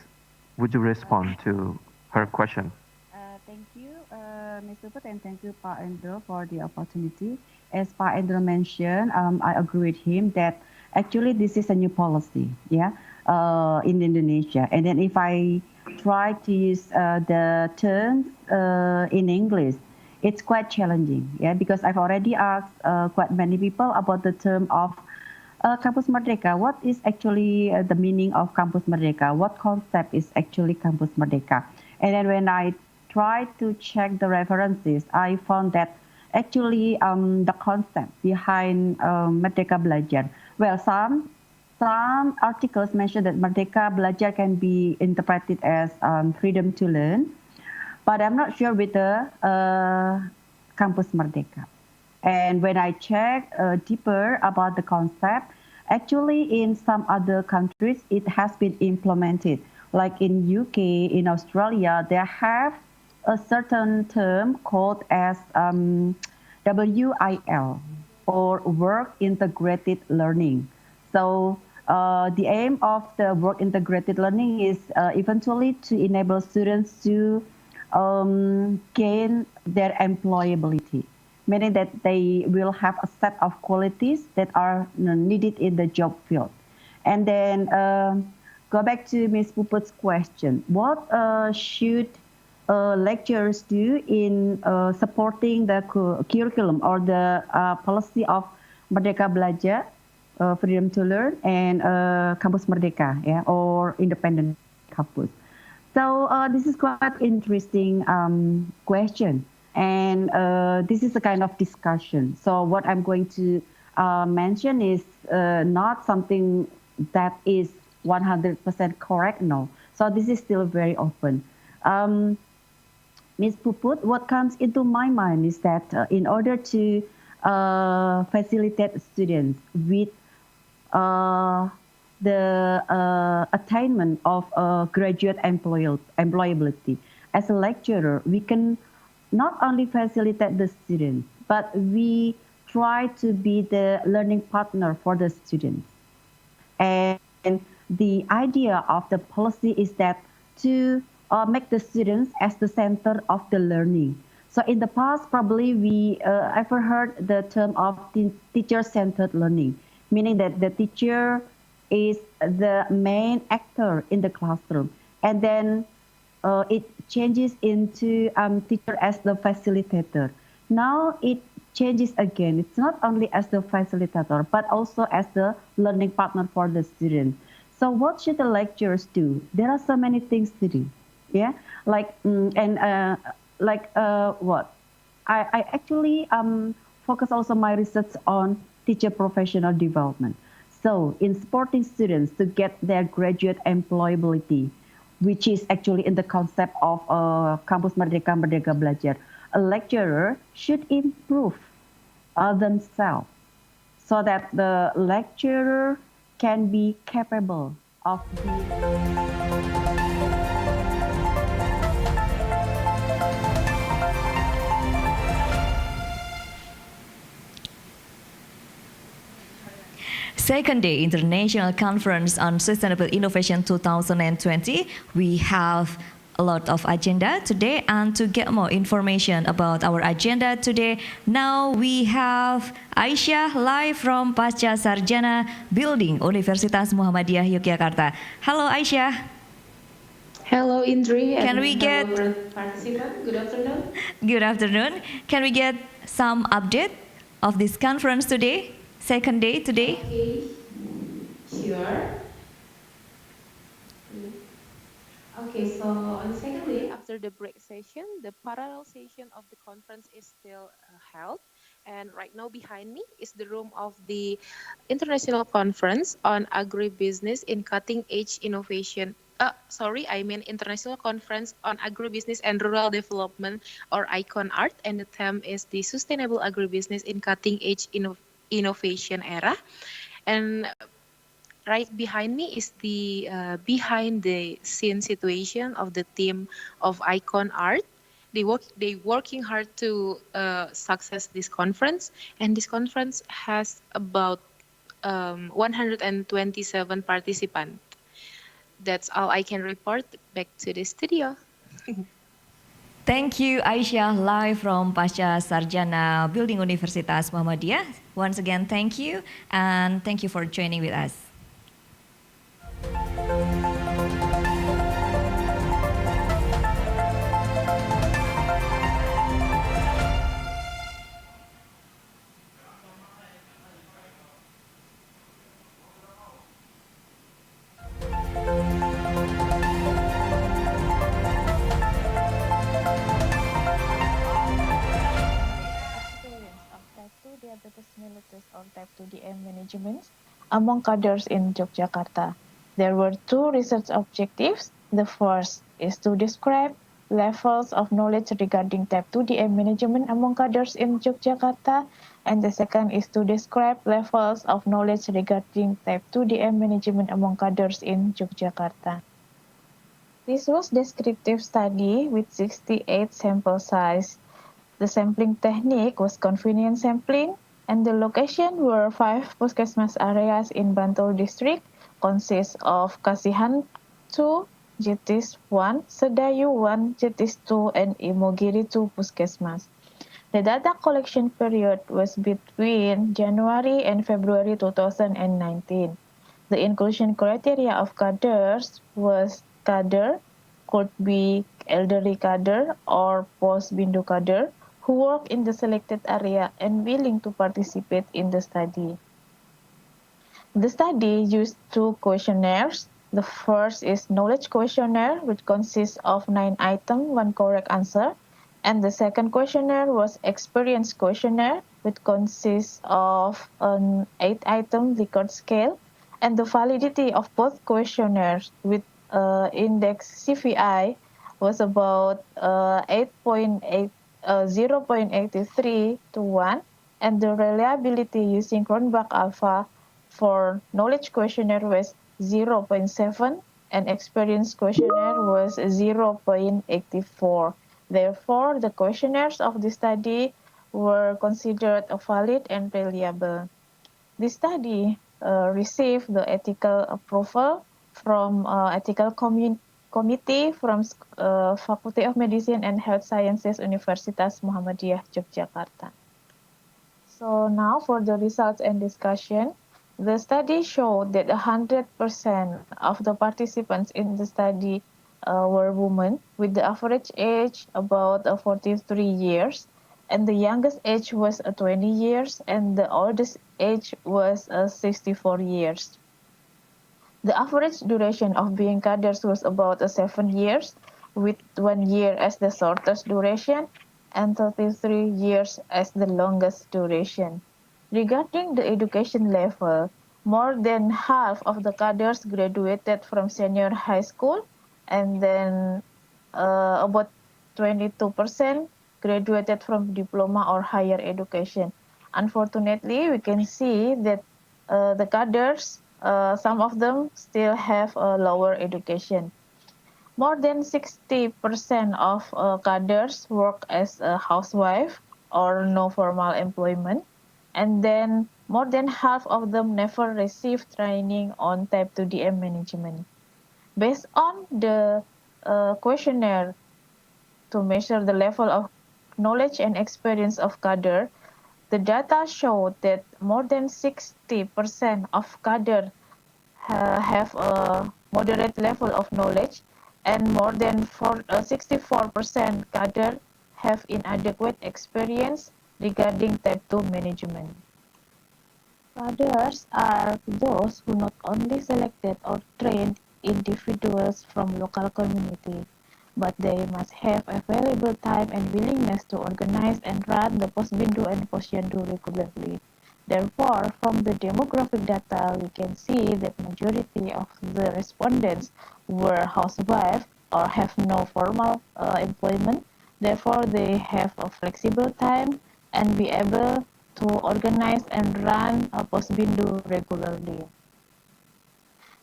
would you respond to her question? Thank you, Mr. Put, and thank you, Pak Endro, for the opportunity. As Pak Endro mentioned, I agree with him that actually this is a new policy, yeah, in Indonesia. And then if I try to use the terms in English, it's quite challenging, yeah, because I've already asked quite many people about the term of Campus Merdeka. What is actually the meaning of Campus Merdeka? What concept is actually Campus Merdeka? And then when I tried to check the references, I found that actually the concept behind Merdeka Belajar, well, some articles mention that Merdeka Belajar can be interpreted as freedom to learn, but I'm not sure with the Campus Merdeka. And when I check deeper about the concept, Actually, in some other countries, it has been implemented. Like in UK, in Australia, they have a certain term called as WIL, or work integrated learning. So the aim of the work integrated learning is eventually to enable students to gain their employability, meaning that they will have a set of qualities that are needed in the job field. And then go back to Ms. Puput's question. What should lecturers do in supporting the curriculum or the policy of Merdeka Belajar, Freedom to Learn, and Kampus Merdeka, yeah, or independent campus? So this is quite interesting question, and this is a kind of discussion. So what I'm going to mention is not something that is 100% correct, no. So this is still very open. Ms. Puput, what comes into my mind is that in order to facilitate students with the attainment of graduate employability, as a lecturer, we can not only facilitate the students, but we try to be the learning partner for the students. And the idea of the policy is that to make the students as the center of the learning. So in the past, probably we ever heard the term of teacher-centered learning, meaning that the teacher is the main actor in the classroom. And then it changes into teacher as the facilitator. Now it changes again. It's not only as the facilitator, but also as the learning partner for the student. So what should the lecturers do? There are so many things to do. Yeah, like what? I actually focus also my research on teacher professional development. So in supporting students to get their graduate employability, which is actually in the concept of Kampus Merdeka, Merdeka Belajar, a lecturer should improve themselves so that the lecturer can be capable of being. Second day International Conference on Sustainable Innovation 2020. We have a lot of agenda today, and to get more information about our agenda today, now we have Aisyah live from Pasca Sarjana Building, Universitas Muhammadiyah, Yogyakarta. Hello Aisyah. Hello Indri. Can we get participant? Good afternoon. Good afternoon. Can we get some update of this conference today? Second day today. Okay, sure. Okay, so on the second day, after the break session, the parallel session of the conference is still held. And right now behind me is the room of the International Conference on Agribusiness in Cutting Edge Innovation. International Conference on Agribusiness and Rural Development, or ICoNART, and the theme is the Sustainable Agribusiness in Cutting Edge Innovation Era. And right behind me is the behind the scene situation of the team of ICoNART. They working hard to success this conference, and this conference has about 127 participants. That's all I can report. Back to the studio. Thank you, Aisyah, live from Pasca Sarjana Building, Universitas Muhammadiyah. Once again, thank you, and thank you for joining with us. Or Type 2DM management among cadres in Yogyakarta. There were two research objectives. The first is to describe levels of knowledge regarding Type 2DM management among cadres in Yogyakarta, and the second is to describe levels of knowledge regarding type 2 DM management among cadres in Yogyakarta. This was descriptive study with 68 sample size. The sampling technique was convenient sampling, and the location were 5 puskesmas areas in Bantul district, consists of Kasihan 2, Jetis 1, Sedayu 1, Jetis 2, and Imogiri 2 puskesmas. The data collection period was between January and February 2019. The inclusion criteria of cadres was cadre, could be elderly cadre or post-bindu cadre, who work in the selected area and willing to participate in the study. The study used 2 questionnaires. The first is knowledge questionnaire, which consists of 9 items, 1 correct answer. And the second questionnaire was experience questionnaire, which consists of an 8-item Likert scale. And the validity of both questionnaires with index CVI was about 0.83 to 1, and the reliability using Cronbach alpha for knowledge questionnaire was 0.7 and experience questionnaire was 0.84. Therefore, the questionnaires of the study were considered valid and reliable. The study received the ethical approval from ethical committee from Faculty of Medicine and Health Sciences Universitas Muhammadiyah Yogyakarta. So now for the results and discussion. The study showed that 100% of the participants in the study were women, with the average age about 43 years, and the youngest age was 20 years, and the oldest age was 64 years. The average duration of being cadres was about 7 years, with 1 year as the shortest duration and 33 years as the longest duration. Regarding the education level, more than half of the cadres graduated from senior high school, and then about 22% graduated from diploma or higher education. Unfortunately, we can see that the cadres, some of them still have a lower education. More than 60% of cadres work as a housewife or no formal employment, and then more than half of them never received training on type 2 DM management. Based on the questionnaire to measure the level of knowledge and experience of cadre, the data showed that more than 60% of cadre have a moderate level of knowledge, and more than 64% cadre have inadequate experience regarding type 2 management. Cadres are those who not only selected or trained individuals from local community, but they must have available time and willingness to organize and run the Posbindu and Posyandu regularly. Therefore, from the demographic data, we can see that majority of the respondents were housewives or have no formal employment. Therefore, they have a flexible time and be able to organize and run a Posbindu regularly.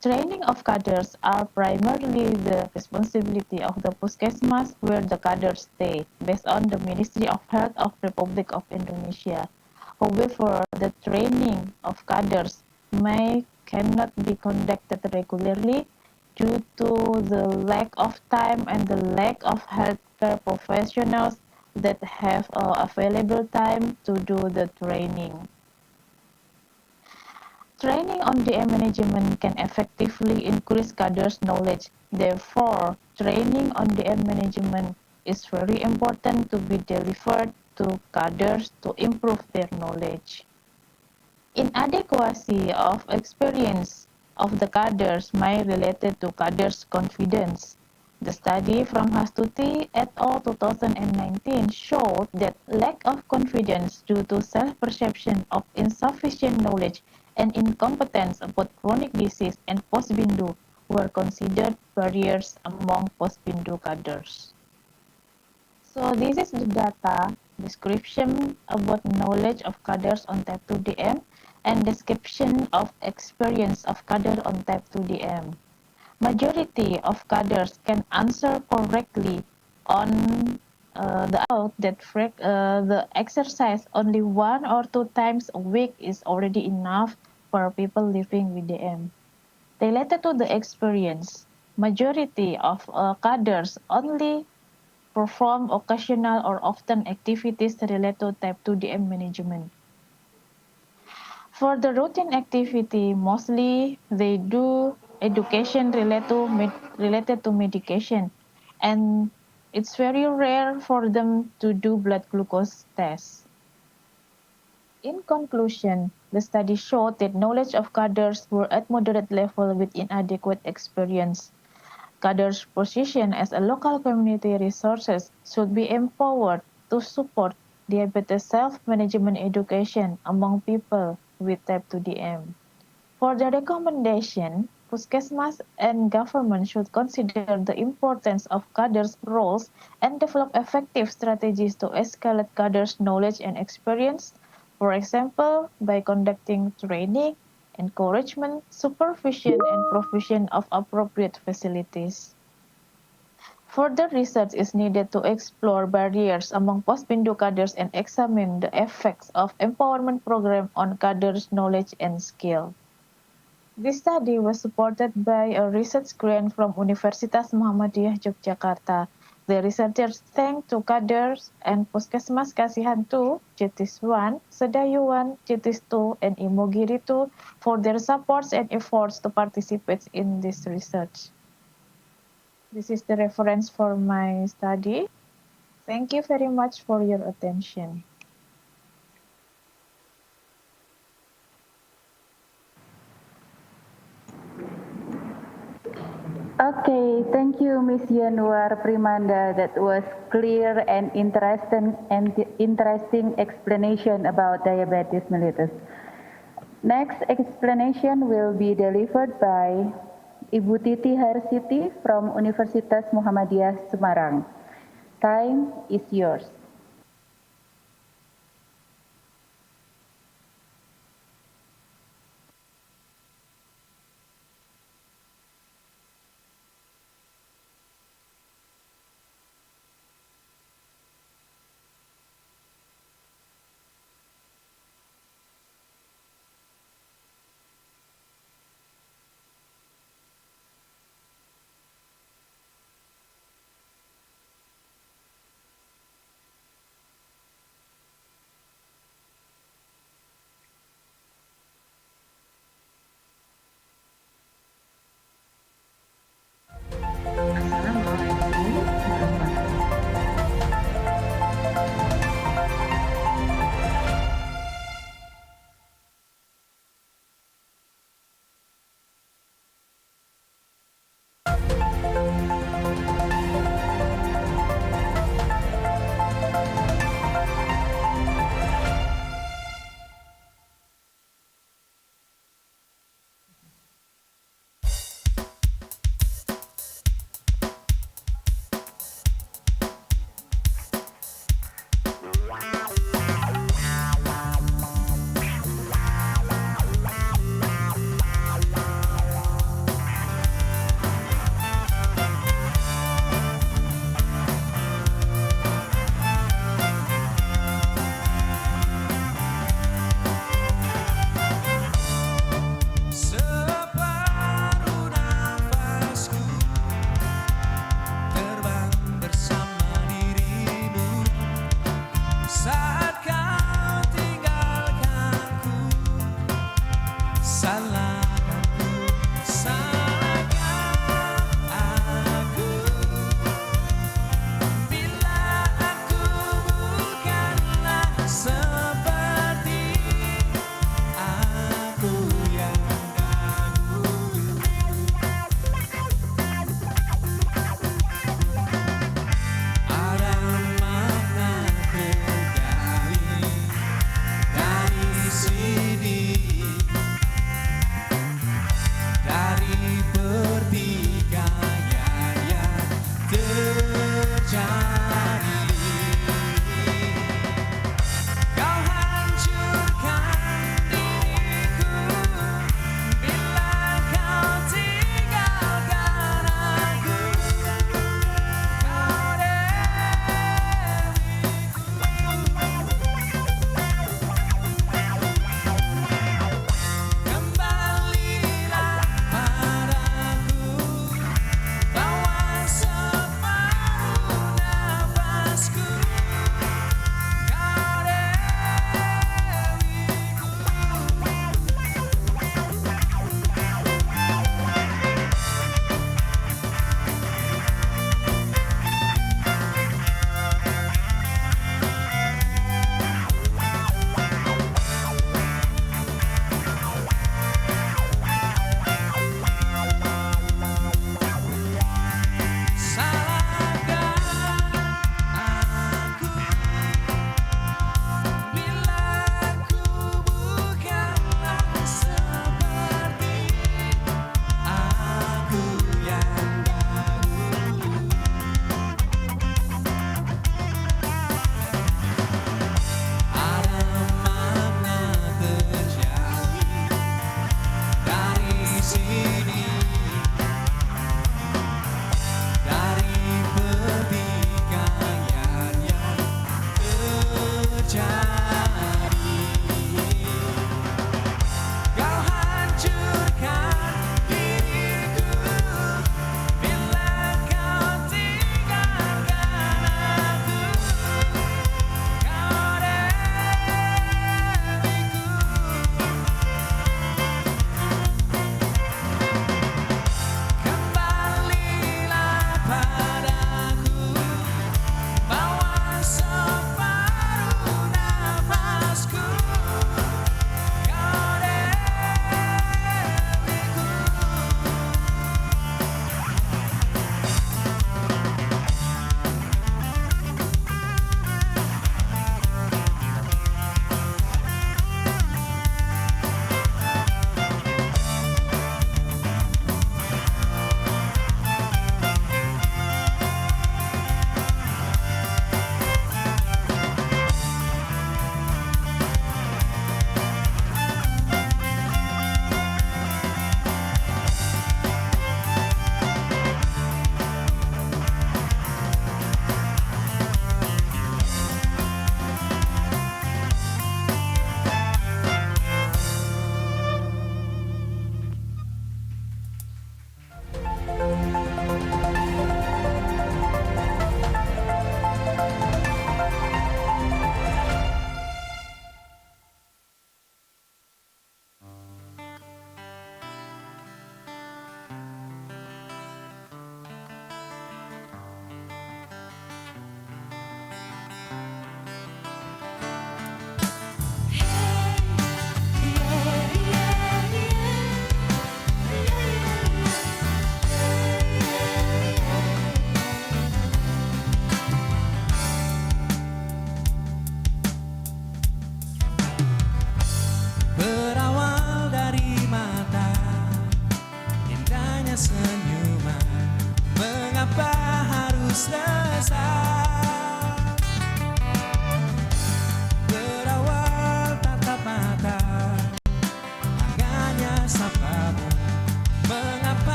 Training of cadres are primarily the responsibility of the puskesmas where the cadres stay, based on the Ministry of Health of Republic of Indonesia. However, the training of cadres cannot be conducted regularly due to the lack of time and the lack of healthcare professionals that have available time to do the training. Training on DM management can effectively increase cadres' knowledge. Therefore, training on DM management is very important to be delivered to cadres to improve their knowledge. Inadequacy of experience of the cadres may related to cadres' confidence. The study from Hastuti et al. 2019 showed that lack of confidence due to self-perception of insufficient knowledge and incompetence about chronic disease and Posbindu were considered barriers among Posbindu cadres. So this is the data description about knowledge of cadres on type 2DM, and description of experience of cadre on type 2DM. Majority of cadres can answer correctly on the out that the exercise only 1 or 2 times a week is already enough for people living with DM. Related to the experience, majority of cadres only perform occasional or often activities related to type 2DM management. For the routine activity, mostly they do education related to medication, and it's very rare for them to do blood glucose tests. In conclusion, the study showed that knowledge of cadres were at moderate level with inadequate experience. Cadres' position as a local community resources should be empowered to support diabetes self-management education among people with type 2DM. For the recommendation, Puskesmas and government should consider the importance of cadres' roles and develop effective strategies to escalate cadres' knowledge and experience, for example, by conducting training, encouragement, supervision, and provision of appropriate facilities. Further research is needed to explore barriers among post-Bindu cadres and examine the effects of empowerment program on cadres' knowledge and skill. This study was supported by a research grant from Universitas Muhammadiyah Yogyakarta. The researchers thanked to cadres and Puskesmas Kasihan 2, Jetis 1, Sedayu 1, Jetis 2, and Imogiri 2 for their supports and efforts to participate in this research. This is the reference for my study. Thank you very much for your attention. Okay, thank you, Ms. Yanuar Primanda. That was clear and interesting explanation about diabetes mellitus. Next explanation will be delivered by Ibu Titi Harsiti from Universitas Muhammadiyah Semarang. Time is yours.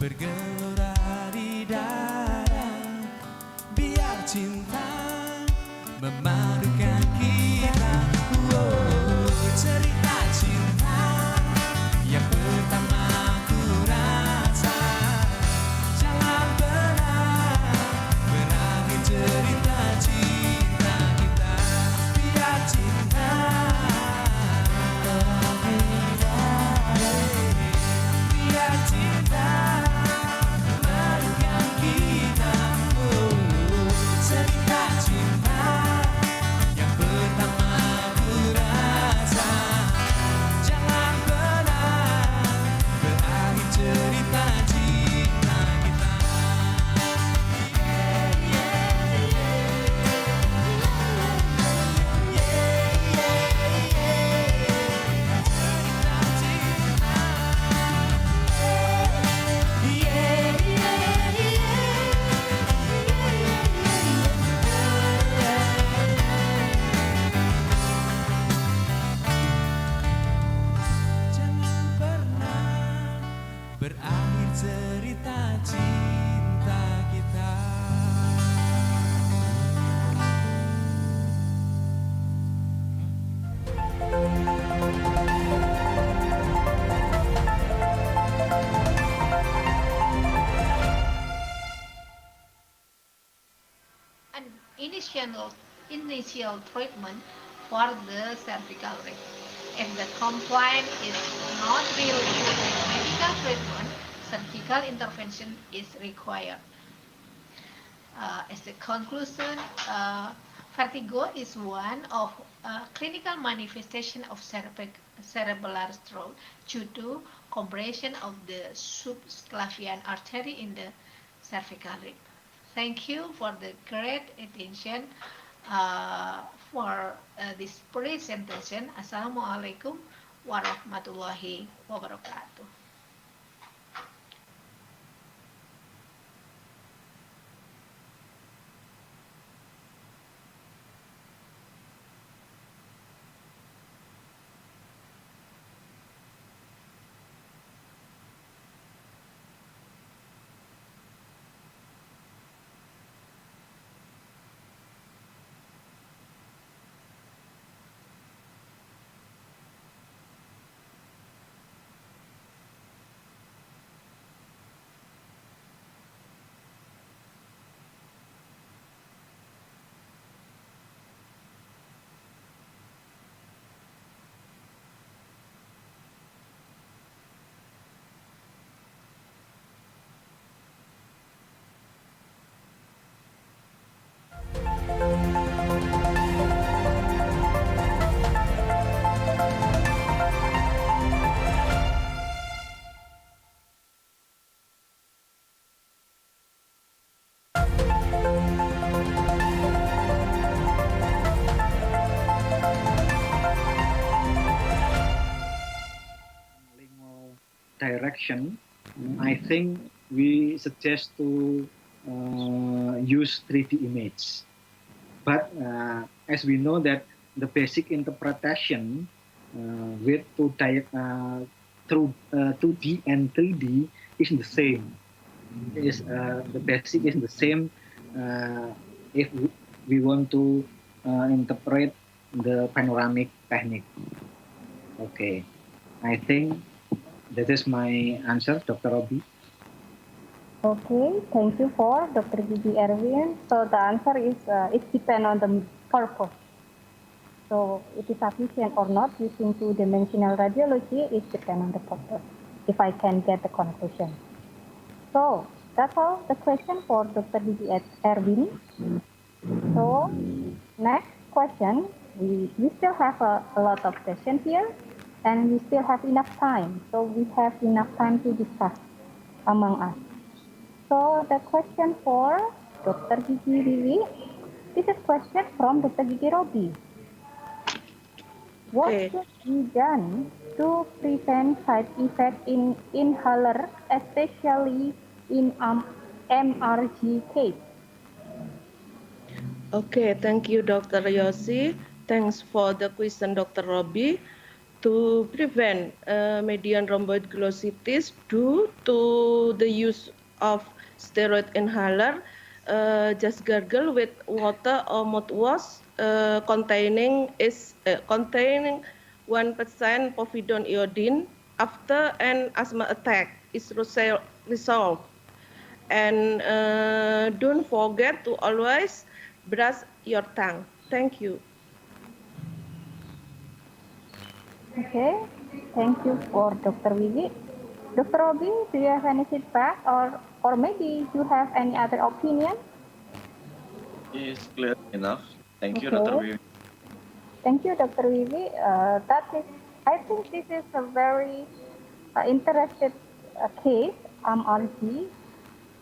bergelora di dada. Biar cinta memadukan kita. Cerita cinta yang pertama ku rasa. Jangan pernah berakhir cerita cinta kita. Biar cinta biar cinta memadukan kita. Cerita cinta yang pertama ku rasa. Jangan pernah berakhir cerita cinta kita. Jangan pernah berakhir cerita cinta kita. An initial treatment for the cervical rib. If the complaint is not relieved with medical treatment, surgical intervention is required. As a conclusion, vertigo is one of clinical manifestation of cerebellar stroke due to compression of the subclavian artery in the cervical rib. Thank you for the great attention for this presentation. Assalamualaikum warahmatullahi wabarakatuh. Direction, I think we suggest to use 3D image. But as we know that the basic interpretation with through 2D and 3D is the same. The basic is the same if we want to interpret the panoramic technique. Okay, I think that is my answer, Dr. Robi. Okay, thank you for Dr. Gigi Erwin. So the answer is it depends on the purpose. So it is sufficient or not using two-dimensional radiology, it depends on the purpose, if I can get the conclusion. So that's all the question for Dr. Gigi Erwin. So next question, we still have a lot of questions here. And we still have enough time, so we have enough time to discuss among us. So the question for Dr. Gigi Vivi, this is question from Dr. Gigi Robi. What should be done to prevent side effects in inhaler, especially in MRG case? Okay, thank you, Dr. Yossi. Thanks for the question, Dr. Robi. to prevent median rhomboid glossitis due to the use of steroid inhaler, just gargle with water or mouthwash containing 1% povidone iodine after an asthma attack is resolved. And don't forget to always brush your tongue. Thank you. Okay, thank you for Dr. Wiwi. Dr. Robi, do you have any feedback or maybe you have any other opinion? Is clear enough. Thank you, Okay. Dr. Vivi. Thank you, Dr. Wiwi. I think this is a very interested case, MRG,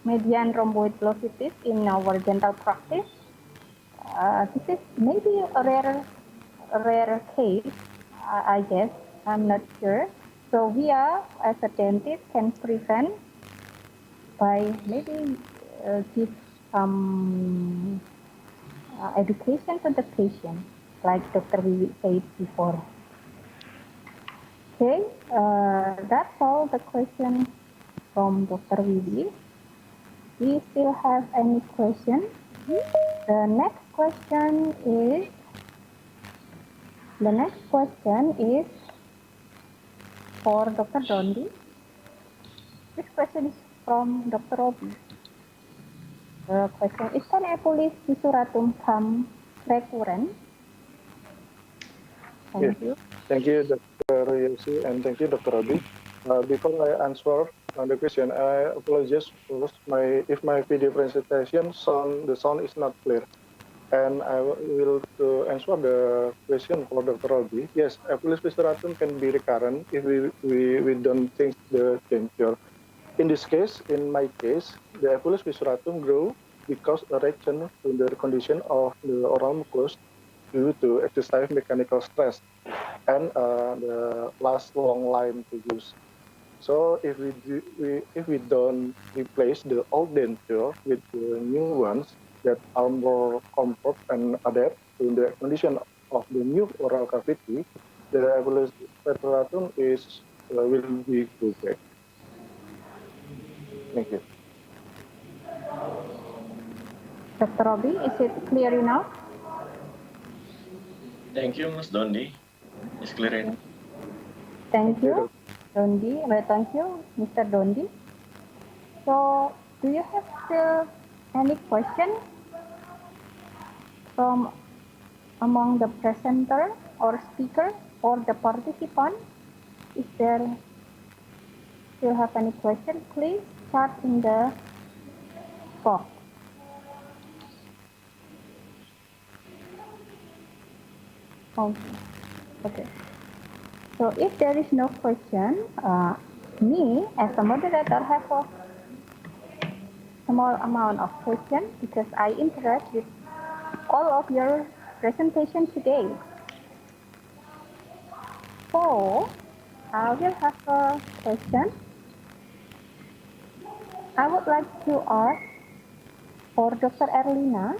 median rhomboid glossitis in our dental practice. This is maybe a rare case, I guess. I'm not sure. So we are, as a dentist, can prevent by maybe give some education to the patient, like Dr. Wiwi said before. Okay, that's all the questions from Dr. Wiwi. We still have any question? The next question is for Dr. Dondi. This question is from Dr. Robi. The question is, can epulis fisuratum come recurrent? Thank you. Thank you, Dr. Yosi, and thank you, Dr. Robi. Before I answer the question, I apologize first if my video presentation the sound is not clear. And I will answer the question for Dr. Robi. Yes, epulis fissuratum can be recurrent if we don't think the danger. In this case, in my case, the epulis fissuratum grew because erection to the condition of the oral mucus due to excessive mechanical stress and the last long line to use. So if we don't replace the old denture with the new ones that are more comfort and adapt to the condition of the new oral cavity, the epulis fissuratum will be good back. Thank you. Dr. Robi, is it clear enough? Thank you, Mas Dondi. It's clear enough. Thank you, Dondi. Well, thank you, Mr. Dondi. So, do you have still any question from among the presenter or speaker or the participant? If there still have any question, please chat in the box. Okay. So if there is no question, me as a moderator have a small amount of question because I interact with all of your presentation today. So I will have a question. I would like to ask for Dr. Erlina.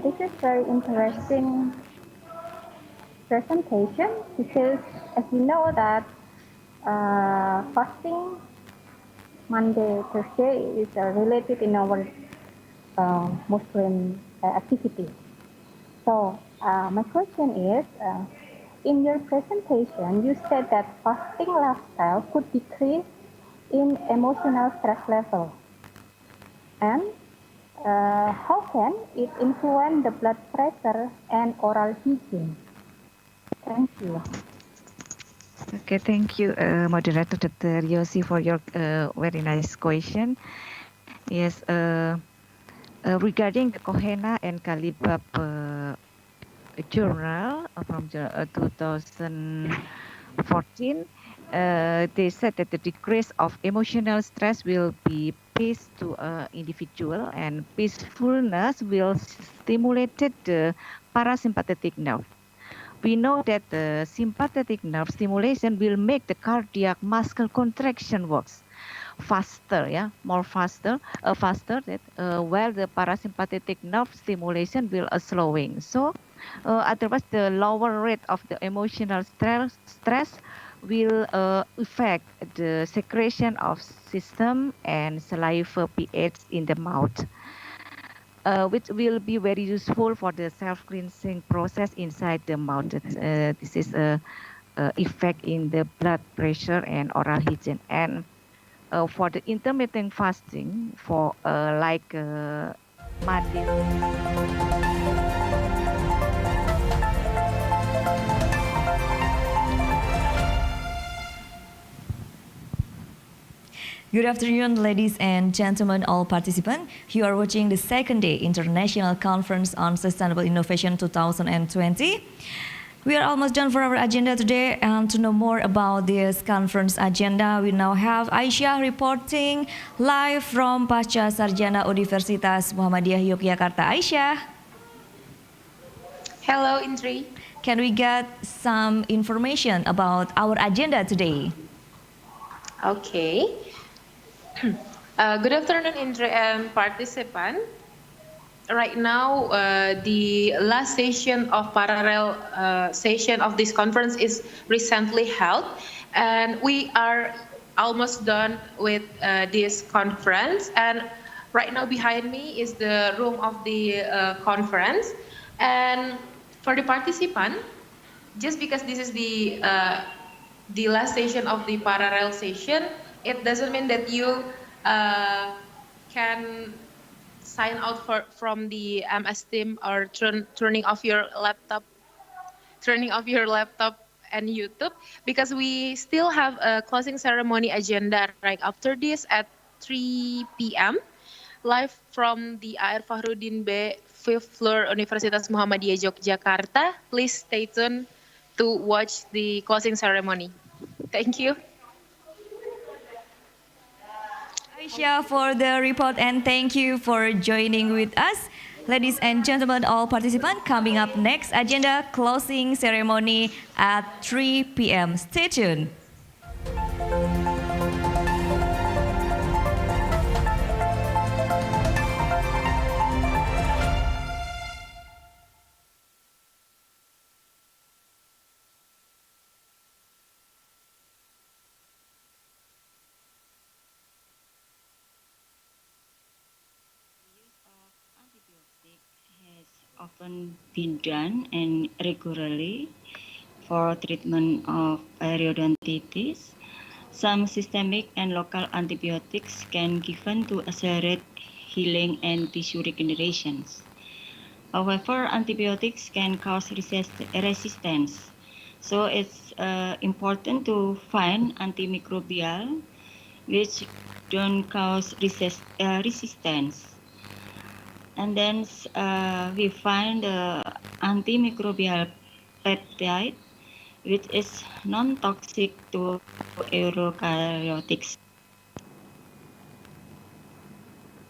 This is very interesting presentation because as you know that fasting Monday, Thursday is related in our Muslim activity. So my question is, in your presentation, you said that fasting lifestyle could decrease in emotional stress level. And how can it influence the blood pressure and oral hygiene? Thank you. Okay, thank you, Moderator Dr. Yosi, for your very nice question. Yes, regarding the Kohena and Kalibab journal from 2014, they said that the decrease of emotional stress will be peace to an individual, and peacefulness will stimulate the parasympathetic nerve. We know that the sympathetic nerve stimulation will make the cardiac muscle contraction works faster, faster, while the parasympathetic nerve stimulation will slowing. So Otherwise, the lower rate of the emotional stress will affect the secretion of system and saliva pH in the mouth, which will be very useful for the self-cleansing process inside the mouth. This is a effect in the blood pressure and oral hygiene. And for the intermittent fasting, for Monday. Good afternoon, ladies and gentlemen, all participants. You are watching the second day International Conference on Sustainable Innovation 2020. We are almost done for our agenda today, and to know more about this conference agenda, we now have Aisyah reporting live from Pasca Sarjana Universitas Muhammadiyah Yogyakarta. Aisyah. Hello, Indri. Can we get some information about our agenda today? Okay. Good afternoon, Indri and participant. Right now, the last session of parallel session of this conference is recently held, and we are almost done with this conference. And right now behind me is the room of the conference. And for the participant, just because this is the last session of the parallel session, it doesn't mean that you can sign out from the MS Team or turning off your laptop and YouTube, because we still have a closing ceremony agenda right after this at 3 p.m. live from the AR Fahrudin B 5th floor Universitas Muhammadiyah Yogyakarta. Please stay tuned to watch the closing ceremony. Thank you. Aisyah for the report, and thank you for joining with us. Ladies and gentlemen, all participants, coming up next agenda closing ceremony at 3 p.m. Stay tuned. Often been done and regularly for treatment of periodontitis. Some systemic and local antibiotics can be given to accelerate healing and tissue regeneration. However, antibiotics can cause resistance, so it's important to find antimicrobial which don't cause resistance. And then we find the antimicrobial peptide, which is non-toxic to eukaryotic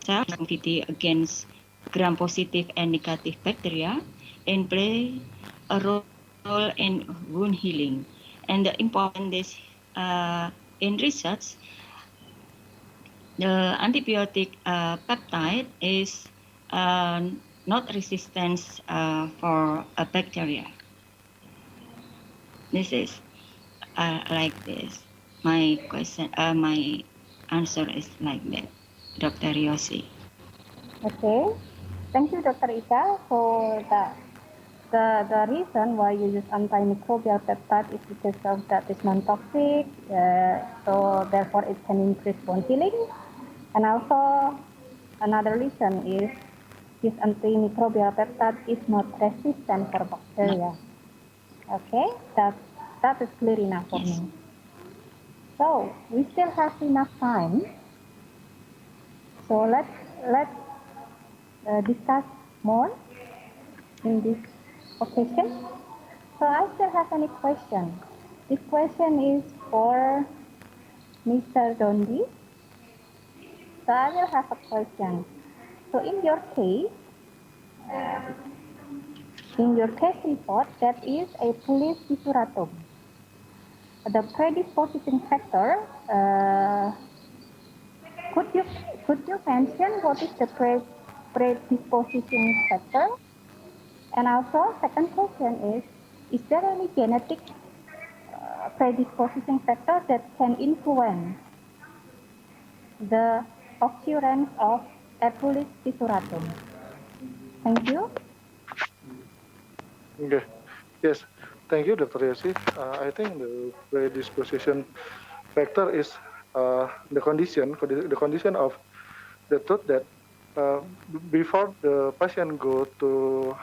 cells, activity against gram-positive and negative bacteria, and play a role in wound healing. And the important is in research, the antibiotic peptide is not resistant for a bacteria. This is like this. My question, my answer is like that, Dr. Yosi. Okay, thank you, Dr. Ika. So the reason why you use antimicrobial peptide is because of that is non-toxic, so therefore it can increase wound healing, and also another reason is this antimicrobial peptide is not resistant for bacteria. Okay, that is clear enough for me. So we still have enough time. So let's discuss more in this occasion. So I still have any question. This question is for Mr. Dondi. So I will have a question. So in your case report, that is a police disuratum. The predisposing factor, could you mention what is the predisposing factor? And also, second question is there any genetic predisposing factor that can influence the occurrence of Epulis fissuratum? Thank you. Okay. Yes. Thank you, Dr. Yosi. I think the predisposition factor is the condition of the tooth that before the patient go to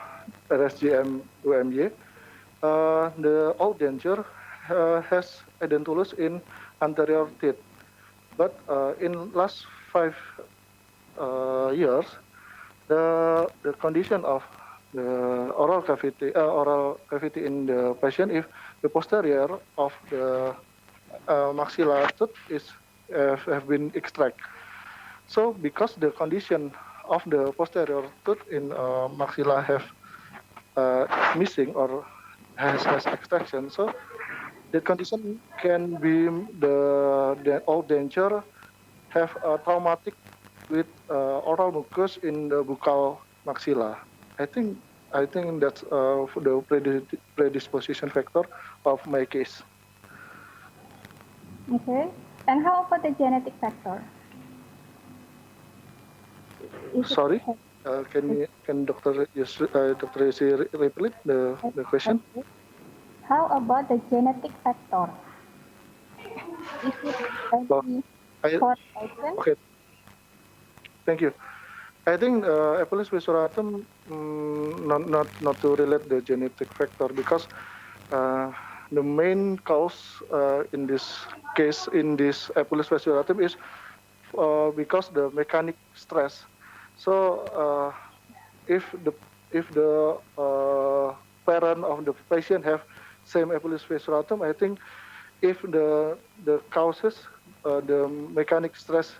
RSGM UMY, the old denture has edentulous in anterior teeth. But in last 5 years, the condition of the oral cavity in the patient, if the posterior of the maxilla tooth is have been extract. So because the condition of the posterior tooth in maxilla have missing or has extraction, so the condition can be the old denture have a traumatic with oral mucus in the buccal maxilla. I think that's the predisposition factor of my case. Okay. And how about the genetic factor? Sorry, can Dr. Yosi repeat the question? Okay. How about the genetic factor? Is it any correlation? Okay, thank you. I think Epulis fissuratum not to relate the genetic factor because the main cause in this case in this Epulis fissuratum is because the mechanic stress. So if the parent of the patient have same Epulis fissuratum, I think if the causes the mechanic stress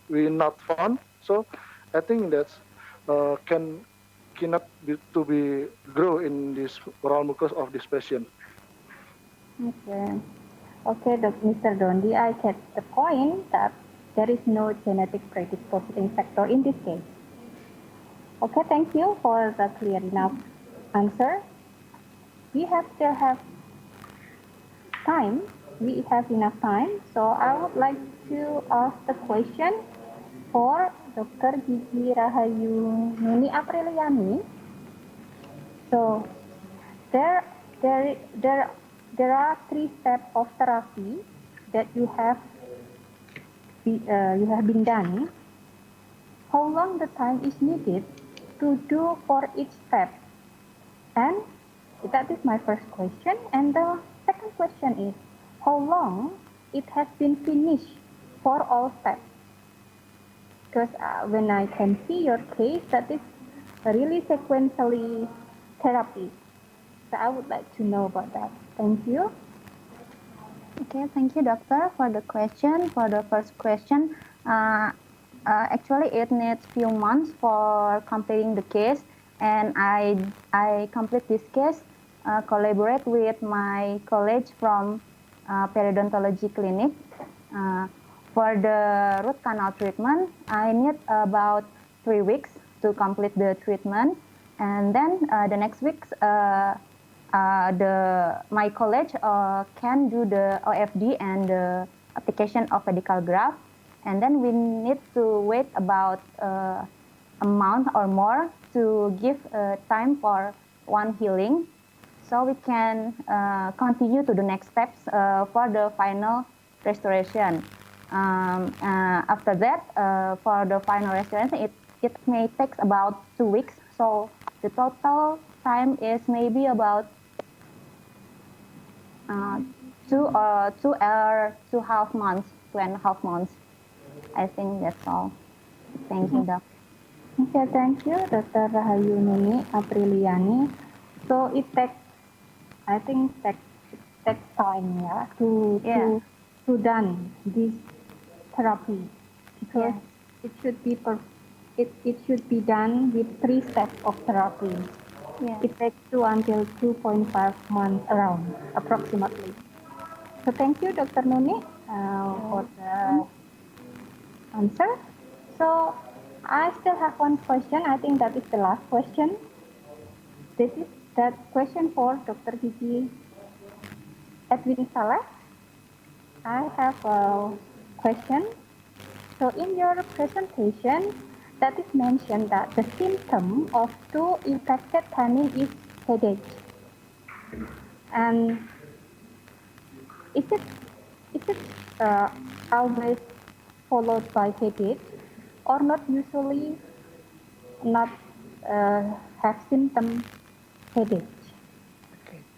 we not found, so I think that's cannot be grow in this oral mucus of this patient. Okay. Okay, Mr. Dondi, I get the point that there is no genetic predisposing factor in this case. Okay, thank you for the clear enough answer. We still have time. We have enough time. So I would like to ask the question for Dr. Gigi Rahayu Nuni Apriliani. So there are 3 steps of therapy that you have been done. How long the time is needed to do for each step? And that is my first question. And the second question is, how long it has been finished for all steps? Because when I can see your case, that is really sequentially therapy. So I would like to know about that. Thank you. Okay, thank you, doctor, for the question. For the first question, actually it needs few months for completing the case, and I complete this case, collaborate with my colleague from periodontology clinic. For the root canal treatment, I need about 3 weeks to complete the treatment, and then the next weeks my college can do the OFD and the application of medical graft, and then we need to wait about a month or more to give time for one healing, so we can continue to the next steps for the final restoration. After that, for the final restoration, it may take about 2 weeks, so the total time is maybe about 2.5 months. I think that's all. Thank you, Doc. Okay, thank you, Dr. Rahayu Nuni Apriliani. So it takes time, yeah, to done this therapy, because it should be done with 3 steps of therapy. It takes 2 until 2.5 months around, approximately. So thank you, Dr. Nuni, for the answer. So I still have one question. I think that is the last question. This is that question for Dr. Gigi Edwin Saleh. I have a question. So in your presentation, that is mentioned that the symptom of two infected canine is headache. And is it always followed by headache, or not usually not have symptom headache?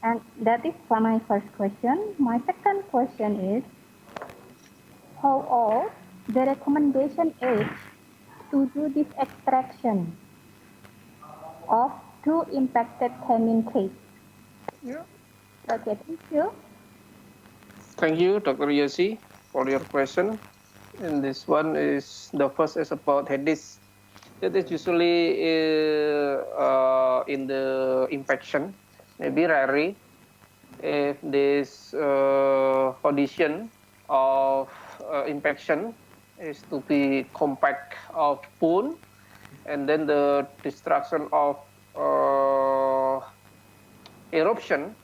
And that is for my first question. My second question is, how old the recommendation age to do this extraction of two impacted canine case? Yeah. Okay, thank you. Thank you, Dr. Yosi, for your question. And this one is, the first is about headache. That is usually in the infection, maybe rarely. If this condition of infection is to be compact of bone, and then the destruction of eruption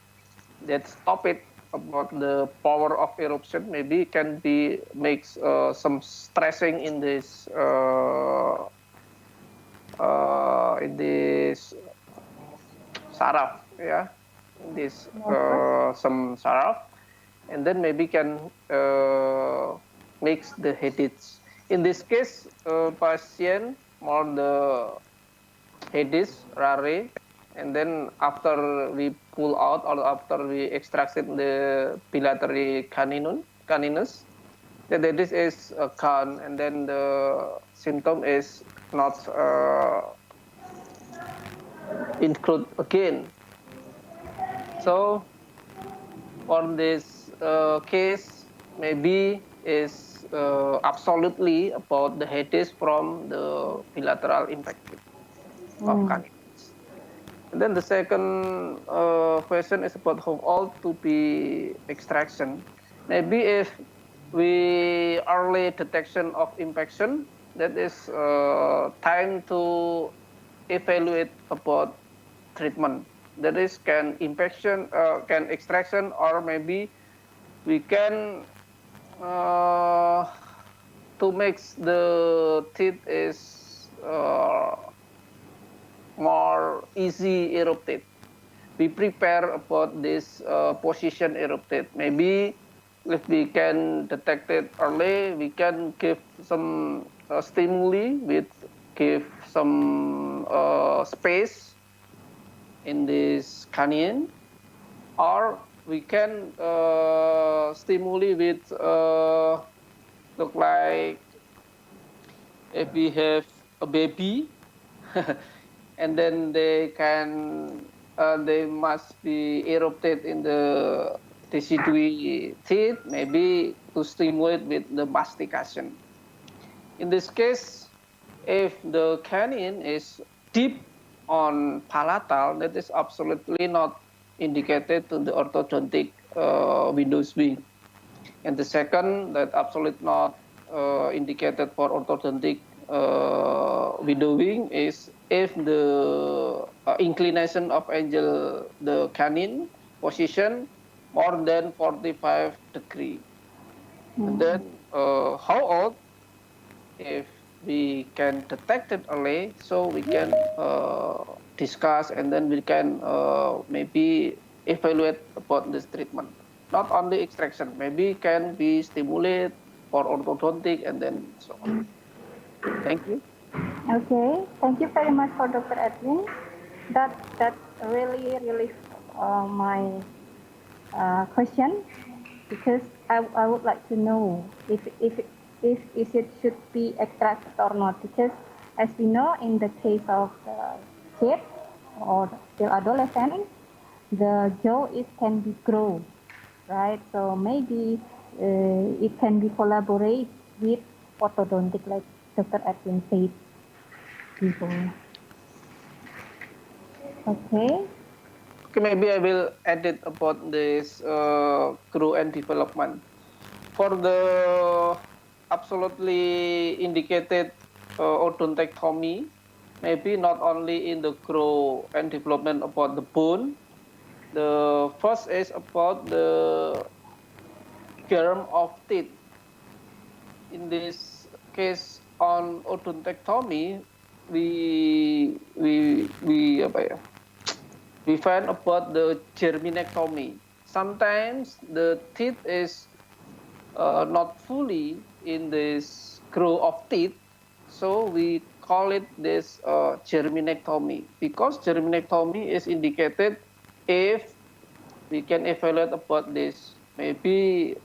that stop it about the power of eruption, maybe can be makes some stressing in this saraf, yeah, in this some saraf, and then maybe can makes the headaches. In this case, patient more the headaches rare, and then after we pull out or after we extracted the biliary caninus, the headache is gone, and then the symptom is not include again. So for this case, maybe is absolutely about the headache from the bilateral infection of caninus. And then the second question is about how old to be extraction. Maybe if we early detection of infection, that is time to evaluate about treatment. That is can infection, can extraction, or maybe we can to make the teeth is more easy erupted. We prepare about this position erupted. Maybe if we can detect it early, we can give some stimuli with give some space in this canine, or we can stimuli with look like if we have a baby and then they can they must be erupted in the decidui teeth, maybe to stimulate with the mastication. In this case, if the canine is deep on palatal, that is absolutely not indicated to the orthodontic windows wing. And the second, that absolutely not indicated for orthodontic widowing is if the inclination of angle, the canine position more than 45 degree. And then how old? If we can detect it early, so we can discuss, and then we can maybe evaluate about this treatment. Not only extraction, maybe can be stimulate for orthodontic, and then so on. Thank you. Okay, thank you very much for Dr. Edwin. That's really my question, because I would like to know if it should be extracted or not, because as we know, in the case of kids or still adolescent, the jaw can be grow, right? So maybe it can be collaborate with orthodontic, like Dr. Edwin said before. Okay. Okay, maybe I will edit about this grow and development. For the absolutely indicated odontectomy, maybe not only in the growth and development about the bone. The first is about the germ of teeth. In this case, on odontectomy, apa ya? We find about the germinectomy. Sometimes the teeth is not fully in this grow of teeth, so we call it this germinectomy, because germinectomy is indicated if we can evaluate about this, maybe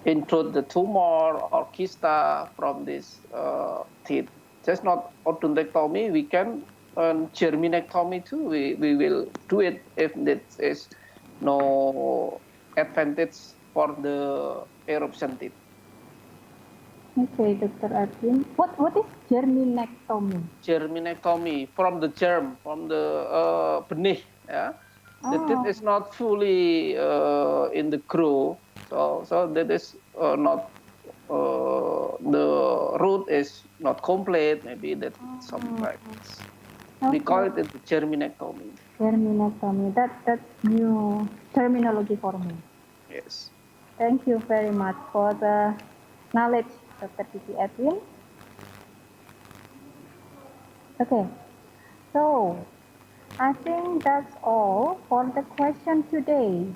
include the tumor or kysta from this teeth. Just not odontectomy, we can germinectomy too. We will do it if there is no advantage for the eruption teeth. Okay, Dr. Edwin. What is germinectomy? Germinectomy from the germ, from the benih. Yeah, the teeth is not fully in the grow, so that is not the root is not complete. Maybe that sometimes we call it the germinectomy. Germinectomy. That's new terminology for me. Yes. Thank you very much for the knowledge, Dr. Kiki Edwin. Okay, so I think that's all for the question today,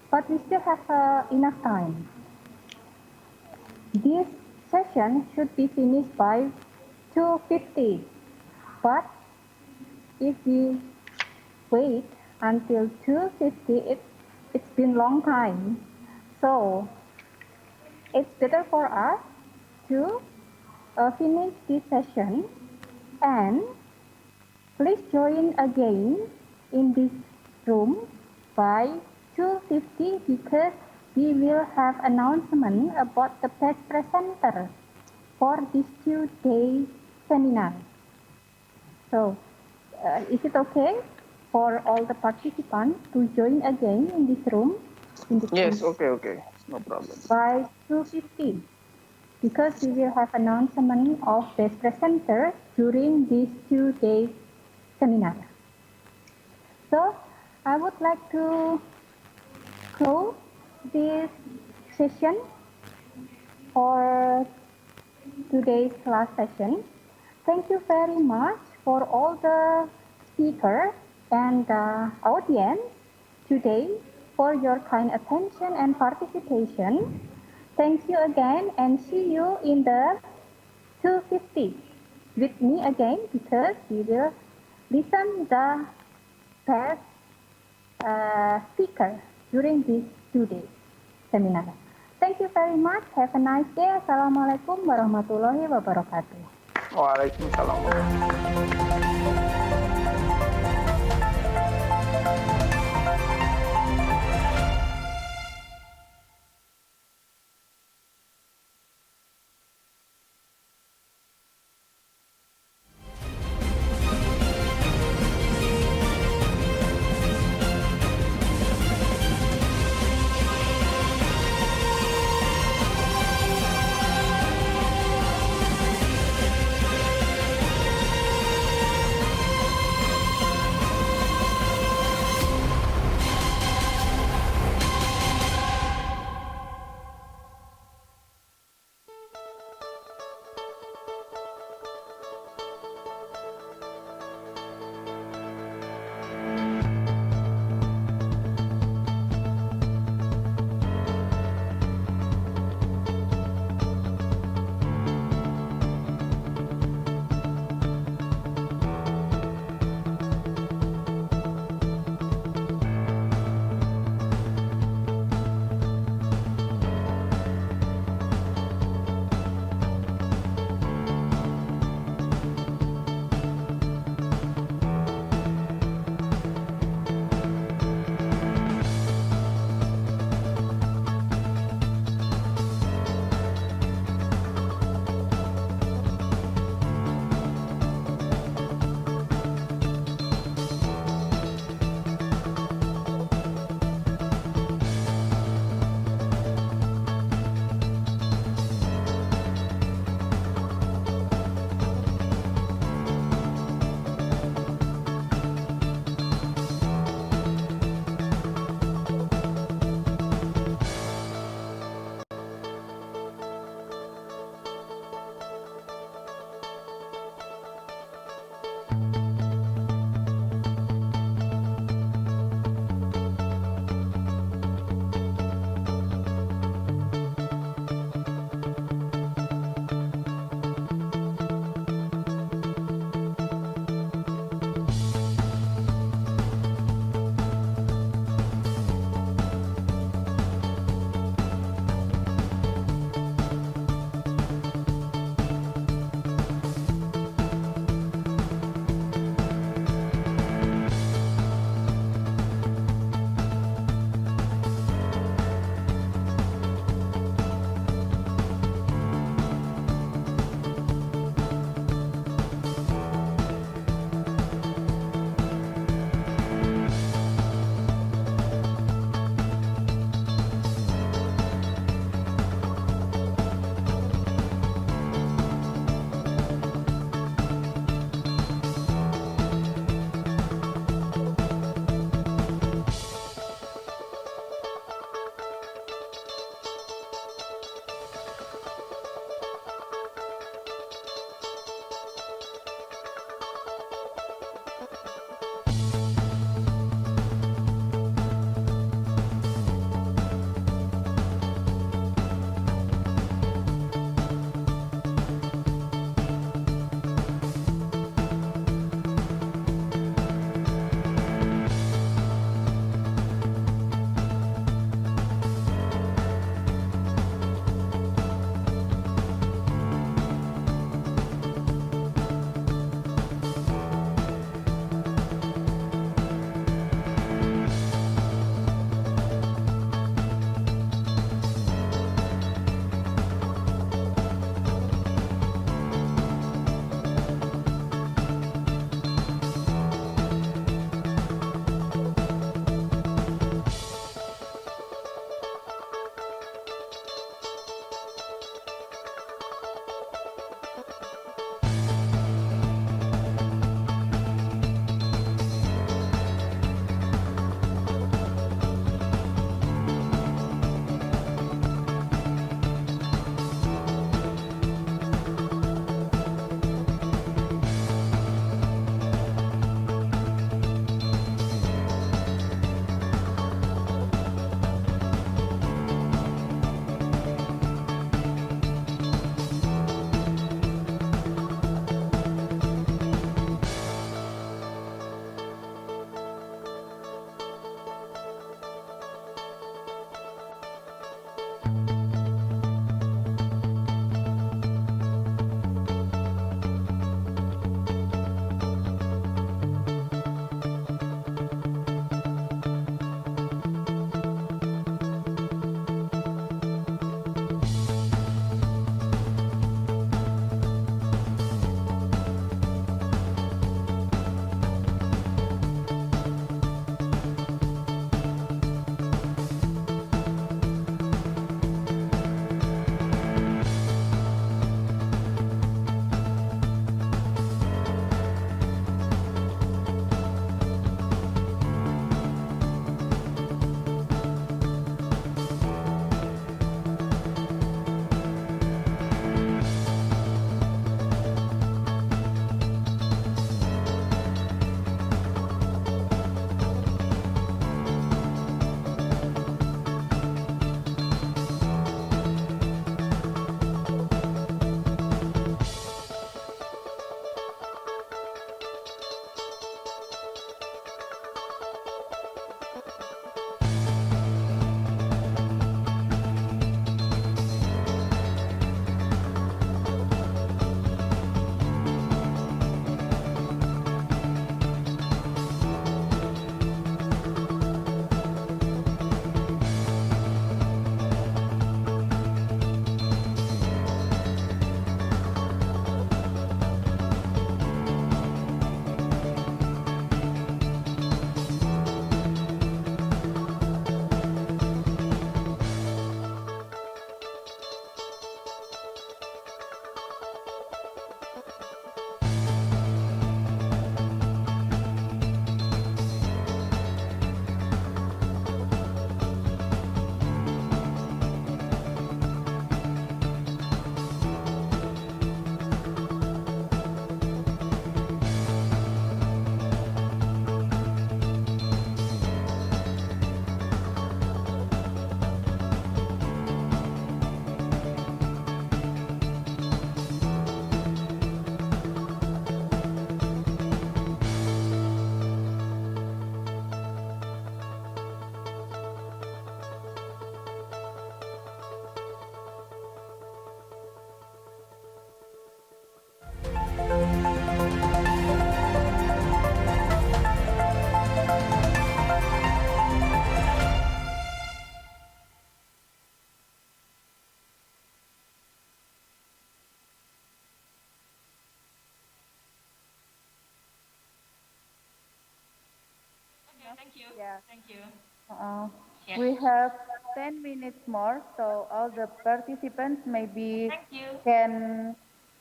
but we still have enough time. This session should be finished by 2:50, but if we wait until 2:50, it's been long time, so it's better for us to finish this session, and please join again in this room by 2:50, because we will have announcement about the best presenter for this 2-day seminar. So, is it okay for all the participants to join again in this room? Yes, okay, no problem. By 2:50, because we will have announcement of best presenter during this 2-day seminar. So, I would like to close this session for today's class session. Thank you very much for all the speakers and the audience today for your kind attention and participation. Thank you again, and see you in the 2:50 with me again, because we will listen the best speaker during this 2-day seminar. Thank you very much. Have a nice day. Assalamualaikum warahmatullahi wabarakatuh. Waalaikumsalam. Yeah. Thank you. Uh, Yeah. we have 10 minutes more, so all the participants maybe Thank you. can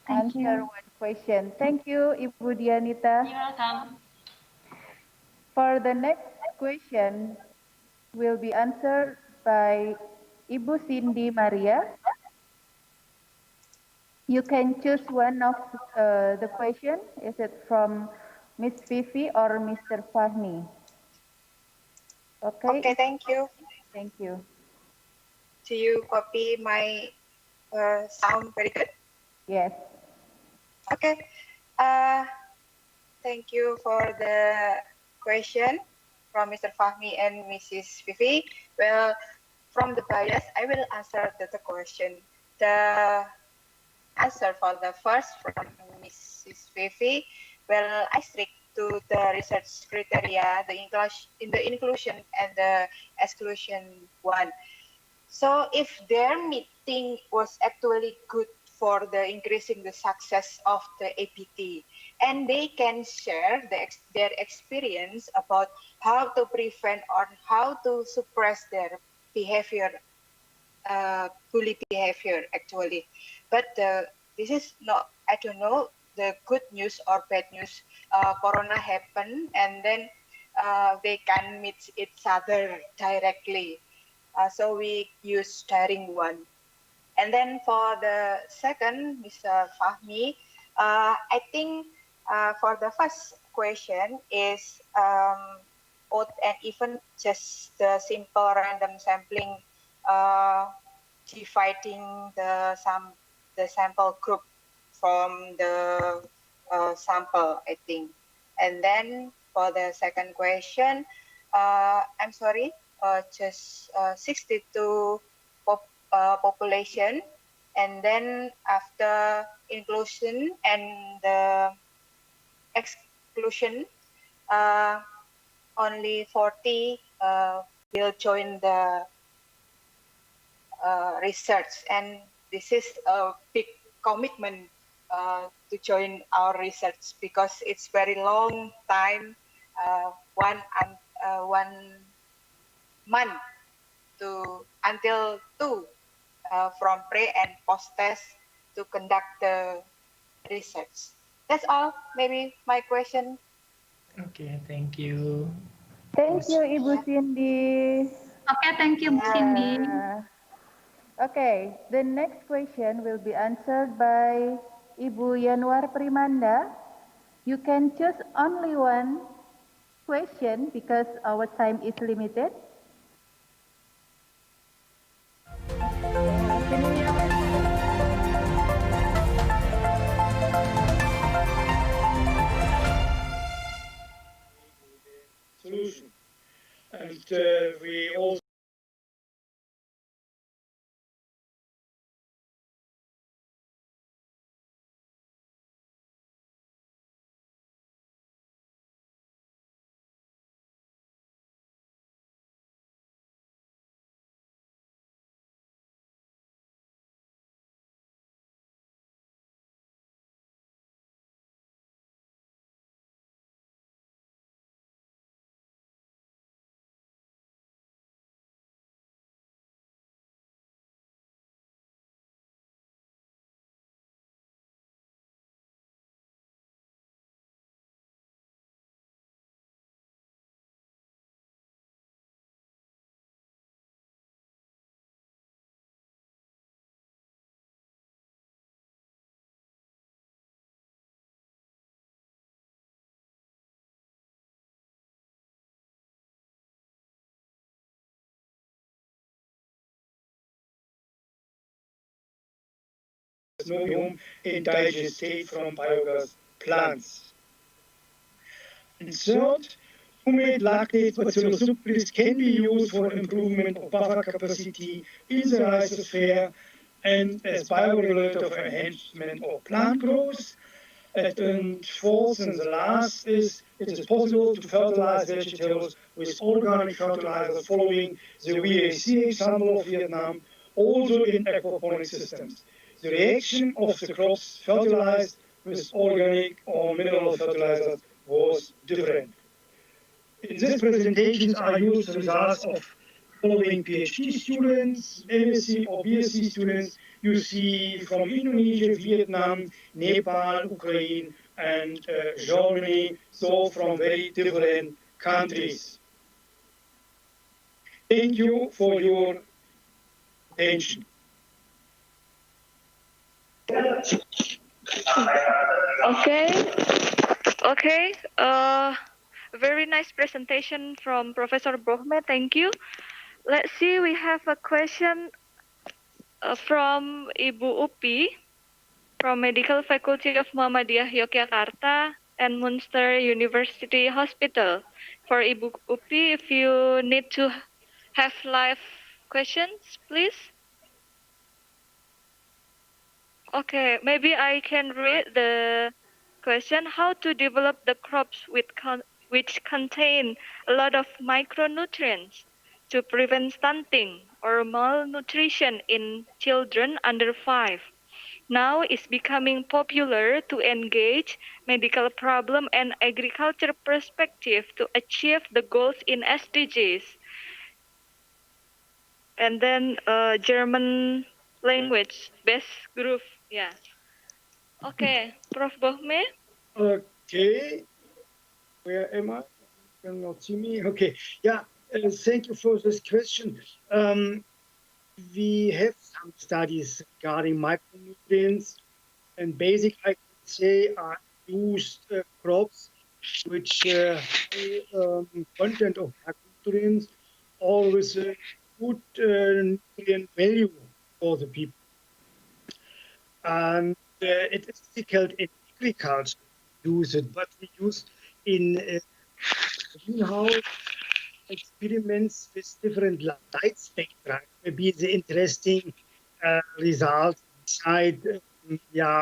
Thank answer you. one question. Thank you, Ibu Dianita. You're welcome. For the next question will be answered by Ibu Cindy Maria. You can choose one of the question. Is it from Miss Vivi or Mr. Fahmi? Okay. Okay, thank you. Thank you. Do you copy my sound very good? Yes. Okay. Thank you for the question from Mr. Fahmi and Mrs. Vivi. Well, from the bias, I will answer the question. The answer for the first from Mrs. Vivi, well, I stick to the research criteria, in the inclusion and the exclusion one. So if their meeting was actually good for the increasing the success of the APT, and they can share their experience about how to prevent or how to suppress their behavior, bully behavior actually. But this is not, I don't know, the good news or bad news. Corona happened and then they can meet each other directly. So we use sharing one. And then for the second, Mr. Fahmi, I think for the first question is odd and even just the simple random sampling, dividing the sample group from the sample, I think. And then for the second question, I'm sorry, just 62 population, and then after inclusion and the exclusion, only 40 will join the research, and this is a big commitment to join our research because it's very long time, one month to until 2 from pre and post test to conduct the research. That's all. Maybe my question. Okay, thank you. Thank you, Ibu Cindy. Okay, thank you, Bu Cindy. Okay, the next question will be answered by Ibu Yanwar Primanda. You can choose only one question because our time is limited. Can you hear me? Solution. And we also snobium indigestate from biogas plants. And third, humate lactate bacillus subtilis can be used for improvement of buffer capacity in the rhizosphere and as bioregulator for enhancement of plant growth. And fourth and the last is it is possible to fertilize vegetables with organic fertilizers following the VAC example of Vietnam, also in aquaponic systems. The reaction of the crops fertilized with organic or mineral fertilizers was different. In these presentations, I use results of following PhD students, MSc or BSc students you see from Indonesia, Vietnam, Nepal, Ukraine, and Germany, so from very different countries. Thank you for your attention. Okay. Very nice presentation from Professor Bohme. Thank you. Let's see, we have a question from Ibu Upi from Medical Faculty of Muhammadiyah Yogyakarta and Munster University Hospital. For Ibu Upi, if you need to have live questions, please. Okay, maybe I can read the question. How to develop the crops which contain a lot of micronutrients to prevent stunting or malnutrition in children under 5. Now it's becoming popular to engage medical problem and agriculture perspective to achieve the goals in SDGs. And then German language, best group, yeah. Okay, Prof. Bohme. Okay, where am I? You cannot see me. Okay, yeah, thank you for this question. We have some studies regarding micronutrients, and basic, I can say, are used crops which high content of micronutrients, or with a good nutrient value for the people. And it is difficult in agriculture to use it, but we use in greenhouse experiments with different light spectra. Maybe the interesting result beside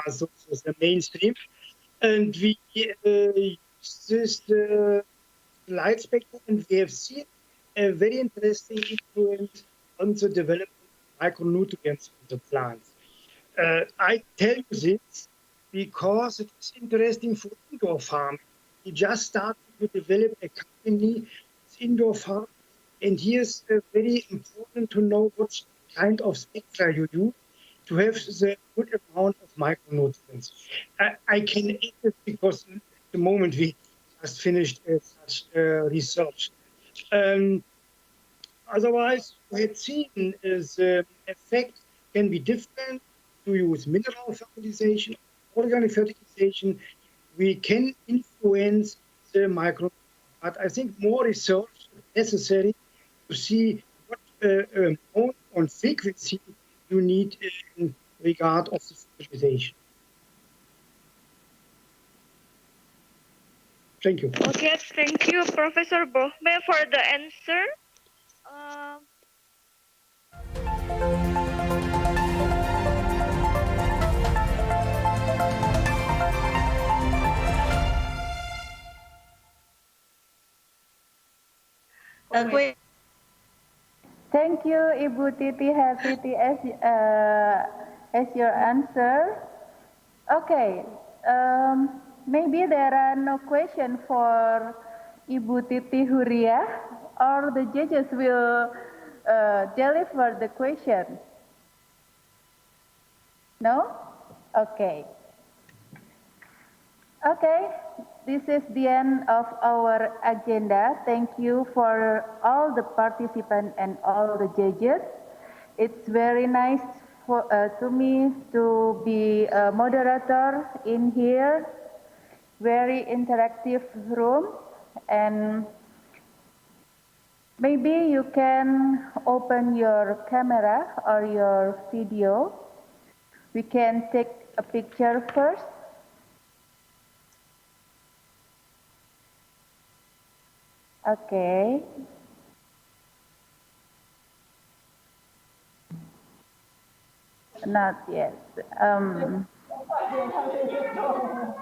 so the mainstream. And we use this light spectrum, and we have seen a very interesting influence on the development of micronutrients in the plants. I tell you this because it is interesting for indoor farming. We just started to develop a company with indoor farm, and here's very important to know what kind of spectra you use to have the good amount of micronutrients. I can add it because at the moment we just finished such research. Otherwise, we had seen the effect can be different to use mineral fertilization, organic fertilization. We can influence the micro, but I think more research is necessary to see what amount on frequency you need in regard of the fertilization. Thank you. Okay, thank you, Professor Bohme, for the answer. Thank you, Ibu Titi Hafiti, as your answer. Okay, maybe there are no questions for Ibu Titi Huria, or the judges will deliver the question. No? Okay. Okay, this is the end of our agenda. Thank you for all the participants and all the judges. It's very nice to me to be a moderator in here. Very interactive room, and maybe you can open your camera or your video. We can take a picture first. Okay. Not yet.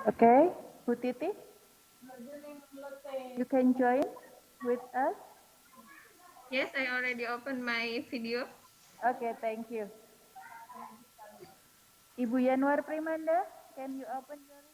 Okay, Bu Titi, you can join with us. Yes, I already opened my video. Okay, thank you. Ibu Yanwar Primanda, can you open your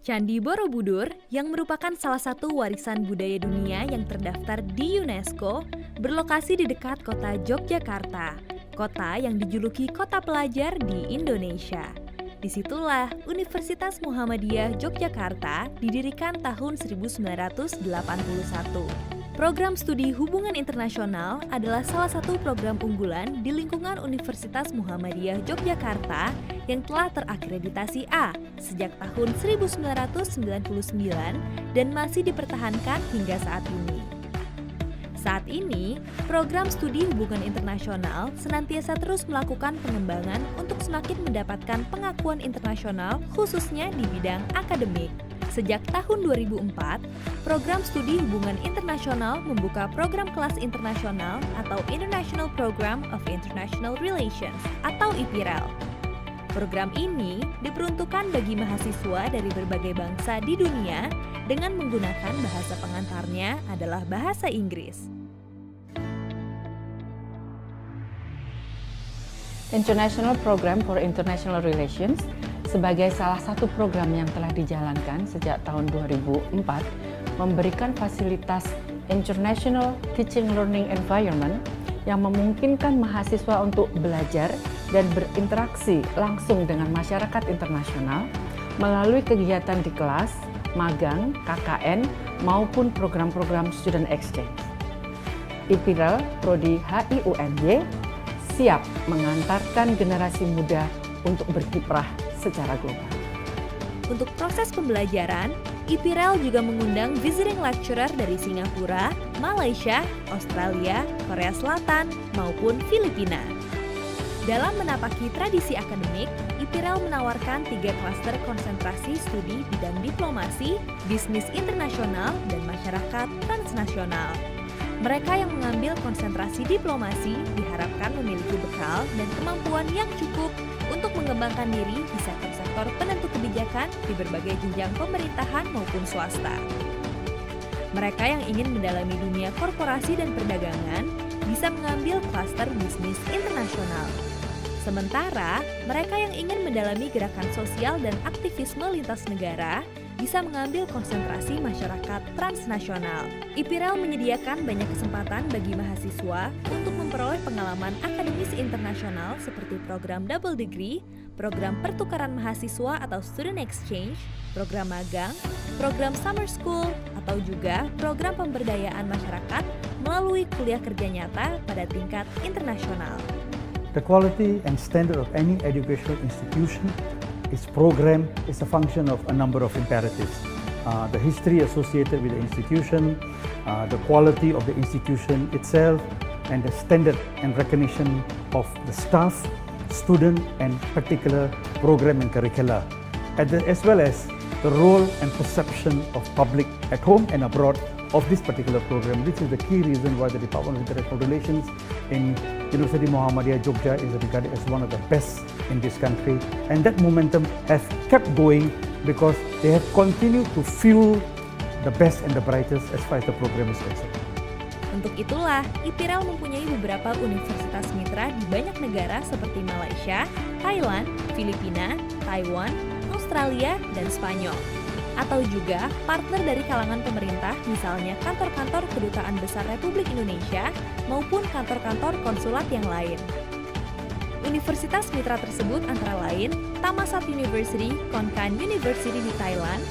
Candi Borobudur, yang merupakan salah satu warisan budaya dunia yang terdaftar di UNESCO, berlokasi di dekat kota Yogyakarta, kota yang dijuluki kota pelajar di Indonesia. Disitulah Universitas Muhammadiyah Yogyakarta didirikan tahun 1981. Program studi hubungan internasional adalah salah satu program unggulan di lingkungan Universitas Muhammadiyah Yogyakarta yang telah terakreditasi A sejak tahun 1999 dan masih dipertahankan hingga saat ini. Saat ini, program studi hubungan internasional senantiasa terus melakukan pengembangan untuk semakin mendapatkan pengakuan internasional khususnya di bidang akademik. Sejak tahun 2004, program studi hubungan internasional membuka program kelas internasional atau International Program of International Relations atau IPIREL. Program ini diperuntukkan bagi mahasiswa dari berbagai bangsa di dunia dengan menggunakan bahasa pengantarnya adalah bahasa Inggris. International Program for International Relations sebagai salah satu program yang telah dijalankan sejak tahun 2004 memberikan fasilitas International Teaching Learning Environment yang memungkinkan mahasiswa untuk belajar dan berinteraksi langsung dengan masyarakat internasional melalui kegiatan di kelas, magang, KKN, maupun program-program student exchange. IPIREL Prodi HIUNY siap mengantarkan generasi muda untuk berkiprah secara global. Untuk proses pembelajaran, IPIREL juga mengundang visiting lecturer dari Singapura, Malaysia, Australia, Korea Selatan, maupun Filipina. Dalam menapaki tradisi akademik, IPIREL menawarkan 3 klaster konsentrasi studi bidang diplomasi, bisnis internasional, dan masyarakat transnasional. Mereka yang mengambil konsentrasi diplomasi diharapkan memiliki bekal dan kemampuan yang cukup untuk mengembangkan diri di sektor-sektor penentu kebijakan di berbagai jenjang pemerintahan maupun swasta. Mereka yang ingin mendalami dunia korporasi dan perdagangan bisa mengambil klaster bisnis internasional. Sementara, mereka yang ingin mendalami gerakan sosial dan aktivisme lintas negara bisa mengambil konsentrasi masyarakat transnasional. IPIREL menyediakan banyak kesempatan bagi mahasiswa untuk memperoleh pengalaman akademis internasional seperti program double degree, program pertukaran mahasiswa atau student exchange, program magang, program summer school, atau juga program pemberdayaan masyarakat melalui kuliah kerja nyata pada tingkat internasional. The quality and standard of any educational institution, its program is a function of a number of imperatives. The history associated with the institution, the quality of the institution itself, and the standard and recognition of the staff, student, and particular program and curricula, as well as the role and perception of public at home and abroad of this particular program. This is the key reason why the Department of International Relations in University Muhammadiyah Jogja is regarded as one of the best in this country, and that momentum has kept going because they have continued to fuel the best and the brightest as far as the program is concerned. Untuk itulah, IPIREL mempunyai beberapa universitas mitra di banyak negara seperti Malaysia, Thailand, Filipina, Taiwan, Australia, dan Spanyol. Atau juga partner dari kalangan pemerintah, misalnya kantor-kantor Kedutaan Besar Republik Indonesia maupun kantor-kantor konsulat yang lain. Universitas mitra tersebut antara lain Thammasat University, Konkan University di Thailand,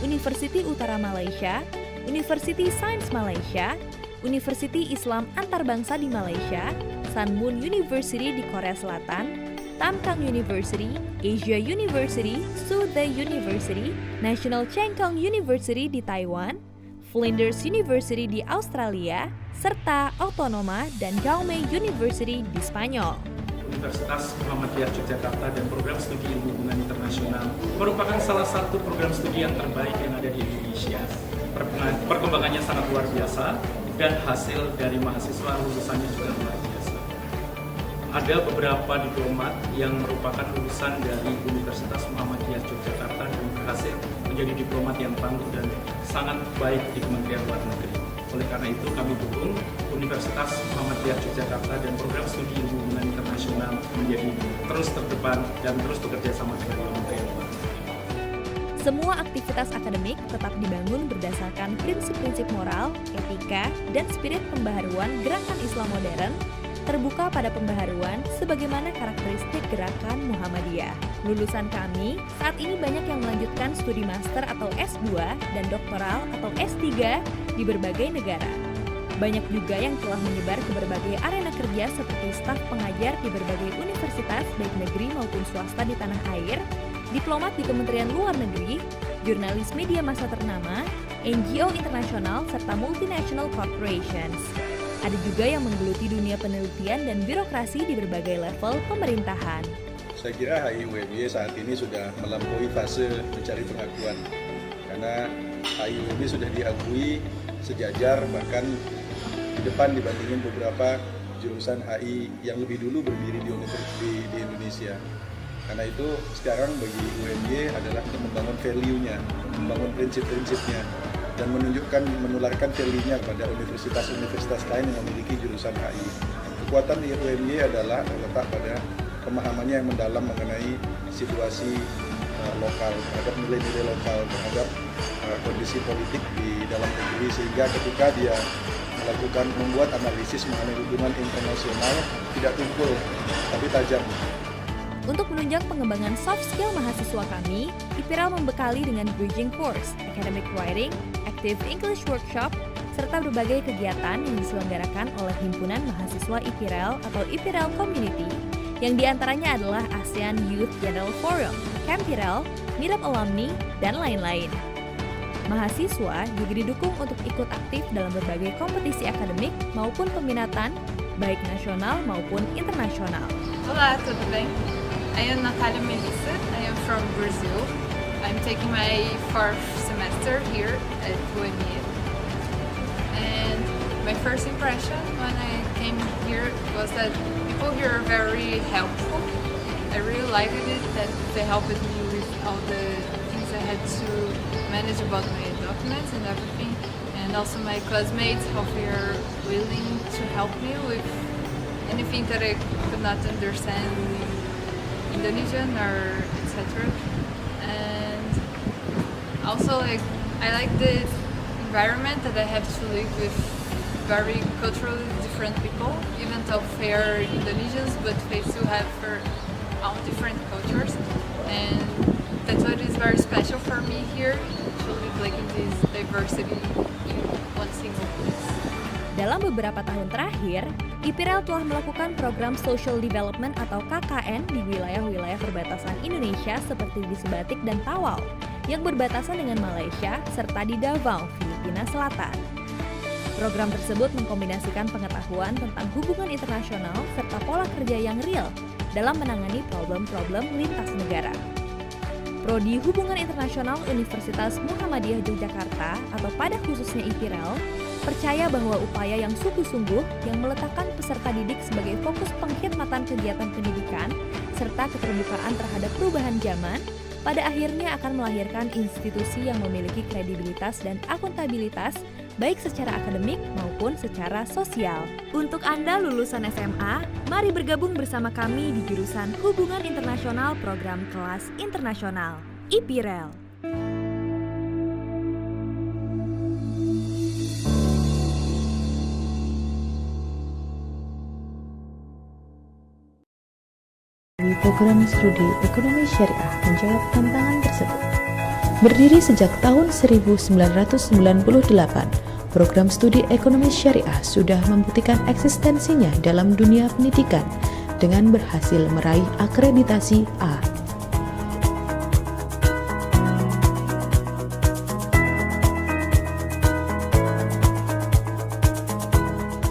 University Utara Malaysia, University Science Malaysia, University Islam Antarbangsa di Malaysia, Sun Moon University di Korea Selatan, Tamkang University, Asia University, Suzhou University, National Cheng Kung University di Taiwan, Flinders University di Australia, serta Autonoma dan Jaume University di Spanyol. Universitas Muhammadiyah Yogyakarta dan program studi ilmu hubungan internasional merupakan salah satu program studi yang terbaik yang ada di Indonesia. Perkembangannya sangat luar biasa dan hasil dari mahasiswa lulusannya juga luar biasa. Ada beberapa diplomat yang merupakan lulusan dari Universitas Muhammadiyah Yogyakarta dan berhasil menjadi diplomat yang tangguh dan sangat baik di Kementerian Luar Negeri. Oleh karena itu kami dukung Universitas Muhammadiyah Yogyakarta dan program studi ilmu hubungan internasional menjadi terus terdepan dan terus bekerja sama dengan Kementerian Luar Negeri. Semua aktivitas akademik tetap dibangun berdasarkan prinsip-prinsip moral, etika, dan spirit pembaharuan gerakan Islam modern, terbuka pada pembaharuan sebagaimana karakteristik gerakan Muhammadiyah. Lulusan kami saat ini banyak yang melanjutkan studi master atau S2 dan doktoral atau S3 di berbagai negara. Banyak juga yang telah menyebar ke berbagai arena kerja seperti staf pengajar di berbagai universitas baik negeri maupun swasta di tanah air, diplomat di Kementerian Luar Negeri, jurnalis media massa ternama, NGO internasional, serta multinational corporations. Ada juga yang menggeluti dunia penelitian dan birokrasi di berbagai level pemerintahan. Saya kira HI-UMY saat ini sudah melampaui fase mencari pengakuan. Karena HI-UMY sudah diakui sejajar bahkan di depan dibandingin beberapa jurusan HI yang lebih dulu berdiri di Indonesia. Karena itu sekarang bagi UMY adalah untuk membangun value-nya, membangun prinsip-prinsipnya, dan menularkan value-nya kepada universitas-universitas lain yang memiliki jurusan HI. Kekuatan di UMY adalah terletak pada pemahamannya yang mendalam mengenai situasi lokal, terhadap nilai-nilai lokal, terhadap kondisi politik di dalam negeri, sehingga ketika dia membuat analisis mengenai hubungan internasional tidak tumpul, tapi tajam. Untuk menunjang pengembangan soft skill mahasiswa kami, IPIRAL membekali dengan bridging course, academic writing, active English workshop, serta berbagai kegiatan yang diselenggarakan oleh Himpunan Mahasiswa IPIRAL atau IPIRAL Community, yang diantaranya adalah ASEAN Youth General Forum, Campiral, Meetup Alumni, dan lain-lain. Mahasiswa juga didukung untuk ikut aktif dalam berbagai kompetisi akademik maupun peminatan, baik nasional maupun internasional. Olá, tudo bem? I am Natália Melissa. I am from Brazil. I'm taking my 4th semester here at UMY. And my first impression when I came here was that people here are very helpful. I really liked it that they helped me with all the things I had to manage about my documents and everything. And also my classmates, how they are willing to help me with anything that I could not understand in Indonesian or etc. And also I like the environment that I have to live with very culturally different people, even though they are Indonesians, but they still have their own different cultures. And that's what is very special for me here, to live like in this diversity in one single place. Dalam beberapa tahun terakhir, IPIRAL telah melakukan program Social Development atau KKN di wilayah-wilayah perbatasan Indonesia seperti di Sebatik dan Tawau, yang berbatasan dengan Malaysia, serta di Davao, Filipina Selatan. Program tersebut mengkombinasikan pengetahuan tentang hubungan internasional serta pola kerja yang real dalam menangani problem-problem lintas negara. Prodi Hubungan Internasional Universitas Muhammadiyah Yogyakarta atau pada khususnya IPIRAL percaya bahwa upaya yang sungguh-sungguh yang meletakkan peserta didik sebagai fokus pengkhidmatan kegiatan pendidikan serta keterbukaan terhadap perubahan zaman pada akhirnya akan melahirkan institusi yang memiliki kredibilitas dan akuntabilitas baik secara akademik maupun secara sosial. Untuk Anda lulusan SMA, mari bergabung bersama kami di jurusan Hubungan Internasional Program Kelas Internasional, IPIRAL. Program studi ekonomi syariah menjawab tantangan tersebut. Berdiri sejak tahun 1998, program studi ekonomi syariah sudah membuktikan eksistensinya dalam dunia pendidikan dengan berhasil meraih akreditasi A.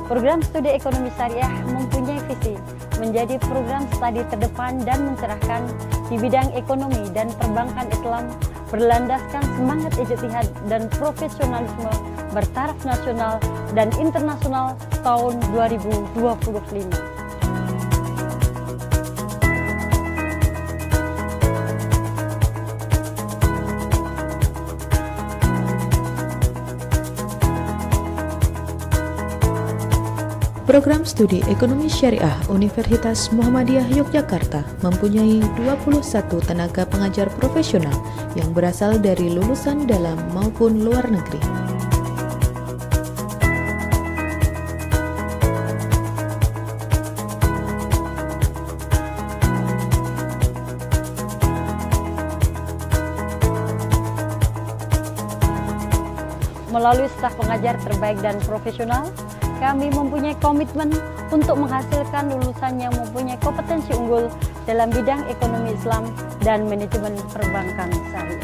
Program studi ekonomi syariah mempunyai visi menjadi program studi terdepan dan mencerahkan di bidang ekonomi dan perbankan Islam berlandaskan semangat ijtihad dan profesionalisme bertaraf nasional dan internasional tahun 2025. Program Studi Ekonomi Syariah Universitas Muhammadiyah Yogyakarta mempunyai 21 tenaga pengajar profesional yang berasal dari lulusan dalam maupun luar negeri. Melalui staf pengajar terbaik dan profesional, kami mempunyai komitmen untuk menghasilkan lulusan yang mempunyai kompetensi unggul dalam bidang ekonomi Islam dan manajemen perbankan syariah.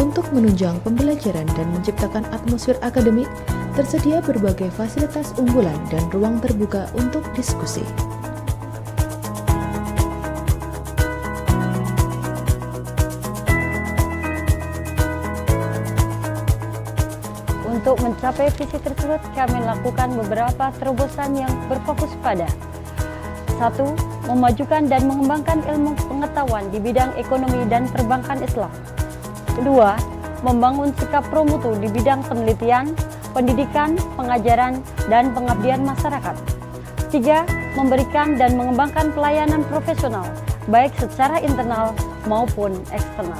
Untuk menunjang pembelajaran dan menciptakan atmosfer akademik, tersedia berbagai fasilitas unggulan dan ruang terbuka untuk diskusi. Untuk mencapai visi tersebut, kami lakukan beberapa terobosan yang berfokus pada 1. Memajukan dan mengembangkan ilmu pengetahuan di bidang ekonomi dan perbankan Islam. 2. Membangun sikap pro-mutu di bidang penelitian, pendidikan, pengajaran, dan pengabdian masyarakat. 3. Memberikan dan mengembangkan pelayanan profesional, baik secara internal maupun eksternal.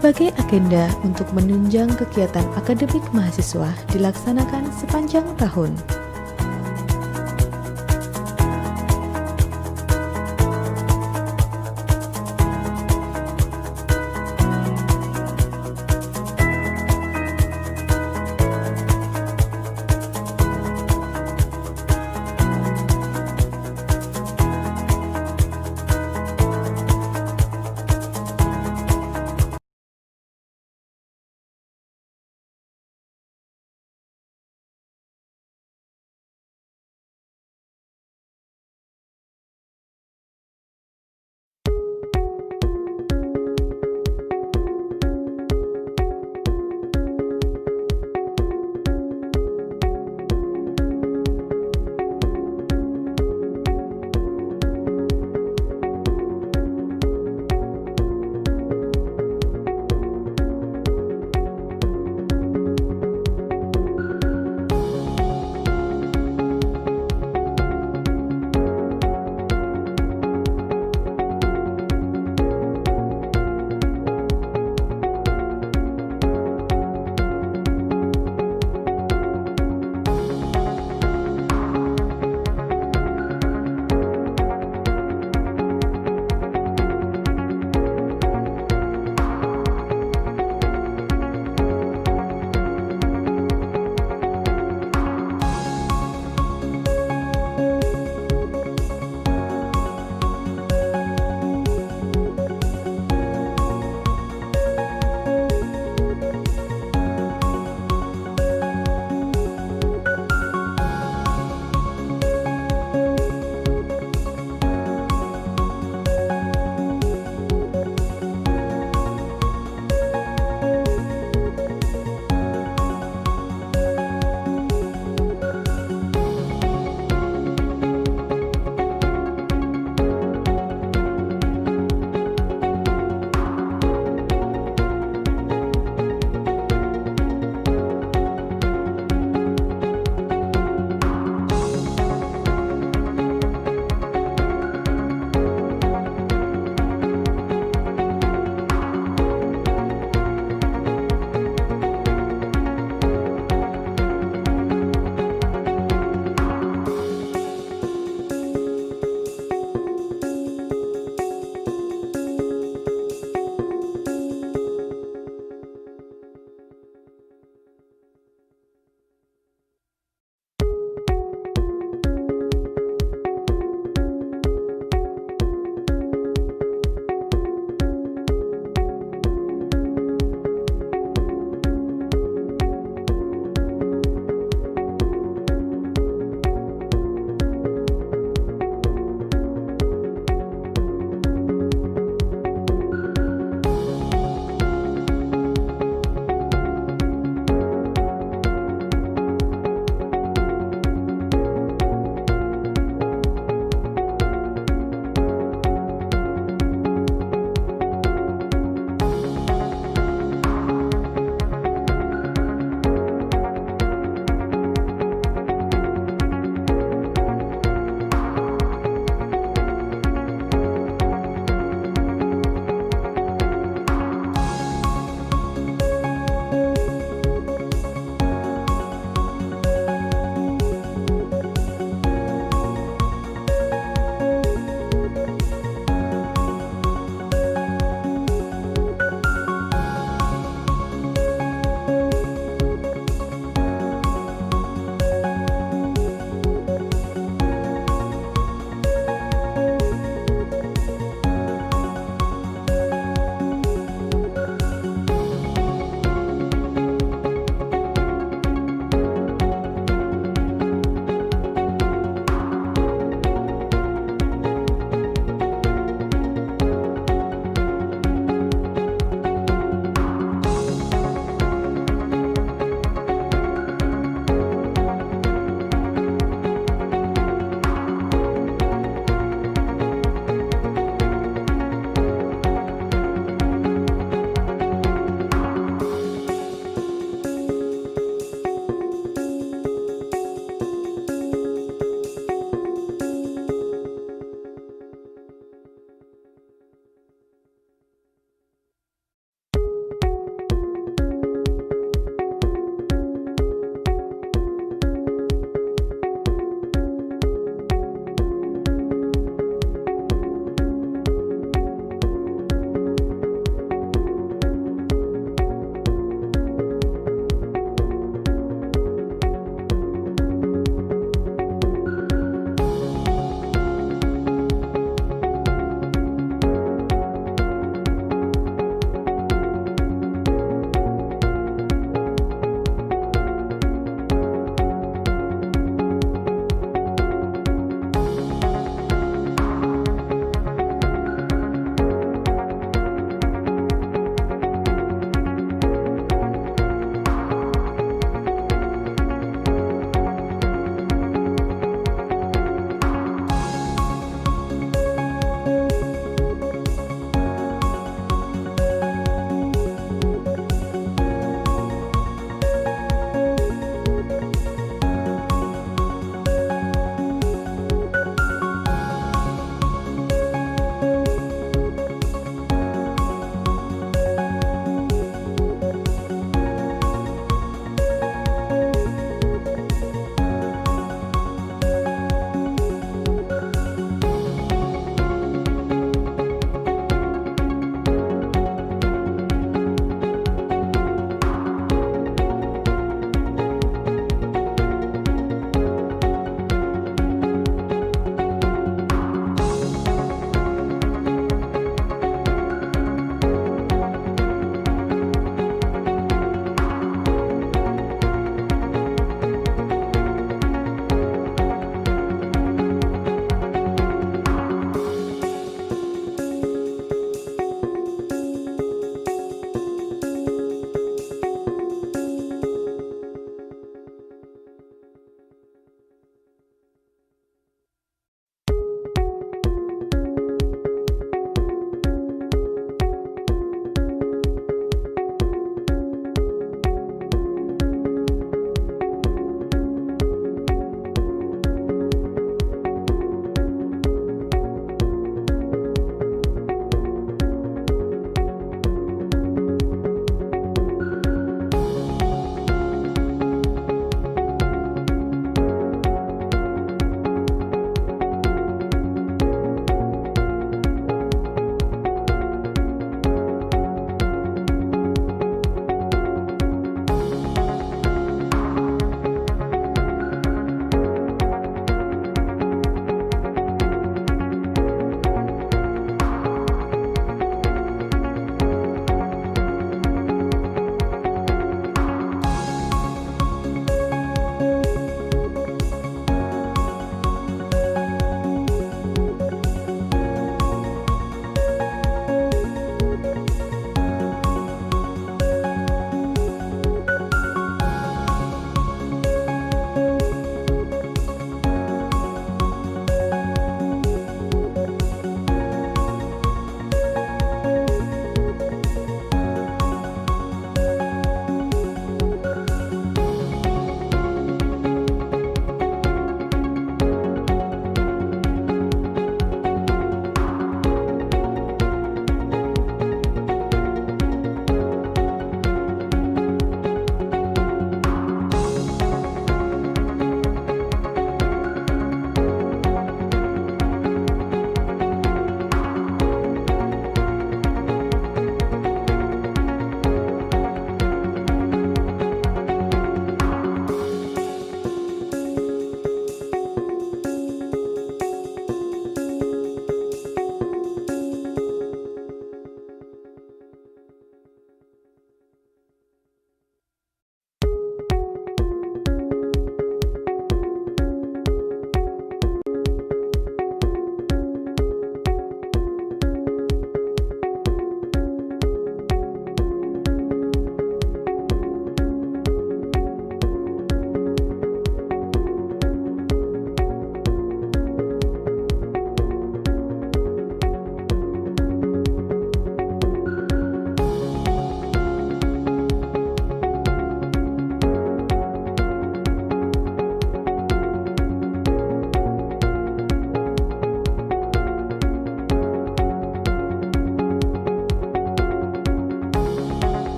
Berbagai agenda untuk menunjang kegiatan akademik mahasiswa dilaksanakan sepanjang tahun.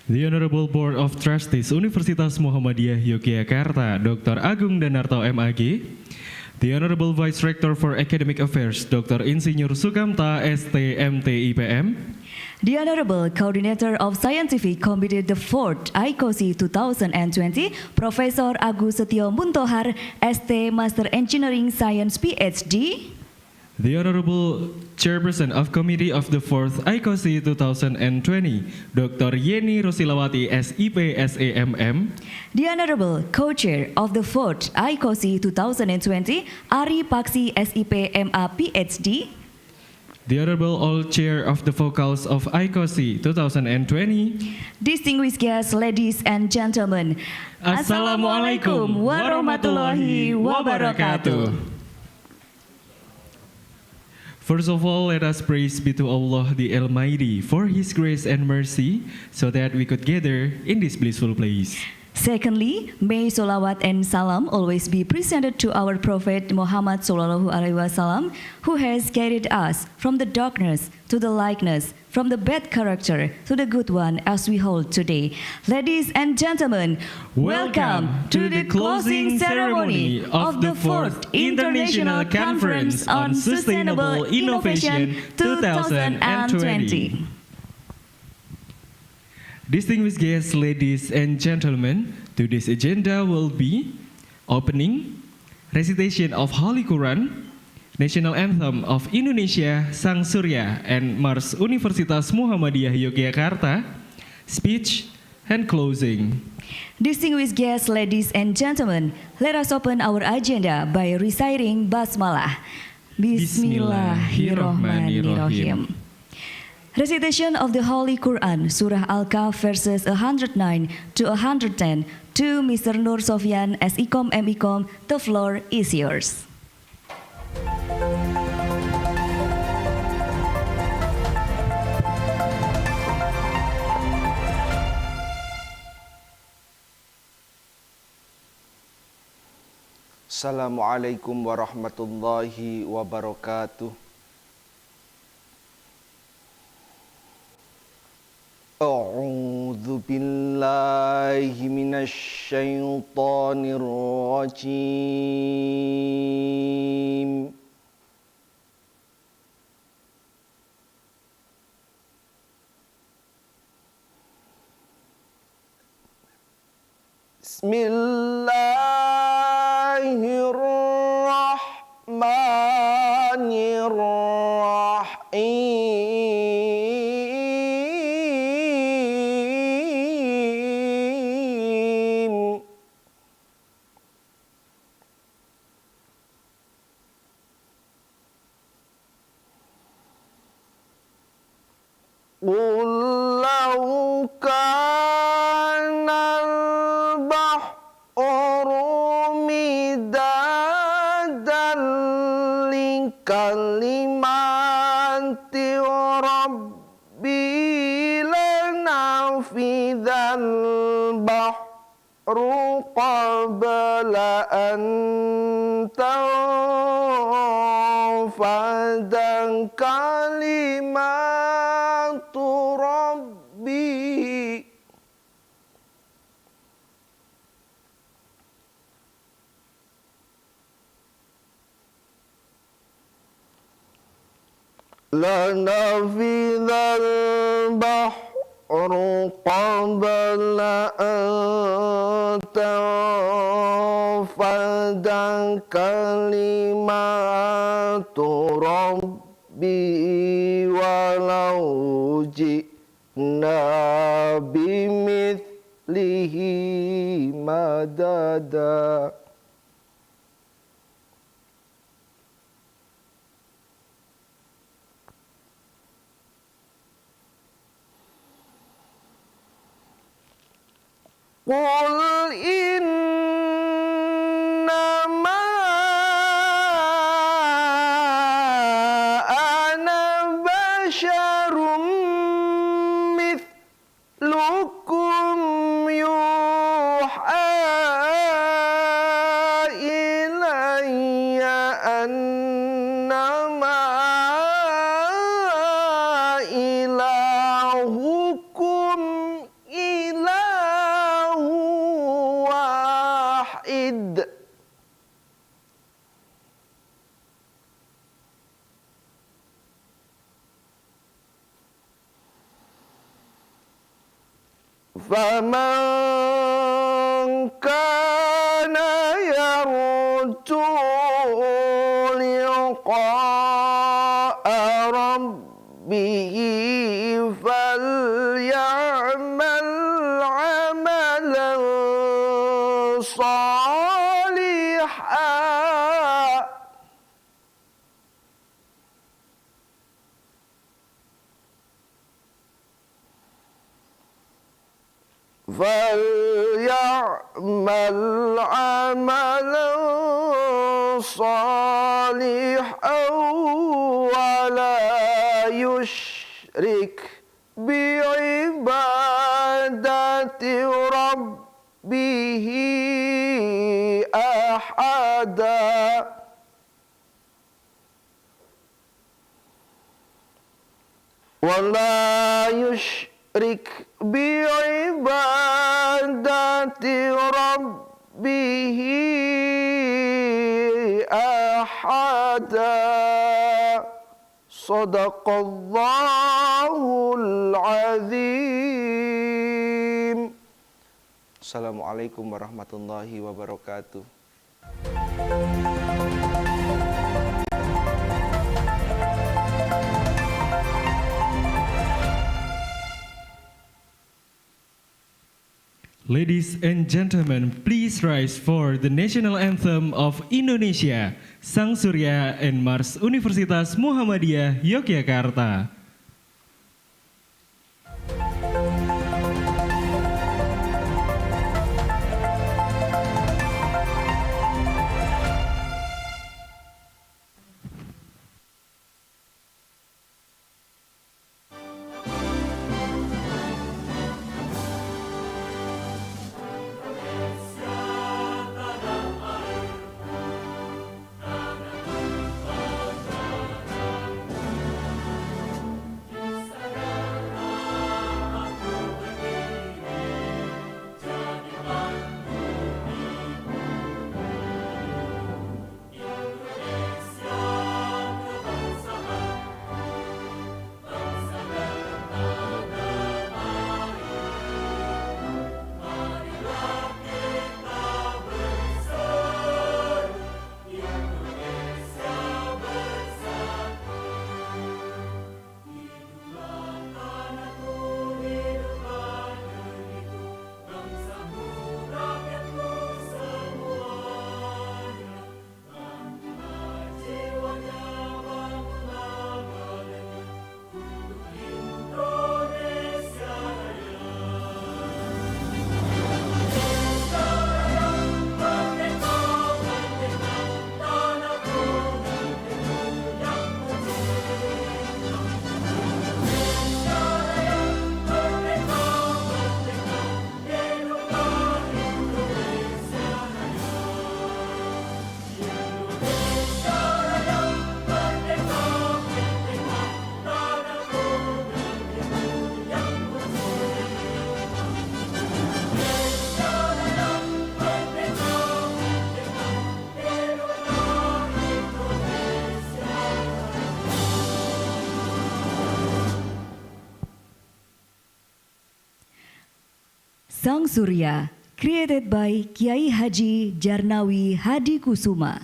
The Honorable Board of Trustees Universitas Muhammadiyah Yogyakarta, Dr. Agung Danarto MAG, the Honorable Vice Rector for Academic Affairs, Dr. Insinyur Sukamta STMT IPM, the Honorable Coordinator of Scientific Committee the 4th ICoSI 2020, Profesor Agus Setio Muntohar, ST Master Engineering Science PhD, the Honorable Chairperson of Committee of the 4th ICoSI 2020, Dr. Yeni Rosilawati SIP SAMM, the Honorable Co-Chair of the 4th ICoSI 2020, Ari Paksi SIP MA PhD, the Honorable All Chair of the Vocals of ICoSI 2020, distinguished guests, ladies and gentlemen, Assalamualaikum warahmatullahi wabarakatuh. First of all, let us praise be to Allah the Almighty for His grace and mercy, so that we could gather in this blissful place. Secondly, may solawat and salam always be presented to our Prophet Muhammad Sallallahu Alaihi Wasallam, who has guided us from the darkness to the likeness, from the bad character to the good one as we hold today. Ladies and gentlemen, welcome to the closing ceremony of the 4th International Conference on Sustainable Innovation 2020. Distinguished guests, ladies and gentlemen, today's agenda will be opening, recitation of Holy Quran, National Anthem of Indonesia, Sang Surya, and Mars Universitas Muhammadiyah Yogyakarta, speech, and closing. Distinguished guests, ladies and gentlemen, let us open our agenda by reciting Basmalah. Bismillahirrahmanirrahim. Recitation of the Holy Quran, Surah Al-Kahf, verses 109 to 110, to Mr. Nur Sofyan as ICOM MICOM, the floor is yours. Assalamualaikum warahmatullahi wabarakatuh. A'udzu billahi minasy syaithanir rajim. Bismillahirrahmanirrahim. Qul law kana al-bahru midadan li kalimati rabbi lanafidhal bahru qabla an tanfada kalimatu rabbi. Lanafidhal bahru qabla an tanfada kalimatu rabbi walau ji'na bimithlihi madada. Qul innama ana basyarum mithlukum yuha ilayya annama ilahukum فمن كان يرجو لقاء ربه فليعمل عملا صالحا فليعمل عملا صالحا ولا يشرك بعبادة ربه أحدا ولا يشرك بعبادة ربه أحدا صدق الله العظيم. Assalamualaikum warahmatullahi wabarakatuh. Ladies and gentlemen, please rise for the national anthem of Indonesia, Sang Surya and Mars Universitas Muhammadiyah, Yogyakarta. Sang Surya, created by Kiai Haji Jarnawi Hadi Kusuma.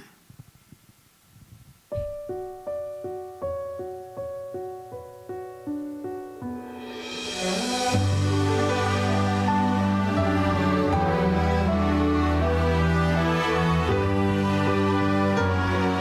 Sang Surya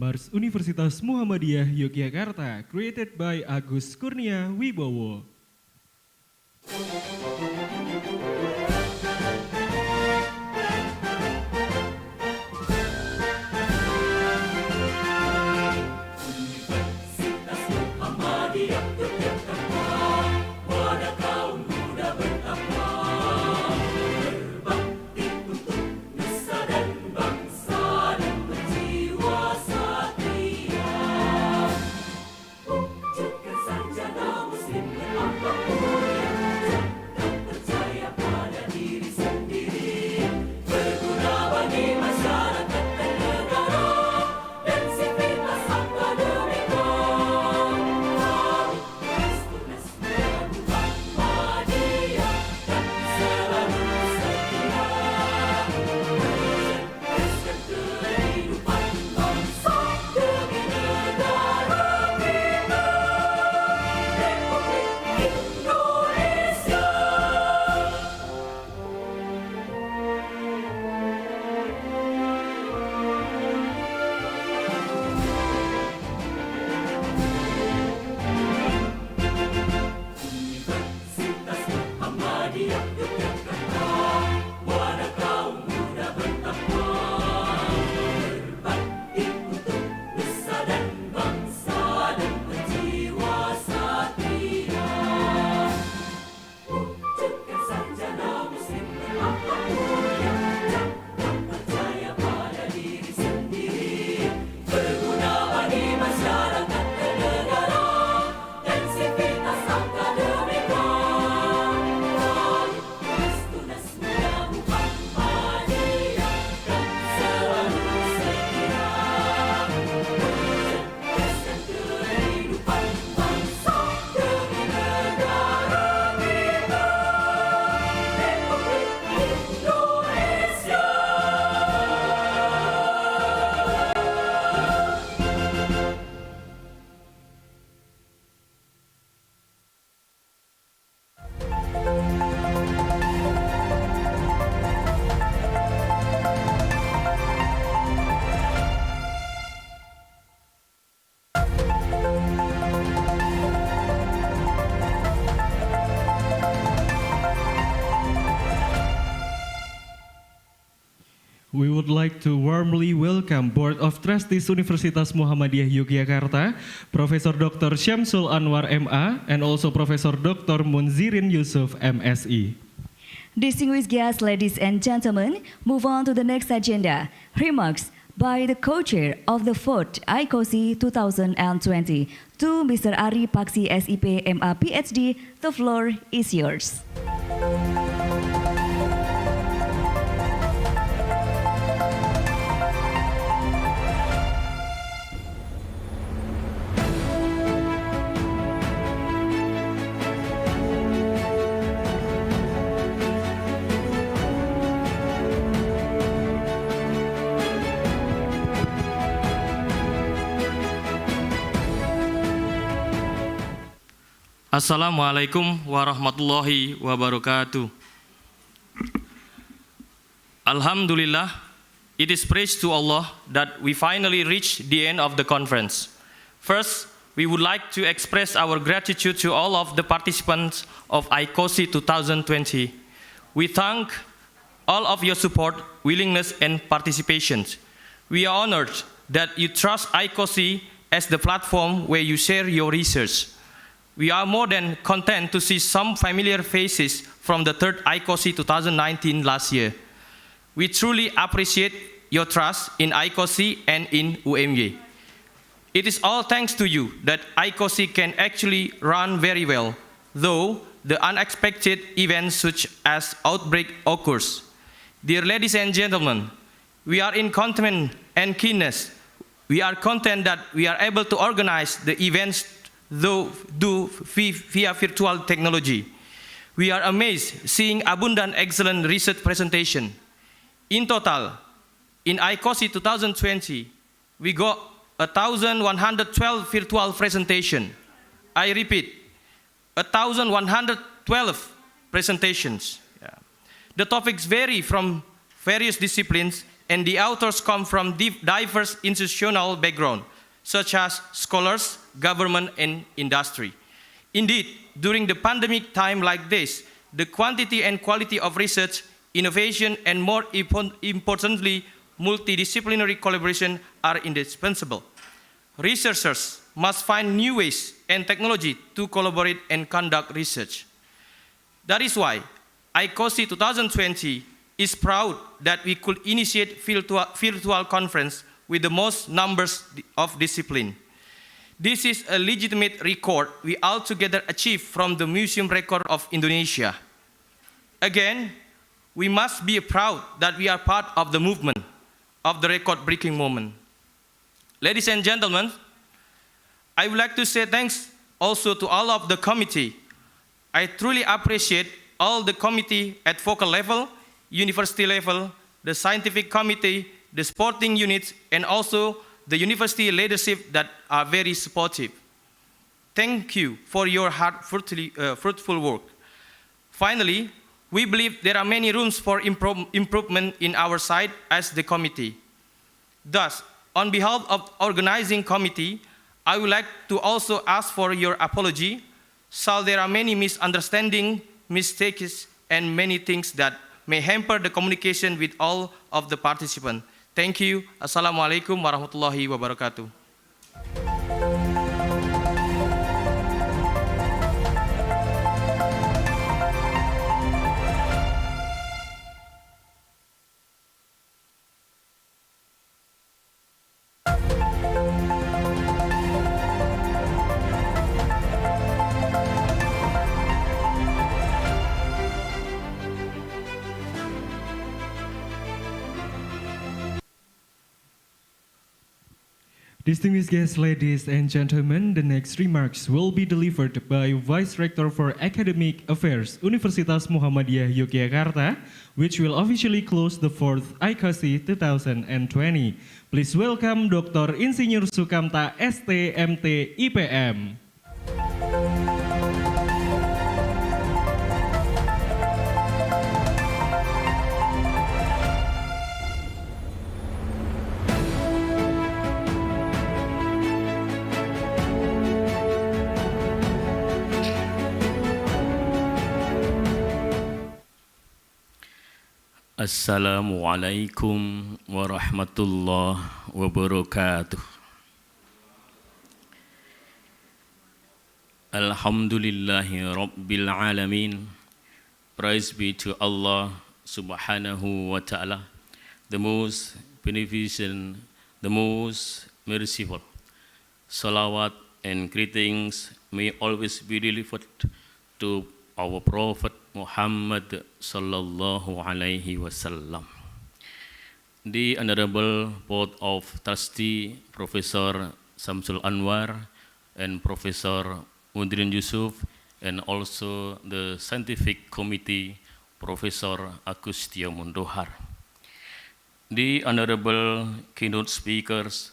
Mars Universitas Muhammadiyah Yogyakarta, created by Agus Kurnia Wibowo. We would like to warmly welcome Board of Trustees Universitas Muhammadiyah Yogyakarta, Profesor Dr. Syamsul Anwar MA, and also Profesor Dr. Munzirin Yusuf MSI. Distinguished guests, ladies and gentlemen, move on to the next agenda. Remarks by the co-chair of the 4th ICoSI 2020 to Mr. Ari Paksi SIP MA PhD. The floor is yours. Assalamualaikum warahmatullahi wabarakatuh. Alhamdulillah, it is praise to Allah that we finally reached the end of the conference. First, we would like to express our gratitude to all of the participants of ICoSI 2020. We thank all of your support, willingness, and participation. We are honored that you trust ICoSI as the platform where you share your research. We are more than content to see some familiar faces from the 3rd ICoSI 2019 last year. We truly appreciate your trust in ICoSI and in UMY. It is all thanks to you that ICoSI can actually run very well, though the unexpected events such as outbreak occurs. Dear ladies and gentlemen, we are in contentment and keenness. We are content that we are able to organize the events via virtual technology. We are amazed seeing abundant excellent research presentation. In total, in ICoSI 2020, we got 1,112 virtual presentation. I repeat, 1,112 presentations. The topics vary from various disciplines and the authors come from diverse institutional backgrounds, such as scholars, government, and industry. Indeed, during the pandemic time like this, the quantity and quality of research, innovation, and more importantly, multidisciplinary collaboration are indispensable. Researchers must find new ways and technology to collaborate and conduct research. That is why ICoSI 2020 is proud that we could initiate virtual conference with the most numbers of discipline. This is a legitimate record we altogether achieved from the Museum Record of Indonesia. Again, we must be proud that we are part of the movement of the record-breaking moment. Ladies and gentlemen, I would like to say thanks also to all of the committee. I truly appreciate all the committee at focal level, university level, the scientific committee, the sporting units, and also the university leadership that are very supportive. Thank you for your fruitful work. Finally, we believe there are many rooms for improvement in our side as the committee. Thus, on behalf of organizing committee, I would like to also ask for your apology, so there are many misunderstandings, mistakes, and many things that may hamper the communication with all of the participants. Thank you. Assalamualaikum warahmatullahi wabarakatuh. Distinguished guests, ladies and gentlemen, the next remarks will be delivered by Vice Rector for Academic Affairs, Universitas Muhammadiyah Yogyakarta, which will officially close the 4th ICoSI 2020. Please welcome Dr. Insinyur Sukamta, ST.MT, IPM. Assalamualaikum warahmatullahi wabarakatuh. Alhamdulillahi rabbil alamin. Praise be to Allah subhanahu wa ta'ala, the most beneficent, the most merciful. Salawat and greetings may always be delivered to our Prophet Muhammad sallallahu alaihi wasallam. The Honorable Board of Trustee, Professor Samsul Anwar and Professor Mudrin Yusuf, and also the Scientific Committee, Professor Agus Mundohar. The Honorable Keynote Speakers,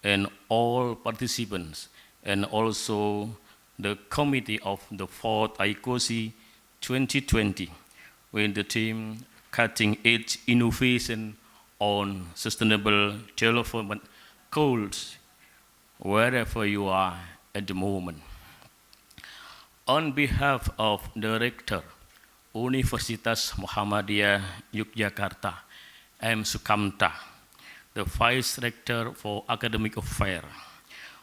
and all participants, and also the committee of the 4th ICoSI 2020 with the theme Cutting Edge Innovation on Sustainable Development Goals, wherever you are at the moment. On behalf of the Rector, Universitas Muhammadiyah Yogyakarta, I am Sukamta, the Vice Rector for Academic Affairs,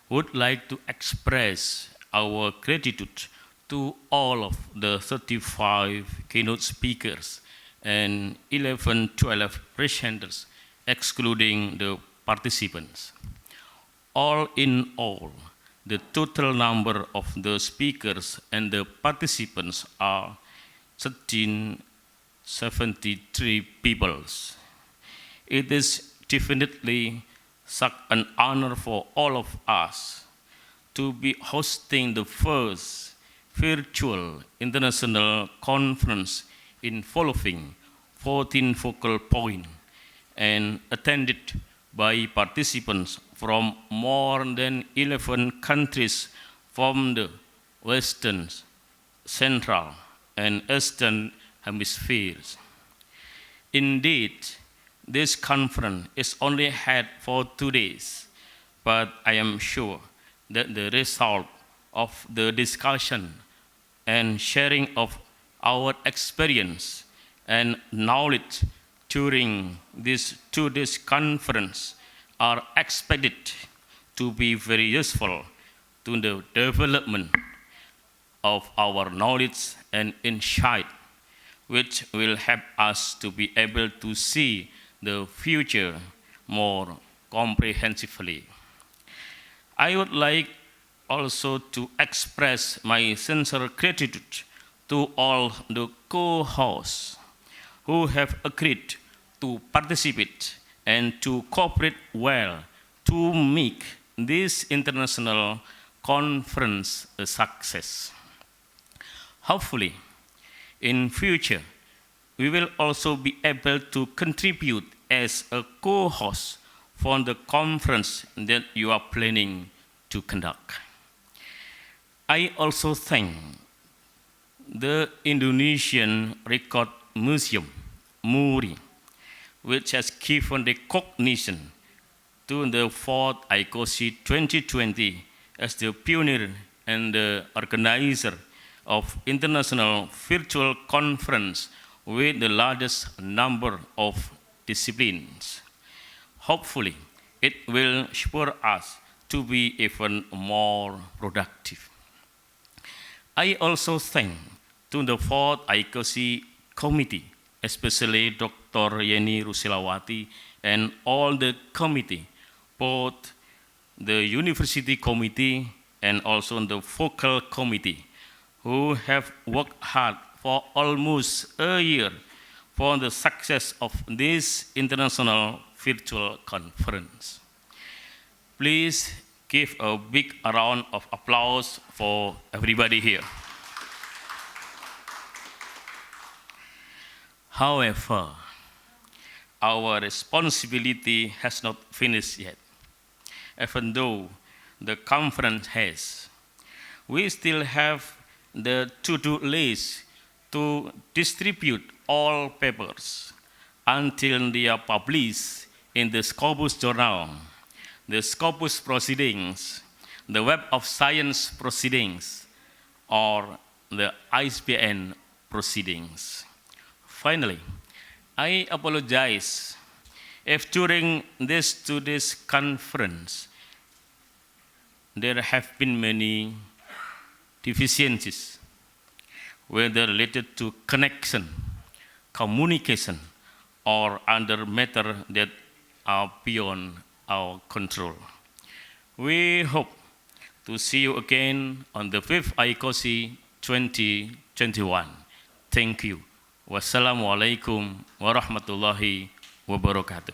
would like to express our gratitude to all of the 35 keynote speakers and 12 presenters, excluding the participants. All in all, the total number of the speakers and the participants are 1373 people. It is definitely such an honor for all of us to be hosting the first virtual international conference in following 14 focal points and attended by participants from more than 11 countries from the Western, Central, and Eastern hemispheres. Indeed, this conference is only held for 2 days, but I am sure that the result of the discussion and sharing of our experience and knowledge during this 2 days conference are expected to be very useful to the development of our knowledge and insight, which will help us to be able to see the future more comprehensively. I would like also to express my sincere gratitude to all the co-hosts who have agreed to participate and to cooperate well to make this international conference a success. Hopefully, in future, we will also be able to contribute as a co-host for the conference that you are planning to conduct. I also thank the Indonesian Record Museum, MURI, which has given recognition to the 4th ICoSI 2020 as the pioneer and the organizer of international virtual conference with the largest number of disciplines. Hopefully, it will spur us to be even more productive. I also thank to the 4th ICoSI committee, especially Dr. Yeni Rusilawati and all the committee, both the university committee and also the focal committee, who have worked hard for almost a year for the success of this international virtual conference. Please give a big round of applause for everybody here. However, our responsibility has not finished yet. Even though the conference has, we still have the to-do list to distribute all papers until they are published in the Scopus Journal, the Scopus Proceedings, the Web of Science Proceedings, or the ISBN Proceedings. Finally, I apologize if during this 2 days conference there have been many deficiencies, whether related to connection, communication, or other matters that are beyond our control. We hope to see you again on the 5th ICoSI 2021. Thank you. Wassalamualaikum warahmatullahi wabarakatuh.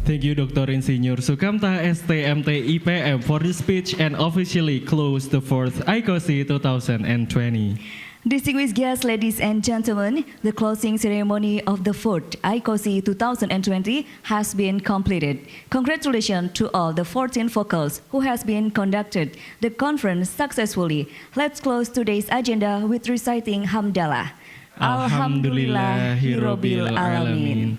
Thank you, Dr. Insinyur Sukamta, STMT IPM, for the speech and officially close the 4th ICoSI 2020. Distinguished guests, ladies and gentlemen, the closing ceremony of the 4th ICoSI 2020 has been completed. Congratulations to all the 14 focals who has been conducted the conference successfully. Let's close today's agenda with reciting Hamdalah. Alhamdulillahirabbil alamin.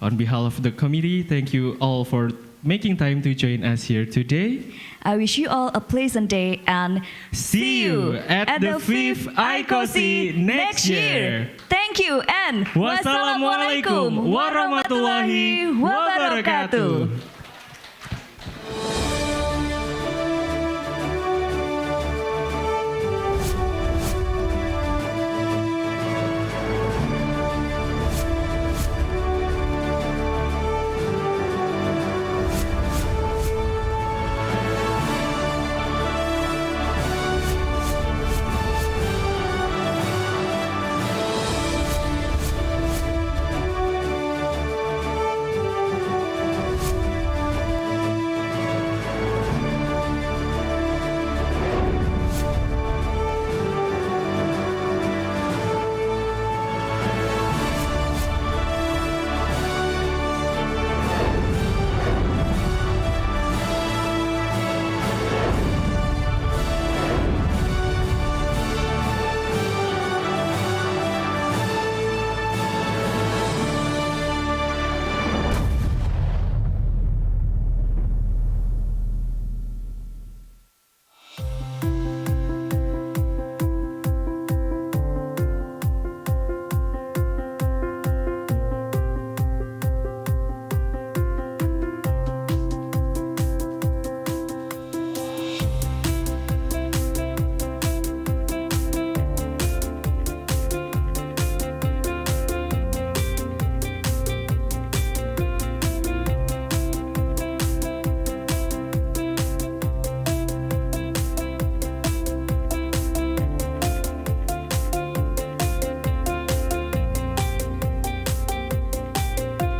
On behalf of the committee, thank you all for making time to join us here today. I wish you all a pleasant day and see you at the 5th ICoSI next year. Thank Thank you and wassalamualaikum warahmatullahi wabarakatuh.